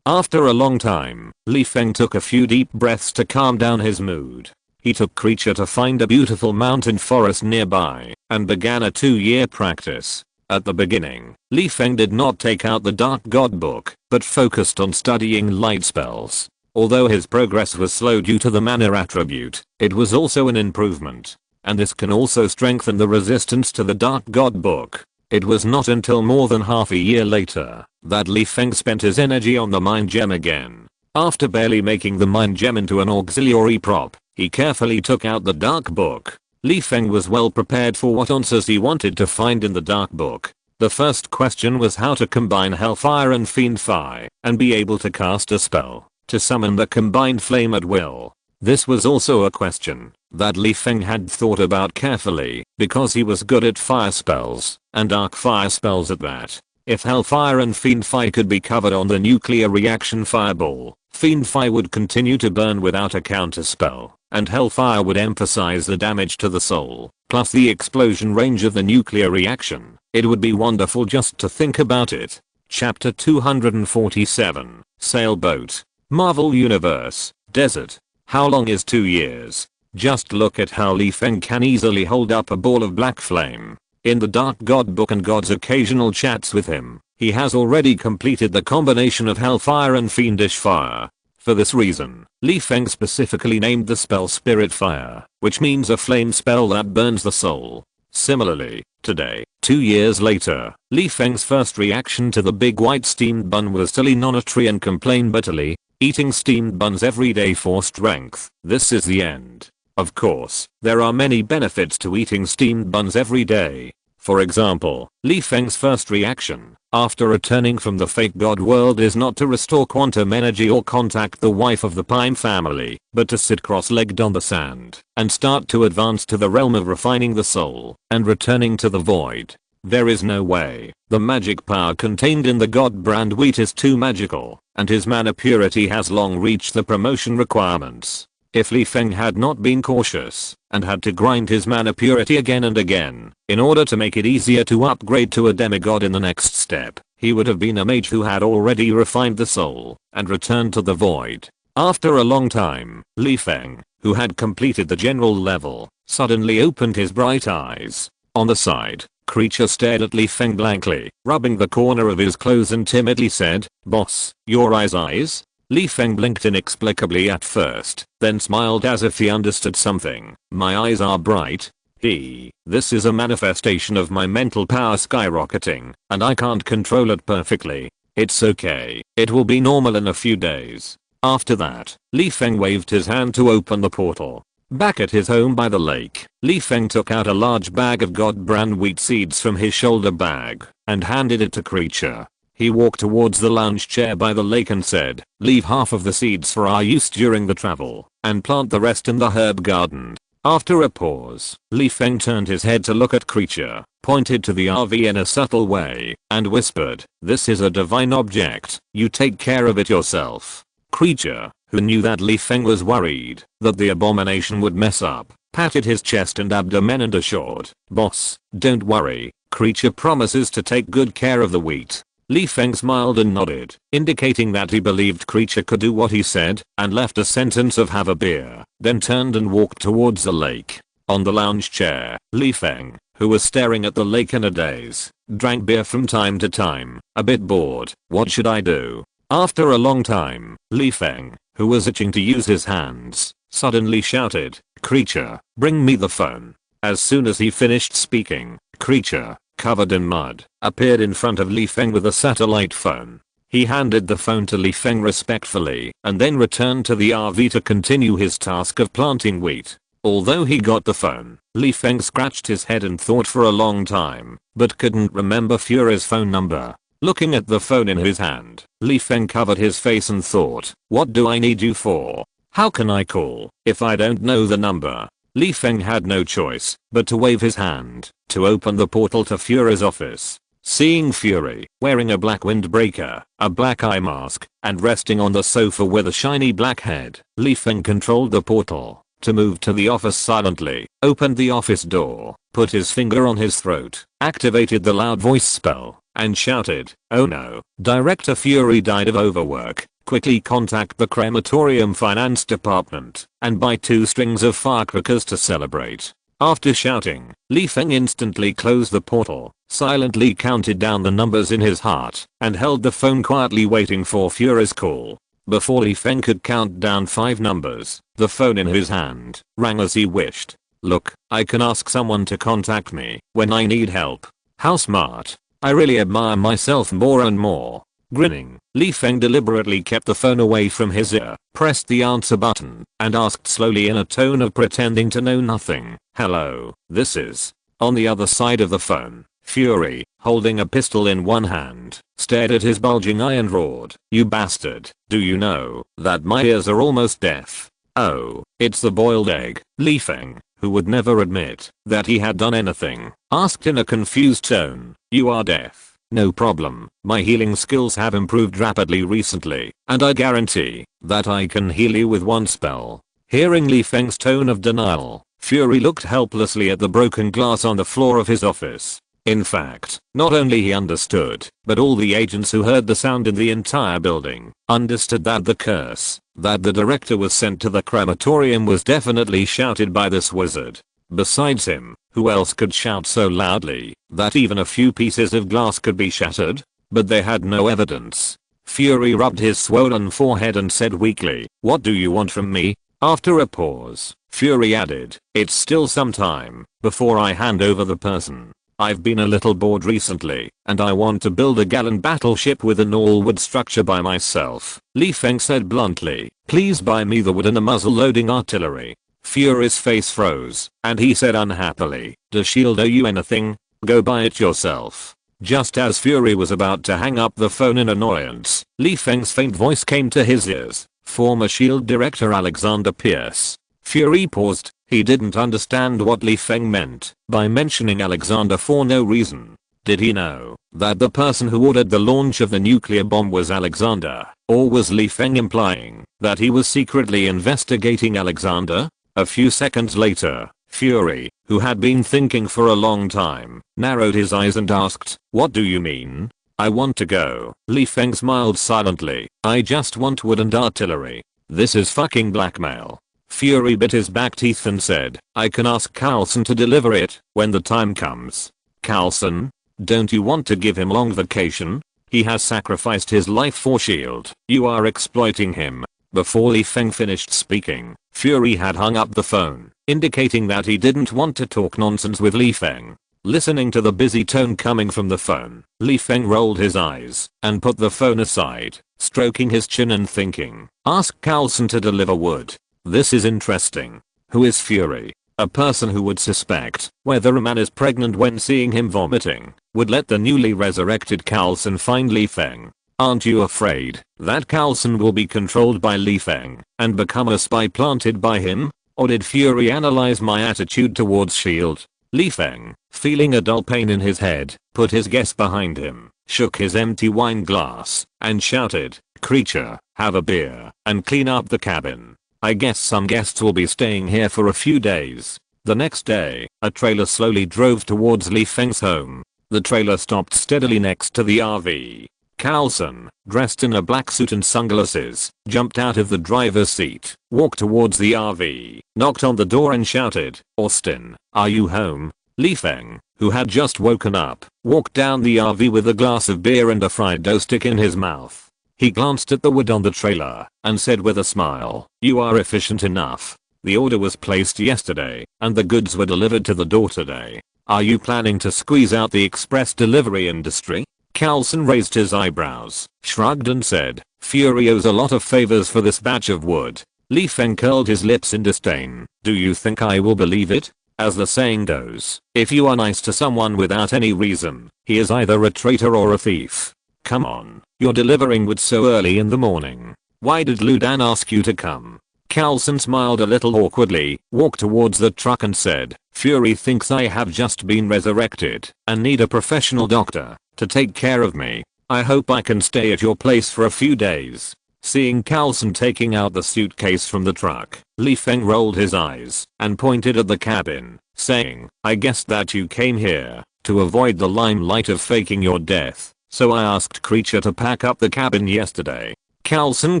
After a long time, Li Feng took a few deep breaths to calm down his mood. He took Creature to find a beautiful mountain forest nearby, and began a 2-year practice. At the beginning, Li Feng did not take out the Dark God book, but focused on studying light spells. Although his progress was slow due to the mana attribute, it was also an improvement. And this can also strengthen the resistance to the Dark God book. It was not until more than half a year later that Li Feng spent his energy on the mind gem again. After barely making the mind gem into an auxiliary prop, he carefully took out the Dark book. Li Feng was well prepared for what answers he wanted to find in the Dark book. The first question was how to combine Hellfire and Fiend Fire and be able to cast a spell to summon the combined flame at will. This was also a question that Li Feng had thought about carefully because he was good at fire spells and dark fire spells at that. If Hellfire and Fiend Fire could be covered on the nuclear reaction fireball, Fiend Fire would continue to burn without a counter spell, and Hellfire would emphasize the damage to the soul, plus the explosion range of the nuclear reaction. It would be wonderful just to think about it. Chapter 247, Sailboat. Marvel Universe, Desert. How long is 2 years? Just look at how Li Feng can easily hold up a ball of black flame. In the Dark God book and God's occasional chats with him, he has already completed the combination of Hellfire and Fiendish Fire. For this reason, Li Feng specifically named the spell Spirit Fire, which means a flame spell that burns the soul. Similarly, today, 2 years later, Li Feng's first reaction to the big white steamed bun was to lean on a tree and complain bitterly, eating steamed buns every day for strength. This is the end. Of course, there are many benefits to eating steamed buns every day. For example, Li Feng's first reaction after returning from the fake god world is not to restore quantum energy or contact the wife of the Pine family, but to sit cross-legged on the sand and start to advance to the realm of refining the soul and returning to the void. There is no way. The magic power contained in the god brand wheat is too magical, and his mana purity has long reached the promotion requirements. If Li Feng had not been cautious and had to grind his mana purity again and again in order to make it easier to upgrade to a demigod in the next step, he would have been a mage who had already refined the soul and returned to the void. After a long time, Li Feng, who had completed the general level, suddenly opened his bright eyes. On the side, Creature stared at Li Feng blankly, rubbing the corner of his clothes and timidly said, "Boss, your eyes?" Li Feng blinked inexplicably at first, then smiled as if he understood something. "My eyes are bright. This is a manifestation of my mental power skyrocketing, and I can't control it perfectly. It's okay, it will be normal in a few days." After that, Li Feng waved his hand to open the portal. Back at his home by the lake, Li Feng took out a large bag of God brand wheat seeds from his shoulder bag and handed it to Creature. He walked towards the lounge chair by the lake and said, "Leave half of the seeds for our use during the travel, and plant the rest in the herb garden." After a pause, Li Feng turned his head to look at Creature, pointed to the RV in a subtle way, and whispered, "This is a divine object, you take care of it yourself." Creature, who knew that Li Feng was worried that the abomination would mess up, patted his chest and abdomen and assured, "Boss, don't worry, Creature promises to take good care of the wheat." Li Feng smiled and nodded, indicating that he believed Creature could do what he said, and left a sentence of "have a beer," then turned and walked towards the lake. On the lounge chair, Li Feng, who was staring at the lake in a daze, drank beer from time to time, a bit bored. What should I do? After a long time, Li Feng, who was itching to use his hands, suddenly shouted, "Creature, bring me the phone." As soon as he finished speaking, Creature, covered in mud, appeared in front of Li Feng with a satellite phone. He handed the phone to Li Feng respectfully and then returned to the RV to continue his task of planting wheat. Although he got the phone, Li Feng scratched his head and thought for a long time, but couldn't remember Fury's phone number. Looking at the phone in his hand, Li Feng covered his face and thought, "What do I need you for? How can I call if I don't know the number?" Li Feng had no choice but to wave his hand to open the portal to Fury's office. Seeing Fury, wearing a black windbreaker, a black eye mask, and resting on the sofa with a shiny black head, Li Feng controlled the portal to move to the office silently, opened the office door, put his finger on his throat, activated the loud voice spell, and shouted, "Oh no, Director Fury died of overwork. Quickly contact the crematorium finance department and buy 2 strings of firecrackers to celebrate." After shouting, Li Feng instantly closed the portal, silently counted down the numbers in his heart, and held the phone quietly waiting for Fury's call. Before Li Feng could count down 5 numbers, the phone in his hand rang as he wished. "Look, I can ask someone to contact me when I need help. How smart. I really admire myself more and more." Grinning, Li Feng deliberately kept the phone away from his ear, pressed the answer button, and asked slowly in a tone of pretending to know nothing, "Hello, this is." On the other side of the phone, Fury, holding a pistol in one hand, stared at his bulging eye and roared, "You bastard, do you know that my ears are almost deaf?" "Oh, it's the boiled egg." Li Feng, who would never admit that he had done anything, asked in a confused tone, "You are deaf? No problem, my healing skills have improved rapidly recently, and I guarantee that I can heal you with one spell." Hearing Li Feng's tone of denial, Fury looked helplessly at the broken glass on the floor of his office. In fact, not only he understood, but all the agents who heard the sound in the entire building understood that the curse that the director was sent to the crematorium was definitely shouted by this wizard. Besides him, who else could shout so loudly that even a few pieces of glass could be shattered? But they had no evidence. Fury rubbed his swollen forehead and said weakly, "What do you want from me?" After a pause, Fury added, "It's still some time before I hand over the person. I've been a little bored recently, and I want to build a gallant battleship with an all-wood structure by myself." Li Feng said bluntly, "Please buy me the wood and a muzzle-loading artillery." Fury's face froze, and he said unhappily, "Does S.H.I.E.L.D. owe you anything? Go buy it yourself." Just as Fury was about to hang up the phone in annoyance, Li Feng's faint voice came to his ears, "Former S.H.I.E.L.D. Director Alexander Pierce." Fury paused. He didn't understand what Li Feng meant by mentioning Alexander for no reason. Did he know that the person who ordered the launch of the nuclear bomb was Alexander, or was Li Feng implying that he was secretly investigating Alexander? A few seconds later, Fury, who had been thinking for a long time, narrowed his eyes and asked, "What do you mean?" "I want to go." Li Feng smiled silently. "I just want wood and artillery." "This is fucking blackmail." Fury bit his back teeth and said, "I can ask Carlson to deliver it when the time comes." Carlson? Don't you want to give him long vacation? He has sacrificed his life for S.H.I.E.L.D. You are exploiting him. Before Li Feng finished speaking, Fury had hung up the phone, indicating that he didn't want to talk nonsense with Li Feng. Listening to the busy tone coming from the phone, Li Feng rolled his eyes and put the phone aside, stroking his chin and thinking, ask Carlson to deliver wood. This is interesting. Who is Fury? A person who would suspect whether a man is pregnant when seeing him vomiting would let the newly resurrected Carlson find Li Feng. Aren't you afraid that Carlson will be controlled by Li Feng and become a spy planted by him? Or did Fury analyze my attitude towards S.H.I.E.L.D.? Li Feng, feeling a dull pain in his head, put his guest behind him, shook his empty wine glass, and shouted, creature, have a beer, and clean up the cabin. I guess some guests will be staying here for a few days. The next day, a trailer slowly drove towards Li Feng's home. The trailer stopped steadily next to the RV. Carlson, dressed in a black suit and sunglasses, jumped out of the driver's seat, walked towards the RV, knocked on the door and shouted, Austin, are you home? Li Feng, who had just woken up, walked down the RV with a glass of beer and a fried dough stick in his mouth. He glanced at the wood on the trailer and said with a smile, you are efficient enough. The order was placed yesterday and the goods were delivered to the door today. Are you planning to squeeze out the express delivery industry? Carlson raised his eyebrows, shrugged and said, Fury owes a lot of favors for this batch of wood. Li Feng curled his lips in disdain. Do you think I will believe it? As the saying goes, if you are nice to someone without any reason, he is either a traitor or a thief. Come on, you're delivering wood so early in the morning. Why did Ludan ask you to come? Carlson smiled a little awkwardly, walked towards the truck and said, Fury thinks I have just been resurrected and need a professional doctor to take care of me. I hope I can stay at your place for a few days. Seeing Carlson taking out the suitcase from the truck, Li Feng rolled his eyes and pointed at the cabin, saying, I guessed that you came here to avoid the limelight of faking your death, so I asked Creature to pack up the cabin yesterday. Carlson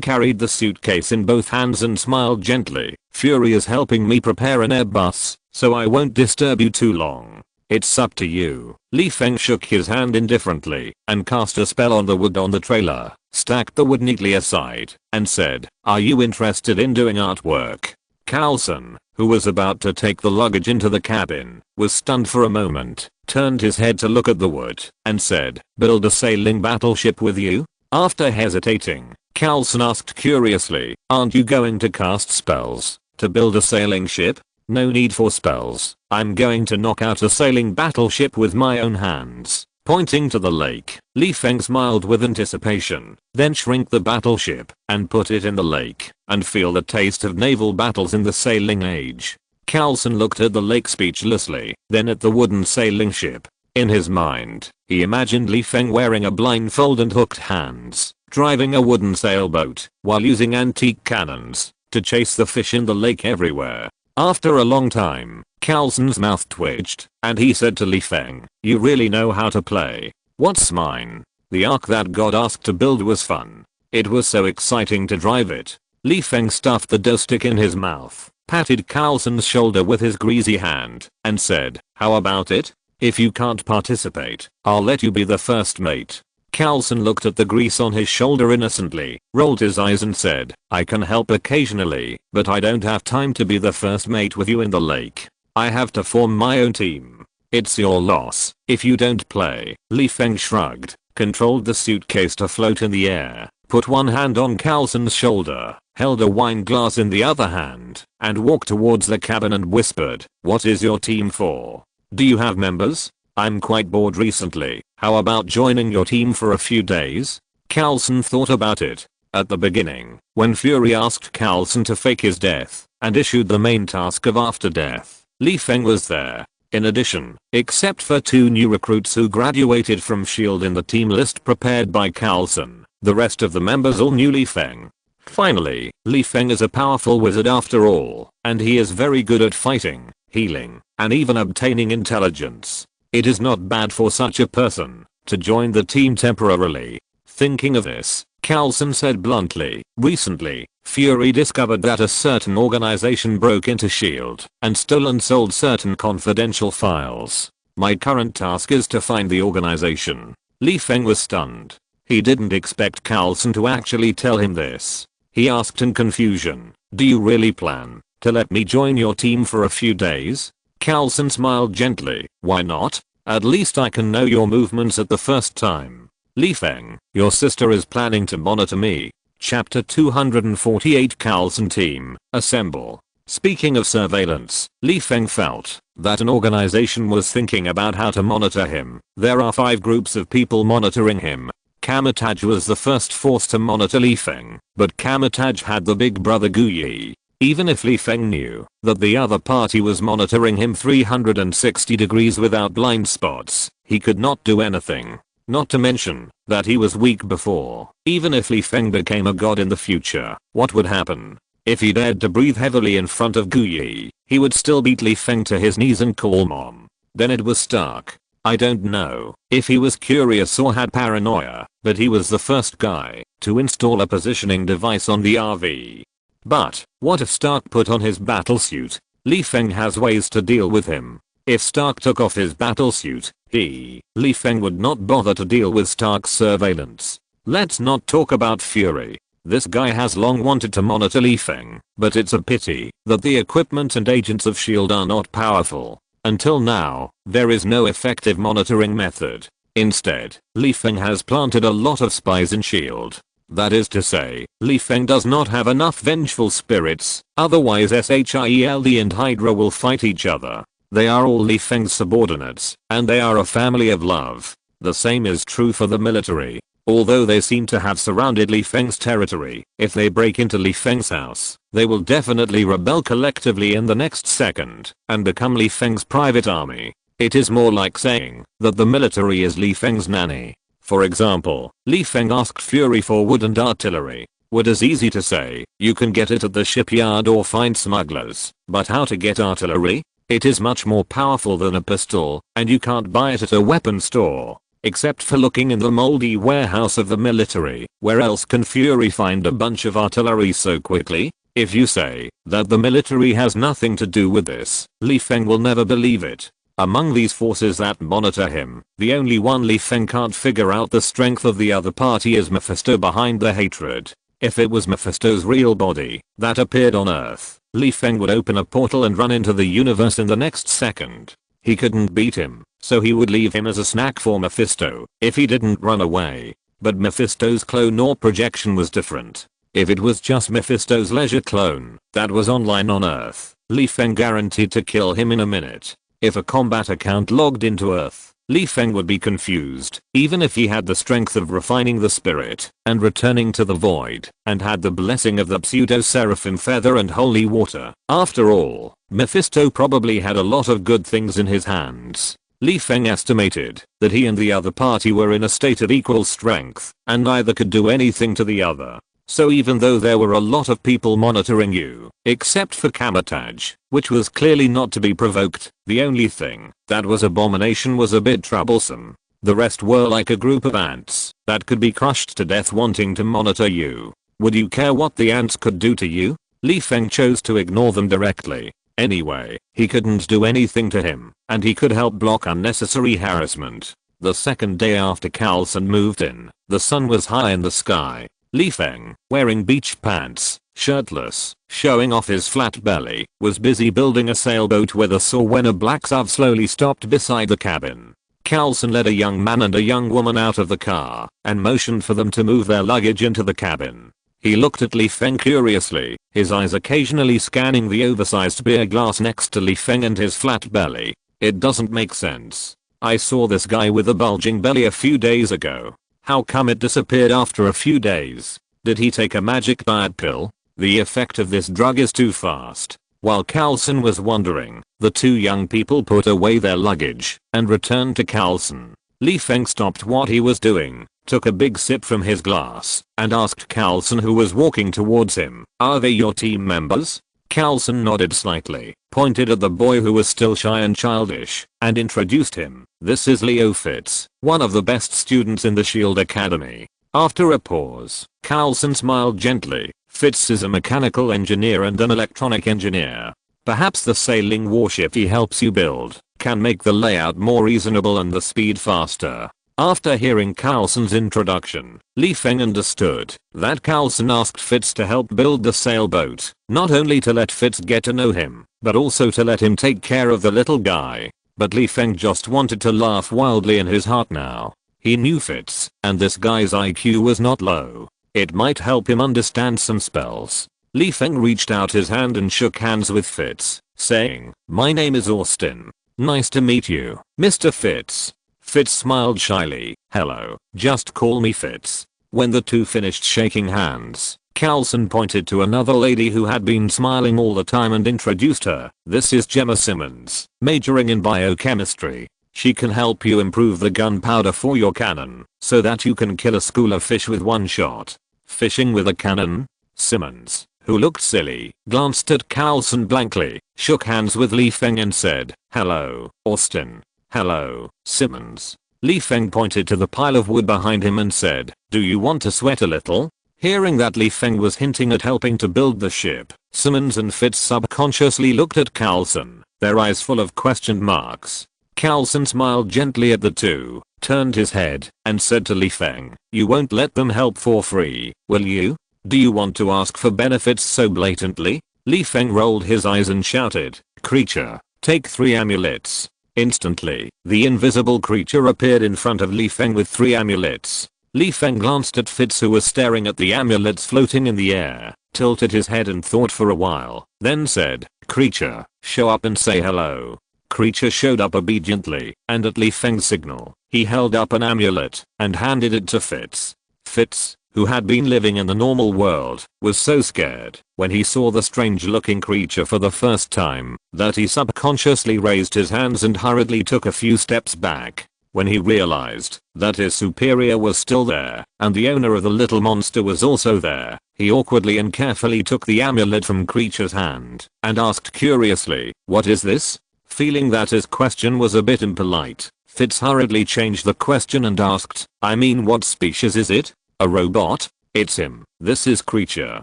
carried the suitcase in both hands and smiled gently. Fury is helping me prepare an Airbus, so I won't disturb you too long. It's up to you. Li Feng shook his hand indifferently and cast a spell on the wood on the trailer, stacked the wood neatly aside, and said, are you interested in doing artwork? Carlson, who was about to take the luggage into the cabin, was stunned for a moment, turned his head to look at the wood, and said, build a sailing battleship with you? After hesitating, Carlson asked curiously, aren't you going to cast spells to build a sailing ship? No need for spells. I'm going to knock out a sailing battleship with my own hands. Pointing to the lake, Li Feng smiled with anticipation, then shrink the battleship and put it in the lake and feel the taste of naval battles in the sailing age. Carlson looked at the lake speechlessly, then at the wooden sailing ship. In his mind, he imagined Li Feng wearing a blindfold and hooked hands, driving a wooden sailboat while using antique cannons to chase the fish in the lake everywhere. After a long time, Carlson's mouth twitched, and he said to Li Feng, you really know how to play. What's mine? The ark that God asked to build was fun. It was so exciting to drive it. Li Feng stuffed the dough stick in his mouth, patted Carlson's shoulder with his greasy hand, and said, how about it? If you can't participate, I'll let you be the first mate. Carlson looked at the grease on his shoulder innocently, rolled his eyes and said, I can help occasionally, but I don't have time to be the first mate with you in the lake. I have to form my own team. It's your loss if you don't play. Li Feng shrugged, controlled the suitcase to float in the air, put one hand on Carlson's shoulder, held a wine glass in the other hand, and walked towards the cabin and whispered, what is your team for? Do you have members? I'm quite bored recently. How about joining your team for a few days? Carlson thought about it. At the beginning, when Fury asked Carlson to fake his death and issued the main task of after death, Li Feng was there. In addition, except for 2 new recruits who graduated from S.H.I.E.L.D. in the team list prepared by Carlson, the rest of the members all knew Li Feng. Finally, Li Feng is a powerful wizard after all, and he is very good at fighting, healing, and even obtaining intelligence. It is not bad for such a person to join the team temporarily. Thinking of this, Carlson said bluntly, recently, Fury discovered that a certain organization broke into S.H.I.E.L.D. and stole and sold certain confidential files. My current task is to find the organization. Li Feng was stunned. He didn't expect Carlson to actually tell him this. He asked in confusion, do you really plan to let me join your team for a few days? Carlson smiled gently, why not? At least I can know your movements at the first time. Li Feng, your sister is planning to monitor me. Chapter 248 Carlson Team, Assemble. Speaking of surveillance, Li Feng felt that an organization was thinking about how to monitor him. There are 5 groups of people monitoring him. Kamataj was the first force to monitor Li Feng, but Kamataj had the big brother Guyi. Even if Li Feng knew that the other party was monitoring him 360 degrees without blind spots, he could not do anything. Not to mention that he was weak before. Even if Li Feng became a god in the future, what would happen? If he dared to breathe heavily in front of Guyi, he would still beat Li Feng to his knees and call mom. Then it was Stark. I don't know if he was curious or had paranoia, but he was the first guy to install a positioning device on the RV. But what if Stark put on his battlesuit? Li Feng has ways to deal with him. If Stark took off his battlesuit, Li Feng would not bother to deal with Stark's surveillance. Let's not talk about Fury. This guy has long wanted to monitor Li Feng, but it's a pity that the equipment and agents of S.H.I.E.L.D. are not powerful. Until now, there is no effective monitoring method. Instead, Li Feng has planted a lot of spies in S.H.I.E.L.D. That is to say, Li Feng does not have enough vengeful spirits, otherwise S.H.I.E.L.D. and Hydra will fight each other. They are all Li Feng's subordinates, and they are a family of love. The same is true for the military. Although they seem to have surrounded Li Feng's territory, if they break into Li Feng's house, they will definitely rebel collectively in the next second and become Li Feng's private army. It is more like saying that the military is Li Feng's nanny. For example, Li Feng asked Fury for wood and artillery. Wood is easy to say, you can get it at the shipyard or find smugglers, but how to get artillery? It is much more powerful than a pistol, and you can't buy it at a weapon store. Except for looking in the moldy warehouse of the military, where else can Fury find a bunch of artillery so quickly? If you say that the military has nothing to do with this, Li Feng will never believe it. Among these forces that monitor him, the only one Li Feng can't figure out the strength of the other party is Mephisto behind the hatred. If it was Mephisto's real body that appeared on Earth, Li Feng would open a portal and run into the universe in the next second. He couldn't beat him, so he would leave him as a snack for Mephisto if he didn't run away. But Mephisto's clone or projection was different. If it was just Mephisto's leisure clone that was online on Earth, Li Feng guaranteed to kill him in a minute. If a combat account logged into Earth, Li Feng would be confused, even if he had the strength of refining the spirit and returning to the void, and had the blessing of the pseudo-seraphim feather and holy water. After all, Mephisto probably had a lot of good things in his hands. Li Feng estimated that he and the other party were in a state of equal strength, and neither could do anything to the other. So even though there were a lot of people monitoring you, except for Kamataj, which was clearly not to be provoked, the only thing that was abomination was a bit troublesome. The rest were like a group of ants that could be crushed to death wanting to monitor you. Would you care what the ants could do to you? Li Feng chose to ignore them directly. Anyway, he couldn't do anything to him, and he could help block unnecessary harassment. The second day after Carlson moved in, the sun was high in the sky. Li Feng, wearing beach pants, shirtless, showing off his flat belly, was busy building a sailboat with a saw when a black SUV slowly stopped beside the cabin. Carlson led a young man and a young woman out of the car and motioned for them to move their luggage into the cabin. He looked at Li Feng curiously, his eyes occasionally scanning the oversized beer glass next to Li Feng and his flat belly. It doesn't make sense. I saw this guy with a bulging belly a few days ago. How come it disappeared after a few days? Did he take a magic diet pill? The effect of this drug is too fast. While Carlson was wondering, the two young people put away their luggage and returned to Carlson. Li Feng stopped what he was doing, took a big sip from his glass, and asked Carlson, who was walking towards him, "Are they your team members?" Carlson nodded slightly, pointed at the boy who was still shy and childish, and introduced him. "This is Leo Fitz, one of the best students in the S.H.I.E.L.D. Academy." After a pause, Carlson smiled gently. "Fitz is a mechanical engineer and an electronic engineer. Perhaps the sailing warship he helps you build can make the layout more reasonable and the speed faster. After hearing Carlson's introduction, Li Feng understood that Carlson asked Fitz to help build the sailboat, not only to let Fitz get to know him, but also to let him take care of the little guy. But Li Feng just wanted to laugh wildly in his heart now. He knew Fitz, and this guy's IQ was not low. It might help him understand some spells. Li Feng reached out his hand and shook hands with Fitz, saying, "My name is Austin. Nice to meet you, Mr. Fitz." Fitz smiled shyly. "Hello, just call me Fitz." When the two finished shaking hands, Carlson pointed to another lady who had been smiling all the time and introduced her. "This is Gemma Simmons, majoring in biochemistry. She can help you improve the gunpowder for your cannon, so that you can kill a school of fish with one shot." Fishing with a cannon? Simmons, who looked silly, glanced at Carlson blankly, shook hands with Li Feng and said, "Hello, Austin." "Hello, Simmons." Li Feng pointed to the pile of wood behind him and said, "Do you want to sweat a little?" Hearing that Li Feng was hinting at helping to build the ship, Simmons and Fitz subconsciously looked at Carlson, their eyes full of question marks. Carlson smiled gently at the two, turned his head, and said to Li Feng, "You won't let them help for free, will you? Do you want to ask for benefits so blatantly?" Li Feng rolled his eyes and shouted, "Creature, take 3 amulets." Instantly, the invisible creature appeared in front of Li Feng with 3 amulets. Li Feng glanced at Fitz, who was staring at the amulets floating in the air, tilted his head and thought for a while, then said, "Creature, show up and say hello." Creature showed up obediently, and at Li Feng's signal, he held up an amulet and handed it to Fitz. Fitz, who had been living in the normal world, was so scared when he saw the strange looking creature for the first time that he subconsciously raised his hands and hurriedly took a few steps back. When he realized that his superior was still there and the owner of the little monster was also there, he awkwardly and carefully took the amulet from creature's hand and asked curiously, "What is this?" Feeling that his question was a bit impolite, Fitz hurriedly changed the question and asked, "I mean, what species is it? A robot?" "It's him. This is Creature,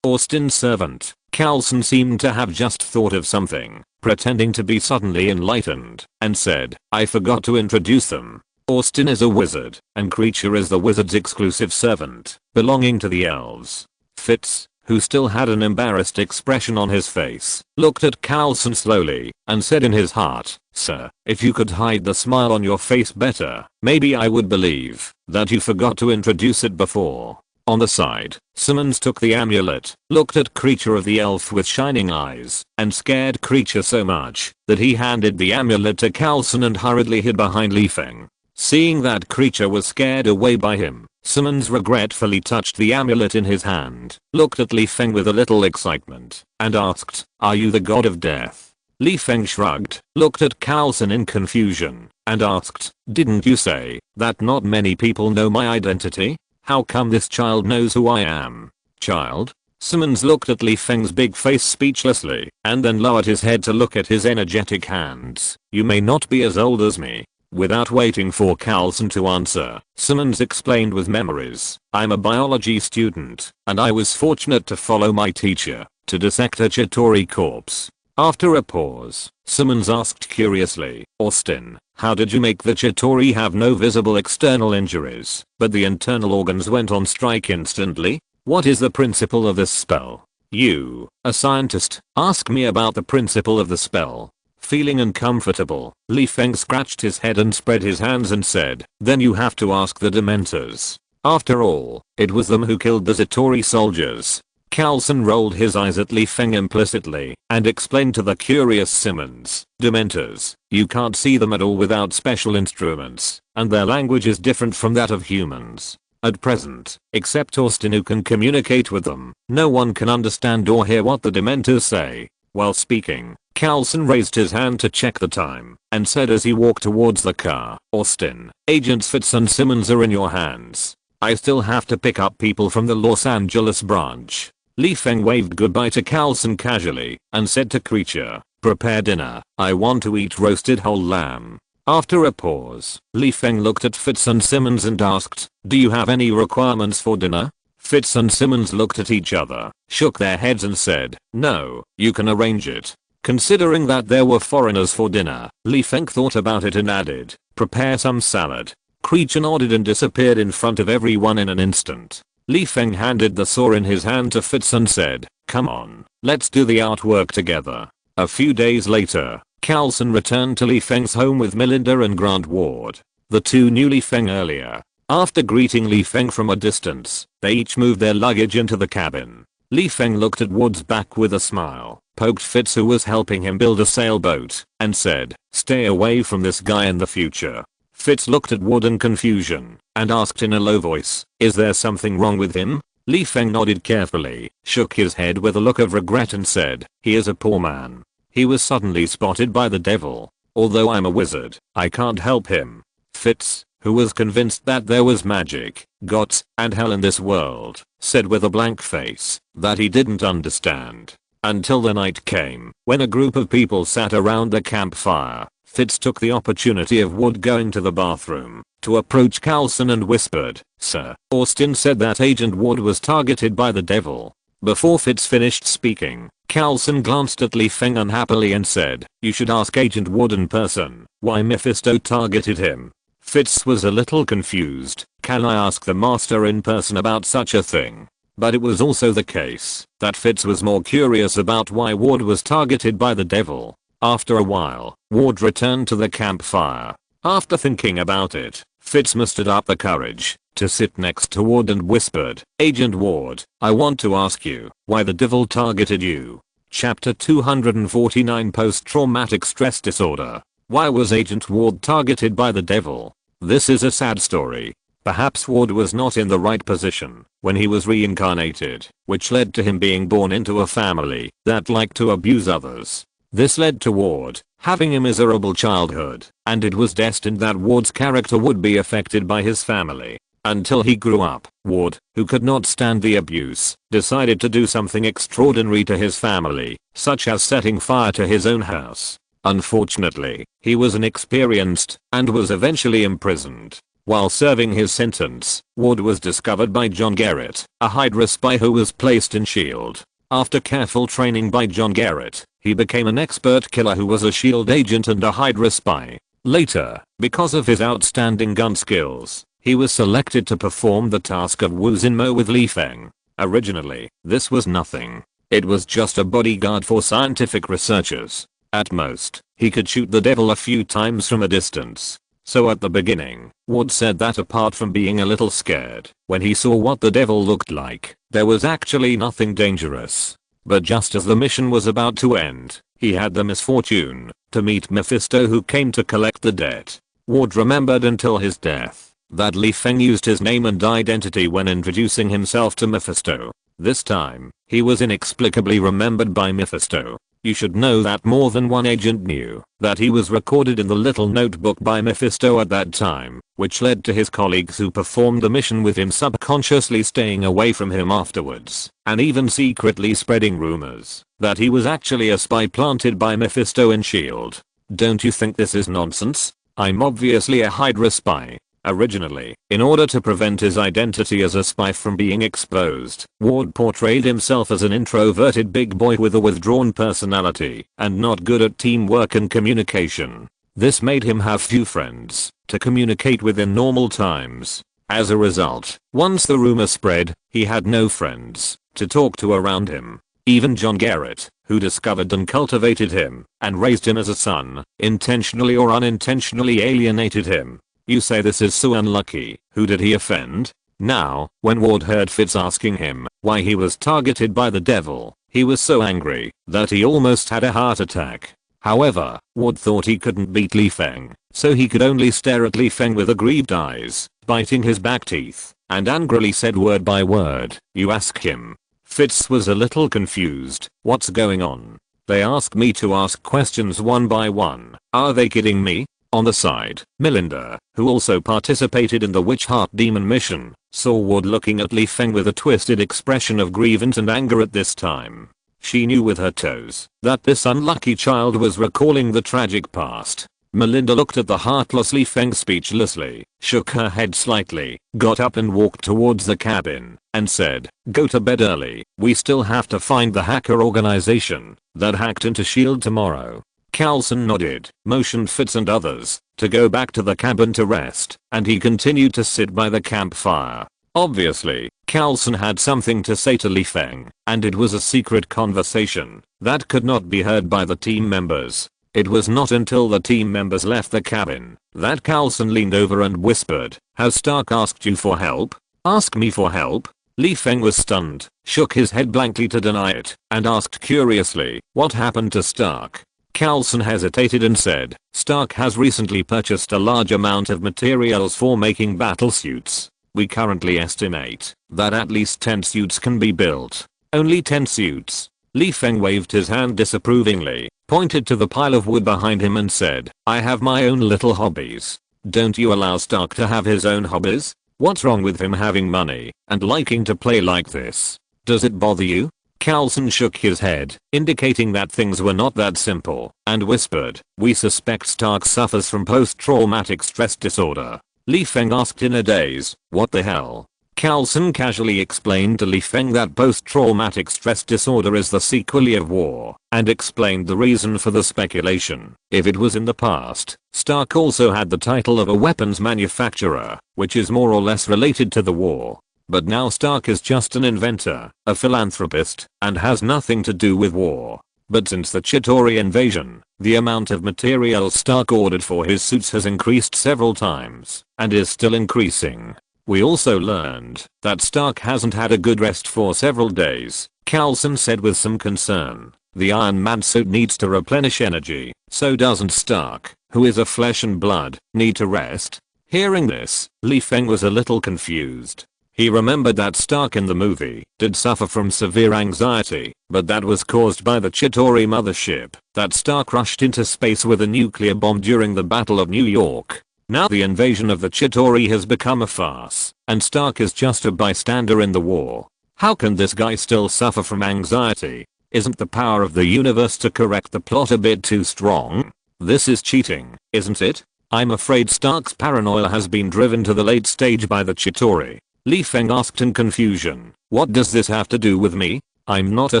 Austin's servant." Carlson seemed to have just thought of something, pretending to be suddenly enlightened, and said, "I forgot to introduce them. Austin is a wizard, and Creature is the wizard's exclusive servant, belonging to the elves." Fitz, who still had an embarrassed expression on his face, looked at Carlson slowly, and said in his heart, "Sir, if you could hide the smile on your face better, maybe I would believe that you forgot to introduce it before." On the side, Simmons took the amulet, looked at Creature of the elf with shining eyes, and scared Creature so much that he handed the amulet to Carlson and hurriedly hid behind Li Feng. Seeing that Creature was scared away by him, Simmons regretfully touched the amulet in his hand, looked at Li Feng with a little excitement, and asked, "Are you the god of death?" Li Feng shrugged, looked at Carlson in confusion, and asked, "Didn't you say that not many people know my identity? How come this child knows who I am?" "Child?" Simmons looked at Li Feng's big face speechlessly, and then lowered his head to look at his energetic hands. "You may not be as old as me." Without waiting for Carlson to answer, Simmons explained with memories, "I'm a biology student, and I was fortunate to follow my teacher to dissect a Chitauri corpse." After a pause, Simmons asked curiously, "Austin, how did you make the Chitauri have no visible external injuries, but the internal organs went on strike instantly? What is the principle of this spell?" "You, a scientist, ask me about the principle of the spell." Feeling uncomfortable, Li Feng scratched his head and spread his hands and said, "Then you have to ask the dementors. After all, it was them who killed the Chitauri soldiers." Carlson rolled his eyes at Li Feng implicitly and explained to the curious Simmons, "Dementors, you can't see them at all without special instruments, and their language is different from that of humans. At present, except Austin who can communicate with them, no one can understand or hear what the Dementors say." While speaking, Carlson raised his hand to check the time and said as he walked towards the car, "Austin, Agents Fitz and Simmons are in your hands. I still have to pick up people from the Los Angeles branch." Li Feng waved goodbye to Carlson casually and said to Creature, "Prepare dinner. I want to eat roasted whole lamb." After a pause, Li Feng looked at Fitz and Simmons and asked, "Do you have any requirements for dinner?" Fitz and Simmons looked at each other, shook their heads and said, "No, you can arrange it." Considering that there were foreigners for dinner, Feng thought about it and added, prepare some salad. Creature nodded and disappeared in front of everyone in an instant. Feng handed the saw in his hand to Fitz and said, come on, let's do the artwork together. A few days later, Carlson returned to Feng's home with Melinda and Grant Ward. The two knew Feng earlier. After greeting Feng from a distance, they each moved their luggage into the cabin. Feng looked at Ward's back with a smile, poked Fitz who was helping him build a sailboat, and said, stay away from this guy in the future. Fitz looked at Ward in confusion, and asked in a low voice, is there something wrong with him? Feng nodded carefully, shook his head with a look of regret and said, he is a poor man. He was suddenly spotted by the devil. Although I'm a wizard, I can't help him. Fitz, who was convinced that there was magic, gods, and hell in this world, said with a blank face that he didn't understand. Until the night came, when a group of people sat around the campfire. Fitz took the opportunity of Wood going to the bathroom to approach Carlson and whispered, Sir, Austin said that Agent Wood was targeted by the devil. Before Fitz finished speaking, Carlson glanced at Feng unhappily and said, you should ask Agent Wood in person why Mephisto targeted him. Fitz was a little confused. Can I ask the master in person about such a thing? But it was also the case that Fitz was more curious about why Ward was targeted by the devil. After a while, Ward returned to the campfire. After thinking about it, Fitz mustered up the courage to sit next to Ward and whispered, Agent Ward, I want to ask you why the devil targeted you. Chapter 249 Post-Traumatic Stress Disorder. Why was Agent Ward targeted by the devil? This is a sad story. Perhaps Ward was not in the right position when he was reincarnated, which led to him being born into a family that liked to abuse others. This led to Ward having a miserable childhood, and it was destined that Ward's character would be affected by his family. Until he grew up, Ward, who could not stand the abuse, decided to do something extraordinary to his family, such as setting fire to his own house. Unfortunately, he was inexperienced and was eventually imprisoned. While serving his sentence, Ward was discovered by John Garrett, a Hydra spy who was placed in S.H.I.E.L.D. After careful training by John Garrett, he became an expert killer who was a S.H.I.E.L.D. agent and a Hydra spy. Later, because of his outstanding gun skills, he was selected to perform the task of Wu Xinmo with Feng. Originally, this was nothing. It was just a bodyguard for scientific researchers. At most, he could shoot the devil a few times from a distance. So at the beginning, Ward said that apart from being a little scared when he saw what the devil looked like, there was actually nothing dangerous. But just as the mission was about to end, he had the misfortune to meet Mephisto, who came to collect the debt. Ward remembered until his death that Feng used his name and identity when introducing himself to Mephisto. This time, he was inexplicably remembered by Mephisto. You should know that more than one agent knew that he was recorded in the little notebook by Mephisto at that time, which led to his colleagues who performed the mission with him subconsciously staying away from him afterwards, and even secretly spreading rumors that he was actually a spy planted by Mephisto in S.H.I.E.L.D. Don't you think this is nonsense? I'm obviously a Hydra spy. Originally, in order to prevent his identity as a spy from being exposed, Ward portrayed himself as an introverted big boy with a withdrawn personality and not good at teamwork and communication. This made him have few friends to communicate with in normal times. As a result, once the rumor spread, he had no friends to talk to around him. Even John Garrett, who discovered and cultivated him and raised him as a son, intentionally or unintentionally alienated him. You say this is so unlucky. Who did he offend? Now, when Ward heard Fitz asking him why he was targeted by the devil, he was so angry that he almost had a heart attack. However, Ward thought he couldn't beat Feng, so he could only stare at Feng with aggrieved eyes, biting his back teeth, and angrily said word by word, you ask him. Fitz was a little confused. What's going on? They ask me to ask questions one by one. Are they kidding me? On the side, Melinda, who also participated in the Witch Heart Demon mission, saw Ward looking at Feng with a twisted expression of grievance and anger at this time. She knew with her toes that this unlucky child was recalling the tragic past. Melinda looked at the heartless Li Feng speechlessly, shook her head slightly, got up and walked towards the cabin, and said, "Go to bed early, we still have to find the hacker organization that hacked into S.H.I.E.L.D. tomorrow." Carlson nodded, motioned Fitz and others to go back to the cabin to rest, and he continued to sit by the campfire. Obviously, Carlson had something to say to Li Feng, and it was a secret conversation that could not be heard by the team members. It was not until the team members left the cabin that Carlson leaned over and whispered, "Has Stark asked you for help?" "Ask me for help?" Li Feng was stunned, shook his head blankly to deny it, and asked curiously, "What happened to Stark?" Carlson hesitated and said, "Stark has recently purchased a large amount of materials for making battle suits. We currently estimate that at least 10 suits can be built." "Only 10 suits?" Li Feng waved his hand disapprovingly, pointed to the pile of wood behind him and said, "I have my own little hobbies. Don't you allow Stark to have his own hobbies? What's wrong with him having money and liking to play like this? Does it bother you?" Carlson shook his head, indicating that things were not that simple, and whispered, "We suspect Stark suffers from post-traumatic stress disorder." Li Feng asked in a daze, "What the hell?" Carlson casually explained to Li Feng that post-traumatic stress disorder is the sequelae of war, and explained the reason for the speculation. If it was in the past, Stark also had the title of a weapons manufacturer, which is more or less related to the war. But now Stark is just an inventor, a philanthropist, and has nothing to do with war. But since the Chitauri invasion, the amount of materials Stark ordered for his suits has increased several times, and is still increasing. We also learned that Stark hasn't had a good rest for several days, Carlson said with some concern. The Iron Man suit needs to replenish energy, so doesn't Stark, who is a flesh and blood, need to rest? Hearing this, Li Feng was a little confused. He remembered that Stark in the movie did suffer from severe anxiety, but that was caused by the Chitauri mothership that Stark rushed into space with a nuclear bomb during the Battle of New York. Now the invasion of the Chitauri has become a farce, and Stark is just a bystander in the war. How can this guy still suffer from anxiety? Isn't the power of the universe to correct the plot a bit too strong? This is cheating, isn't it? I'm afraid Stark's paranoia has been driven to the late stage by the Chitauri. Li Feng asked in confusion, "What does this have to do with me? I'm not a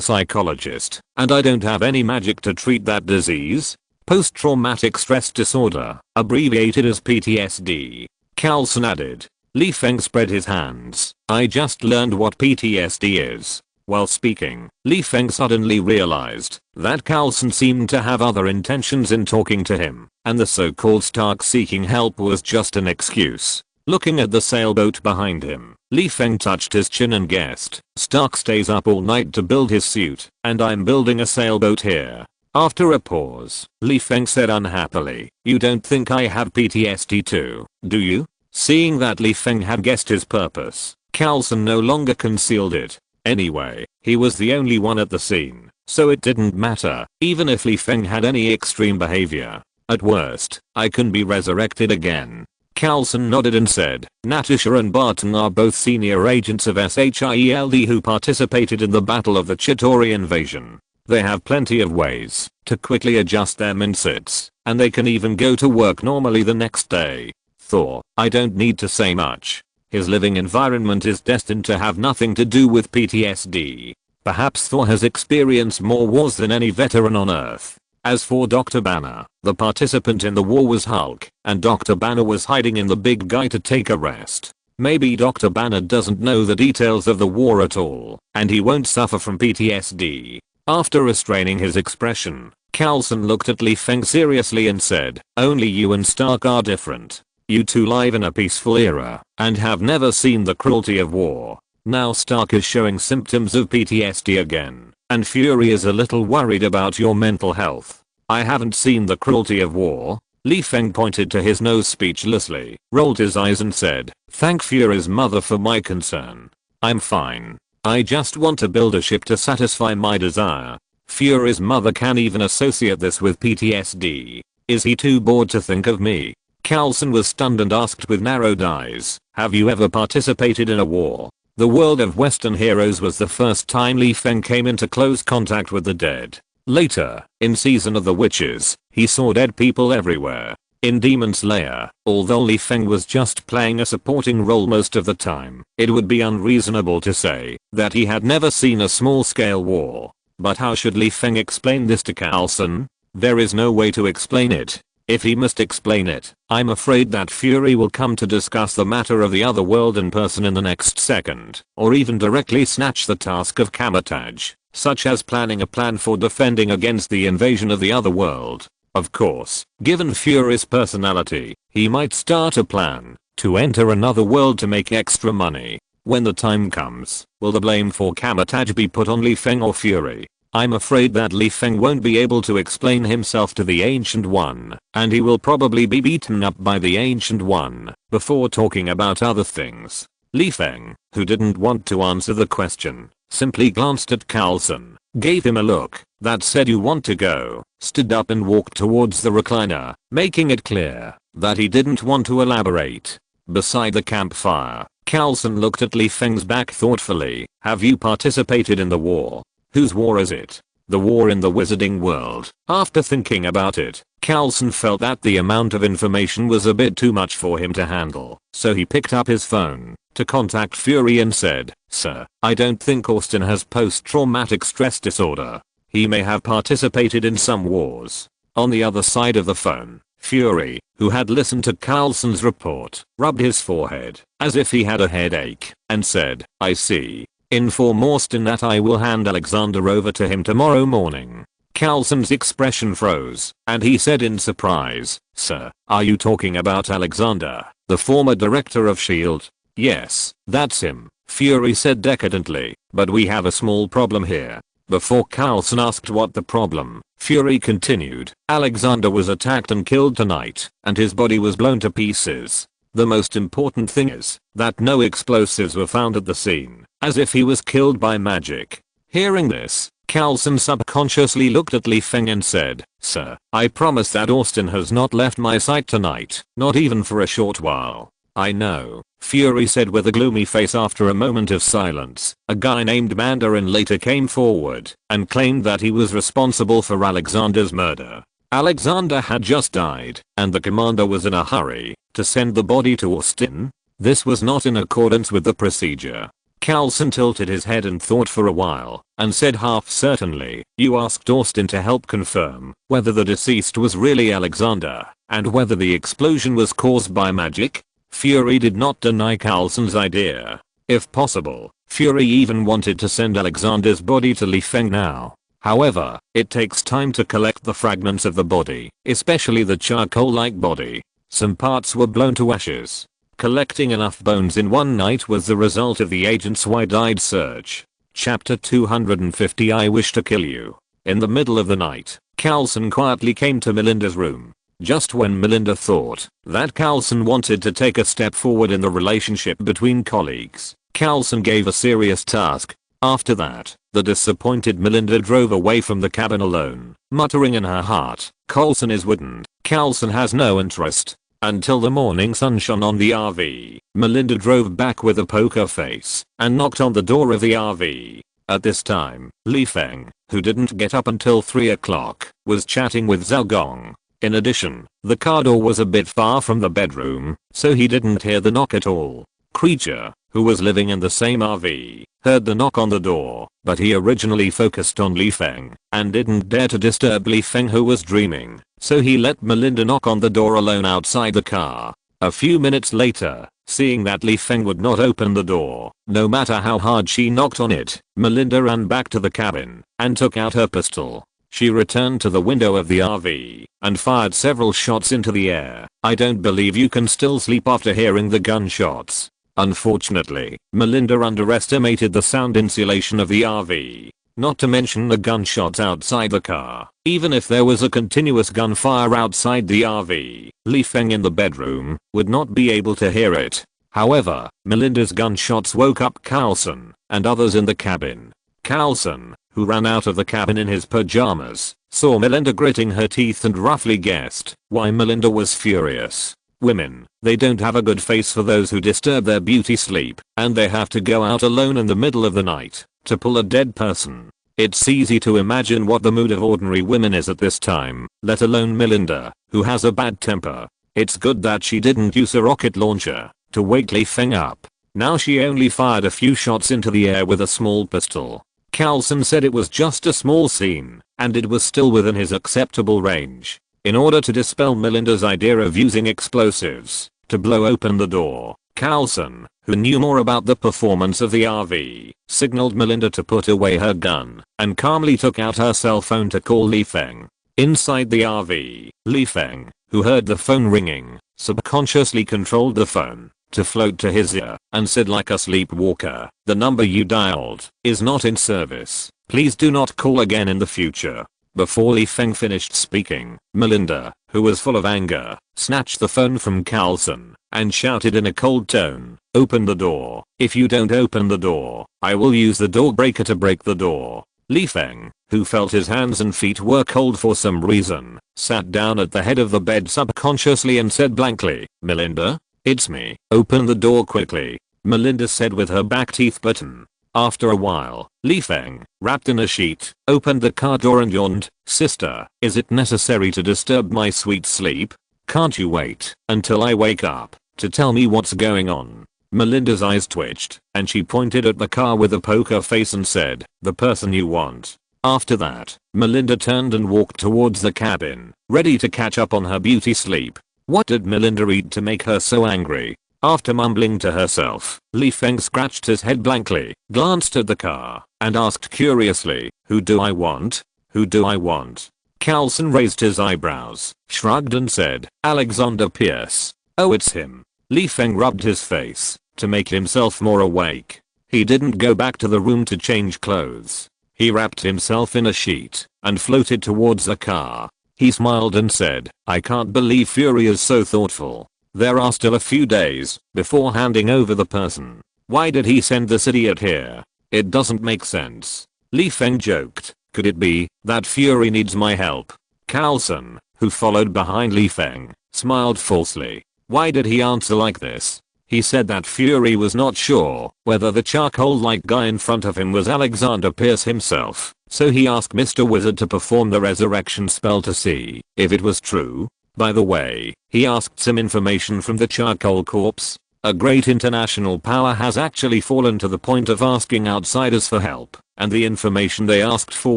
psychologist, and I don't have any magic to treat that disease." Post-traumatic stress disorder, abbreviated as PTSD. Carlson added. Li Feng spread his hands. "I just learned what PTSD is." While speaking, Li Feng suddenly realized that Carlson seemed to have other intentions in talking to him, and the so-called Stark seeking help was just an excuse. Looking at the sailboat behind him, Li Feng touched his chin and guessed, "Stark stays up all night to build his suit, and I'm building a sailboat here." After a pause, Li Feng said unhappily, "You don't think I have PTSD too, do you?" Seeing that Li Feng had guessed his purpose, Carlson no longer concealed it. Anyway, he was the only one at the scene, so it didn't matter, even if Li Feng had any extreme behavior. At worst, I can be resurrected again. Carlson nodded and said, "Natasha and Barton are both senior agents of S.H.I.E.L.D. who participated in the Battle of the Chitauri invasion. They have plenty of ways to quickly adjust their mindsets, and they can even go to work normally the next day. Thor, I don't need to say much. His living environment is destined to have nothing to do with PTSD. Perhaps Thor has experienced more wars than any veteran on Earth. As for Dr. Banner, the participant in the war was Hulk, and Dr. Banner was hiding in the big guy to take a rest. Maybe Dr. Banner doesn't know the details of the war at all, and he won't suffer from PTSD." After restraining his expression, Carlson looked at Li Feng seriously and said, "Only you and Stark are different. You two live in a peaceful era and have never seen the cruelty of war. Now Stark is showing symptoms of PTSD again, and Fury is a little worried about your mental health. I haven't seen the cruelty of war." Li Feng pointed to his nose speechlessly, rolled his eyes and said, "Thank Fury's mother for my concern. I'm fine. I just want to build a ship to satisfy my desire." Fury's mother can even associate this with PTSD. Is he too bored to think of me? Carlson was stunned and asked with narrowed eyes, "Have you ever participated in a war?" The world of Western heroes was the first time Li Feng came into close contact with the dead. Later, in Season of the Witches, he saw dead people everywhere. In Demon Slayer, although Li Feng was just playing a supporting role most of the time, it would be unreasonable to say that he had never seen a small-scale war. But how should Li Feng explain this to Carlson? There is no way to explain it. If he must explain it, I'm afraid that Fury will come to discuss the matter of the other world in person in the next second, or even directly snatch the task of camouflage, such as planning a plan for defending against the invasion of the other world. Of course, given Fury's personality, he might start a plan to enter another world to make extra money. When the time comes, will the blame for camouflage be put on Li Feng or Fury? I'm afraid that Li Feng won't be able to explain himself to the Ancient One, and he will probably be beaten up by the Ancient One before talking about other things. Li Feng, who didn't want to answer the question, simply glanced at Carlson, gave him a look that said you want to go, stood up and walked towards the recliner, making it clear that he didn't want to elaborate. Beside the campfire, Carlson looked at Li Feng's back thoughtfully. Have you participated in the war? Whose war is it? The war in the wizarding world. After thinking about it, Carlson felt that the amount of information was a bit too much for him to handle, so he picked up his phone to contact Fury and said, "Sir, I don't think Austin has post-traumatic stress disorder. He may have participated in some wars." On the other side of the phone, Fury, who had listened to Carlson's report, rubbed his forehead as if he had a headache and said, "I see. Inform Austin that I will hand Alexander over to him tomorrow morning." Carlson's expression froze, and he said in surprise, "Sir, are you talking about Alexander, the former director of S.H.I.E.L.D.? "Yes, that's him," Fury said decadently, "but we have a small problem here." Before Carlson asked what the problem, Fury continued, "Alexander was attacked and killed tonight, and his body was blown to pieces. The most important thing is that no explosives were found at the scene, as if he was killed by magic." Hearing this, Carlson subconsciously looked at Li Feng and said, "Sir, I promise that Austin has not left my sight tonight, not even for a short while." "I know," Fury said with a gloomy face. After a moment of silence, a guy named Mandarin later came forward and claimed that he was responsible for Alexander's murder. Alexander had just died, and the commander was in a hurry to send the body to Austin. This was not in accordance with the procedure. Carlson tilted his head and thought for a while, and said half certainly, "You asked Austin to help confirm whether the deceased was really Alexander, and whether the explosion was caused by magic?" Fury did not deny Carlson's idea. If possible, Fury even wanted to send Alexander's body to Li Feng now. However, it takes time to collect the fragments of the body, especially the charcoal-like body. Some parts were blown to ashes. Collecting enough bones in one night was the result of the agent's wide-eyed search. Chapter 250 I Wish to Kill You. In the middle of the night, Carlson quietly came to Melinda's room. Just when Melinda thought that Carlson wanted to take a step forward in the relationship between colleagues, Carlson gave a serious task. After that, the disappointed Melinda drove away from the cabin alone, muttering in her heart, "Carlson is wooden. Carlson has no interest." Until the morning sun shone on the RV, Melinda drove back with a poker face and knocked on the door of the RV. At this time, Li Feng, who didn't get up until 3 o'clock, was chatting with Zhao Gong. In addition, the car door was a bit far from the bedroom, so he didn't hear the knock at all. Creature, who was living in the same RV, heard the knock on the door, but he originally focused on Li Feng and didn't dare to disturb Li Feng, who was dreaming, so he let Melinda knock on the door alone outside the car. A few minutes later, seeing that Li Feng would not open the door, no matter how hard she knocked on it, Melinda ran back to the cabin and took out her pistol. She returned to the window of the RV and fired several shots into the air. "I don't believe you can still sleep after hearing the gunshots." Unfortunately, Melinda underestimated the sound insulation of the RV, not to mention the gunshots outside the car. Even if there was a continuous gunfire outside the RV, Li Feng in the bedroom would not be able to hear it. However, Melinda's gunshots woke up Carlson and others in the cabin. Carlson, who ran out of the cabin in his pajamas, saw Melinda gritting her teeth and roughly guessed why Melinda was furious. Women, they don't have a good face for those who disturb their beauty sleep, and they have to go out alone in the middle of the night to pull a dead person. It's easy to imagine what the mood of ordinary women is at this time, let alone Melinda, who has a bad temper. It's good that she didn't use a rocket launcher to wake Li Feng up. Now she only fired a few shots into the air with a small pistol. Carlson said it was just a small scene, and it was still within his acceptable range. In order to dispel Melinda's idea of using explosives to blow open the door, Carlson, who knew more about the performance of the RV, signaled Melinda to put away her gun and calmly took out her cell phone to call Li Feng. Inside the RV, Li Feng, who heard the phone ringing, subconsciously controlled the phone to float to his ear and said like a sleepwalker, "The number you dialed is not in service. Please do not call again in the future." Before Li Feng finished speaking, Melinda, who was full of anger, snatched the phone from Carlson and shouted in a cold tone, "Open the door. If you don't open the door, I will use the door breaker to break the door." Li Feng, who felt his hands and feet were cold for some reason, sat down at the head of the bed subconsciously and said blankly, "Melinda? It's me. Open the door quickly." Melinda said with her back teeth bitten. After a while, Li Feng, wrapped in a sheet, opened the car door and yawned, "Sister, is it necessary to disturb my sweet sleep? Can't you wait until I wake up to tell me what's going on?" Melinda's eyes twitched, and she pointed at the car with a poker face and said, "The person you want." After that, Melinda turned and walked towards the cabin, ready to catch up on her beauty sleep. What did Melinda eat to make her so angry? After mumbling to herself, Li Feng scratched his head blankly, glanced at the car, and asked curiously, "Who do I want? Who do I want?" Carlson raised his eyebrows, shrugged and said, "Alexander Pierce." "Oh, it's him." Li Feng rubbed his face to make himself more awake. He didn't go back to the room to change clothes. He wrapped himself in a sheet and floated towards the car. He smiled and said, "I can't believe Fury is so thoughtful. There are still a few days before handing over the person. Why did he send this idiot here? It doesn't make sense." Li Feng joked, "Could it be that Fury needs my help?" Carlson, who followed behind Li Feng, smiled falsely. Why did he answer like this? He said that Fury was not sure whether the charcoal-like guy in front of him was Alexander Pierce himself, so he asked Mr. Wizard to perform the resurrection spell to see if it was true. By the way, he asked some information from the charcoal corpse. A great international power has actually fallen to the point of asking outsiders for help, and the information they asked for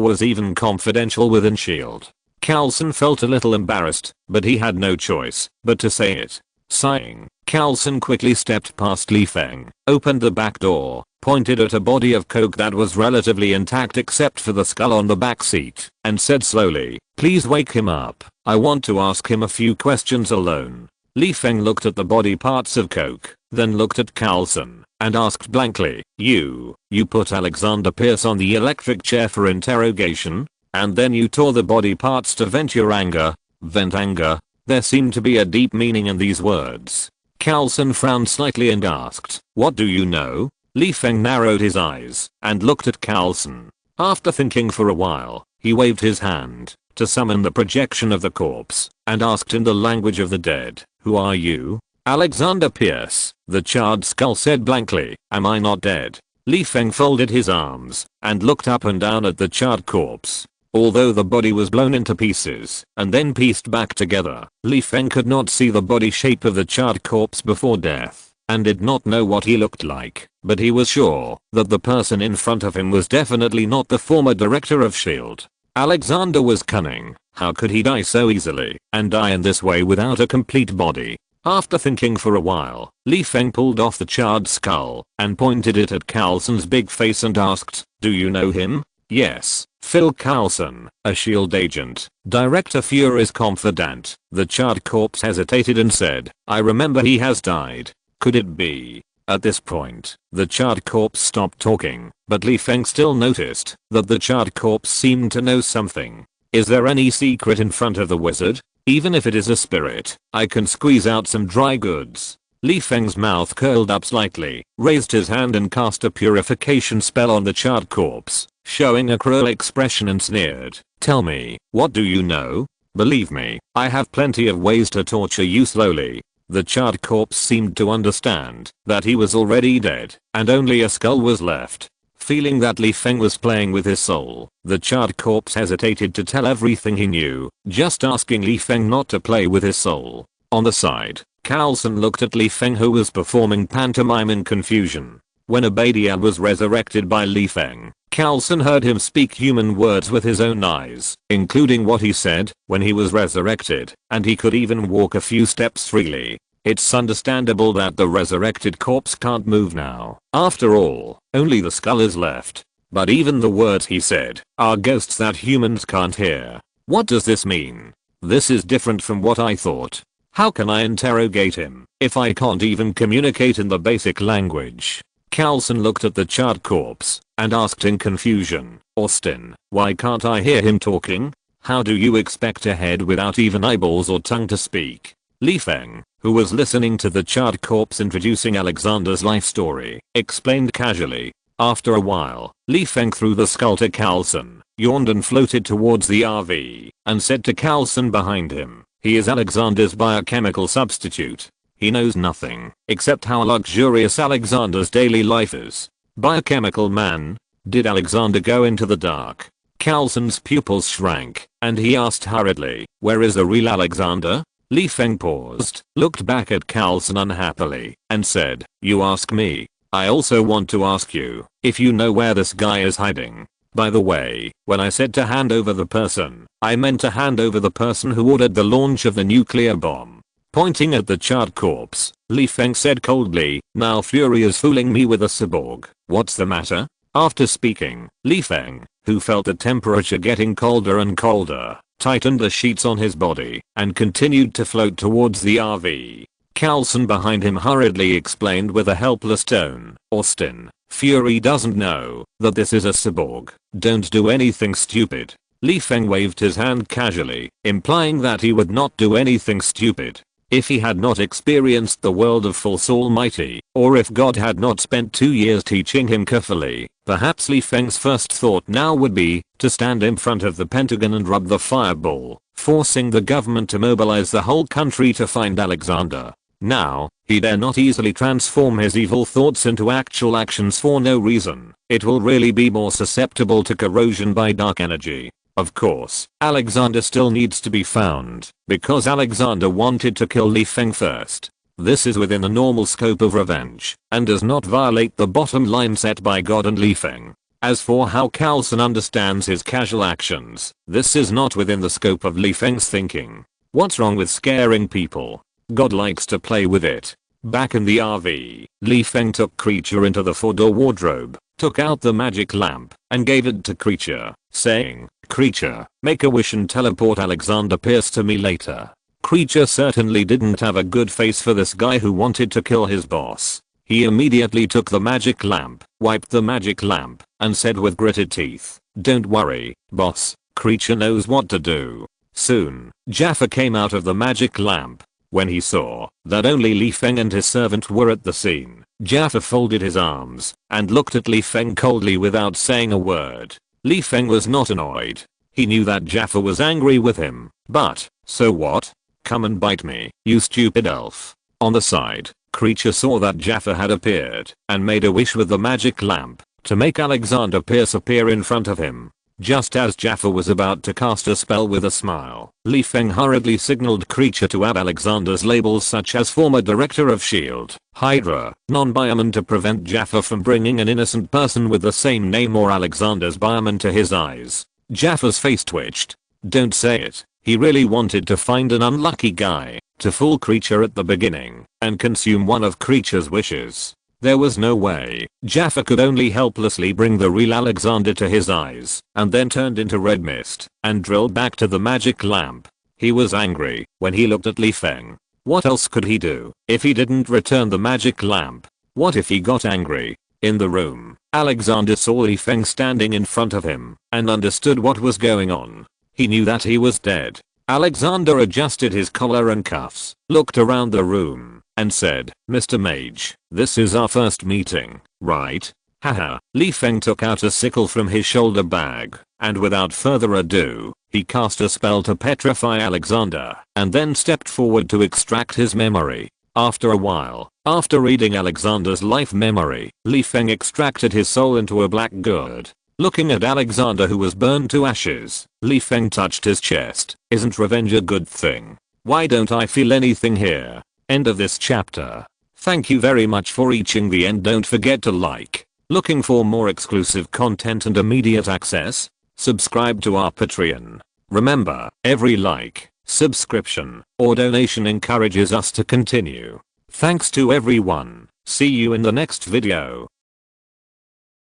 was even confidential within S.H.I.E.L.D. Carlson felt a little embarrassed, but he had no choice but to say it. Sighing, Carlson quickly stepped past Li Feng, opened the back door, pointed at a body of coke that was relatively intact except for the skull on the back seat, and said slowly, "Please wake him up. I want to ask him a few questions alone." Li Feng looked at the body parts of coke, then looked at Carlson, and asked blankly, You put Alexander Pierce on the electric chair for interrogation? And then you tore the body parts to vent your anger? Vent anger? There seemed to be a deep meaning in these words. Carlson frowned slightly and asked, "What do you know?" Li Feng narrowed his eyes and looked at Carlson. After thinking for a while, he waved his hand to summon the projection of the corpse and asked in the language of the dead, "Who are you?" "Alexander Pierce," the charred skull said blankly. "Am I not dead?" Li Feng folded his arms and looked up and down at the charred corpse. Although the body was blown into pieces and then pieced back together, Li Feng could not see the body shape of the charred corpse before death and did not know what he looked like, but he was sure that the person in front of him was definitely not the former director of S.H.I.E.L.D. Alexander was cunning. How could he die so easily and die in this way without a complete body? After thinking for a while, Li Feng pulled off the charred skull and pointed it at Carlson's big face and asked, "Do you know him?" "Yes, Phil Carlson, a S.H.I.E.L.D. agent, Director Fury's confidant." The charred corpse hesitated and said, "I remember he has died. Could it be?" At this point, the charred corpse stopped talking, but Li Feng still noticed that the charred corpse seemed to know something. "Is there any secret in front of the wizard? Even if it is a spirit, I can squeeze out some dry goods." Li Feng's mouth curled up slightly, raised his hand and cast a purification spell on the charred corpse, showing a cruel expression and sneered, "Tell me, what do you know? Believe me, I have plenty of ways to torture you slowly." The charred corpse seemed to understand that he was already dead and only a skull was left. Feeling that Li Feng was playing with his soul, the charred corpse hesitated to tell everything he knew, just asking Li Feng not to play with his soul. On the side, Carlson looked at Li Feng, who was performing pantomime in confusion. When Abadia was resurrected by Li Feng, Carlson heard him speak human words with his own eyes, including what he said when he was resurrected, and he could even walk a few steps freely. It's understandable that the resurrected corpse can't move now. After all, only the skull is left. But even the words he said are ghosts that humans can't hear. What does this mean? This is different from what I thought. How can I interrogate him if I can't even communicate in the basic language? Carlson looked at the charred corpse and asked in confusion, Austin, why can't I hear him talking? How do you expect a head without even eyeballs or tongue to speak? Li Feng, who was listening to the charred corpse introducing Alexander's life story, explained casually. After a while, Li Feng threw the skull to Carlson, yawned and floated towards the RV, and said to Carlson behind him, he is Alexander's biochemical substitute. He knows nothing except how luxurious Alexander's daily life is. Biochemical man? Did Alexander go into the dark? Carlson's pupils shrank, and he asked hurriedly, where is the real Alexander? Li Feng paused, looked back at Carlson unhappily, and said, you ask me. I also want to ask you if you know where this guy is hiding. By the way, when I said to hand over the person, I meant to hand over the person who ordered the launch of the nuclear bomb. Pointing at the charred corpse, Li Feng said coldly, now Fury is fooling me with a cyborg. What's the matter? After speaking, Li Feng, who felt the temperature getting colder and colder, tightened the sheets on his body and continued to float towards the RV. Carlson behind him hurriedly explained with a helpless tone, Austin, Fury doesn't know that this is a cyborg. Don't do anything stupid. Li Feng waved his hand casually, implying that he would not do anything stupid. If he had not experienced the world of False Almighty, or if God had not spent 2 years teaching him carefully, perhaps Li Feng's first thought now would be to stand in front of the Pentagon and rub the fireball, forcing the government to mobilize the whole country to find Alexander. Now, he dare not easily transform his evil thoughts into actual actions for no reason. It will really be more susceptible to corrosion by dark energy. Of course, Alexander still needs to be found, because Alexander wanted to kill Li Feng first. This is within the normal scope of revenge, and does not violate the bottom line set by God and Li Feng. As for how Carlson understands his casual actions, this is not within the scope of Li Feng's thinking. What's wrong with scaring people? God likes to play with it. Back in the RV, Li Feng took Creature into the 4-door wardrobe, took out the magic lamp, and gave it to Creature, saying, Creature, make a wish and teleport Alexander Pierce to me later. Creature certainly didn't have a good face for this guy who wanted to kill his boss. He immediately took the magic lamp, wiped the magic lamp, and said with gritted teeth, don't worry, boss, Creature knows what to do. Soon, Jaffa came out of the magic lamp. When he saw that only Li Feng and his servant were at the scene, Jaffa folded his arms and looked at Li Feng coldly without saying a word. Li Feng was not annoyed. He knew that Jaffa was angry with him, but, so what? Come and bite me, you stupid elf. On the side, Creature saw that Jaffa had appeared and made a wish with the magic lamp to make Alexander Pierce appear in front of him. Just as Jaffa was about to cast a spell with a smile, Li Feng hurriedly signaled Creature to add Alexander's labels such as former director of S.H.I.E.L.D., Hydra, non-bioman to prevent Jaffa from bringing an innocent person with the same name or Alexander's bioman to his eyes. Jaffa's face twitched. Don't say it. He really wanted to find an unlucky guy to fool Creature at the beginning and consume one of Creature's wishes. There was no way. Jaffa could only helplessly bring the real Alexander to his eyes, and then turned into red mist, and drilled back to the magic lamp. He was angry when he looked at Li Feng. What else could he do if he didn't return the magic lamp? What if he got angry? In the room, Alexander saw Li Feng standing in front of him, and understood what was going on. He knew that he was dead. Alexander adjusted his collar and cuffs, looked around the room, and said, Mr. Mage, this is our first meeting, right? Haha. Li Feng took out a sickle from his shoulder bag, and without further ado, he cast a spell to petrify Alexander, and then stepped forward to extract his memory. After a while, after reading Alexander's life memory, Li Feng extracted his soul into a black gourd. Looking at Alexander who was burned to ashes, Li Feng touched his chest. Isn't revenge a good thing? Why don't I feel anything here? End of this chapter. Thank you very much for reaching the end. Don't forget to like. Looking for more exclusive content and immediate access? Subscribe to our Patreon. Remember, every like, subscription, or donation encourages us to continue. Thanks to everyone. See you in the next video.